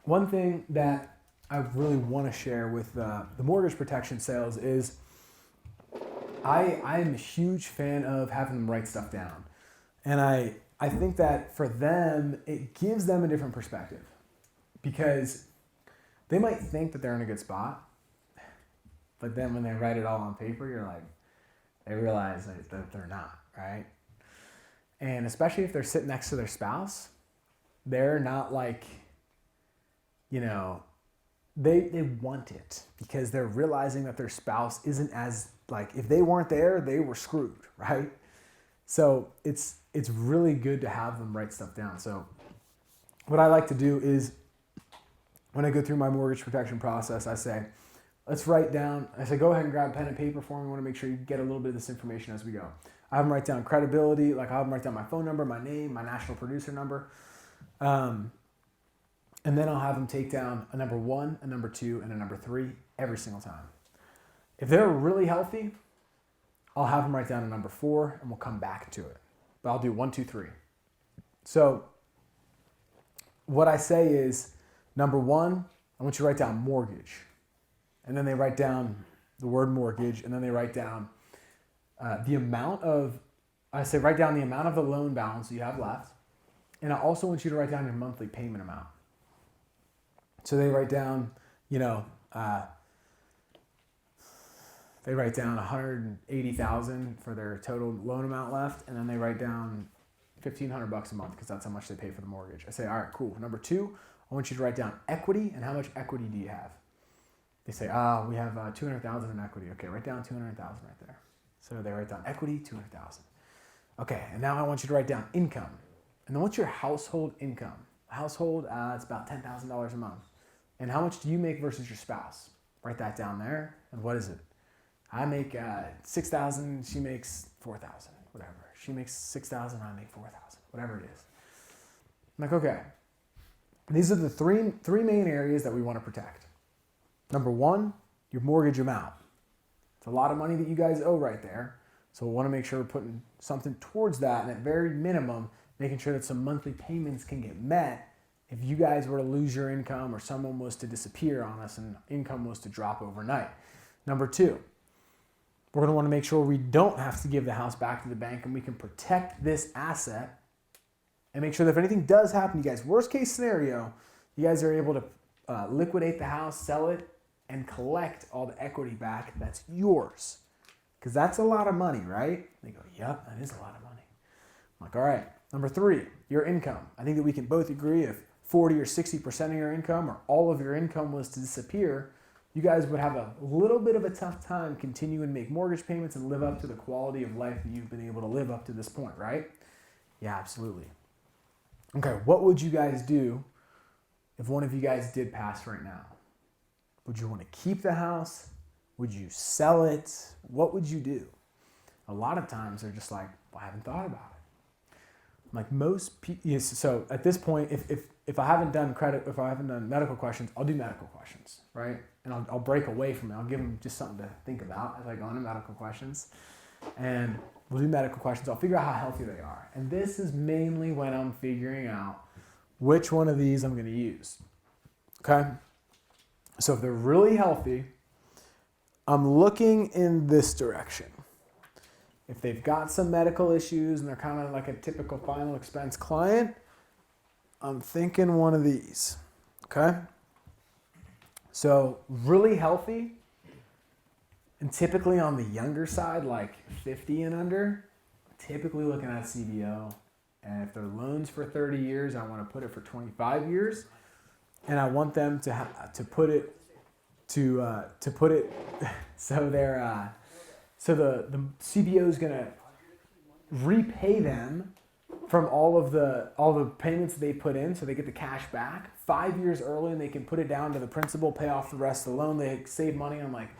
one thing that I really want to share with the mortgage protection sales is I am a huge fan of having them write stuff down. And I think that for them, it gives them a different perspective because they might think that they're in a good spot, but then when they write it all on paper, you're like, they realize that they're not, right? And especially if they're sitting next to their spouse, they're not like, they want it because they're realizing that their spouse isn't as, like, if they weren't there, they were screwed, right? So it's really good to have them write stuff down. So what I like to do is when I go through my mortgage protection process, I say, let's write down, I say, go ahead and grab pen and paper for me. I want to make sure you get a little bit of this information as we go. I have them write down credibility, like I have them write down my phone number, my name, my national producer number. And then I'll have them take down a number 1, a number 2, and a number 3 every single time. If they're really healthy, I'll have them write down a number 4 and we'll come back to it. But I'll do 1, 2, 3. So what I say is, number 1, I want you to write down mortgage. And then they write down the word mortgage, and then they write down write down the amount of the loan balance you have left. And I also want you to write down your monthly payment amount. So they write down, they write down $180,000 for their total loan amount left, and then they write down $1,500 a month because that's how much they pay for the mortgage. I say, all right, cool. Number 2, I want you to write down equity and how much equity do you have? They say, we have $200,000 in equity. Okay, write down $200,000 right there. So they write down equity, $200,000. Okay, and now I want you to write down income. And then what's your household income? Household, it's about $10,000 a month. And how much do you make versus your spouse? Write that down there. And what is it? I make $6,000, she makes $4,000, whatever. She makes $6,000, I make $4,000, whatever it is. I'm like, okay. These are the three main areas that we want to protect. Number 1, your mortgage amount. It's a lot of money that you guys owe right there. So we want to make sure we're putting something towards that, and at very minimum, making sure that some monthly payments can get met if you guys were to lose your income or someone was to disappear on us and income was to drop overnight. Number 2, we're going to want to make sure we don't have to give the house back to the bank and we can protect this asset and make sure that if anything does happen to you guys, worst case scenario, you guys are able to liquidate the house, sell it, and collect all the equity back that's yours. Because that's a lot of money, right? They go, yep, that is a lot of money. I'm like, all right. Number 3, your income. I think that we can both agree if 40 or 60% of your income or all of your income was to disappear, you guys would have a little bit of a tough time continuing to make mortgage payments and live up to the quality of life that you've been able to live up to this point, right? Yeah, absolutely. Okay, what would you guys do if one of you guys did pass right now? Would you want to keep the house? Would you sell it? What would you do? A lot of times they're just like, well, I haven't thought about it. Like most people, so at this point, if I haven't done medical questions, I'll do medical questions, right? And I'll break away from it. I'll give them just something to think about as I go into medical questions. And we'll do medical questions. I'll figure out how healthy they are. And this is mainly when I'm figuring out which one of these I'm going to use. Okay? So if they're really healthy, I'm looking in this direction. If they've got some medical issues and they're kind of like a typical final expense client, I'm thinking one of these. Okay? So really healthy, and typically on the younger side, like 50 and under, typically looking at CBO. And if they're loans for 30 years, I want to put it for 25 years. And I want them to put it so they're the CBO is going to repay them from all the payments they put in, so they get the cash back 5 years early, and they can put it down to the principal, pay off the rest of the loan. They save money on like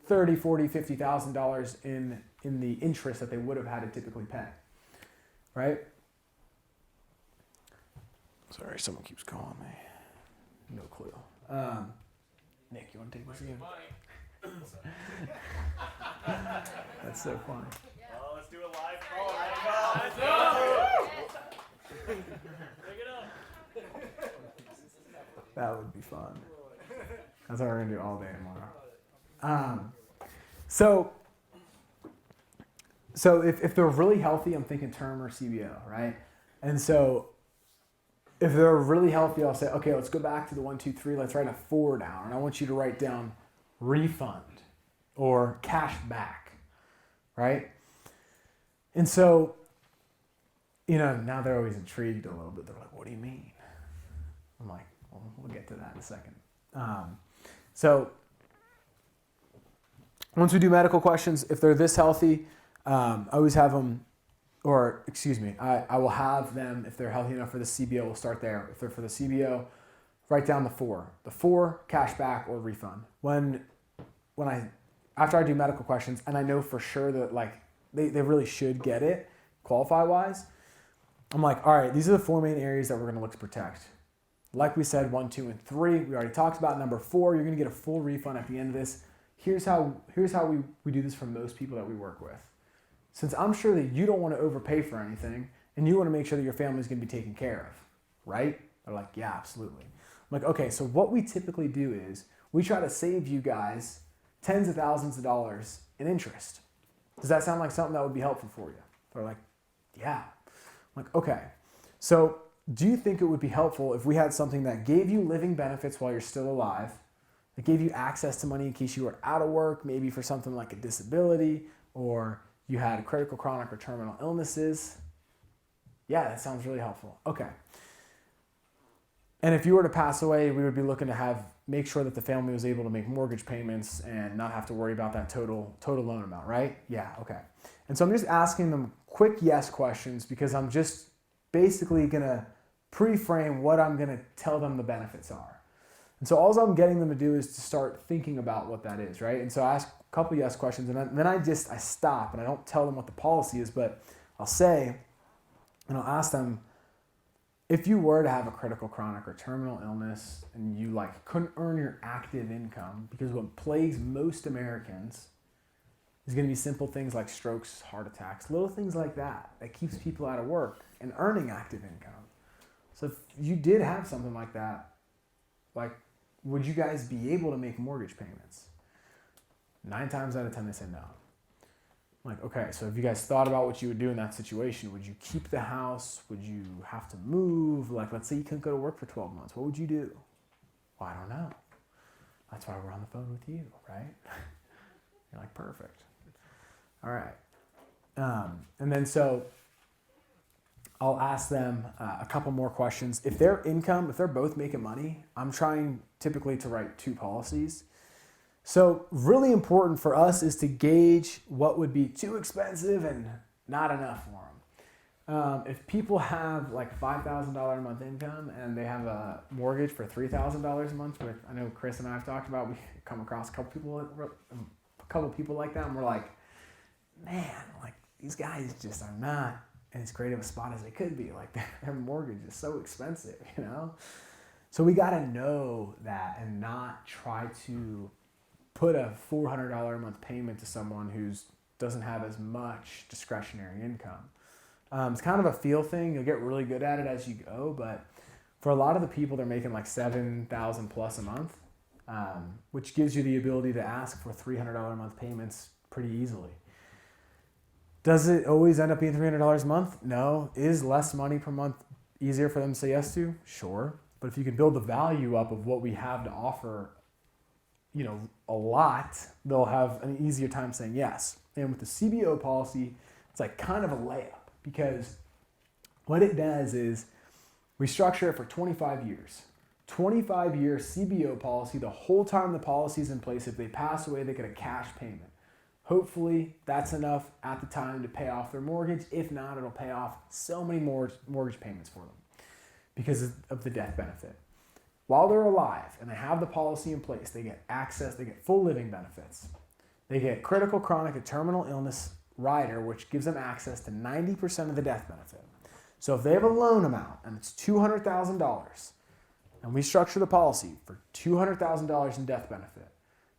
$30,000, $40,000, $50,000 in the interest that they would have had to typically pay, right? Sorry, someone keeps calling me. No clue. Nick, you want to take this again? That's so funny. Well, let's do a live call right now. Let's go! Pick it up. That would be fun. That's what we're gonna do all day tomorrow. So if they're really healthy, I'm thinking term or CBO, right? And so if they're really healthy, I'll say, okay, let's go back to the 1, 2, 3. Let's write a 4 down, and I want you to write down refund or cash back, right? And so, now they're always intrigued a little bit. They're like, what do you mean? I'm like, well, we'll get to that in a second. So once we do medical questions, if they're this healthy, I always have them, I will have them, if they're healthy enough for the CBO, we'll start there. If they're for the CBO, write down the 4. The 4, cash back or refund. After I do medical questions, and I know for sure that they really should get it, qualify-wise, I'm like, all right, these are the 4 main areas that we're going to look to protect. Like we said, 1, 2, and 3. We already talked about number 4. You're going to get a full refund at the end of this. Here's how we do this for most people that we work with. Since I'm sure that you don't want to overpay for anything, and you want to make sure that your family's going to be taken care of, right? They're like, yeah, absolutely. I'm like, okay, so what we typically do is we try to save you guys tens of thousands of dollars in interest. Does that sound like something that would be helpful for you? They're like, yeah. I'm like, okay. So do you think it would be helpful if we had something that gave you living benefits while you're still alive, that gave you access to money in case you were out of work, maybe for something like a disability, or you had critical, chronic, or terminal illnesses? Yeah, that sounds really helpful. Okay. And if you were to pass away, we would be looking to make sure that the family was able to make mortgage payments and not have to worry about that total loan amount, right? Yeah, okay. And so I'm just asking them quick yes questions because I'm just basically gonna pre-frame what I'm gonna tell them the benefits are. And so all I'm getting them to do is to start thinking about what that is, right? And so I ask a couple yes questions, and then I stop, and I don't tell them what the policy is, but I'll say, and I'll ask them, if you were to have a critical, chronic, or terminal illness, and you couldn't earn your active income, because what plagues most Americans is going to be simple things like strokes, heart attacks, little things like that keeps people out of work and earning active income. So if you did have something like that, would you guys be able to make mortgage payments? 9 times out of 10, they say no. I'm like, okay, so have you guys thought about what you would do in that situation? Would you keep the house? Would you have to move? Let's say you couldn't go to work for 12 months. What would you do? Well, I don't know. That's why we're on the phone with you, right? You're like, perfect. All right. And then so I'll ask them a couple more questions. If they're both making money, I'm trying typically to write 2 policies. So really important for us is to gauge what would be too expensive and not enough for them. If people have $5,000 a month income and they have a mortgage for $3,000 a month, I know Chris and I have talked about, we come across a couple people like that, and we're like, man, these guys just are not in as great of a spot as they could be. Their mortgage is so expensive, So we got to know that and not try to put a $400 a month payment to someone who doesn't have as much discretionary income. It's kind of a feel thing. You'll get really good at it as you go, but for a lot of the people, they're making $7,000 plus a month, which gives you the ability to ask for $300 a month payments pretty easily. Does it always end up being $300 a month? No. Is less money per month easier for them to say yes to? Sure. But if you can build the value up of what we have to offer, a lot, they'll have an easier time saying yes. And with the CBO policy, it's kind of a layup, because what it does is we structure it for 25 years. 25-year CBO policy, the whole time the policy's in place, if they pass away, they get a cash payment. Hopefully that's enough at the time to pay off their mortgage. If not, it'll pay off so many more mortgage payments for them because of the death benefit. While they're alive and they have the policy in place, they get access, they get full living benefits. They get critical, chronic, and terminal illness rider, which gives them access to 90% of the death benefit. So if they have a loan amount and it's $200,000, and we structure the policy for $200,000 in death benefit,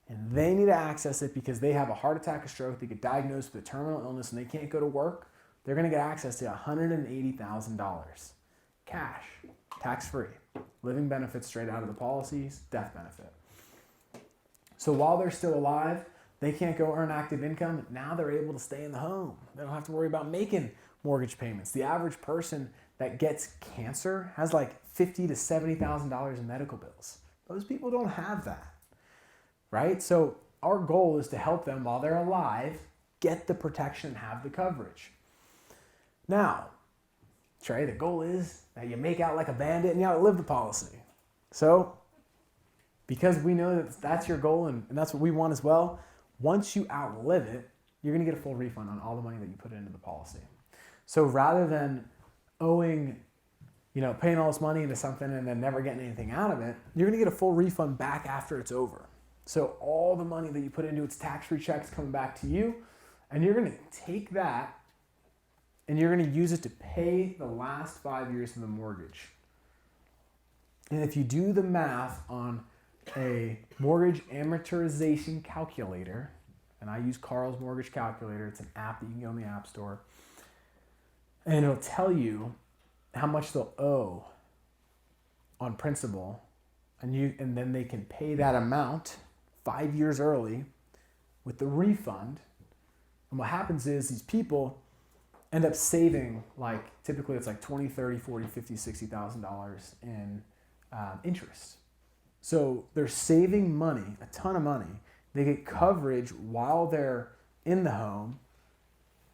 and they need to access it because they have a heart attack or stroke, they get diagnosed with a terminal illness and they can't go to work, they're going to get access to $180,000 cash, tax-free, living benefits straight out of the policies, death benefit. So while they're still alive, they can't go earn active income. Now they're able to stay in the home. They don't have to worry about making mortgage payments. The average person that gets cancer has like $50,000 to $70,000 in medical bills. Those people don't have that, right? So our goal is to help them while they're alive get the protection and have the coverage. Now, Trey, the goal is that you make out like a bandit and you outlive the policy. So because we know that that's your goal and that's what we want as well, once you outlive it, you're going to get a full refund on all the money that you put into the policy. So rather than owing, paying all this money into something and then never getting anything out of it, you're going to get a full refund back after it's over. So all the money that you put into its tax-free checks coming back to you, and you're going to take that and you're going to use it to pay the last 5 years of the mortgage. And if you do the math on a mortgage amortization calculator, and I use Carl's Mortgage Calculator. It's an app that you can get on the App Store. And it'll tell you how much they'll owe on principal. And then they can pay that amount 5 years early with the refund. And what happens is these people end up saving, typically it's like $20, $30, $40, $50, $60,000 in interest. So they're saving money, a ton of money. They get coverage while they're in the home.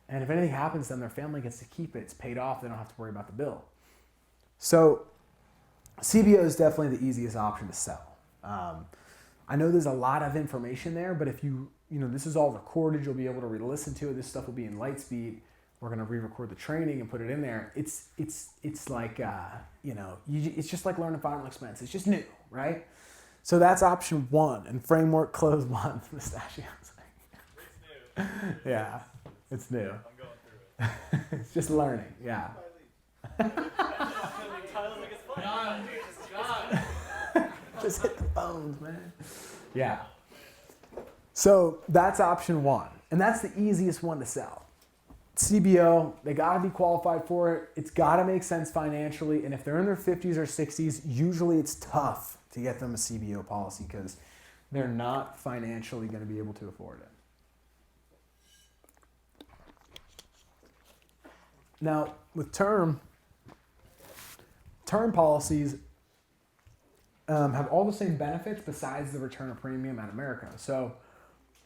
And if anything happens, then their family gets to keep it. It's paid off. They don't have to worry about the bill. So CBO is definitely the easiest option to sell. I know there's a lot of information there, but if this is all recorded, you'll be able to re-listen to it. This stuff will be in Lightspeed. We're going to re-record the training and put it in there. It's like, it's just like learning final expense. It's just new, right? So that's option one. And framework close one. Pistachios. It's new. Yeah, it's new. I'm going through it. It's just learning, yeah. Just hit the phones, man. Yeah. So that's option one. And that's the easiest one to sell. CBO, they got to be qualified for it. It's got to make sense financially. And if they're in their 50s or 60s, usually it's tough to get them a CBO policy because they're not financially going to be able to afford it. Now, with term policies have all the same benefits besides the return of premium at America. So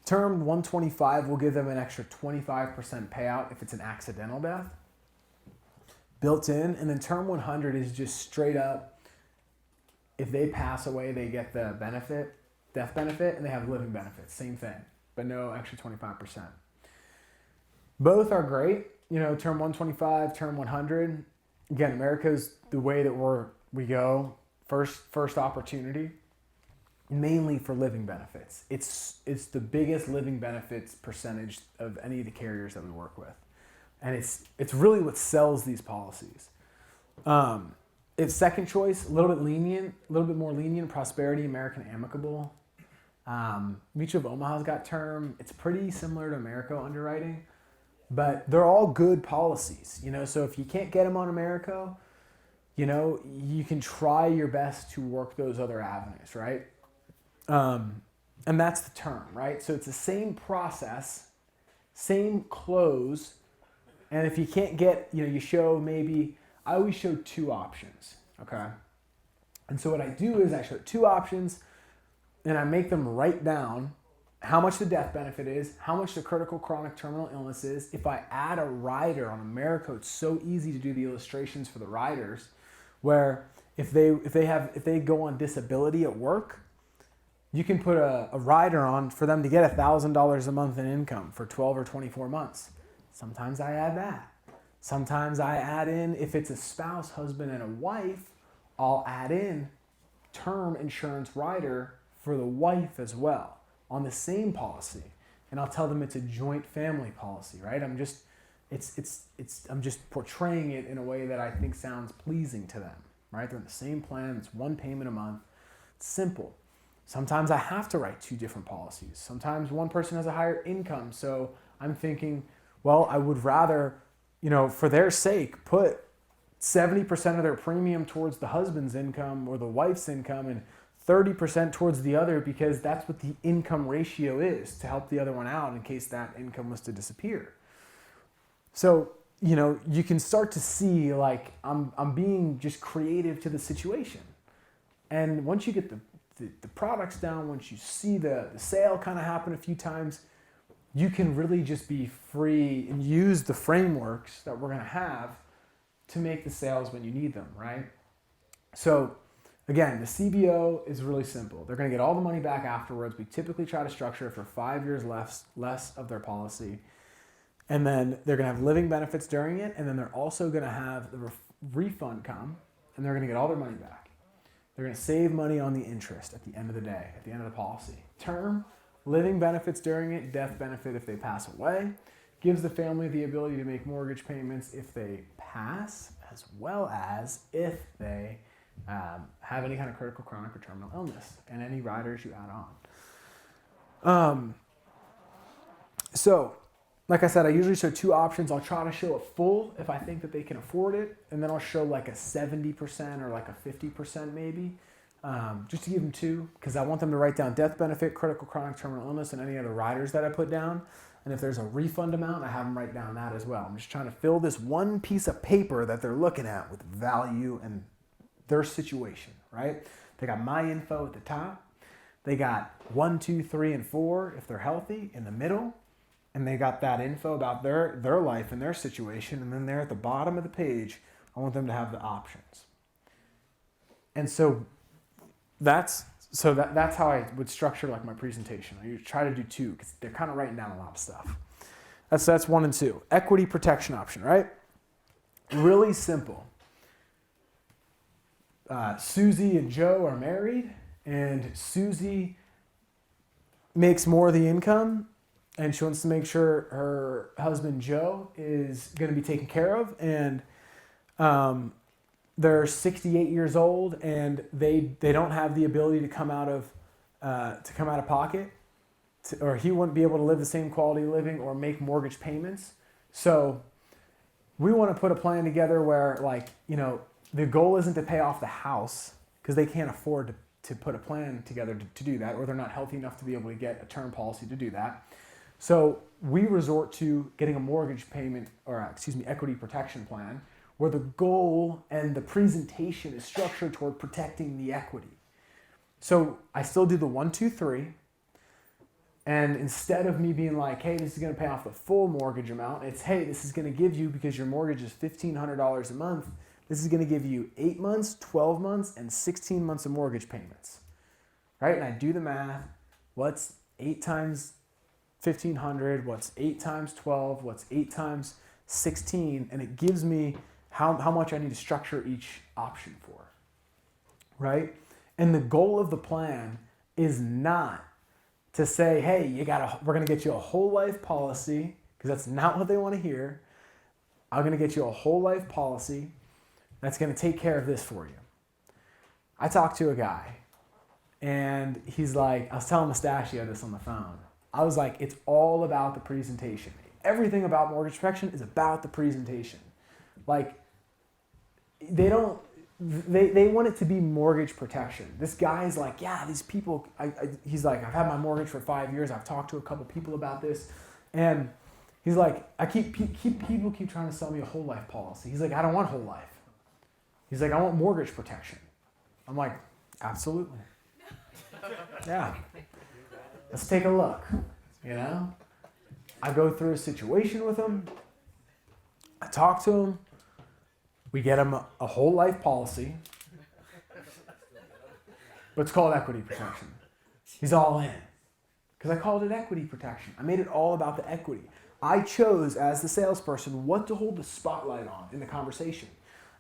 term 125 will give them an extra 25% payout if it's an accidental death built in. And then term 100 is just straight up, if they pass away, they get the benefit, death benefit, and they have living benefits. Same thing, but no extra 25%. Both are great. Term 125, term 100. Again, America's the way that we go. First opportunity, mainly for living benefits. It's the biggest living benefits percentage of any of the carriers that we work with. And it's really what sells these policies. It's second choice, a little bit more lenient, Prosperity, American Amicable. Mutual of Omaha's got term. It's pretty similar to Americo underwriting, but they're all good policies. So if you can't get them on Americo, you can try your best to work those other avenues, right? And that's the term, right? So it's the same process, same close, and if you can't get, you show I always show two options, okay? And so what I do is I show two options, and I make them write down how much the death benefit is, how much the critical chronic terminal illness is. If I add a rider on America, it's so easy to do the illustrations for the riders, where if they go on disability at work, you can put a rider on for them to get $1,000 a month in income for 12 or 24 months. Sometimes I add that. Sometimes I add in, if it's a spouse, husband, and a wife, I'll add in term insurance rider for the wife as well on the same policy. And I'll tell them it's a joint family policy, right? I'm just portraying it in a way that I think sounds pleasing to them, right? They're in the same plan. It's one payment a month. It's simple. Sometimes I have to write two different policies. Sometimes one person has a higher income. So I'm thinking, well, I would rather, for their sake, put 70% of their premium towards the husband's income or the wife's income and 30% towards the other because that's what the income ratio is to help the other one out in case that income was to disappear. So, you know, you can start to see like I'm being just creative to the situation. And once you get the products down, once you see the sale kind of happen a few times, you can really just be free and use the frameworks that we're going to have to make the sales when you need them, right? So again, the CBO is really simple. They're going to get all the money back afterwards. We typically try to structure it for 5 years less of their policy. And then they're going to have living benefits during it. And then they're also going to have the refund come and they're going to get all their money back. They're going to save money on the interest at the end of the day, at the end of the policy. Term, living benefits during it, death benefit if they pass away. Gives the family the ability to make mortgage payments if they pass, as well as if they have any kind of critical, chronic, or terminal illness, and any riders you add on. So, like I said, I usually show two options. I'll try to show a full if I think that they can afford it, and then I'll show like a 70% or like a 50% maybe, just to give them two, because I want them to write down death benefit, critical, chronic, terminal illness, and any other riders that I put down. And if there's a refund amount, I have them write down that as well. I'm just trying to fill this one piece of paper that they're looking at with value and their situation, right? They got my info at the top. They got 1, 2, 3, and 4 if they're healthy in the middle. And they got that info about their life and their situation. And then there at the bottom of the page, I want them to have the options. And so that's how I would structure like my presentation. I try to do two because they're kind of writing down a lot of stuff. That's 1 and 2. Equity protection option, right? Really simple. Susie and Joe are married, and Susie makes more of the income, and she wants to make sure her husband Joe is going to be taken care of, and they're 68 years old, and they don't have the ability to come out of pocket, or he wouldn't be able to live the same quality of living or make mortgage payments. So we want to put a plan together where, like, you know, the goal isn't to pay off the house because they can't afford to put a plan together to do that, or they're not healthy enough to be able to get a term policy to do that. So we resort to getting a mortgage payment, or equity protection plan, where the goal and the presentation is structured toward protecting the equity. So I still do the 1, 2, 3. And instead of me being like, hey, this is going to pay off the full mortgage amount, it's, hey, this is going to give you, because your mortgage is $1,500 a month, this is going to give you 8 months, 12 months, and 16 months of mortgage payments. Right? And I do the math. What's 8 times 1,500? What's 8 times 12? What's 8 times 16? And it gives me how much I need to structure each option for. Right? And the goal of the plan is not to say, hey, we're going to get you a whole life policy, because that's not what they want to hear. I'm going to get you a whole life policy that's going to take care of this for you. I talked to a guy, and he's like, I was telling Mustachio this on the phone. I was like, it's all about the presentation. Everything about mortgage protection is about the presentation. Like, they want it to be mortgage protection. This guy's like, yeah, these people, he's like, I've had my mortgage for 5 years. I've talked to a couple people about this. And he's like, people keep trying to sell me a whole life policy. He's like, I don't want whole life. He's like, I want mortgage protection. I'm like, absolutely. Yeah. Let's take a look. You know? I go through a situation with him. I talk to him. We get him a whole life policy. But it's called equity protection. He's all in. Because I called it equity protection. I made it all about the equity. I chose, as the salesperson, what to hold the spotlight on in the conversation.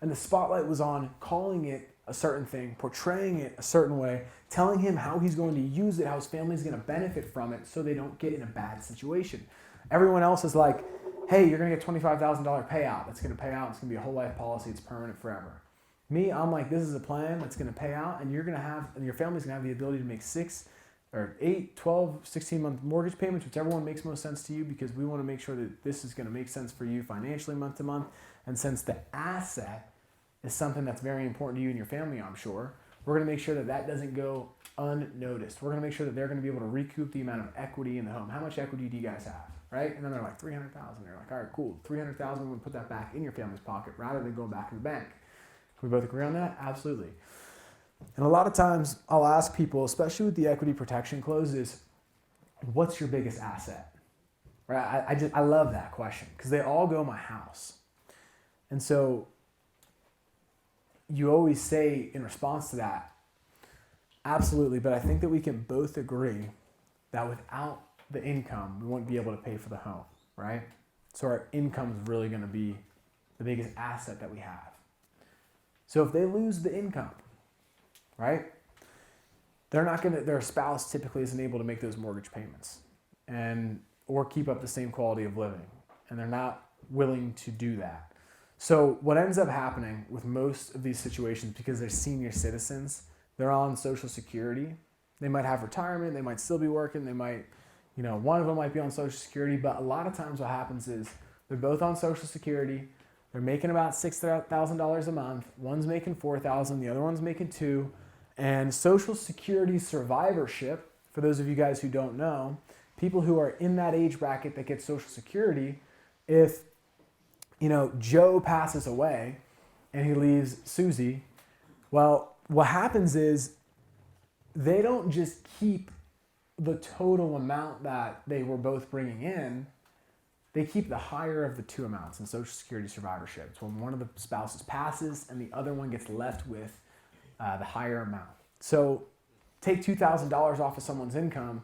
And the spotlight was on calling it a certain thing, portraying it a certain way, telling him how he's going to use it, how his family's going to benefit from it so they don't get in a bad situation. Everyone else is like, hey, you're going to get $25,000 payout. That's going to pay out. It's going to be a whole life policy. It's permanent forever. Me, I'm like, this is a plan that's going to pay out, and your family's going to have the ability to make 6 or 8, 12, 16-month mortgage payments, whichever one makes most sense to you, because we want to make sure that this is going to make sense for you financially month to month. And since the asset is something that's very important to you and your family, I'm sure, We're going to make sure that that doesn't go unnoticed. We're going to make sure that they're going to be able to recoup the amount of equity in the home. How much equity do you guys have, right? And then they're like, 300,000. They're like, all right, cool. 300,000, we're going to put that back in your family's pocket rather than going back in the bank. Can we both agree on that? Absolutely. And a lot of times I'll ask people, especially with the equity protection closes, what's your biggest asset? Right? I love that question because they all go my house. And so you always say in response to that, absolutely, but I think that we can both agree that without the income, we won't be able to pay for the home, right? So our income is really going to be the biggest asset that we have. So if they lose the income, right, their spouse typically isn't able to make those mortgage payments or keep up the same quality of living, and they're not willing to do that. So what ends up happening with most of these situations, because they're senior citizens, they're on Social Security. They might have retirement, they might still be working, they might, one of them might be on Social Security, but a lot of times what happens is they're both on Social Security, they're making about $6,000 a month, one's making $4,000, the other one's making $2,000, and Social Security survivorship, for those of you guys who don't know, people who are in that age bracket that get Social Security, if Joe passes away and he leaves Susie, well, what happens is they don't just keep the total amount that they were both bringing in, they keep the higher of the two amounts in Social Security survivorship. It's when one of the spouses passes and the other one gets left with the higher amount. So take $2,000 off of someone's income,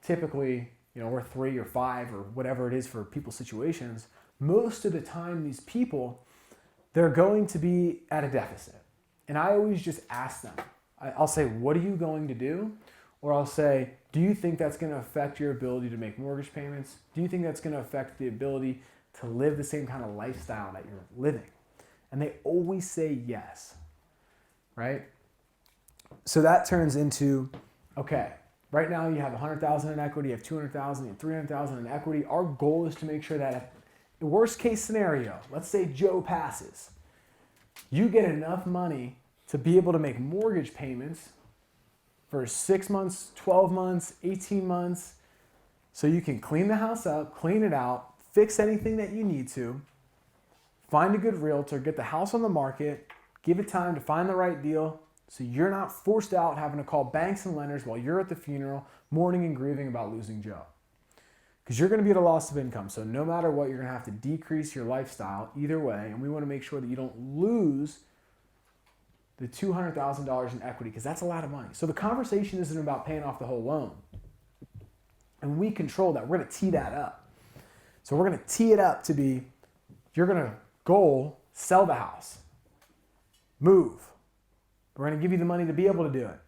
typically, or 3 or 5 or whatever it is for people's situations. Most of the time, these people, they're going to be at a deficit. And I always just ask them, I'll say, what are you going to do? Or I'll say, do you think that's going to affect your ability to make mortgage payments? Do you think that's going to affect the ability to live the same kind of lifestyle that you're living? And they always say yes, right? So that turns into, okay, right now you have 100,000 in equity, you have 200,000, you have 300,000 in equity. Our goal is to make sure that the worst case scenario, let's say Joe passes, you get enough money to be able to make mortgage payments for 6 months, 12 months, 18 months, so you can clean the house up, clean it out, fix anything that you need to, find a good realtor, get the house on the market, give it time to find the right deal, so you're not forced out having to call banks and lenders while you're at the funeral, mourning and grieving about losing Joe. Because you're going to be at a loss of income, so no matter what, you're going to have to decrease your lifestyle either way, and we want to make sure that you don't lose the $200,000 in equity, because that's a lot of money. So the conversation isn't about paying off the whole loan. And we control that. We're going to tee that up. So we're going to tee it up to be, you're going to sell the house, move. We're going to give you the money to be able to do it.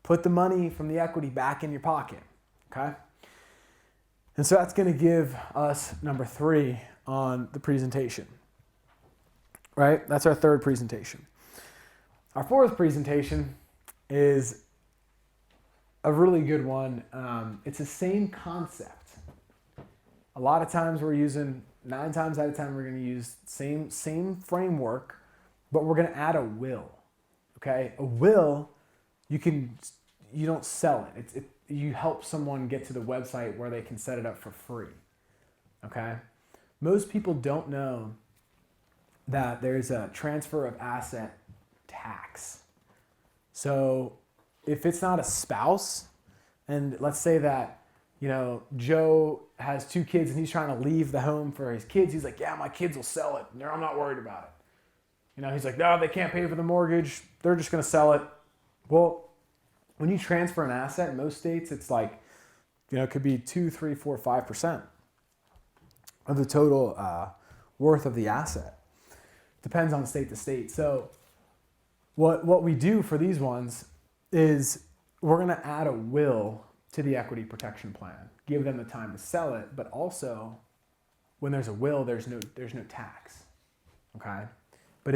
Put the money from the equity back in your pocket, okay? And so that's going to give us number 3 on the presentation, right? That's our third presentation. Our fourth presentation is a really good one. It's the same concept. A lot of times 9 times out of 10, we're going to use same framework, but we're going to add a will. Okay, a will, you don't sell it. You help someone get to the website where they can set it up for free. Okay, most people don't know that there's a transfer of asset tax. So if it's not a spouse, and let's say that Joe has 2 kids and he's trying to leave the home for his kids, he's like, yeah, my kids will sell it. I'm not worried about it. He's like, no, they can't pay for the mortgage. They're just going to sell it. Well, when you transfer an asset in most states, it's like, it could be 2, 3, 4, 5% of the total worth of the asset. Depends on state to state. So what we do for these ones is we're going to add a will to the equity protection plan, give them the time to sell it, but also when there's a will, there's no tax. Okay? But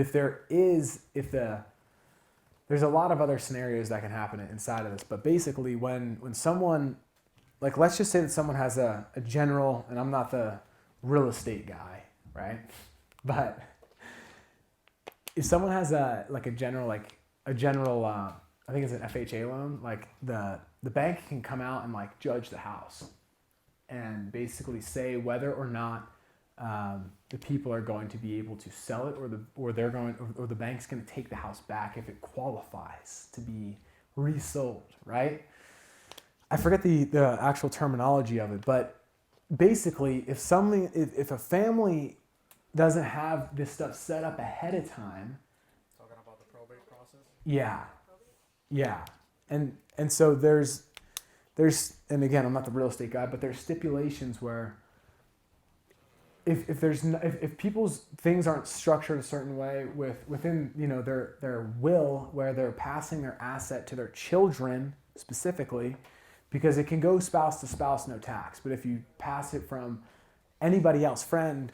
there's a lot of other scenarios that can happen inside of this. But basically, when someone, like let's just say that someone has a general, and I'm not the real estate guy, right? But if someone has a general I think it's an FHA loan, like the bank can come out and like judge the house and basically say whether or not the people are going to be able to sell it, or the bank's going to take the house back if it qualifies to be resold, right? I forget the actual terminology of it, but basically, if a family doesn't have this stuff set up ahead of time, Talking about the probate process. yeah, and so there's and again, I'm not the real estate guy, but there's stipulations where if people's things aren't structured a certain way within their will, where they're passing their asset to their children specifically, because it can go spouse to spouse, no tax, but if you pass it from anybody else, friend,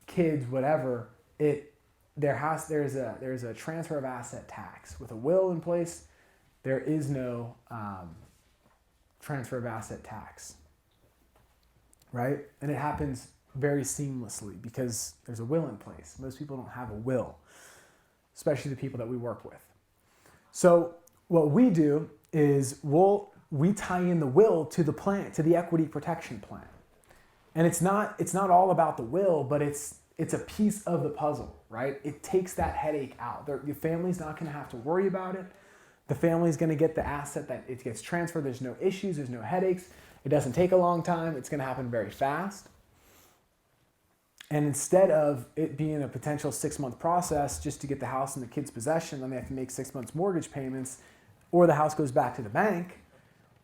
kids, whatever, there's a transfer of asset tax. With a will in place, there is no transfer of asset tax, right? And it happens very seamlessly because there's a will in place. Most people don't have a will, especially the people that we work with. So what we do is we tie in the will to the plan, to the equity protection plan. And it's not all about the will, but it's a piece of the puzzle, right? It takes that headache out. Your family's not going to have to worry about it. The family's going to get the asset that it gets transferred. There's no issues. There's no headaches. It doesn't take a long time. It's going to happen very fast. And instead of it being a potential 6-month process just to get the house in the kid's possession, then they have to make 6 months mortgage payments, or the house goes back to the bank,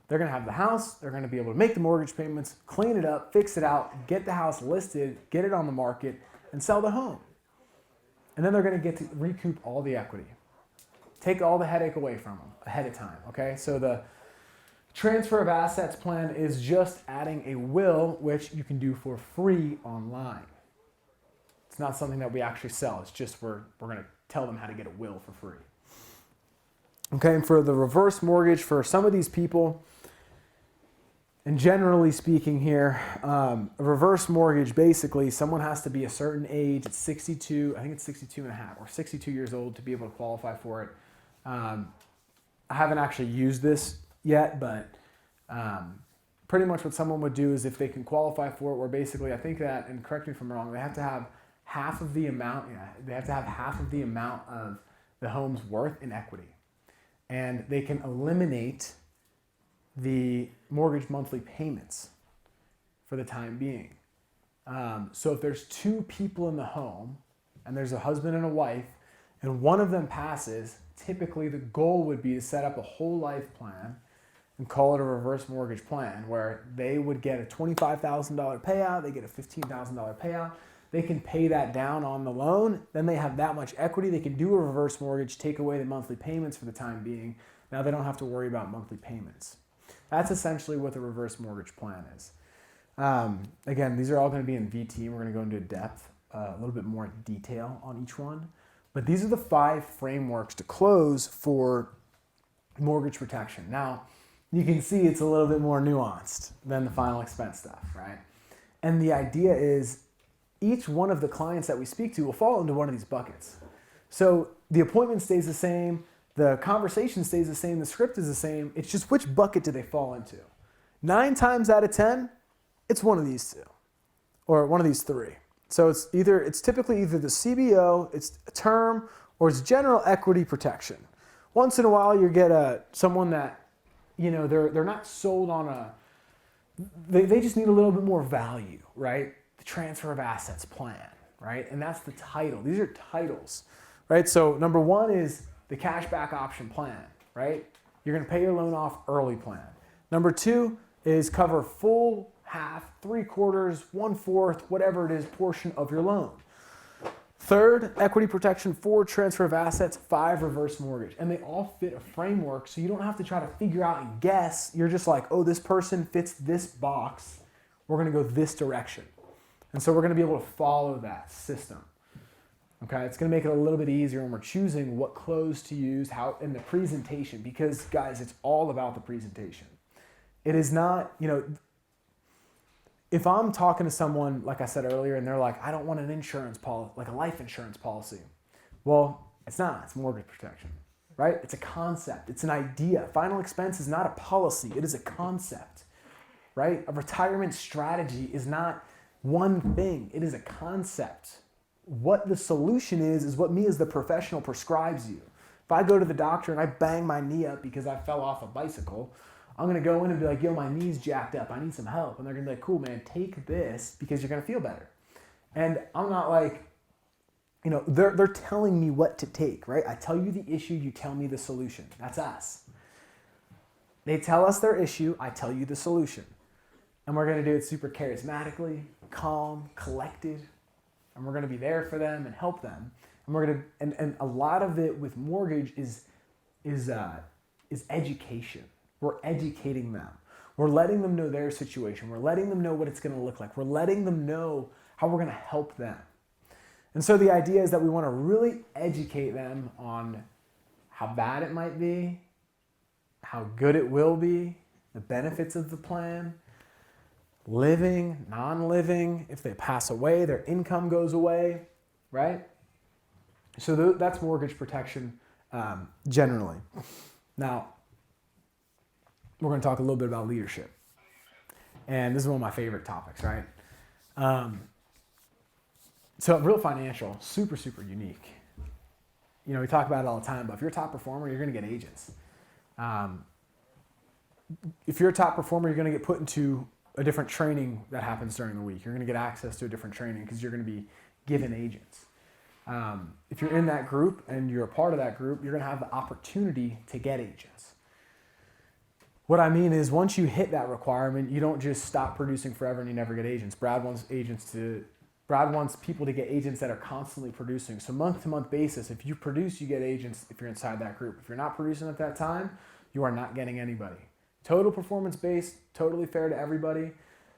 they're going to have the house, they're going to be able to make the mortgage payments, clean it up, fix it out, get the house listed, get it on the market, and sell the home. And then they're going to get to recoup all the equity. Take all the headache away from them ahead of time, okay? So the transfer of assets plan is just adding a will, which you can do for free online. It's not something that we actually sell. It's just we're going to tell them how to get a will for free. Okay, and for the reverse mortgage, for some of these people, and generally speaking here, a reverse mortgage, basically, someone has to be a certain age. It's 62, I think it's 62 and a half, or 62 years old to be able to qualify for it. I haven't actually used this yet, but pretty much what someone would do is if they can qualify for it, where basically, I think that, and correct me if I'm wrong, they have to have half of the amount of the home's worth in equity. And they can eliminate the mortgage monthly payments for the time being. So if there's 2 people in the home, and there's a husband and a wife, and one of them passes, typically the goal would be to set up a whole life plan and call it a reverse mortgage plan, where they would get a $25,000 payout, they get a $15,000 payout. They can pay that down on the loan. Then they have that much equity. They can do a reverse mortgage, take away the monthly payments for the time being. Now they don't have to worry about monthly payments. That's essentially what the reverse mortgage plan is. Again, these are all going to be in VT. We're going to go into depth, a little bit more detail on each one. But these are the 5 frameworks to close for mortgage protection. Now, you can see it's a little bit more nuanced than the final expense stuff, right? And the idea is each one of the clients that we speak to will fall into one of these buckets. So the appointment stays the same, the conversation stays the same, the script is the same. It's just which bucket do they fall into? 9 times out of 10, it's one of these 2 or one of these 3. So it's typically either the CBO, it's a term, or it's general equity protection. Once in a while you get someone that, they're not sold on they just need a little bit more value, right? The transfer of assets plan, right? And that's the title. These are titles, right? So number 1 is the cashback option plan, right? You're going to pay your loan off early plan. Number 2 is cover full, half, 3/4, 1/4, whatever it is, portion of your loan. 3rd, equity protection. 4, transfer of assets. 5, reverse mortgage. And they all fit a framework, so you don't have to try to figure out and guess. You're just like, oh, this person fits this box. We're going to go this direction. And so we're going to be able to follow that system. Okay, it's going to make it a little bit easier when we're choosing what close to use, how, in the presentation, because guys, it's all about the presentation. It is not, if I'm talking to someone, like I said earlier, and they're like, I don't want an insurance policy, like a life insurance policy. Well, it's not, it's mortgage protection. right? It's a concept. It's an idea. Final expense is not a policy. It is a concept, right? A retirement strategy is not one thing. It is a concept. What the solution is what me as the professional prescribes you. If I go to the doctor and I bang my knee up because I fell off a bicycle, I'm going to go in and be like, yo, my knee's jacked up. I need some help. And they're going to be like, cool, man, take this because you're going to feel better. And I'm not like, you know, they're telling me what to take, right? I tell you the issue, you tell me the solution. That's us. They tell us their issue, I tell you the solution. And we're going to do it super charismatically, calm, collected. And we're going to be there for them and help them. And we're going to, and a lot of it with mortgage is education. We're educating them. We're letting them know their situation. We're letting them know what it's going to look like. We're letting them know how we're going to help them. And so the idea is that we want to really educate them on how bad it might be, how good it will be, the benefits of the plan, living, non-living, if they pass away, their income goes away, right? So that's mortgage protection generally. Now, we're going to talk a little bit about leadership. And this is one of my favorite topics, right? So real financial, super, super unique. You know, we talk about it all the time, but if you're a top performer, you're going to get agents. If you're a top performer, you're going to get put into a different training that happens during the week. You're going to get access to a different training because you're going to be given agents. If you're in that group and you're a part of that group, you're going to have the opportunity to get agents. What I mean is once you hit that requirement, you don't just stop producing forever and you never get agents. Brad wants people to get agents that are constantly producing. So month to month basis, if you produce, you get agents if you're inside that group. If you're not producing at that time, you are not getting anybody. Total performance based, totally fair to everybody.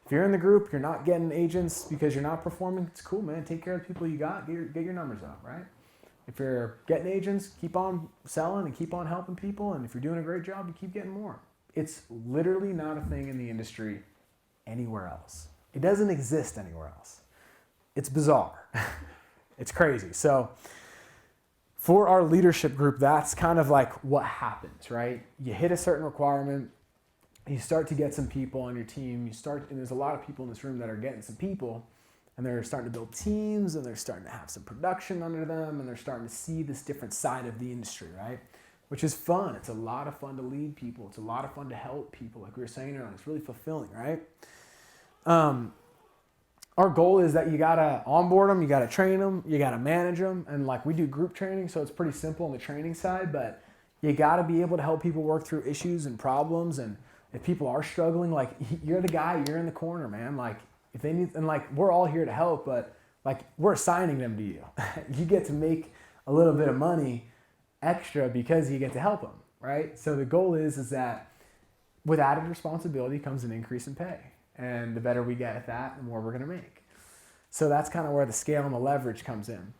If you're in the group, you're not getting agents because you're not performing, it's cool, man. Take care of the people you got, get your numbers up, right? If you're getting agents, keep on selling and keep on helping people. And if you're doing a great job, you keep getting more. It's literally not a thing in the industry anywhere else. It doesn't exist anywhere else. It's bizarre. It's crazy. So for our leadership group, that's kind of like what happens, right? You hit a certain requirement, you start to get some people on your team, and there's a lot of people in this room that are getting some people, and they're starting to build teams, and they're starting to have some production under them, and they're starting to see this different side of the industry, right? Which is fun. It's a lot of fun to lead people. It's a lot of fun to help people, like we were saying earlier. It's really fulfilling, right? Our goal is that you gotta onboard them, you gotta train them, you gotta manage them, and like we do group training, so it's pretty simple on the training side, but you gotta be able to help people work through issues and problems, and if people are struggling, like you're the guy, you're in the corner, man. Like if they need, and like we're all here to help, but like we're assigning them to you. You get to make a little bit of money extra because you get to help them, right? So the goal is that with added responsibility comes an increase in pay. And the better we get at that, the more we're going to make. So that's kind of where the scale and the leverage comes in.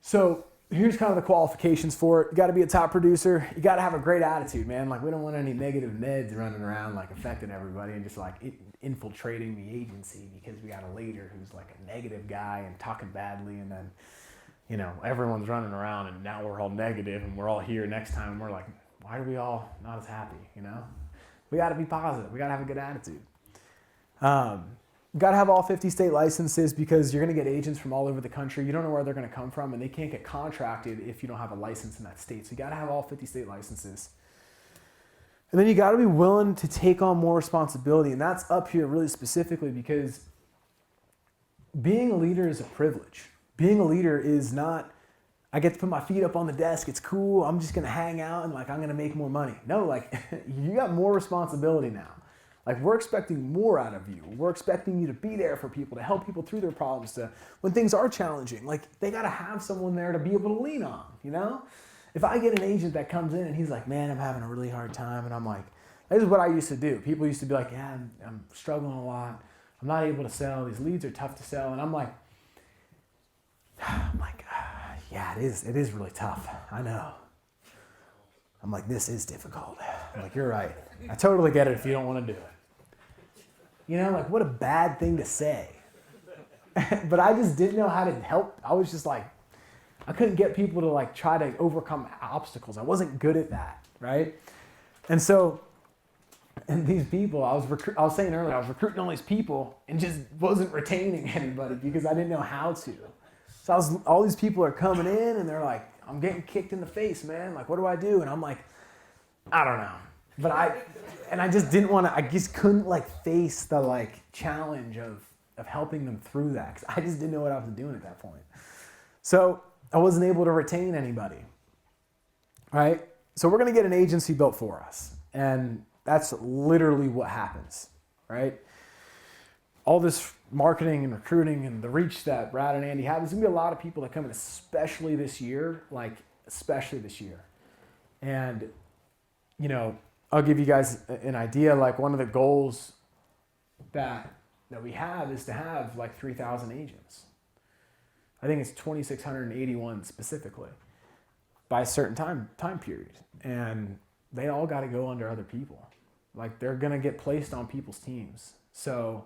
So here's kind of the qualifications for it. You got to be a top producer. You got to have a great attitude, man. Like we don't want any negative Neds running around like affecting everybody and just like infiltrating the agency because we got a leader who's like a negative guy and talking badly, and then, you know, everyone's running around and now we're all negative and we're all here next time and we're like, why are we all not as happy, you know? We got to be positive. We got to have a good attitude. You got to have all 50 state licenses because you're going to get agents from all over the country. You don't know where they're going to come from, and they can't get contracted if you don't have a license in that state. So you got to have all 50 state licenses. And then you got to be willing to take on more responsibility. And that's up here really specifically because being a leader is a privilege. Being a leader is not, I get to put my feet up on the desk. It's cool. I'm just going to hang out and like, I'm going to make more money. No, like you got more responsibility now. Like we're expecting more out of you. We're expecting you to be there for people, to help people through their problems, to when things are challenging. Like they got to have someone there to be able to lean on, you know? If I get an agent that comes in and he's like, man, I'm having a really hard time. And I'm like, this is what I used to do. People used to be like, yeah, I'm struggling a lot. I'm not able to sell. These leads are tough to sell. And I'm like, yeah, it is really tough. I know. I'm like, this is difficult. I'm like, you're right. I totally get it if you don't want to do it. You know, like what a bad thing to say. But I just didn't know how to help. I was just like, I couldn't get people to like try to overcome obstacles. I wasn't good at that, right? And so, and these people, I was saying earlier, I was recruiting all these people and just wasn't retaining anybody because I didn't know how to. So all these people are coming in and they're like, I'm getting kicked in the face, man. Like, what do I do? And I'm like, I don't know. But I just didn't want to, I just couldn't like face the like challenge of helping them through that because I just didn't know what I was doing at that point. So I wasn't able to retain anybody, right? So we're going to get an agency built for us. And that's literally what happens, right? All this marketing and recruiting and the reach that Brad and Andy have, there's going to be a lot of people that come in, especially this year. And, you know, I'll give you guys an idea. Like one of the goals that we have is to have like 3,000 agents. I think it's 2,681 specifically by a certain time period. And they all got to go under other people. Like they're going to get placed on people's teams. So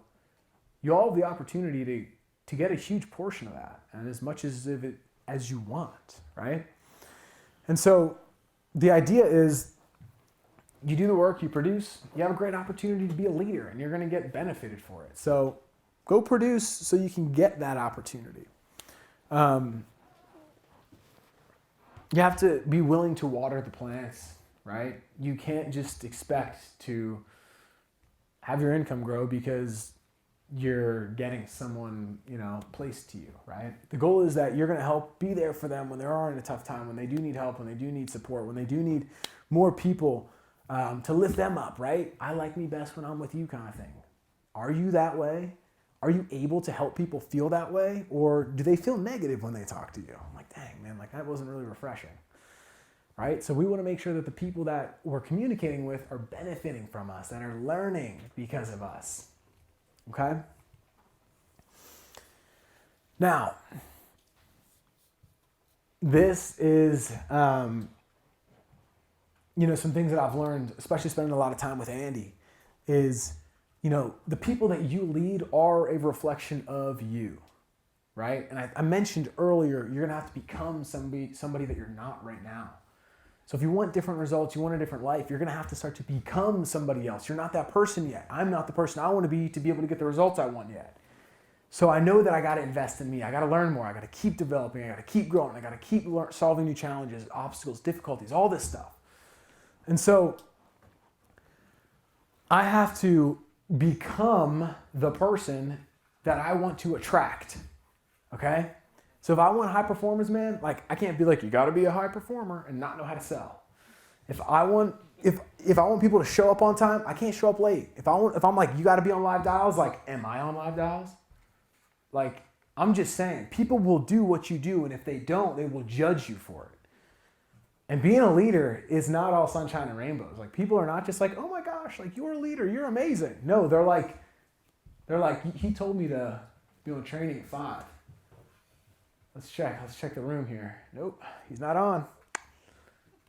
you all have the opportunity to get a huge portion of that and as much as you want, right? And so the idea is you do the work, you produce, you have a great opportunity to be a leader and you're going to get benefited for it. So go produce so you can get that opportunity. You have to be willing to water the plants, right? You can't just expect to have your income grow because you're getting someone, you know, placed to you, right? The goal is that you're going to help be there for them when they are in a tough time, when they do need help, when they do need support, when they do need more people to lift them up, right? I like me best when I'm with you kind of thing. Are you that way? Are you able to help people feel that way? Or do they feel negative when they talk to you? I'm like, dang, man, like that wasn't really refreshing, right? So we want to make sure that the people that we're communicating with are benefiting from us, that are learning because of us, okay? Now, this is, you know, some things that I've learned, especially spending a lot of time with Andy, is, you know, the people that you lead are a reflection of you, right? And I mentioned earlier, you're going to have to become somebody that you're not right now. So if you want different results, you want a different life, you're going to have to start to become somebody else. You're not that person yet. I'm not the person I want to be able to get the results I want yet. So I know that I got to invest in me. I got to learn more. I got to keep developing. I got to keep growing. I got to keep solving new challenges, obstacles, difficulties, all this stuff. And so I have to become the person that I want to attract, okay? So if I want high performers, man, like I can't be like, you gotta be a high performer and not know how to sell. If I want people to show up on time, I can't show up late. If I'm like, you gotta be on live dials, like, am I on live dials? Like, I'm just saying, people will do what you do, and if they don't, they will judge you for it. And being a leader is not all sunshine and rainbows. Like, people are not just like, oh my gosh, like, you're a leader, you're amazing. No, they're like, he told me to be on training at 5. Let's check the room here. Nope, he's not on.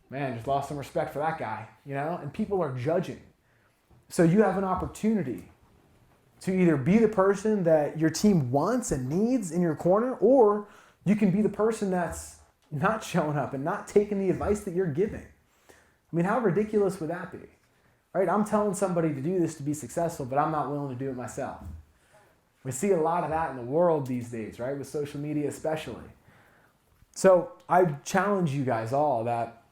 Man, just lost some respect for that guy, you know? And people are judging. So you have an opportunity to either be the person that your team wants and needs in your corner, or you can be the person that's not showing up and not taking the advice that you're giving. I mean, how ridiculous would that be? Right? I'm telling somebody to do this to be successful, but I'm not willing to do it myself. We see a lot of that in the world these days, right? With social media especially. So I challenge you guys all that,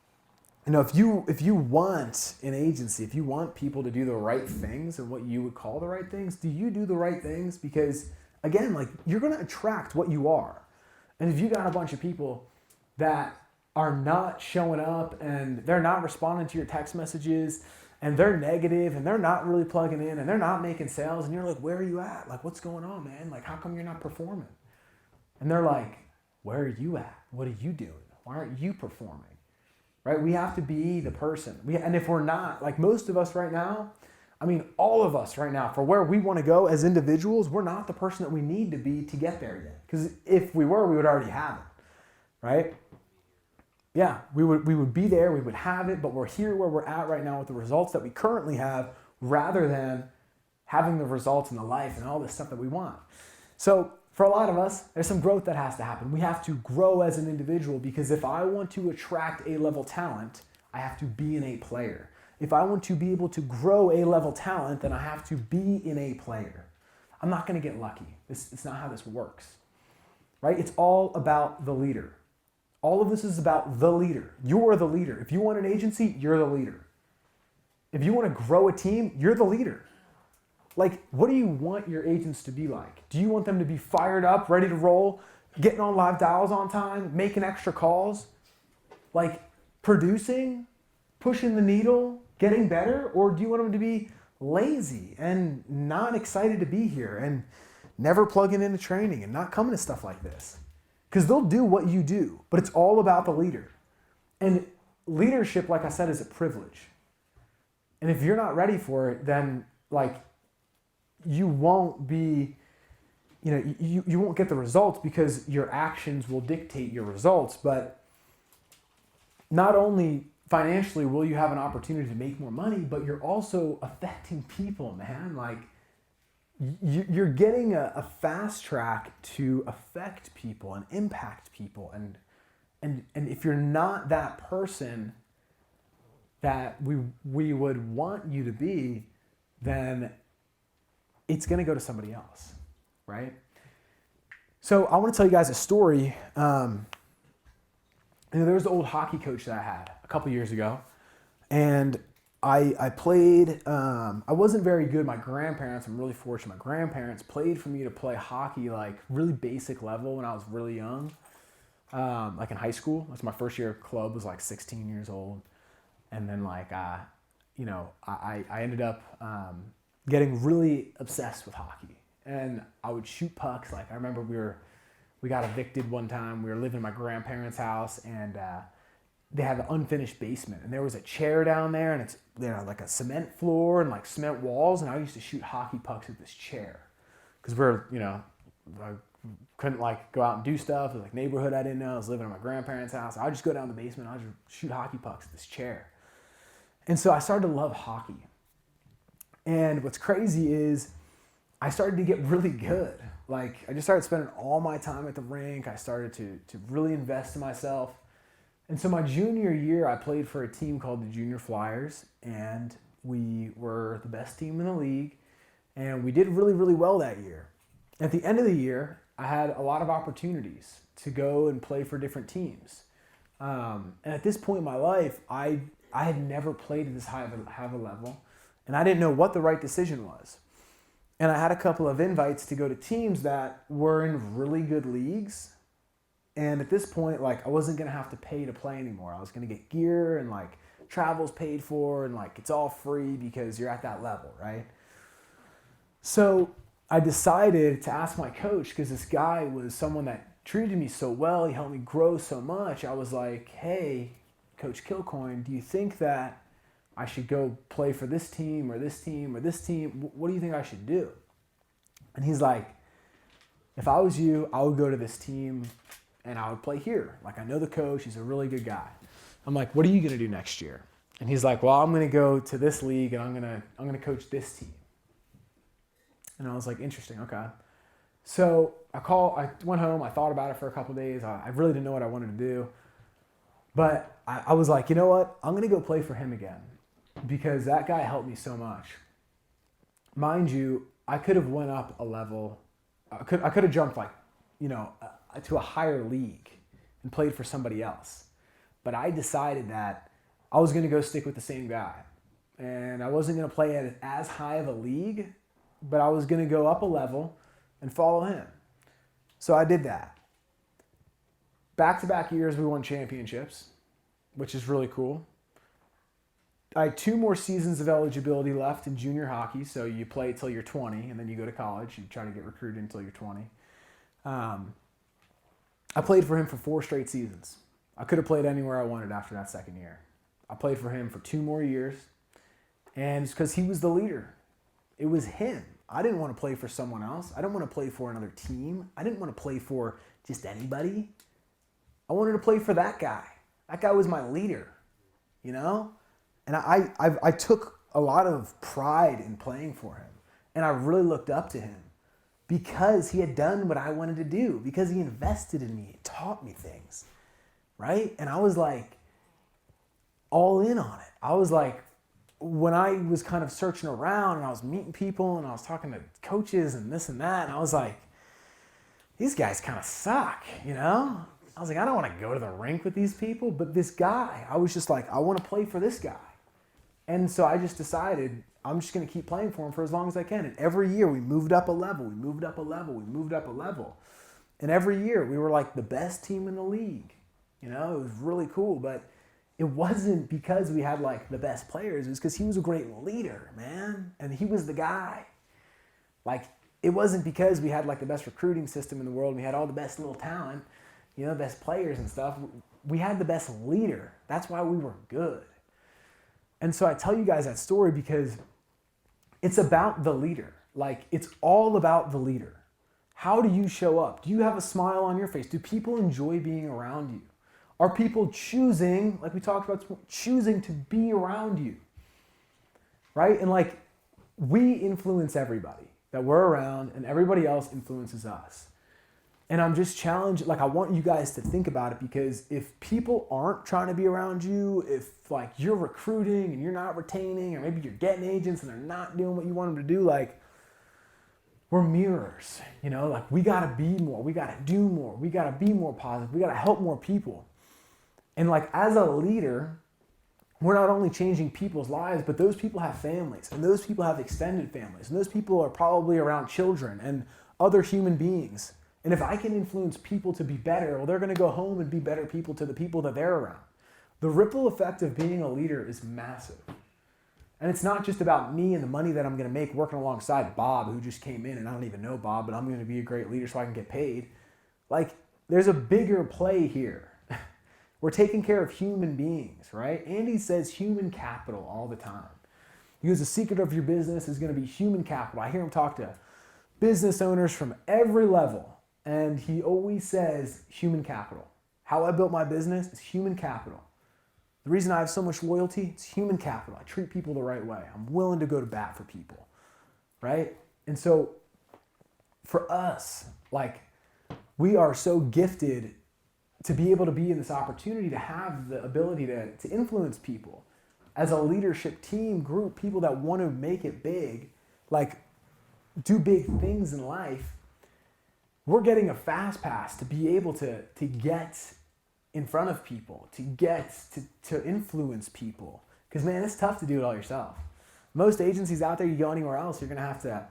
you know, if you want an agency, if you want people to do the right things and what you would call the right things, do you do the right things? Because again, like, you're going to attract what you are. And if you got a bunch of people that are not showing up and they're not responding to your text messages and they're negative and they're not really plugging in and they're not making sales, and you're like, where are you at? Like, what's going on, man? Like, how come you're not performing? And they're like, where are you at? What are you doing? Why aren't you performing? Right? We have to be the person. And if we're not, like most of us right now, I mean, all of us right now, for where we want to go as individuals, we're not the person that we need to be to get there yet. Because if we were, we would already have it, right? Yeah, we would be there, we would have it, but we're here where we're at right now with the results that we currently have, rather than having the results in the life and all this stuff that we want. So for a lot of us, there's some growth that has to happen. We have to grow as an individual, because if I want to attract A-level talent, I have to be an A player. If I want to be able to grow A-level talent, then I have to be an A player. I'm not going to get lucky. It's not how this works, right? It's all about the leader. All of this is about the leader. You're the leader. If you want an agency, you're the leader. If you want to grow a team, you're the leader. Like, what do you want your agents to be like? Do you want them to be fired up, ready to roll, getting on live dials on time, making extra calls, like producing, pushing the needle, getting better? Or do you want them to be lazy and not excited to be here and never plugging into training and not coming to stuff like this? Because they'll do what you do, but it's all about the leader. And leadership, like I said, is a privilege. And if you're not ready for it, then like you won't be, you won't get the results, because your actions will dictate your results. But not only financially will you have an opportunity to make more money, but you're also affecting people, man. Like you're getting a fast track to affect people and impact people. And if you're not that person that we would want you to be, then it's going to go to somebody else, right? So I want to tell you guys a story. There was the old hockey coach that I had a couple years ago, and I played. I wasn't very good. My grandparents, I'm really fortunate. My grandparents played for me to play hockey, like really basic level, when I was really young, like in high school. That's my first year of club, was like 16 years old, and then like I ended up getting really obsessed with hockey, and I would shoot pucks. Like I remember we got evicted one time. We were living in my grandparents' house, and they had an unfinished basement, and there was a chair down there, and it's like a cement floor and like cement walls, and I used to shoot hockey pucks at this chair, because I couldn't like go out and do stuff. It was like neighborhood I didn't know. I was living in my grandparents' house. I would just go down the basement. I would just shoot hockey pucks at this chair, and so I started to love hockey. And what's crazy is I started to get really good. Like I just started spending all my time at the rink. I started to really invest in myself. And so my junior year, I played for a team called the Junior Flyers, and we were the best team in the league, and we did really, really well that year. At the end of the year, I had a lot of opportunities to go and play for different teams. And at this point in my life, I had never played at this high of a level, and I didn't know what the right decision was. And I had a couple of invites to go to teams that were in really good leagues. And at this point, like I wasn't going to have to pay to play anymore. I was going to get gear, and like travel's paid for, and like it's all free because you're at that level, right? So I decided to ask my coach, because this guy was someone that treated me so well. He helped me grow so much. I was like, hey, Coach Kilcoyne, do you think that I should go play for this team or this team or this team? What do you think I should do? And he's like, if I was you, I would go to this team and I would play here. Like, I know the coach, he's a really good guy. I'm like, what are you going to do next year? And he's like, well, I'm going to go to this league and I'm going to coach this team. And I was like, interesting, okay. So I went home, I thought about it for a couple of days. I really didn't know what I wanted to do. But I was like, you know what? I'm going to go play for him again, because that guy helped me so much. Mind you, I could have went up a level. I could have jumped to a higher league and played for somebody else. But I decided that I was going to go stick with the same guy. And I wasn't going to play at as high of a league, but I was going to go up a level and follow him. So I did that. Back-to-back years, we won championships, which is really cool. I had 2 more seasons of eligibility left in junior hockey, so you play till you're 20, and then you go to college. You try to get recruited until you're 20. I played for him for 4 straight seasons. I could have played anywhere I wanted after that second year. I played for him for 2 more years, and it's because he was the leader. It was him. I didn't want to play for someone else. I didn't want to play for another team. I didn't want to play for just anybody. I wanted to play for that guy. That guy was my leader, you know? And I took a lot of pride in playing for him. And I really looked up to him. because he had done what I wanted to do, because he invested in me, taught me things, right? And I was like all in on it. I was like, when I was kind of searching around and I was meeting people and I was talking to coaches and this and that, and I was like, these guys kind of suck, you know? I was like, I don't want to go to the rink with these people, but this guy, I was just like, I want to play for this guy. And so I just decided I'm just going to keep playing for him for as long as I can. And every year we moved up a level, we moved up a level, we moved up a level. And every year we were like the best team in the league. You know, it was really cool, but it wasn't because we had like the best players. It was because he was a great leader, man. And he was the guy. Like, it wasn't because we had like the best recruiting system in the world. We had all the best little talent, you know, best players and stuff. We had the best leader. That's why we were good. And so I tell you guys that story because it's about the leader. Like, it's all about the leader. How do you show up? Do you have a smile on your face? Do people enjoy being around you? Are people choosing, like we talked about, choosing to be around you? Right? And like, we influence everybody that we're around, and everybody else influences us. And I'm just challenged, like I want you guys to think about it, because if people aren't trying to be around you, if like you're recruiting and you're not retaining, or maybe you're getting agents and they're not doing what you want them to do, like, we're mirrors, you know, like we gotta be more, we gotta do more, we gotta be more positive, we gotta help more people. And like, as a leader, we're not only changing people's lives, but those people have families, and those people have extended families, and those people are probably around children and other human beings. And if I can influence people to be better, well, they're going to go home and be better people to the people that they're around. The ripple effect of being a leader is massive. And it's not just about me and the money that I'm going to make working alongside Bob, who just came in, and I don't even know Bob, but I'm going to be a great leader so I can get paid. Like, there's a bigger play here. We're taking care of human beings, right? Andy says human capital all the time. He goes, the secret of your business is going to be human capital. I hear him talk to business owners from every level, and he always says human capital. How I built my business is human capital. The reason I have so much loyalty, it's human capital. I treat people the right way. I'm willing to go to bat for people, right? And so for us, like, we are so gifted to be able to be in this opportunity to have the ability to influence people as a leadership team group, people that want to make it big, like do big things in life. We're getting a fast pass to be able to get in front of people, to get to influence people. Because man, it's tough to do it all yourself. Most agencies out there, you go anywhere else, you're gonna have to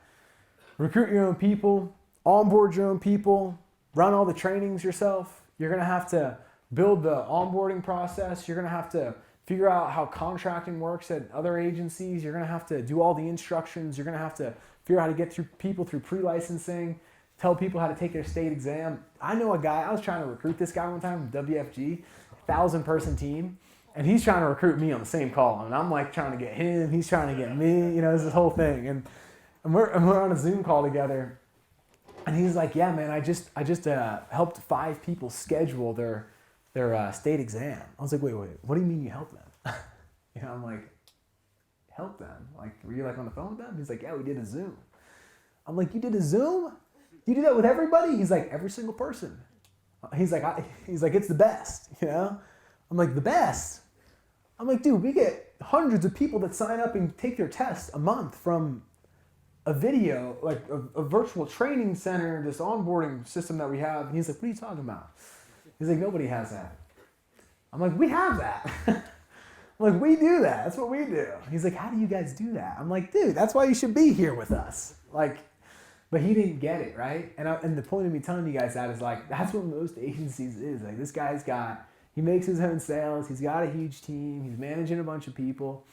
recruit your own people, onboard your own people, run all the trainings yourself. You're going to have to build the onboarding process. You're going to have to figure out how contracting works at other agencies. You're going to have to do all the instructions. You're going to have to figure out how to get through people through pre-licensing, tell people how to take their state exam. I know a guy, I was trying to recruit this guy one time from WFG, 1,000-person team, and he's trying to recruit me on the same call. And I'm like trying to get him, he's trying to get me, you know, it's this whole thing. And we're on a Zoom call together. And he's like, yeah, man, I just helped 5 people schedule their state exam. I was like, wait, what do you mean you helped them? You know, I'm like, help them? Like, were you like on the phone with them? He's like, yeah, we did a Zoom. I'm like, you did a Zoom? You do that with everybody? He's like, every single person. He's like, it's the best, you know? I'm like, the best? I'm like, dude, we get hundreds of people that sign up and take their test a month from a video, like a virtual training center, this onboarding system that we have. And he's like, what are you talking about? He's like, nobody has that. I'm like, we have that. I'm like, we do that. That's what we do. He's like, how do you guys do that? I'm like, dude, that's why you should be here with us. Like, but he didn't get it, right? And the point of me telling you guys that is like, that's what most agencies is. Like, this guy's he makes his own sales. He's got a huge team. He's managing a bunch of people.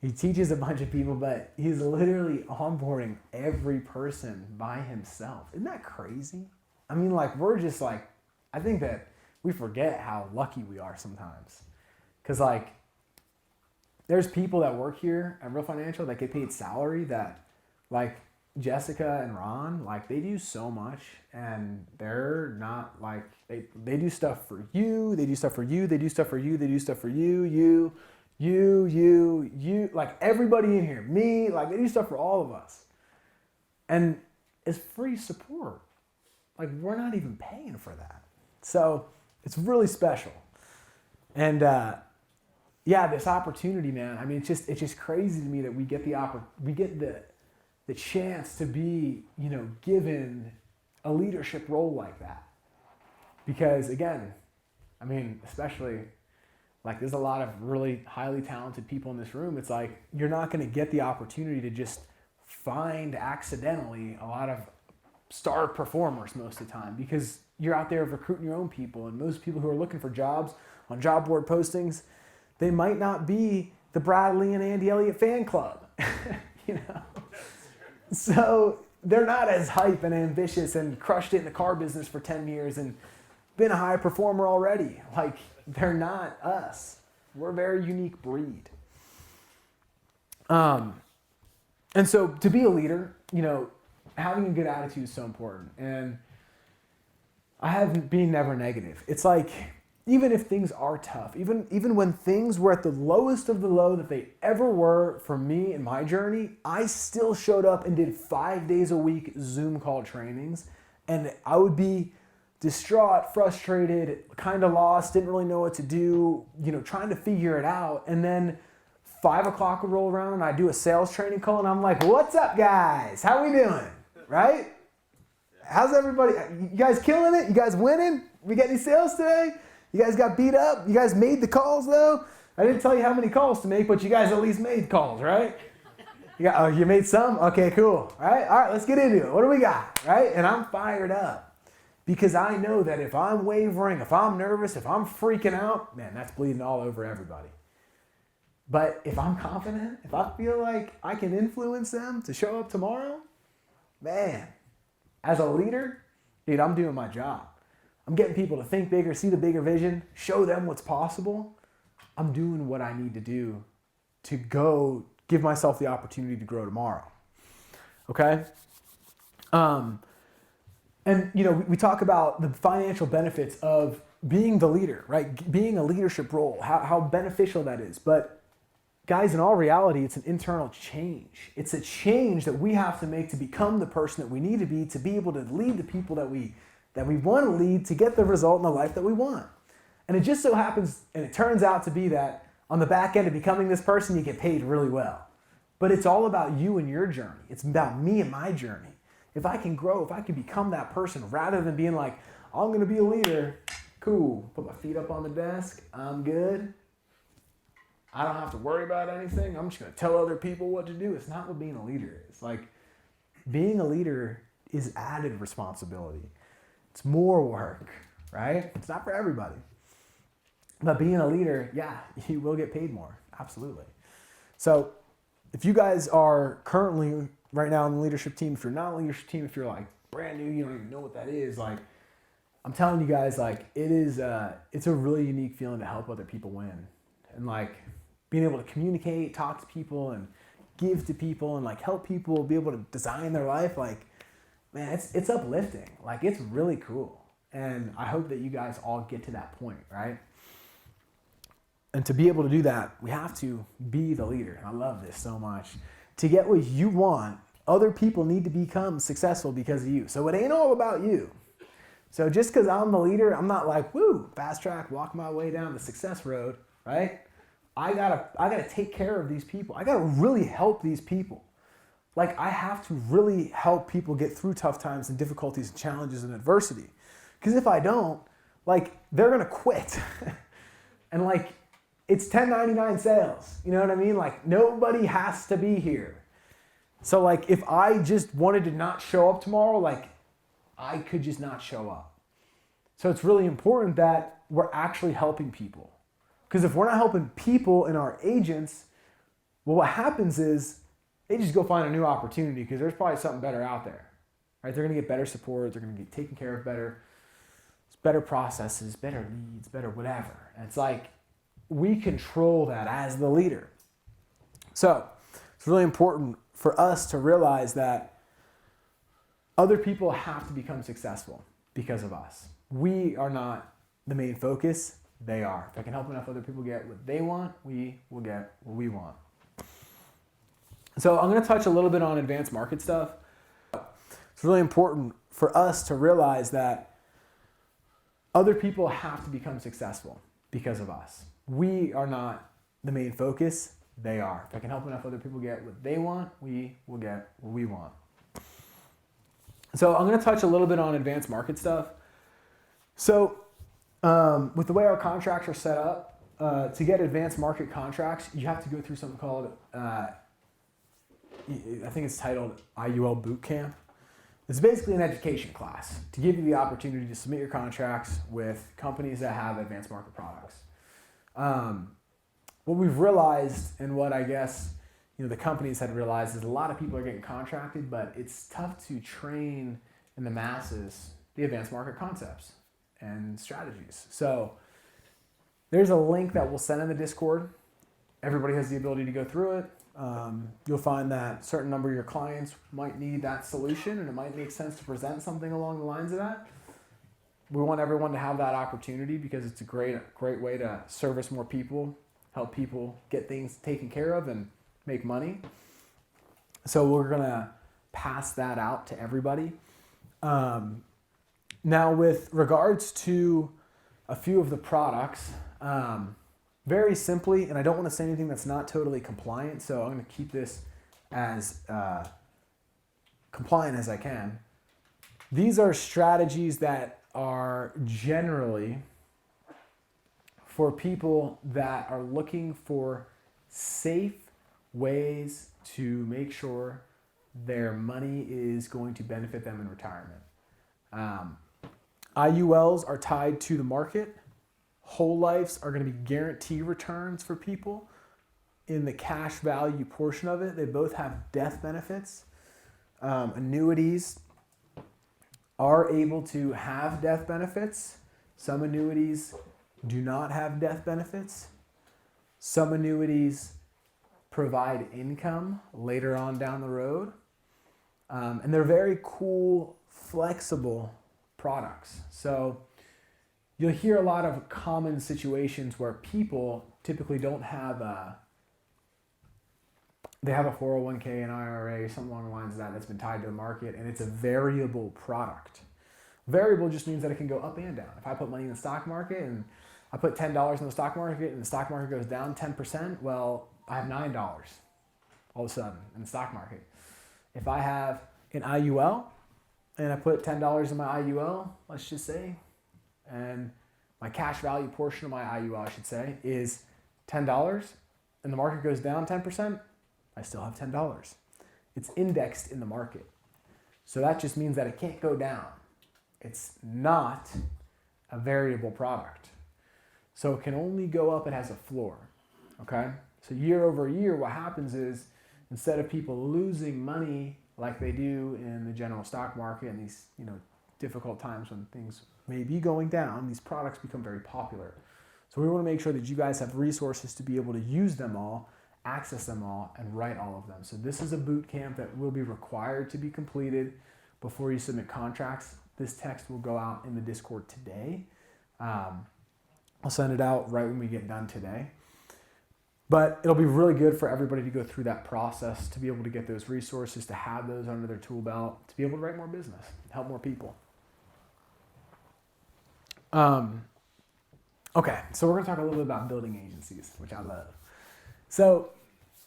He teaches a bunch of people, but he's literally onboarding every person by himself. Isn't that crazy? I mean, like, we're just like, I think that we forget how lucky we are sometimes. Because, like, there's people that work here at Real Financial that get paid salary that, like, Jessica and Ron, like, they do so much, and they're not, like, they do stuff for you, they do stuff for you, they do stuff for you, they do stuff for you, like everybody in here, me, like they do stuff for all of us. And is free support. Like, we're not even paying for that. So it's really special. And yeah, this opportunity, man. I mean, it's just crazy to me that we get the chance to be, given a leadership role like that. Because again, I mean, especially like there's a lot of really highly talented people in this room. It's like you're not going to get the opportunity to just find accidentally a lot of star performers most of the time, because you're out there recruiting your own people, and most people who are looking for jobs on job board postings, they might not be the Bradley and Andy Elliott fan club, So they're not as hype and ambitious and crushed it in the car business for 10 years and been a high performer already. Like, they're not us. We're a very unique breed. And so to be a leader, having a good attitude is so important. And I have been never negative. It's like, even if things are tough, even when things were at the lowest of the low that they ever were for me in my journey, I still showed up and did 5 days a week Zoom call trainings. And I would be distraught, frustrated, kind of lost, didn't really know what to do, trying to figure it out. And then 5 o'clock would roll around and I do a sales training call and I'm like, what's up, guys? How we doing? Right? How's everybody? You guys killing it? You guys winning? We get any sales today? You guys got beat up? You guys made the calls though? I didn't tell you how many calls to make, but you guys at least made calls, right? You made some? Okay, cool. All right, let's get into it. What do we got? Right? And I'm fired up because I know that if I'm wavering, if I'm nervous, if I'm freaking out, man, that's bleeding all over everybody. But if I'm confident, if I feel like I can influence them to show up tomorrow, man, as a leader, dude, I'm doing my job. I'm getting people to think bigger, see the bigger vision, show them what's possible. I'm doing what I need to do to go give myself the opportunity to grow tomorrow. Okay? And, we talk about the financial benefits of being the leader, right? Being a leadership role, how beneficial that is. But guys, in all reality, it's an internal change. It's a change that we have to make to become the person that we need to be able to lead the people that we want to lead to get the result in the life that we want. And it just so happens, and it turns out to be that on the back end of becoming this person, you get paid really well. But it's all about you and your journey. It's about me and my journey. If I can grow, if I can become that person, rather than being like, I'm going to be a leader, cool, put my feet up on the desk, I'm good. I don't have to worry about anything. I'm just going to tell other people what to do. It's not what being a leader is. Like, being a leader is added responsibility. It's more work, right? It's not for everybody. But being a leader, yeah, you will get paid more. Absolutely. So if you guys are currently right now on the leadership team, if you're not on the leadership team, if you're like brand new, you don't even know what that is, like, I'm telling you guys, like, it's a really unique feeling to help other people win. And like being able to communicate, talk to people and give to people and like help people be able to design their life, like, man, it's uplifting. Like, it's really cool. And I hope that you guys all get to that point, right? And to be able to do that, we have to be the leader. And I love this so much. To get what you want, other people need to become successful because of you. So it ain't all about you. So just because I'm the leader, I'm not like, woo, fast track, walk my way down the success road, right? I gotta take care of these people. I gotta really help these people. Like, I have to really help people get through tough times and difficulties and challenges and adversity. Because if I don't, like, they're gonna quit. And like, it's 1099 sales. You know what I mean? Like, nobody has to be here. So like, if I just wanted to not show up tomorrow, like, I could just not show up. So it's really important that we're actually helping people. Because if we're not helping people and our agents, well, what happens is they just go find a new opportunity because there's probably something better out there, right? They're going to get better support. They're going to get taken care of better. It's better processes, better leads, better whatever. And it's like, we control that as the leader. So it's really important for us to realize that other people have to become successful because of us. We are not the main focus. They are. If I can help enough other people get what they want, we will get what we want. So I'm going to touch a little bit on advanced market stuff. So it's really important for us to realize that other people have to become successful because of us. We are not the main focus, they are. If I can help enough other people get what they want, we will get what we want. So I'm going to touch a little bit on advanced market stuff. So with the way our contracts are set up, to get advanced market contracts, you have to go through something called, I think it's titled IUL Boot Camp. It's basically an education class to give you the opportunity to submit your contracts with companies that have advanced market products. What we've realized, and what I guess the companies had realized, is a lot of people are getting contracted, but it's tough to train in the masses the advanced market concepts and strategies. So there's a link that we'll send in the Discord. Everybody has the ability to go through it. You'll find that a certain number of your clients might need that solution, and it might make sense to present something along the lines of that. We want everyone to have that opportunity because it's a great way to service more people, help people get things taken care of and make money. So we're going to pass that out to everybody. Now with regards to a few of the products, very simply, and I don't want to say anything that's not totally compliant, so I'm going to keep this as compliant as I can. These are strategies that are generally for people that are looking for safe ways to make sure their money is going to benefit them in retirement. IULs are tied to the market. Whole lives are going to be guarantee returns for people in the cash value portion of it. They both have death benefits. Annuities are able to have death benefits. Some annuities do not have death benefits. Some annuities provide income later on down the road. And they're very cool, flexible products. So you'll hear a lot of common situations where people typically don't have they have a 401k, an IRA, something along the lines of that that's been tied to the market, and it's a variable product. Variable just means that it can go up and down. If I put money in the stock market and I put $10 in the stock market and the stock market goes down 10%, well, I have $9 all of a sudden in the stock market. If I have an IUL and I put $10 in my IUL, let's just say, and my cash value portion of my IUL, I should say, is $10, and the market goes down 10%, I still have $10. It's indexed in the market. So that just means that it can't go down. It's not a variable product. So it can only go up, it has a floor, okay? So year over year, what happens is, instead of people losing money like they do in the general stock market and these, difficult times when things may be going down, these products become very popular. So we want to make sure that you guys have resources to be able to use them all, access them all, and write all of them. So this is a boot camp that will be required to be completed before you submit contracts. This text will go out in the Discord today. I'll send it out right when we get done today. But it'll be really good for everybody to go through that process, to be able to get those resources, to have those under their tool belt, to be able to write more business, help more people. Okay, so we're going to talk a little bit about building agencies, which I love. So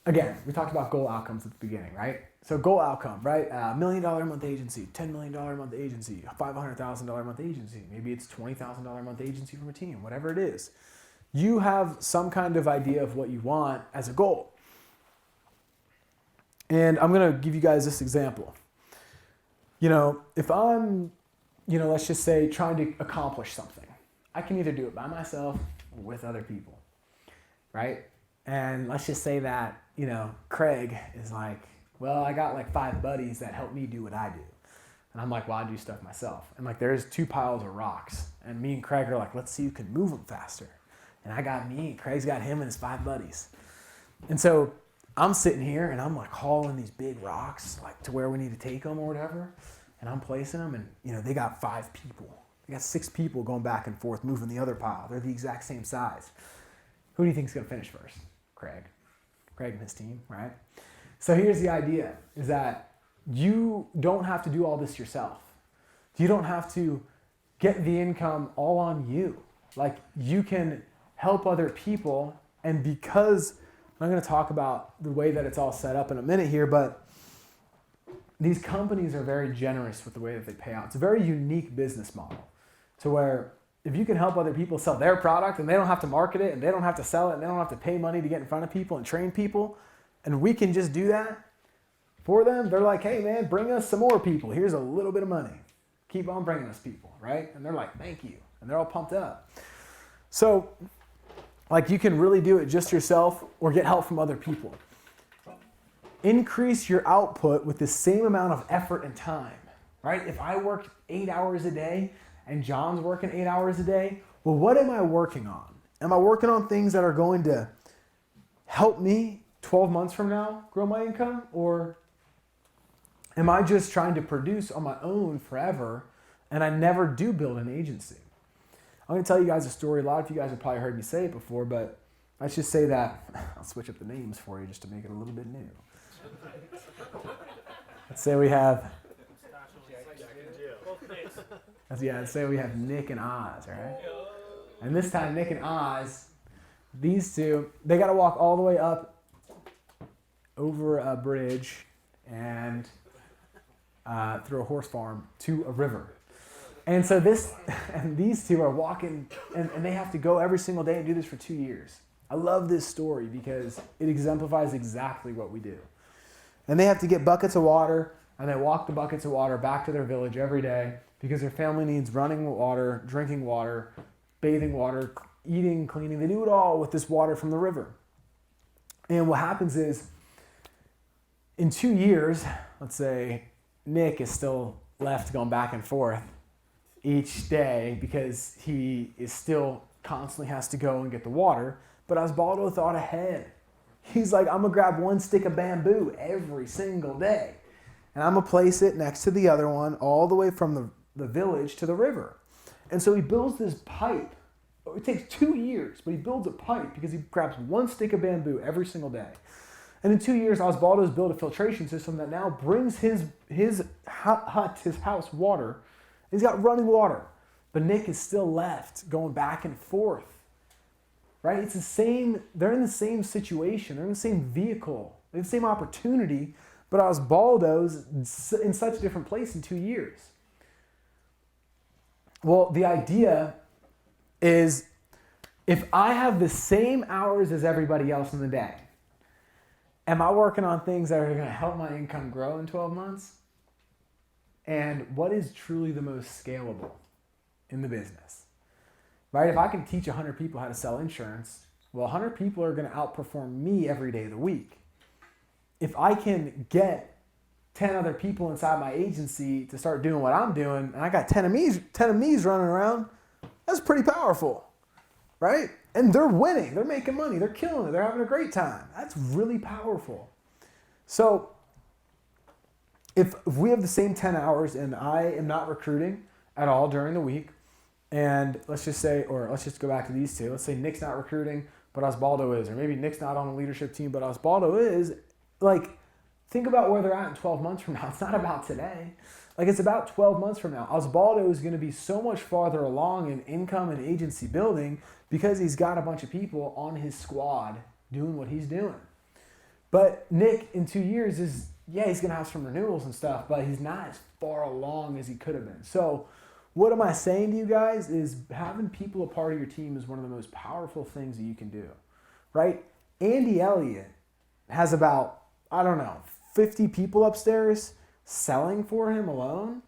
again, we talked about goal outcomes at the beginning, right? So goal outcome, right? $1 million a month agency, $10 million a month agency, $500,000 a month agency. Maybe it's $20,000 a month agency from a team, whatever it is. You have some kind of idea of what you want as a goal. And I'm going to give you guys this example. If I'm, let's just say trying to accomplish something, I can either do it by myself or with other people, right? And let's just say that, Craig is like, well, I got like 5 buddies that help me do what I do. And I'm like, well, I do stuff myself. And like, there's 2 piles of rocks. And me and Craig are like, let's see who can move them faster. And I got me, and Craig's got him and his 5 buddies. And so I'm sitting here and I'm like hauling these big rocks like to where we need to take them or whatever. And I'm placing them, and they got 5 people. They got 6 people going back and forth moving the other pile. They're the exact same size. Who do you think is going to finish first? Craig and his team, right? So here's the idea, is that you don't have to do all this yourself. You don't have to get the income all on you. Like, you can help other people. And because I'm going to talk about the way that it's all set up in a minute here, but these companies are very generous with the way that they pay out. It's a very unique business model to where if you can help other people sell their product and they don't have to market it and they don't have to sell it and they don't have to pay money to get in front of people and train people, and we can just do that for them, they're like, hey man, bring us some more people. Here's a little bit of money. Keep on bringing us people, right? And they're like, thank you. And they're all pumped up. So, like, you can really do it just yourself or get help from other people. Increase your output with the same amount of effort and time, right? If I work 8 hours a day and John's working 8 hours a day, well, what am I working on? Am I working on things that are going to help me 12 months from now grow my income? Or am I just trying to produce on my own forever and I never do build an agency? I'm going to tell you guys a story. A lot of you guys have probably heard me say it before, but let's just say that, I'll switch up the names for you just to make it a little bit new. Let's say we have, let's say we have Nick and Oz, right? And this time Nick and Oz, these two, they got to walk all the way up over a bridge and through a horse farm to a river. And so these two are walking, and they have to go every single day and do this for 2 years. I love this story because it exemplifies exactly what we do. And they have to get buckets of water, and they walk the buckets of water back to their village every day because their family needs running water, drinking water, bathing water, eating, cleaning. They do it all with this water from the river. And what happens is, in 2 years, let's say Nick is still left going back and forth each day because he is still constantly has to go and get the water. But Osbaldo thought ahead. He's like, I'm going to grab one stick of bamboo every single day. And I'm going to place it next to the other one all the way from the village to the river. And so he builds this pipe. It takes 2 years, but he builds a pipe because he grabs one stick of bamboo every single day. And in 2 years, Osbaldo's built a filtration system that now brings his hut, his house, water. He's got running water. But Nick is still left going back and forth. Right? It's the same, they're in the same situation. They're in the same vehicle. They have the same opportunity, but Osbaldo's in such a different place in 2 years. Well, the idea is if I have the same hours as everybody else in the day, am I working on things that are going to help my income grow in 12 months? And what is truly the most scalable in the business? Right? If I can teach 100 people how to sell insurance, well, 100 people are going to outperform me every day of the week. If I can get 10 other people inside my agency to start doing what I'm doing, and I got 10 of me's running around, that's pretty powerful, right? And they're winning. They're making money. They're killing it. They're having a great time. That's really powerful. So if we have the same 10 hours and I am not recruiting at all during the week, and let's just go back to these two. Let's say Nick's not recruiting, but Osbaldo is. Or maybe Nick's not on the leadership team, but Osbaldo is. Like, think about where they're at in 12 months from now. It's not about today. Like, it's about 12 months from now. Osbaldo is going to be so much farther along in income and agency building because he's got a bunch of people on his squad doing what he's doing. But Nick, in 2 years, he's going to have some renewals and stuff, but he's not as far along as he could have been. So what am I saying to you guys is having people a part of your team is one of the most powerful things that you can do, right? Andy Elliott has about, 50 people upstairs selling for him alone.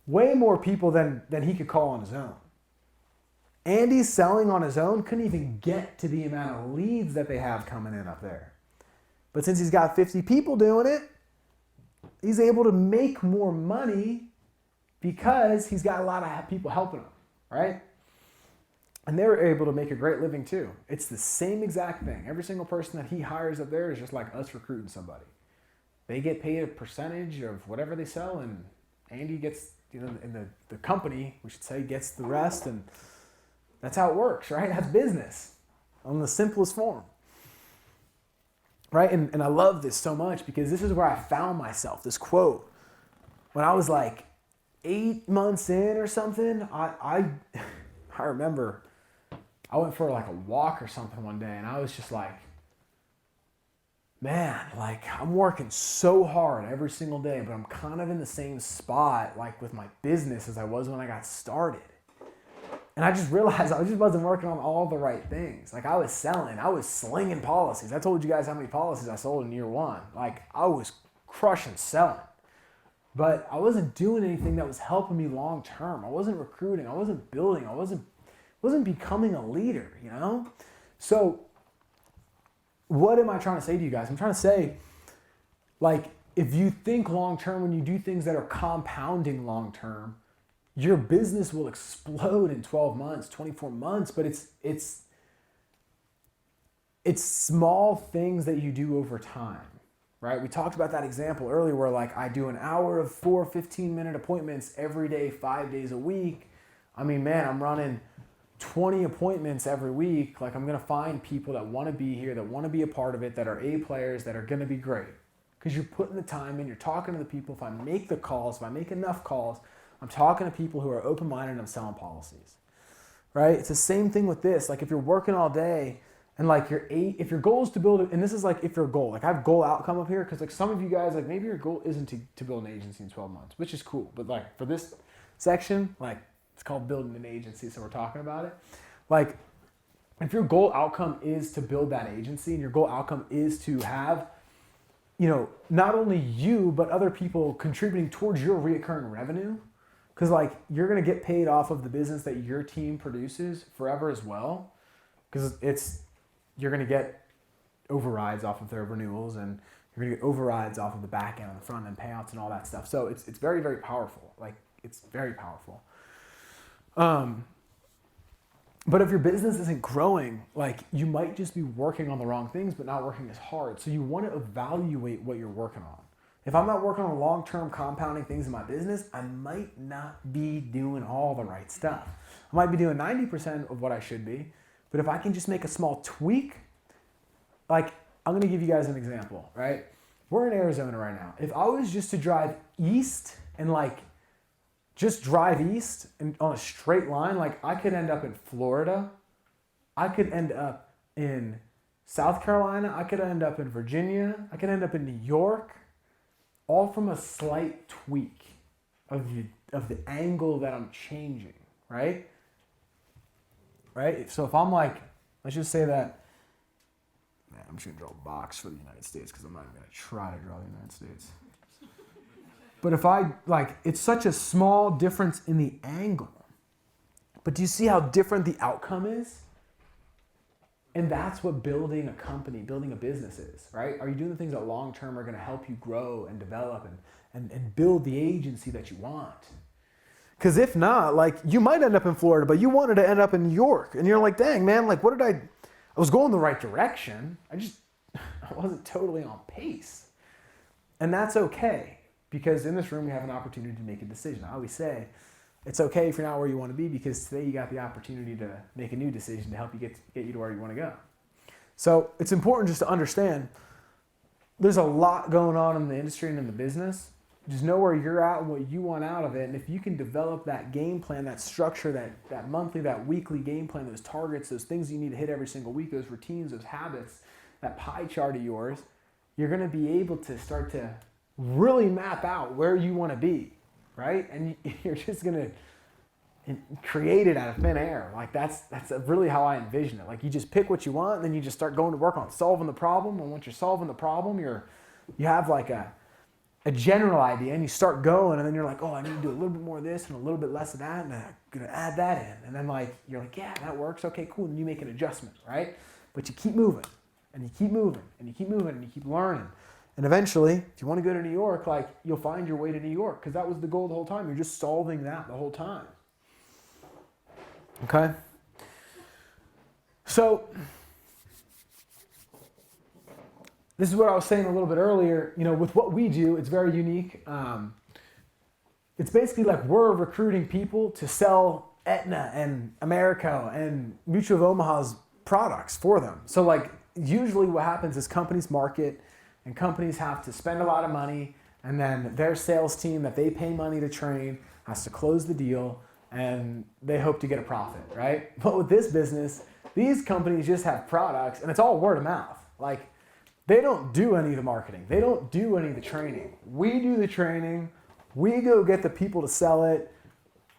Way more people than he could call on his own. Andy's selling on his own, couldn't even get to the amount of leads that they have coming in up there. But since he's got 50 people doing it, he's able to make more money because he's got a lot of people helping him, right? And they're able to make a great living too. It's the same exact thing. Every single person that he hires up there is just like us recruiting somebody. They get paid a percentage of whatever they sell, and Andy gets, and the company, we should say, gets the rest, and that's how it works, right? That's business on the simplest form. right? And I love this so much because this is where I found myself, this quote. When I was like 8 months in or something, I remember I went for like a walk or something one day and I was just like, man, like I'm working so hard every single day, but I'm kind of in the same spot like with my business as I was when I got started. And I just realized I just wasn't working on all the right things. Like I was slinging policies. I told you guys how many policies I sold in year one. Like I was crushing selling. But I wasn't doing anything that was helping me long term. I wasn't recruiting. I wasn't building. I wasn't becoming a leader, you know? So what am I trying to say to you guys? I'm trying to say, like, if you think long term, when you do things that are compounding long term, your business will explode in 12 months, 24 months, but it's small things that you do over time, right? We talked about that example earlier where like I do an hour of 4 15-minute appointments every day, 5 days a week. I mean, man, I'm running 20 appointments every week. Like I'm going to find people that want to be here, that want to be a part of it, that are A players, that are going to be great. Because you're putting the time in, you're talking to the people. If I make the calls, if I make enough calls, I'm talking to people who are open-minded and I'm selling policies, right? It's the same thing with this. Like if you're working all day and like if your goal is to build it, and this is like if your goal, like I have goal outcome up here because like some of you guys, like maybe your goal isn't to build an agency in 12 months, which is cool. But like for this section, like it's called building an agency, so we're talking about it. Like if your goal outcome is to build that agency and your goal outcome is to have, you know, not only you, but other people contributing towards your reoccurring revenue, because like you're going to get paid off of the business that your team produces forever as well, because you're going to get overrides off of their renewals and you're going to get overrides off of the back end and the front end payouts and all that stuff. So it's very, very powerful. Like it's very powerful. But if your business isn't growing, like you might just be working on the wrong things, but not working as hard. So you want to evaluate what you're working on. If I'm not working on long-term compounding things in my business, I might not be doing all the right stuff. I might be doing 90% of what I should be, but if I can just make a small tweak, like I'm going to give you guys an example, right? We're in Arizona right now. If I was just to drive east and like just drive east and on a straight line, like I could end up in Florida. I could end up in South Carolina. I could end up in Virginia. I could end up in New York, all from a slight tweak of the angle that I'm changing, right? Right? So if I'm like, let's just say that, man, I'm just gonna draw a box for the United States because I'm not even gonna try to draw the United States. But if I, like, it's such a small difference in the angle. But do you see how different the outcome is? And that's what building a company, building a business is, right? Are you doing the things that long term are going to help you grow and develop and build the agency that you want? Because if not, like, you might end up in Florida, but you wanted to end up in New York. And you're like, dang, man, like, I was going the right direction. I wasn't totally on pace. And that's okay. Because in this room, we have an opportunity to make a decision. I always say, it's okay if you're not where you want to be because today you got the opportunity to make a new decision to help you get you to where you want to go. So it's important just to understand there's a lot going on in the industry and in the business. Just know where you're at and what you want out of it. And if you can develop that game plan, that structure, that monthly, that weekly game plan, those targets, those things you need to hit every single week, those routines, those habits, that pie chart of yours, you're going to be able to start to really map out where you want to be, right? And you're just going to create it out of thin air. Like that's really how I envision it. Like you just pick what you want and then you just start going to work on solving the problem. And once you're solving the problem, you have like a general idea and you start going and then you're like, oh, I need to do a little bit more of this and a little bit less of that and I'm going to add that in. And then like, you're like, yeah, that works. Okay, cool. And you make an adjustment, right? But you keep moving and you keep moving and you keep moving and you keep learning. And eventually, if you want to go to New York, like you'll find your way to New York because that was the goal the whole time. You're just solving that the whole time. Okay? So, this is what I was saying a little bit earlier. You know, with what we do, it's very unique. It's basically like we're recruiting people to sell Aetna and America and Mutual of Omaha's products for them. So like usually what happens is companies market and companies have to spend a lot of money, and then their sales team that they pay money to train has to close the deal, and they hope to get a profit, right? But with this business, these companies just have products, and it's all word of mouth. Like, they don't do any of the marketing. They don't do any of the training. We do the training. We go get the people to sell it,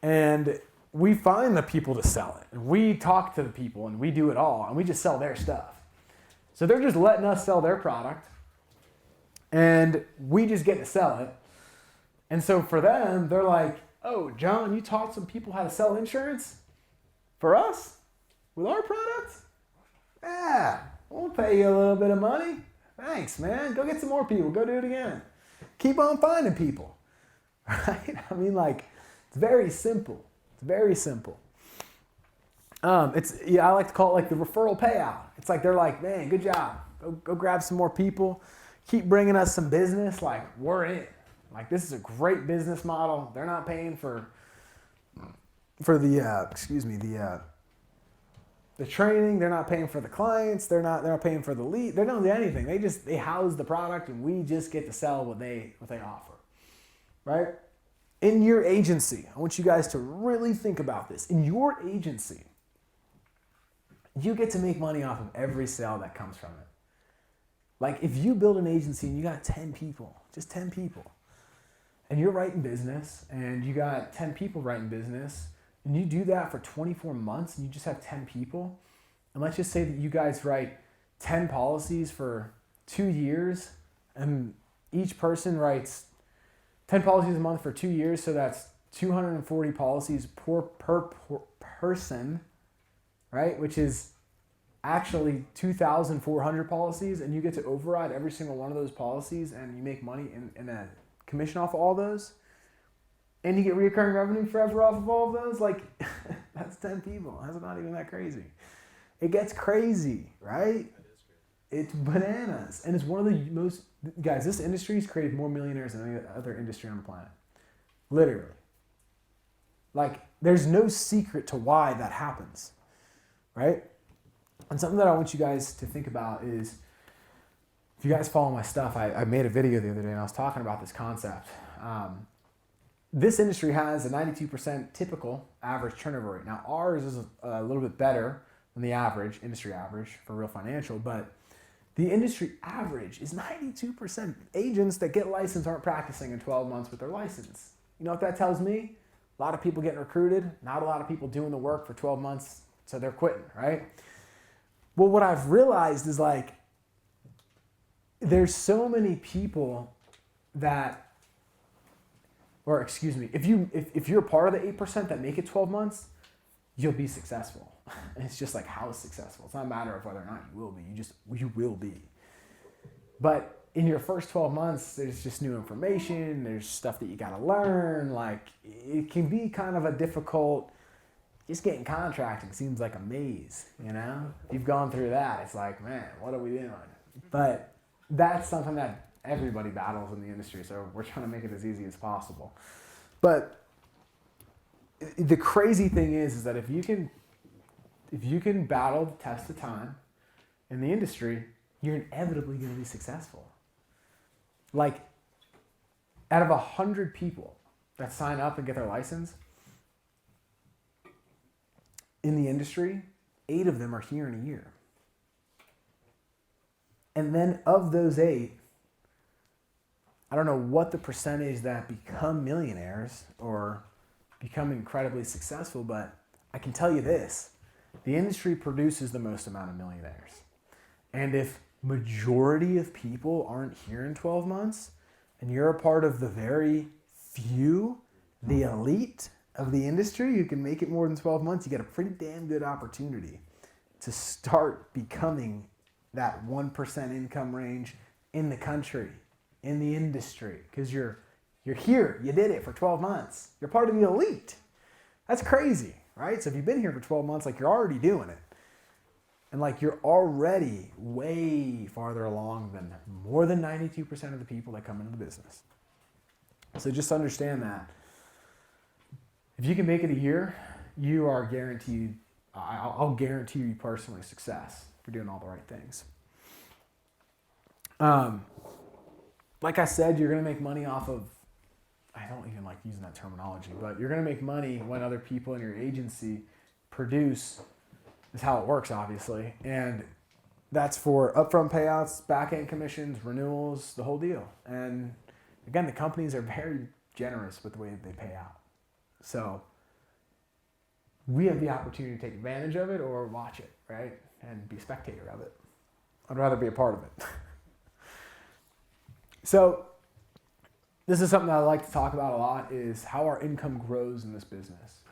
and we find the people to sell it. And we talk to the people, and we do it all, and we just sell their stuff. So they're just letting us sell their product, and we just get to sell it. And so for them, they're like, oh, John, you taught some people how to sell insurance? For us? With our product? Yeah, we'll pay you a little bit of money. Thanks, man. Go get some more people. Go do it again. Keep on finding people. Right? I mean, like, it's very simple. It's very simple. I like to call it like the referral payout. It's like they're like, man, good job. Go grab some more people. Keep bringing us some business. Like, we're in. Like, this is a great business model. They're not paying for the training. They're not paying for the clients. They're not paying for the lead. They don't do anything. They house the product, and we just get to sell what they offer. Right? In your agency, I want you guys to really think about this. In your agency, you get to make money off of every sale that comes from it. Like, if you build an agency and you got 10 people, just 10 people, and you're writing business, and you got 10 people writing business, and you do that for 24 months, and you just have 10 people, and let's just say that you guys write 10 policies for 2 years, and each person writes 10 policies a month for 2 years, so that's 240 policies per person, right? Which is actually 2,400 policies, and you get to override every single one of those policies, and you make money in a commission off of all those, and you get recurring revenue forever off of all of those. Like, that's 10 people. That's not even that crazy. It gets crazy, right? It's bananas. And it's one of the most, guys, this industry has created more millionaires than any other industry on the planet. Literally. Like, there's no secret to why that happens, right? And something that I want you guys to think about is, if you guys follow my stuff, I made a video the other day and I was talking about this concept. This industry has a 92% typical average turnover rate. Now, ours is a little bit better than the average, industry average for Real Financial, but the industry average is 92%. Agents that get licensed aren't practicing in 12 months with their license. You know what that tells me? A lot of people getting recruited, not a lot of people doing the work for 12 months, so they're quitting, right? Well, what I've realized is, like, there's so many people that, or excuse me, if you're a part of the 8% that make it 12 months, you'll be successful. And it's just like, how successful? It's not a matter of whether or not you will be. You will be. But in your first 12 months, there's just new information. There's stuff that you got to learn. Like, it can be kind of a difficult, just getting contracting seems like a maze, you know? If you've gone through that, it's like, man, what are we doing? But that's something that everybody battles in the industry, so we're trying to make it as easy as possible. But the crazy thing is that if you can battle the test of time in the industry, you're inevitably going to be successful. Like, out of 100 people that sign up and get their license in the industry, 8 of them are here in a year. And then of those 8, I don't know what the percentage that become millionaires or become incredibly successful, but I can tell you this: the industry produces the most amount of millionaires. And if majority of people aren't here in 12 months, and you're a part of the very few, the elite of the industry who can make it more than 12 months, you get a pretty damn good opportunity to start becoming that 1% income range in the country, in the industry, because you're here, you did it for 12 months. You're part of the elite. That's crazy, right? So if you've been here for 12 months, like, you're already doing it. And like, you're already way farther along than more than 92% of the people that come into the business. So just understand that. If you can make it a year, you are guaranteed, I'll guarantee you personally success for doing all the right things. Like I said, you're going to make money off of, I don't even like using that terminology, but you're going to make money when other people in your agency produce, is how it works, obviously. And that's for upfront payouts, back-end commissions, renewals, the whole deal. And again, the companies are very generous with the way that they pay out. So we have the opportunity to take advantage of it or watch it, right? And be a spectator of it. I'd rather be a part of it. So this is something that I like to talk about a lot, is how our income grows in this business.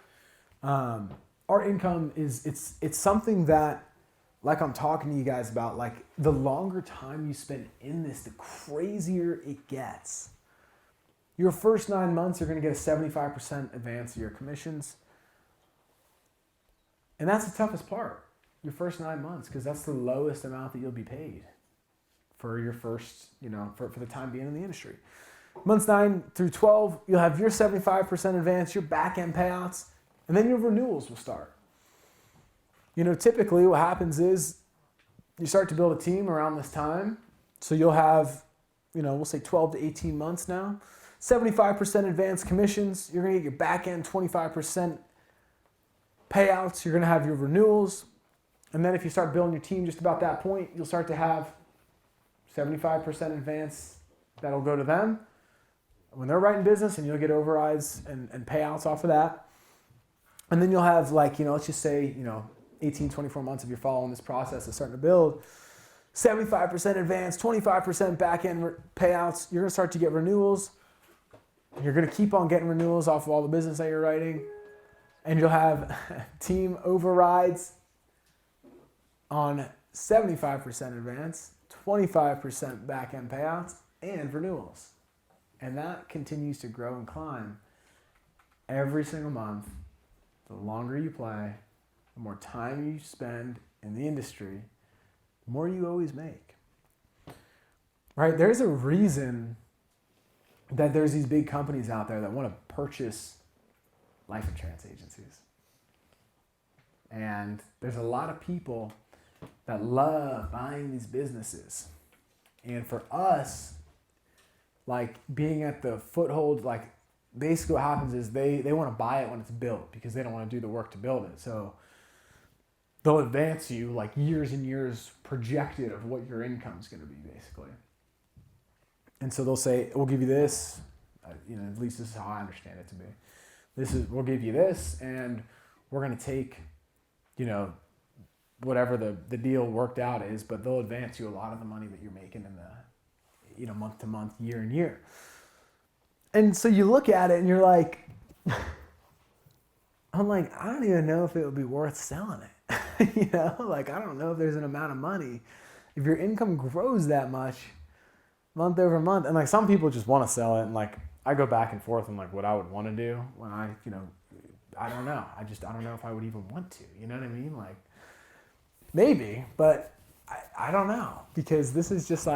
Our income is, it's something that, like I'm talking to you guys about, like the longer time you spend in this, the crazier it gets. Your first 9 months, you're going to get a 75% advance of your commissions. And that's the toughest part, your first 9 months, because that's the lowest amount that you'll be paid for your first, for the time being in the industry. Months 9 through 12, you'll have your 75% advance, your back-end payouts, and then your renewals will start. Typically what happens is you start to build a team around this time. So you'll have, we'll say 12 to 18 months now. 75% advance commissions. You're going to get your back-end 25% payouts. You're going to have your renewals. And then if you start building your team just about that point, you'll start to have 75% advance that'll go to them when they're writing business, and you'll get overrides and payouts off of that. And then you'll have let's just say, 18, 24 months if you're following this process of starting to build, 75% advance, 25% back-end payouts. You're going to start to get renewals. You're going to keep on getting renewals off of all the business that you're writing. And you'll have team overrides on 75% advance, 25% back-end payouts, and renewals. And that continues to grow and climb every single month. The longer you play, the more time you spend in the industry, the more you always make. Right? There's a reason that there's these big companies out there that want to purchase life insurance agencies. And there's a lot of people that love buying these businesses. And for us, like being at the foothold, like basically what happens is they want to buy it when it's built because they don't want to do the work to build it. So they'll advance you like years and years projected of what your income is going to be, basically. And so they'll say, we'll give you this, at least this is how I understand it to be. We'll give you this, and we're going to take, whatever the deal worked out is, but they'll advance you a lot of the money that you're making in the, month to month, year and year. And so you look at it and you're like, I don't even know if it would be worth selling it. I don't know if there's an amount of money. If your income grows that much month over month, and some people just want to sell it, and I go back and forth on what I would want to do when I don't know. I don't know if I would even want to, you know what I mean? Maybe, but I don't know, because this is just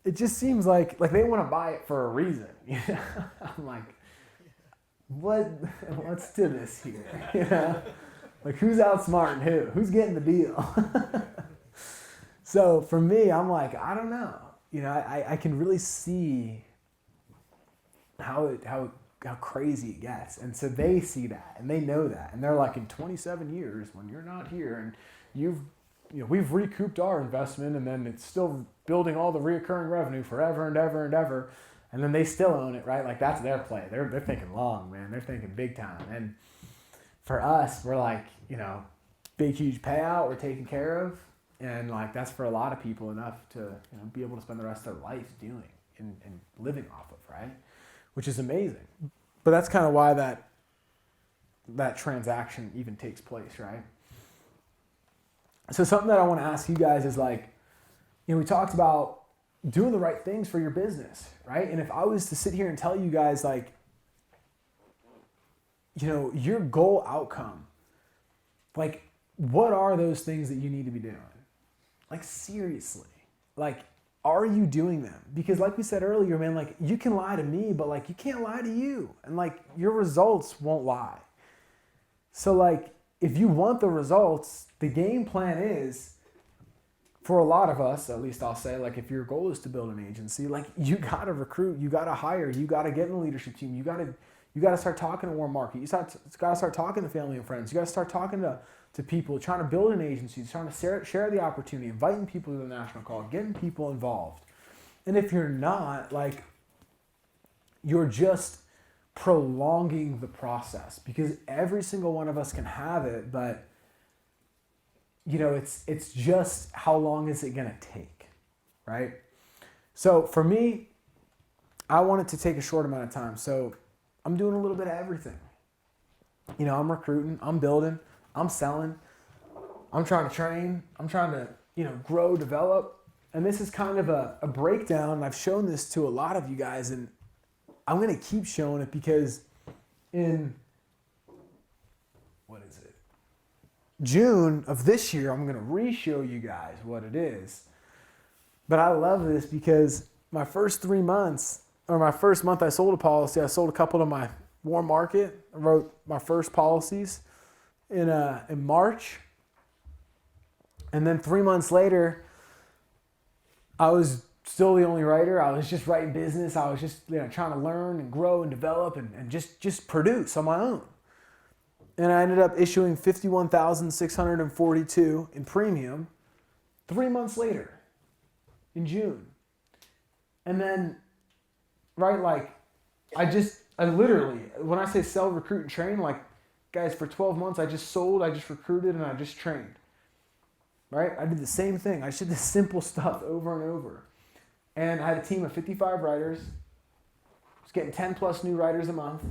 it just seems like they want to buy it for a reason. I'm like, what's to this here? Who's outsmarting who? Who's getting the deal? So for me, I'm like, I don't know. I can really see how crazy it gets. And so they see that and they know that. And they're like, in 27 years, when you're not here and we've recouped our investment, and then it's still building all the reoccurring revenue forever and ever and ever. And then they still own it, right? That's their play. They're thinking long, man. They're thinking big time. And for us, we're big, huge payout we're taken care of. And that's for a lot of people enough to be able to spend the rest of their life doing and living off of, right? Which is amazing. But that's kind of why that transaction even takes place, right? So something that I want to ask you guys is we talked about doing the right things for your business, right? And if I was to sit here and tell you guys your goal outcome, what are those things that you need to be doing? Seriously, are you doing them? Because like we said earlier, man, you can lie to me, but you can't lie to you, and your results won't lie. So if you want the results, the game plan is for a lot of us, at least I'll say, like if your goal is to build an agency, like you got to recruit, you got to hire, you got to get in the leadership team, you got to start talking to warm market, you got to start talking to family and friends, you got to start talking to people, trying to build an agency, trying to share the opportunity, inviting people to the national call, getting people involved. And if you're not, like, you're just prolonging the process, because every single one of us can have it, but you know, it's just how long is it going to take, right? So for me, I want it to take a short amount of time. So I'm doing a little bit of everything. You know, I'm recruiting, I'm building, I'm selling, I'm trying to train, I'm trying to, you know, grow, develop. And this is kind of a breakdown. And I've shown this to a lot of you guys, and I'm going to keep showing it because in, what is it? June of this year, I'm going to re-show you guys what it is. But I love this because my first 3 months, or my first month I sold a policy, I sold a couple to my warm market. I wrote my first policies in March. And then 3 months later, I was still the only writer. I was just writing business. I was just, you know, trying to learn and grow and develop and just produce on my own. And I ended up issuing $51,642 in premium 3 months later in June. And then, right, like, I literally, when I say sell, recruit, and train, like, guys, for 12 months, I just sold, I just recruited, and I just trained. Right? I did the same thing. I just did the simple stuff over and over. And I had a team of 55 writers. I was getting 10 plus new writers a month.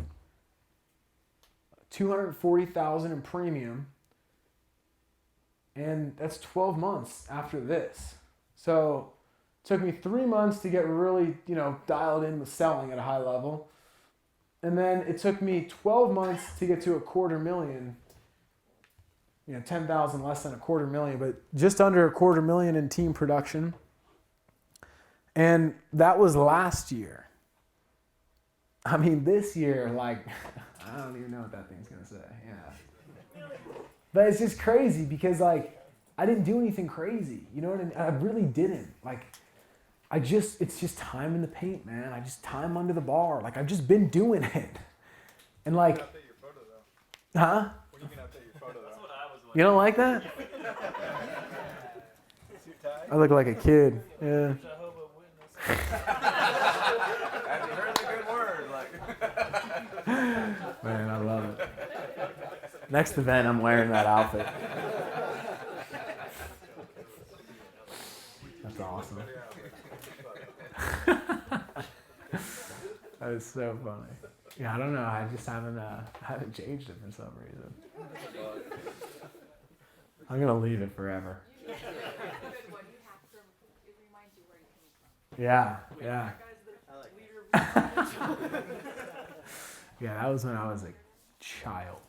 $240,000 in premium, and that's 12 months after this. So it took me 3 months to get really, you know, dialed in with selling at a high level, and then it took me 12 months to get to $250,000. You know, 10,000 less than $250,000, but just under $250,000 in team production, and that was last year. I mean, this year, like, I don't even know what that thing's gonna say. Yeah. But it's just crazy because, like, I didn't do anything crazy. You know what I mean? I really didn't. Like, it's just time in the paint, man. I just time under the bar. Like, I've just been doing it. And like, Update your photo though. huh? When you can update your photo though. That's what I was You don't like that? I look like a kid. Yeah. Have you heard the good word? Like, Man, I love it. Next event, I'm wearing that outfit. That's awesome. That is so funny. Yeah, I don't know. I just haven't changed it for some reason. I'm gonna leave it forever. Yeah, yeah. Yeah, that was when I was a child.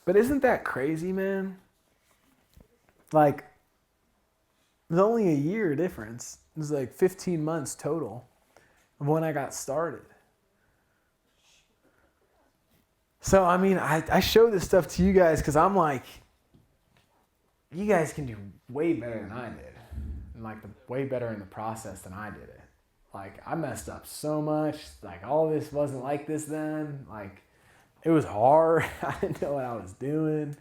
But isn't that crazy, man? Like, there's only a year difference. It was like 15 months total of when I got started. So, I mean, I show this stuff to you guys because I'm like, you guys can do way better than I did. And like, way better in the process than I did it. Like, I messed up so much. Like, all this wasn't like this then. Like, it was hard. I didn't know what I was doing.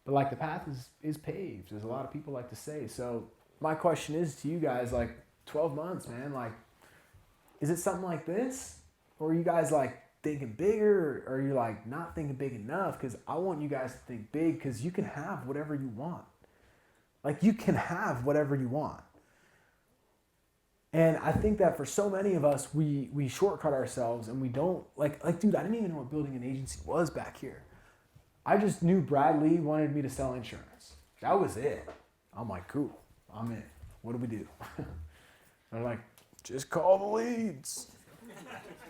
But like, the path is paved, as a lot of people like to say. So my question is to you guys, like, 12 months, man, like, is it something like this? Or are you guys like thinking bigger? Or are you like not thinking big enough? Because I want you guys to think big, because you can have whatever you want. Like, you can have whatever you want. And I think that for so many of us, we shortcut ourselves, and we don't, like, dude, I didn't even know what building an agency was back here. I just knew Brad Lee wanted me to sell insurance. That was it. I'm like, cool, I'm in. What do we do? They're like, just call the leads.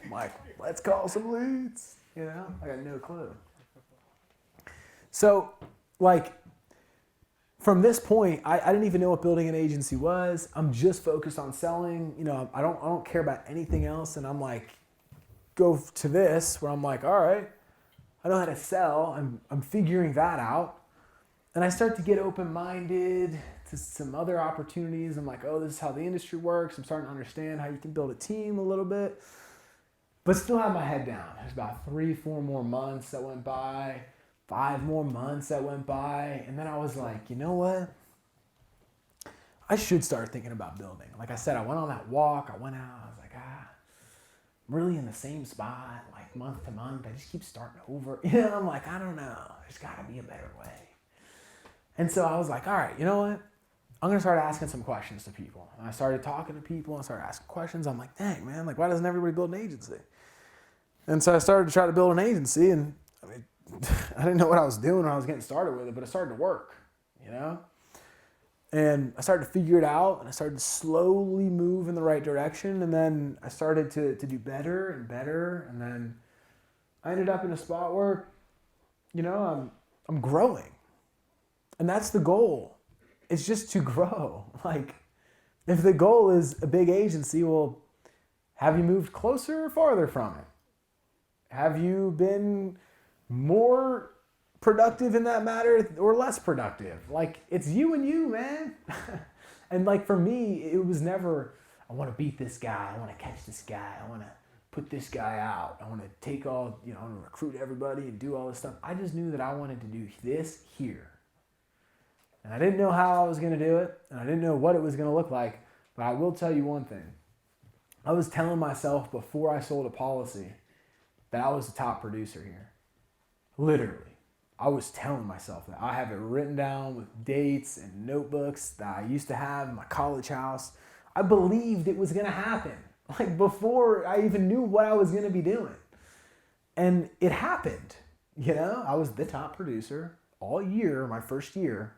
I'm like, let's call some leads. You know, I got no clue. So, like, from this point, I didn't even know what building an agency was. I'm just focused on selling. You know, I don't care about anything else. And I'm like, go to this where I'm like, all right, I know how to sell. I'm figuring that out. And I start to get open-minded to some other opportunities. I'm like, oh, this is how the industry works. I'm starting to understand how you can build a team a little bit, but still have my head down. There's about 3-4 more months that went by, 5 more months that went by. And then I was like, you know what? I should start thinking about building. Like I said, I went on that walk. I went out. I was like, I'm really in the same spot, like month to month. I just keep starting over. I'm like, I don't know. There's got to be a better way. And so I was like, all right, you know what? I'm going to start asking some questions to people. And I started talking to people and started asking questions. I'm like, dang, man, like, why doesn't everybody build an agency? And so I started to try to build an agency, and I mean, I didn't know what I was doing when I was getting started with it, but it started to work, And I started to figure it out, and I started to slowly move in the right direction. And then I started to do better and better. And then I ended up in a spot where, I'm growing. And that's the goal. It's just to grow. Like, if the goal is a big agency, well, have you moved closer or farther from it? Have you been more productive in that matter or less productive? Like, it's you and you, man. And like, for me, it was never, I want to beat this guy. I want to catch this guy. I want to put this guy out. I want to take all, I want to recruit everybody and do all this stuff. I just knew that I wanted to do this here. And I didn't know how I was going to do it, and I didn't know what it was going to look like, but I will tell you one thing. I was telling myself before I sold a policy that I was the top producer here. Literally. I was telling myself that. I have it written down with dates and notebooks that I used to have in my college house. I believed it was going to happen, like before I even knew what I was going to be doing. And it happened. I was the top producer all year, my first year,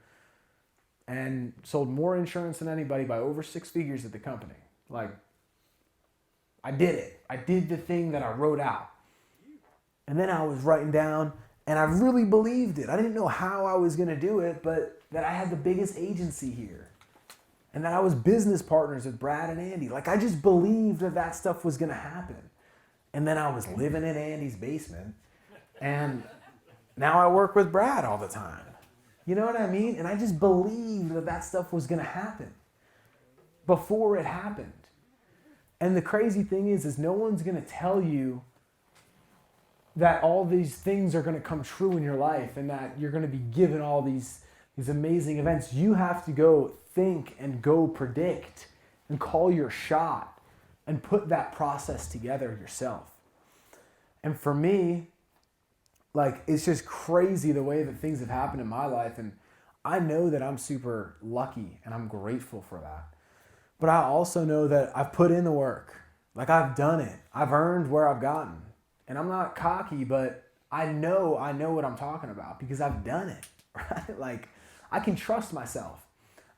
and sold more insurance than anybody by over 6 figures at the company. Like, I did it. I did the thing that I wrote out. And then I was writing down, and I really believed it. I didn't know how I was going to do it, but that I had the biggest agency here. And that I was business partners with Brad and Andy. Like, I just believed that stuff was going to happen. And then I was living in Andy's basement, and now I work with Brad all the time. You know what I mean? And I just believed that stuff was going to happen before it happened. And the crazy thing is no one's going to tell you that all these things are going to come true in your life and that you're going to be given all these amazing events. You have to go think and go predict and call your shot and put that process together yourself. And for me, like, it's just crazy the way that things have happened in my life. And I know that I'm super lucky and I'm grateful for that. But I also know that I've put in the work. Like, I've done it. I've earned where I've gotten. And I'm not cocky, but I know what I'm talking about because I've done it, right? Like, I can trust myself.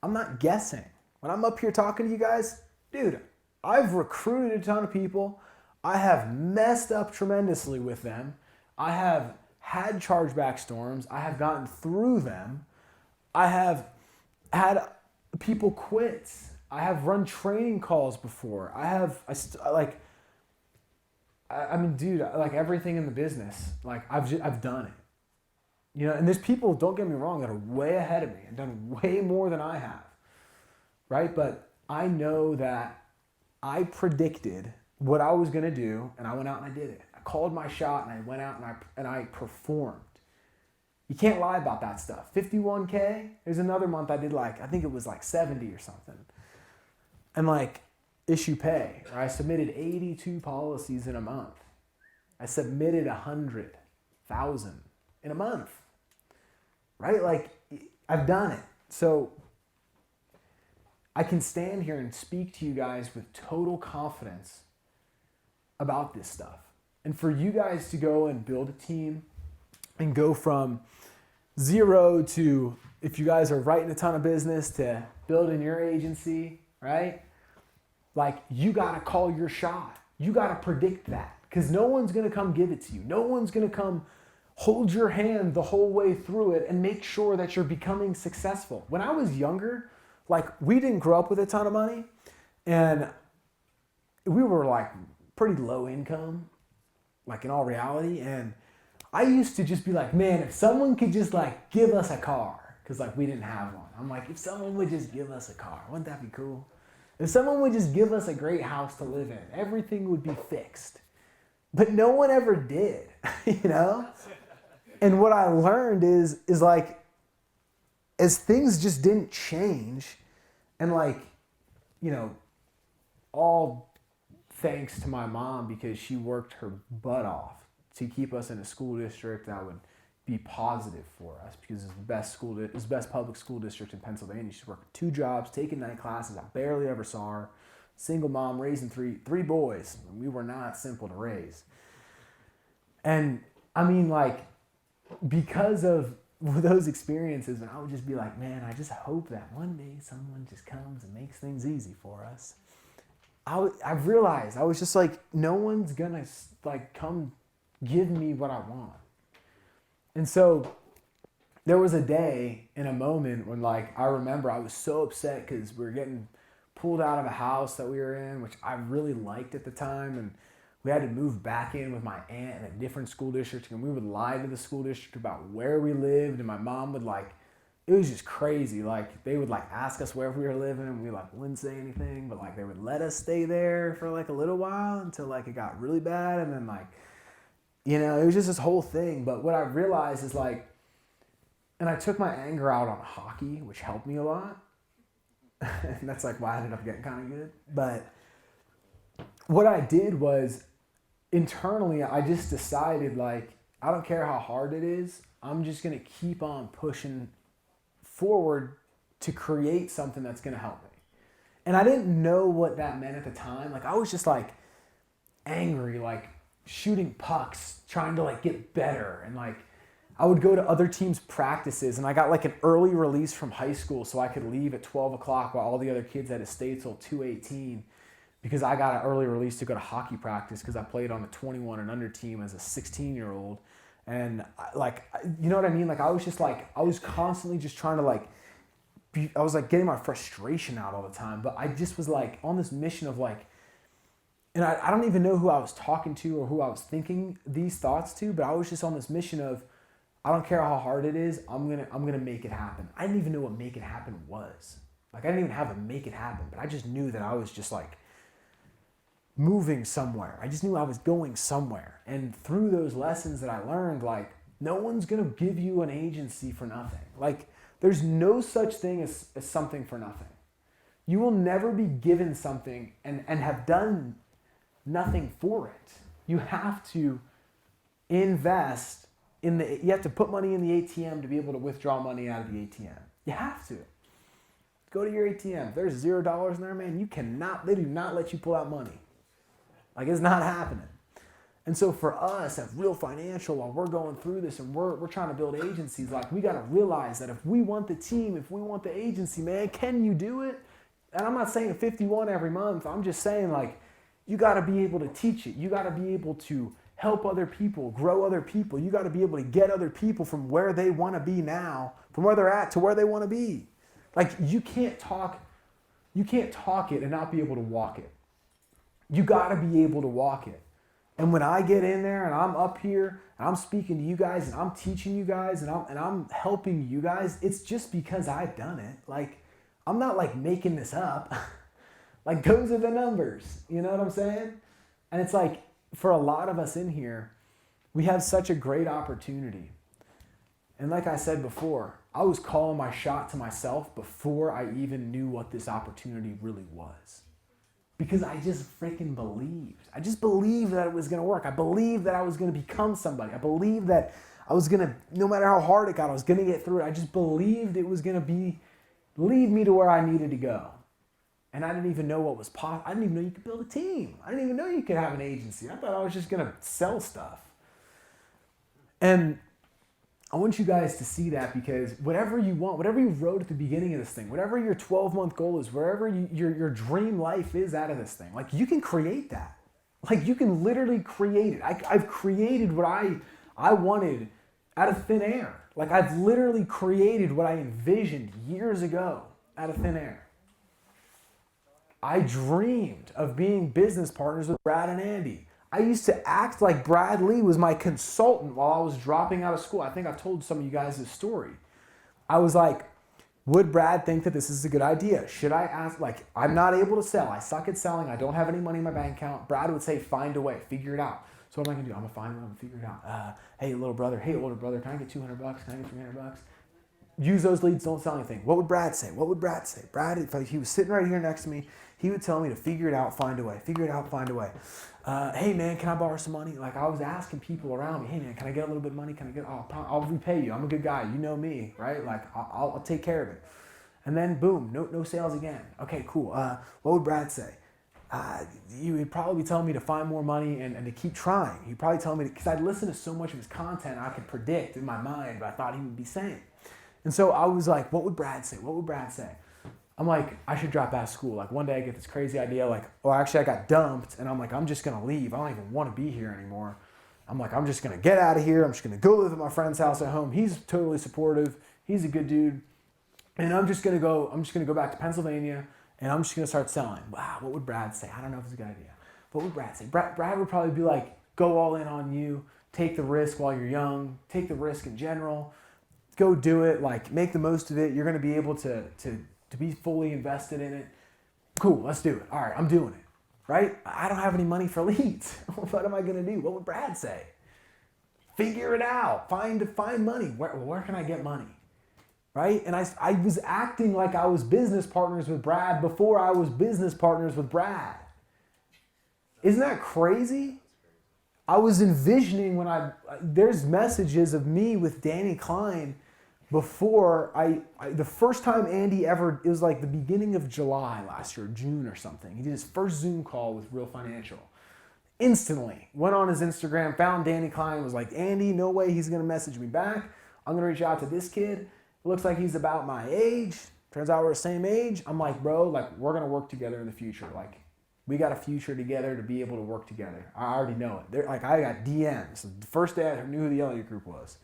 I'm not guessing. When I'm up here talking to you guys, dude, I've recruited a ton of people. I have messed up tremendously with them. I have had chargeback storms. I have gotten through them. I have had people quit. I have run training calls before. I mean, dude, like everything in the business, like I've done it. And there's people, don't get me wrong, that are way ahead of me and done way more than I have, right? But I know that I predicted what I was going to do, and I went out and I did it. I called my shot, and I went out and I performed. You can't lie about that stuff. 51K, there's another month I did I think it was 70 or something. And issue pay, where I submitted 82 policies in a month. I submitted 100,000 in a month, right? I've done it. So I can stand here and speak to you guys with total confidence about this stuff. And for you guys to go and build a team and go from 0 to, if you guys are writing a ton of business, to building your agency, right? You got to call your shot. You got to predict that because no one's going to come give it to you. No one's going to come hold your hand the whole way through it and make sure that you're becoming successful. When I was younger, we didn't grow up with a ton of money, and we were pretty low income, in all reality. And I used to just be like, man, if someone could just give us a car, because like we didn't have one. I'm like, if someone would just give us a car, wouldn't that be cool? If someone would just give us a great house to live in, everything would be fixed. But no one ever did, you know? And what I learned is like, as things just didn't change, and like, you know, all thanks to my mom, because she worked her butt off to keep us in a school district that would be positive for us, because it's the best public school district in Pennsylvania. She worked 2 jobs, taking night classes. I barely ever saw her. Single mom, raising three boys. We were not simple to raise. And I mean, like, because of those experiences, and I would just be like, man, I just hope that one day someone just comes and makes things easy for us. I've realized, I was just like, no one's gonna like come give me what I want. And so there was a day and a moment when, like, I remember I was so upset because we were getting pulled out of a house that we were in, which I really liked at the time, and we had to move back in with my aunt in a different school district, and we would lie to the school district about where we lived, and my mom would, like, it was just crazy. Like, they would, like, ask us where we were living, and we, like, wouldn't say anything, but, like, they would let us stay there for, like, a little while until, like, it got really bad, and then, like, you know, it was just this whole thing. But what I realized is, like, and I took my anger out on hockey, which helped me a lot. And that's, like, why I ended up getting kind of good. But what I did was, internally, I just decided, like, I don't care how hard it is. I'm just going to keep on pushing forward to create something that's going to help me. And I didn't know what that meant at the time. Like, I was just, like, angry, like, shooting pucks, trying to, like, get better. And, like, I would go to other teams' practices, and I got, like, an early release from high school so I could leave at 12 o'clock while all the other kids had to stay till 2:18, because I got an early release to go to hockey practice because I played on a 21 and under team as a 16-year-old. And, like, you know what I mean? Like, I was just, like, I was constantly just trying to, like, I was, like, getting my frustration out all the time. But I just was, like, on this mission of, like, and I don't even know who I was talking to or who I was thinking these thoughts to, but I was just on this mission of, I don't care how hard it is, I'm gonna make it happen. I didn't even know what make it happen was. Like, I didn't even have a make it happen, but I just knew that I was just, like, moving somewhere. I just knew I was going somewhere. And through those lessons that I learned, like, no one's gonna give you an agency for nothing. Like, there's no such thing as something for nothing. You will never be given something and have done nothing for it. You have to invest you have to put money in the ATM to be able to withdraw money out of the ATM. You have to. Go to your ATM. If there's $0 in there, man, they do not let you pull out money. Like, it's not happening. And so for us at Real Financial, while we're going through this and we're trying to build agencies, like, we got to realize that if we want the team, if we want the agency, man, can you do it? And I'm not saying 51 every month. I'm just saying, like, you got to be able to teach it. You got to be able to help other people, grow other people. You got to be able to get other people from where they want to be now, from where they're at to where they want to be. Like, you can't talk it and not be able to walk it. You got to be able to walk it. And when I get in there and I'm up here and I'm speaking to you guys and I'm teaching you guys and I'm helping you guys, it's just because I've done it. Like, I'm not, like, making this up. Like, those are the numbers. You know what I'm saying? And it's like, for a lot of us in here, we have such a great opportunity. And like I said before, I was calling my shot to myself before I even knew what this opportunity really was. Because I just freaking believed. I just believed that it was going to work. I believed that I was going to become somebody. I believed that I was going to, no matter how hard it got, I was going to get through it. I just believed it was going to lead me to where I needed to go. And I didn't even know what was possible. I didn't even know you could build a team. I didn't even know you could have an agency. I thought I was just going to sell stuff. And I want you guys to see that, because whatever you want, whatever you wrote at the beginning of this thing, whatever your 12-month goal is, wherever your dream life is out of this thing, like, you can create that. Like, you can literally create it. I've created what I wanted out of thin air. Like, I've literally created what I envisioned years ago out of thin air. I dreamed of being business partners with Brad and Andy. I used to act like Brad Lee was my consultant while I was dropping out of school. I think I've told some of you guys this story. I was like, would Brad think that this is a good idea? Should I ask, like, I'm not able to sell. I suck at selling. I don't have any money in my bank account. Brad would say, find a way, figure it out. So what am I gonna do? I'm gonna find one, I'm gonna figure it out. Hey, little brother, hey, older brother, can I get $200? Can I get $300? Use those leads, don't sell anything. What would Brad say? What would Brad say? Brad, if he was sitting right here next to me, he would tell me to figure it out, find a way, figure it out, find a way. Hey man, can I borrow some money? Like, I was asking people around me, hey man, can I get a little bit of money? I'll repay you. I'm a good guy. You know me, right? Like, I'll take care of it. And then boom, no sales again. Okay, cool. What would Brad say? You would probably tell me to find more money and to keep trying. He'd probably tell me, because I'd listen to so much of his content, I could predict in my mind what I thought he would be saying. And so I was like, what would Brad say? What would Brad say? I'm like, I should drop out of school. Like, one day I get this crazy idea, like, oh, actually I got dumped, and I'm like, I'm just gonna leave. I don't even want to be here anymore. I'm like, I'm just gonna get out of here. I'm just gonna go live at my friend's house at home. He's totally supportive. He's a good dude. And I'm just gonna go back to Pennsylvania, and I'm just gonna start selling. Wow, what would Brad say? I don't know if it's a good idea. What would Brad say? Brad would probably be like, go all in on you, take the risk while you're young, take the risk in general, go do it, like, make the most of it. You're gonna be able to be fully invested in it. Cool, let's do it. All right, I'm doing it, right? I don't have any money for leads. What am I gonna do? What would Brad say? Figure it out, find money. Where can I get money? Right? And I was acting like I was business partners with Brad before I was business partners with Brad. Isn't that crazy? I was envisioning there's messages of me with Danny Klein before the first time Andy ever, it was like the beginning of July last year, June or something. He did his first Zoom call with Real Financial. Instantly, went on his Instagram, found Danny Klein, was like, Andy, no way he's gonna message me back. I'm gonna reach out to this kid. Looks like he's about my age. Turns out we're the same age. I'm like, bro, like, we're gonna work together in the future. Like, we got a future together to be able to work together. I already know it. Like, I got DMs. The first day I knew who the Elliott Group was.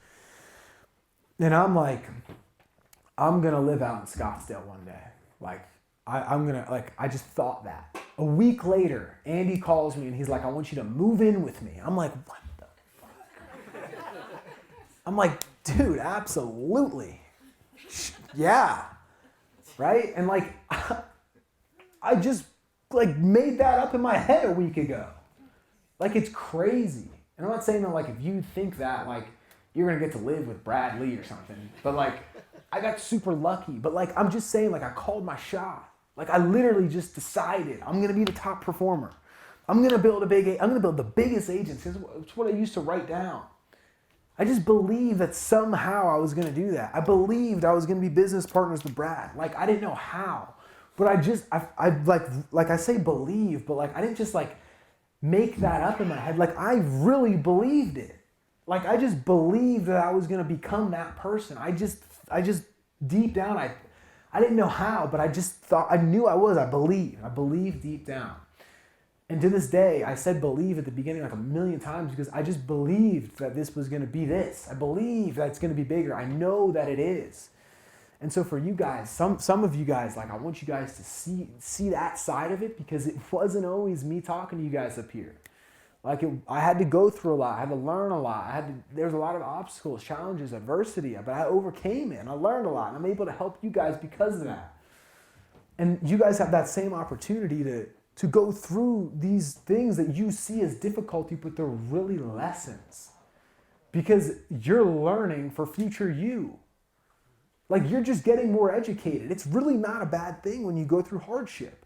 And I'm like, I'm gonna live out in Scottsdale one day. Like, I just thought that. A week later, Andy calls me and he's like, I want you to move in with me. I'm like, what the fuck? I'm like, dude, absolutely. Yeah, right? And like, I just like made that up in my head a week ago. Like, it's crazy. And I'm not saying that, like, if you think that, like, you're gonna get to live with Brad Lee or something, but like, I got super lucky. But like, I'm just saying, like, I called my shot. Like, I literally just decided I'm gonna be the top performer. I'm gonna build the biggest agency. It's what I used to write down. I just believed that somehow I was going to do that. I believed I was going to be business partners with Brad. Like, I didn't know how, but I like I say believe, but like, I didn't just like make that up in my head. Like, I really believed it. Like, I just believed that I was going to become that person. I just deep down, I didn't know how, but I just thought, I knew I was. I believed deep down. And to this day, I said believe at the beginning like a million times because I just believed that this was going to be this. I believe that it's going to be bigger. I know that it is. And so for you guys, some of you guys, like, I want you guys to see that side of it, because it wasn't always me talking to you guys up here. Like, I had to go through a lot. I had to learn a lot. There's a lot of obstacles, challenges, adversity, but I overcame it and I learned a lot. And I'm able to help you guys because of that. And you guys have that same opportunity to go through these things that you see as difficulty, but they're really lessons. Because you're learning for future you. Like, you're just getting more educated. It's really not a bad thing when you go through hardship.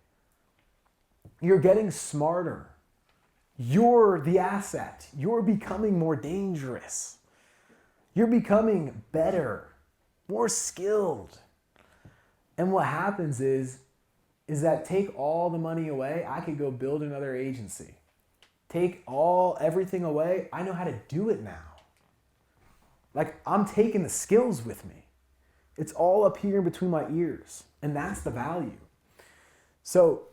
You're getting smarter. You're the asset. You're becoming more dangerous. You're becoming better, more skilled. And what happens is that take all the money away, I could go build another agency. Take everything away, I know how to do it now. Like, I'm taking the skills with me. It's all up here in between my ears, and that's the value. So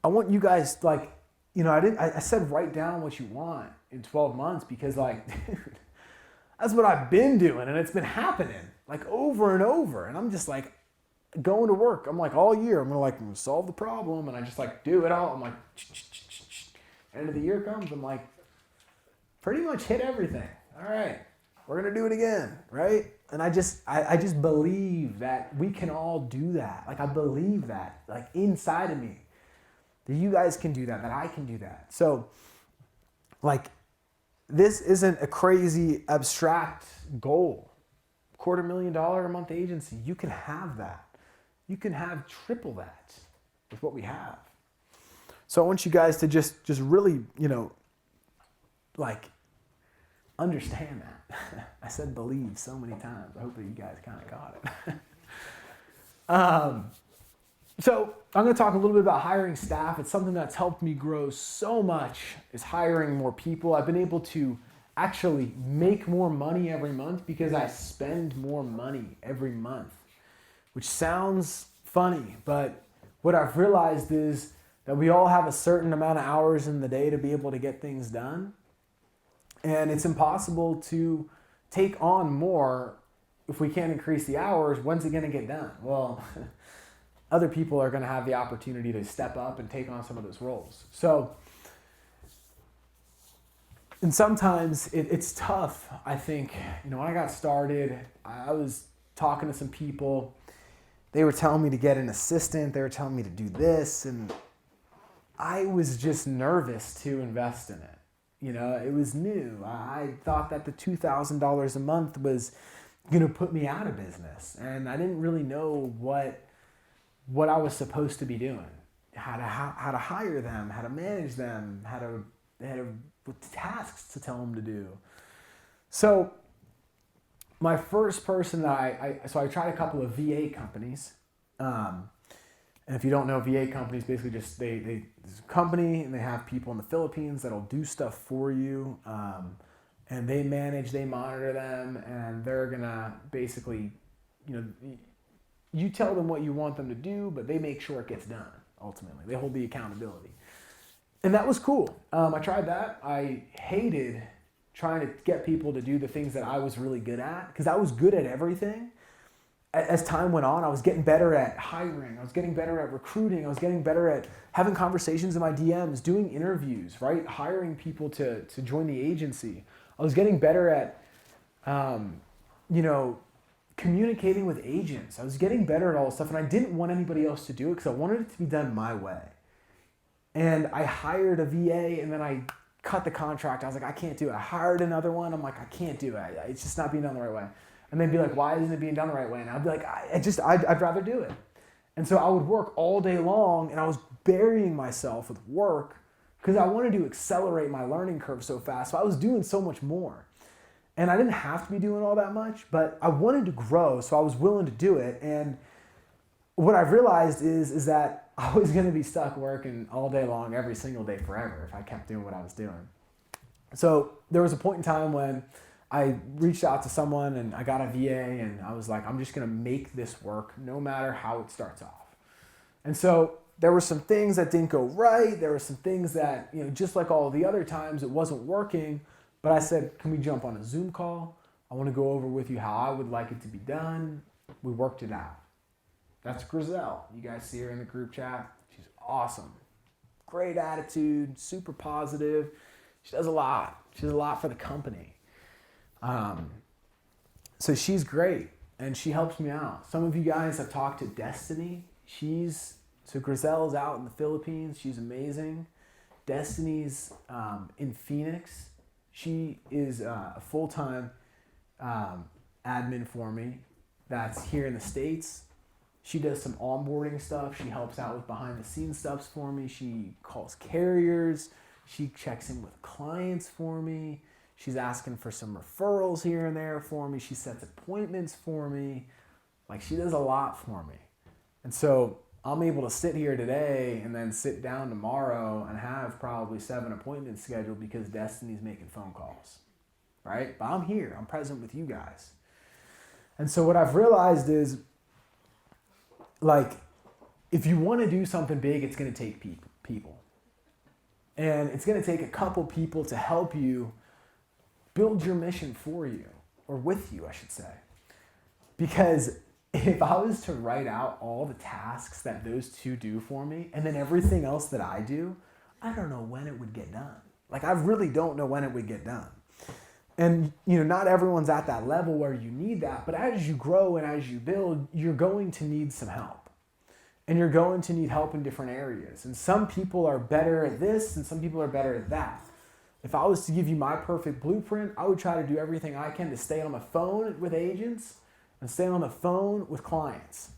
I want you guys, like, you know, I said write down what you want in 12 months because, like, dude, that's what I've been doing, and it's been happening, like, over and over. And I'm just like, going to work, I'm like, all year, I'm gonna solve the problem, and I just like do it all. I'm like, end of the year comes, I'm like, pretty much hit everything. All right, we're going to do it again, right? And I just believe that we can all do that. Like, I believe that, like, inside of me, that you guys can do that I can do that. So, like, this isn't a crazy abstract goal. $250,000 a month agency, you can have that. You can have triple that with what we have. So I want you guys to just really, like, understand that. I said believe so many times. I hope that you guys kind of got it. So I'm going to talk a little bit about hiring staff. It's something that's helped me grow so much, is hiring more people. I've been able to actually make more money every month because I spend more money every month, which sounds funny, but what I've realized is that we all have a certain amount of hours in the day to be able to get things done. And it's impossible to take on more if we can't increase the hours. When's it going to get done? Well, other people are going to have the opportunity to step up and take on some of those roles. So, and sometimes it's tough. I think, when I got started, I was talking to some people. They were telling me to get an assistant. They were telling me to do this. And I was just nervous to invest in it. It was new. I thought that the $2,000 a month was going to put me out of business. And I didn't really know what I was supposed to be doing, how to hire them, how to manage them, what tasks to tell them to do. So my first person that I tried a couple of VA companies. And if you don't know, VA companies basically just, there's a company and they have people in the Philippines that'll do stuff for you. And they manage, they monitor them, and they're gonna basically, you tell them what you want them to do, but they make sure it gets done, ultimately. They hold the accountability. And that was cool. I tried that. I hated trying to get people to do the things that I was really good at, because I was good at everything. As time went on, I was getting better at hiring. I was getting better at recruiting. I was getting better at having conversations in my DMs, doing interviews, right? Hiring people to join the agency. I was getting better at, communicating with agents. I was getting better at all this stuff, and I didn't want anybody else to do it because I wanted it to be done my way. And I hired a VA, and then I cut the contract. I was like, I can't do it. I hired another one. I'm like, I can't do it. It's just not being done the right way. And they'd be like, why isn't it being done the right way? And I'd be like, I'd rather do it. And so I would work all day long, and I was burying myself with work because I wanted to accelerate my learning curve so fast. So I was doing so much more. And I didn't have to be doing all that much, but I wanted to grow, so I was willing to do it. And what I've realized is that I was going to be stuck working all day long, every single day, forever, if I kept doing what I was doing. So there was a point in time when I reached out to someone and I got a VA, and I was like, I'm just going to make this work no matter how it starts off. And so there were some things that didn't go right. There were some things that, just like all the other times, it wasn't working. But I said, can we jump on a Zoom call? I want to go over with you how I would like it to be done. We worked it out. That's Grizel. You guys see her in the group chat. She's awesome. Great attitude, super positive. She does a lot. She does a lot for the company. So she's great, and she helps me out. Some of you guys have talked to Destiny. So Grizel's out in the Philippines. She's amazing. Destiny's in Phoenix. She is a full-time admin for me that's here in the States. She does some onboarding stuff. She helps out with behind-the-scenes stuff for me. She calls carriers. She checks in with clients for me. She's asking for some referrals here and there for me. She sets appointments for me. Like, she does a lot for me. And so I'm able to sit here today and then sit down tomorrow and have probably 7 appointments scheduled because Destiny's making phone calls, right? But I'm here. I'm present with you guys. And so what I've realized is, like, if you want to do something big, it's going to take people. And it's going to take a couple people to help you build your mission for you, or with you, I should say. Because if I was to write out all the tasks that those two do for me, and then everything else that I do, I don't know when it would get done. Like, I really don't know when it would get done. And not everyone's at that level where you need that, but as you grow and as you build, you're going to need some help. And you're going to need help in different areas. And some people are better at this and some people are better at that. If I was to give you my perfect blueprint, I would try to do everything I can to stay on the phone with agents and stay on the phone with clients,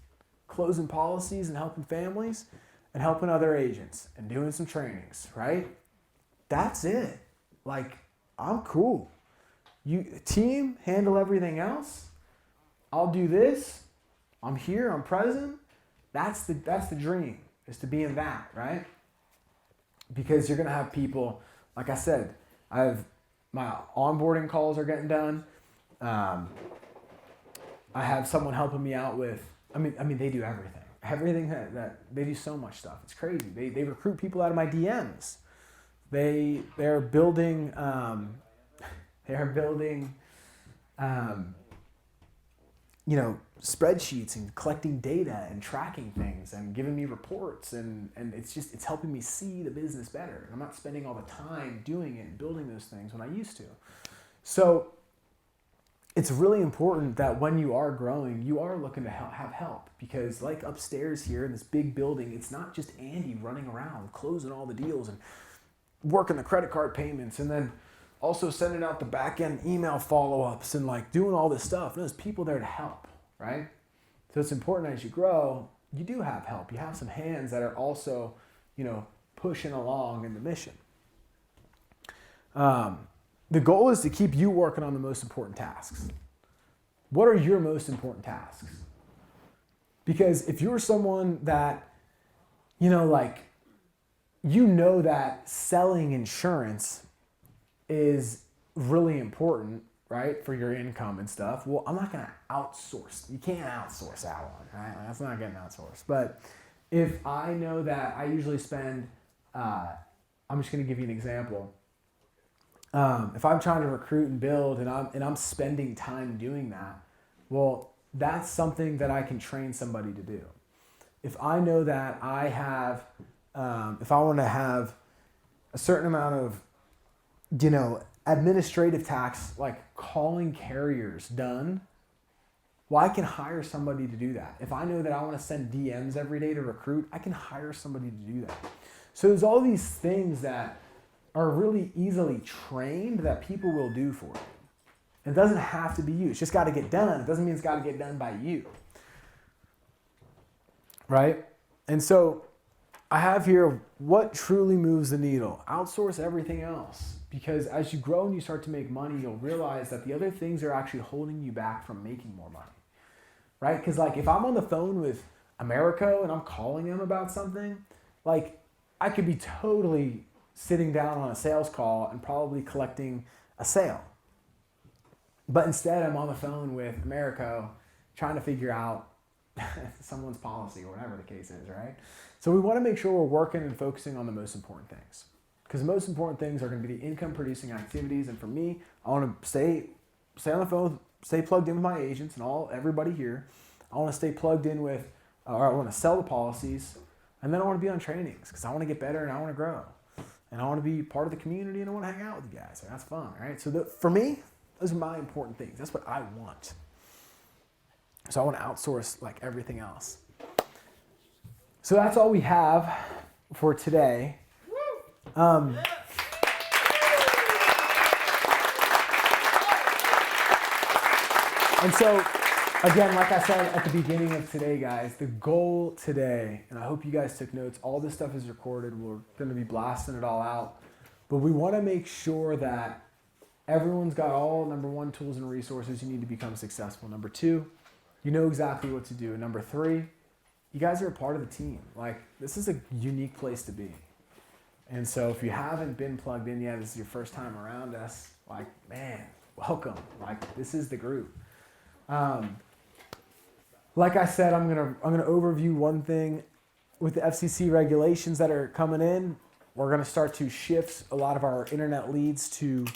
closing policies and helping families and helping other agents and doing some trainings, right? That's it. Like, I'm cool. You team, handle everything else. I'll do this. I'm here, I'm present. That's the dream, is to be in that, right? Because you're gonna have people, like I said, my onboarding calls are getting done. I have someone helping me out with, I mean, they do everything. Everything that they do so much stuff. It's crazy. They recruit people out of my DMs. They're building spreadsheets and collecting data and tracking things and giving me reports and it's helping me see the business better. And I'm not spending all the time doing it and building those things when I used to. So it's really important that when you are growing, you are looking to have help, because like upstairs here in this big building, it's not just Andy running around closing all the deals and working the credit card payments and then also sending out the back end email follow-ups and like doing all this stuff. There's people there to help, right? So it's important as you grow, you do have help. You have some hands that are also, pushing along in the mission. The goal is to keep you working on the most important tasks. What are your most important tasks? Because if you're someone that, that selling insurance is really important, right, for your income and stuff. Well, I'm not going to outsource. You can't outsource that one, right? That's not getting outsourced. But if I know that I usually spend, I'm just going to give you an example. If I'm trying to recruit and build and I'm spending time doing that, well, that's something that I can train somebody to do. If I know that I have, if I want to have a certain amount of, administrative tasks like calling carriers done, well, I can hire somebody to do that. If I know that I want to send DMs every day to recruit, I can hire somebody to do that. So there's all these things that are really easily trained that people will do for you. It doesn't have to be you. It's just got to get done. It doesn't mean it's got to get done by you. Right? And so I have here what truly moves the needle. Outsource everything else. Because as you grow and you start to make money, you'll realize that the other things are actually holding you back from making more money. Right? Because like if I'm on the phone with Americo and I'm calling them about something, like I could be totally sitting down on a sales call and probably collecting a sale. But instead I'm on the phone with Americo trying to figure out someone's policy or whatever the case is, right? So we want to make sure we're working and focusing on the most important things. Because the most important things are going to be the income producing activities. And for me, I want to stay on the phone, stay plugged in with my agents and everybody here. I want to stay plugged in with, or I want to sell the policies. And then I want to be on trainings because I want to get better and I want to grow. And I want to be part of the community and I want to hang out with you guys. So that's fun, right? So for me, those are my important things. That's what I want. So I want to outsource like everything else. So that's all we have for today. And so, again, like I said at the beginning of today, guys, the goal today, and I hope you guys took notes, all this stuff is recorded. We're going to be blasting it all out. But we want to make sure that everyone's got all, number one, tools and resources you need to become successful. Number two, you know exactly what to do. And number three, you guys are a part of the team. Like, this is a unique place to be. And so if you haven't been plugged in yet, this is your first time around us, like, man, welcome. Like, this is the group. Like I said, I'm gonna overview one thing with the FCC regulations that are coming in. We're gonna start to shift a lot of our internet leads to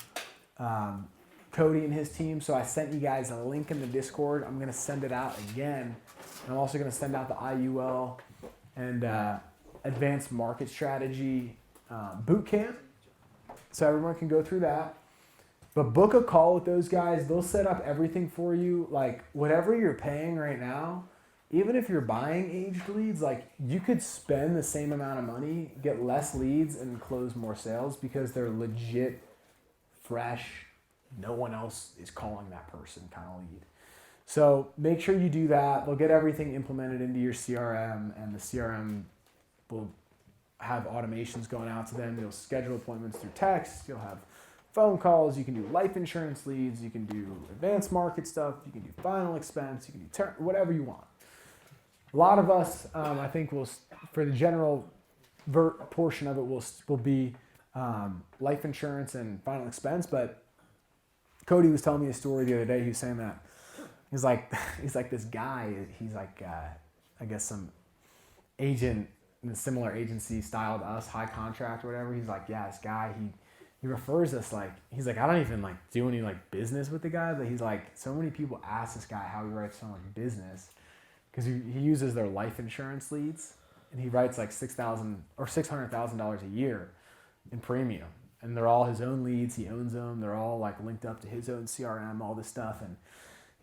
Cody and his team. So I sent you guys a link in the Discord. I'm gonna send it out again. And I'm also gonna send out the IUL and Advanced Market Strategy boot camp, so everyone can go through that. But book a call with those guys. They'll set up everything for you. Like whatever you're paying right now, even if you're buying aged leads, like you could spend the same amount of money, get less leads, and close more sales because they're legit, fresh. No one else is calling that person kind of lead. So make sure you do that. They'll get everything implemented into your CRM, and the CRM will have automations going out to them. You'll schedule appointments through text. You'll have phone calls. You can do life insurance leads. You can do advanced market stuff. You can do final expense. You can do whatever you want. A lot of us, I think, will for the general portion of it will be life insurance and final expense. But Cody was telling me a story the other day. He was saying that he's like this guy. He's like I guess some agent in a similar agency style to us, high contract or whatever. He's like, yeah, this guy, he refers us like, he's like, I don't even like do any like business with the guy, but he's like, so many people ask this guy how he writes so much business because he uses their life insurance leads, and he writes like $6,000 or $600,000 a year in premium, and they're all his own leads. He owns them. They're all like linked up to his own CRM, all this stuff. And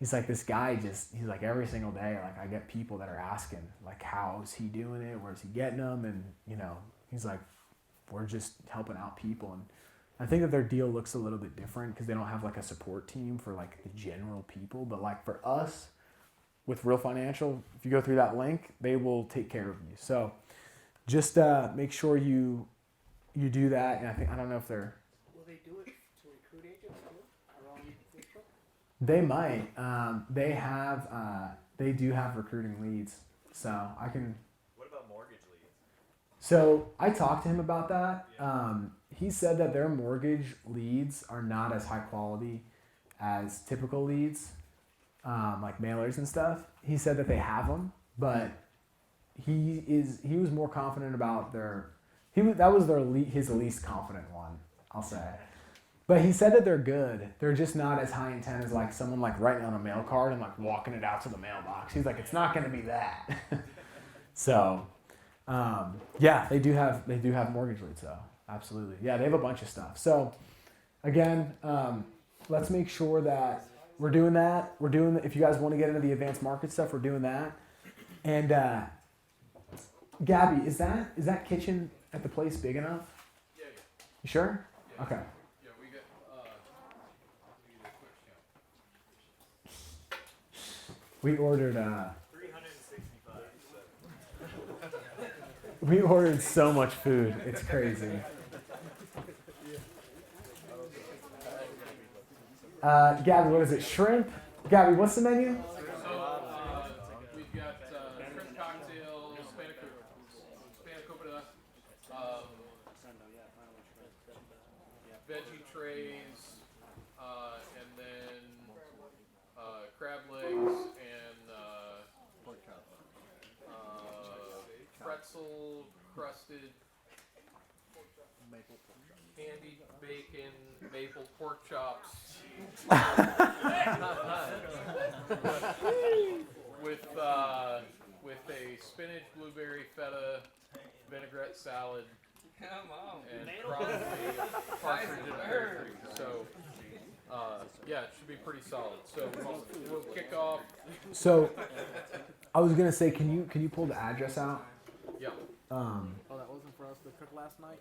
he's like, this guy he's like, every single day, like I get people that are asking like, how's he doing it? Where's he getting them? And he's like, we're just helping out people. And I think that their deal looks a little bit different because they don't have like a support team for like the general people. But like for us with Real Financial, if you go through that link, they will take care of you. So just make sure you do that. And I don't know if they're... Will they do it to recruit agents too? Around Facebook? They might. They do have recruiting leads. So I can... What about mortgage leads? So I talked to him about that. He said that their mortgage leads are not as high quality as typical leads, like mailers and stuff. He said that they have them, but he was more confident about that was his least confident one, I'll say. But he said that they're good. They're just not as high intent as like someone like writing on a mail card and like walking it out to the mailbox. He's like, it's not going to be that. So, yeah, they do have mortgage leads though. Absolutely. Yeah, they have a bunch of stuff. So, again, let's make sure that we're doing that. If you guys want to get into the advanced market stuff, we're doing that. And Gabby, is that kitchen at the place big enough? Yeah. You sure? Yeah. Okay. Yeah, we get a quick count. We ordered 365. we ordered so much food. It's crazy. Gabby, what is it? Shrimp? Gabby, what's the menu? So we've got shrimp cocktails, spanakopita, veggie trays, and then crab legs and pretzel crusted candied bacon maple pork chops with a spinach blueberry feta vinaigrette salad and probably partridge in a pear tree. So yeah, it should be pretty solid. So we'll kick off. So I was gonna say, can you pull the address out? Yeah. Oh, that wasn't for us to cook last night?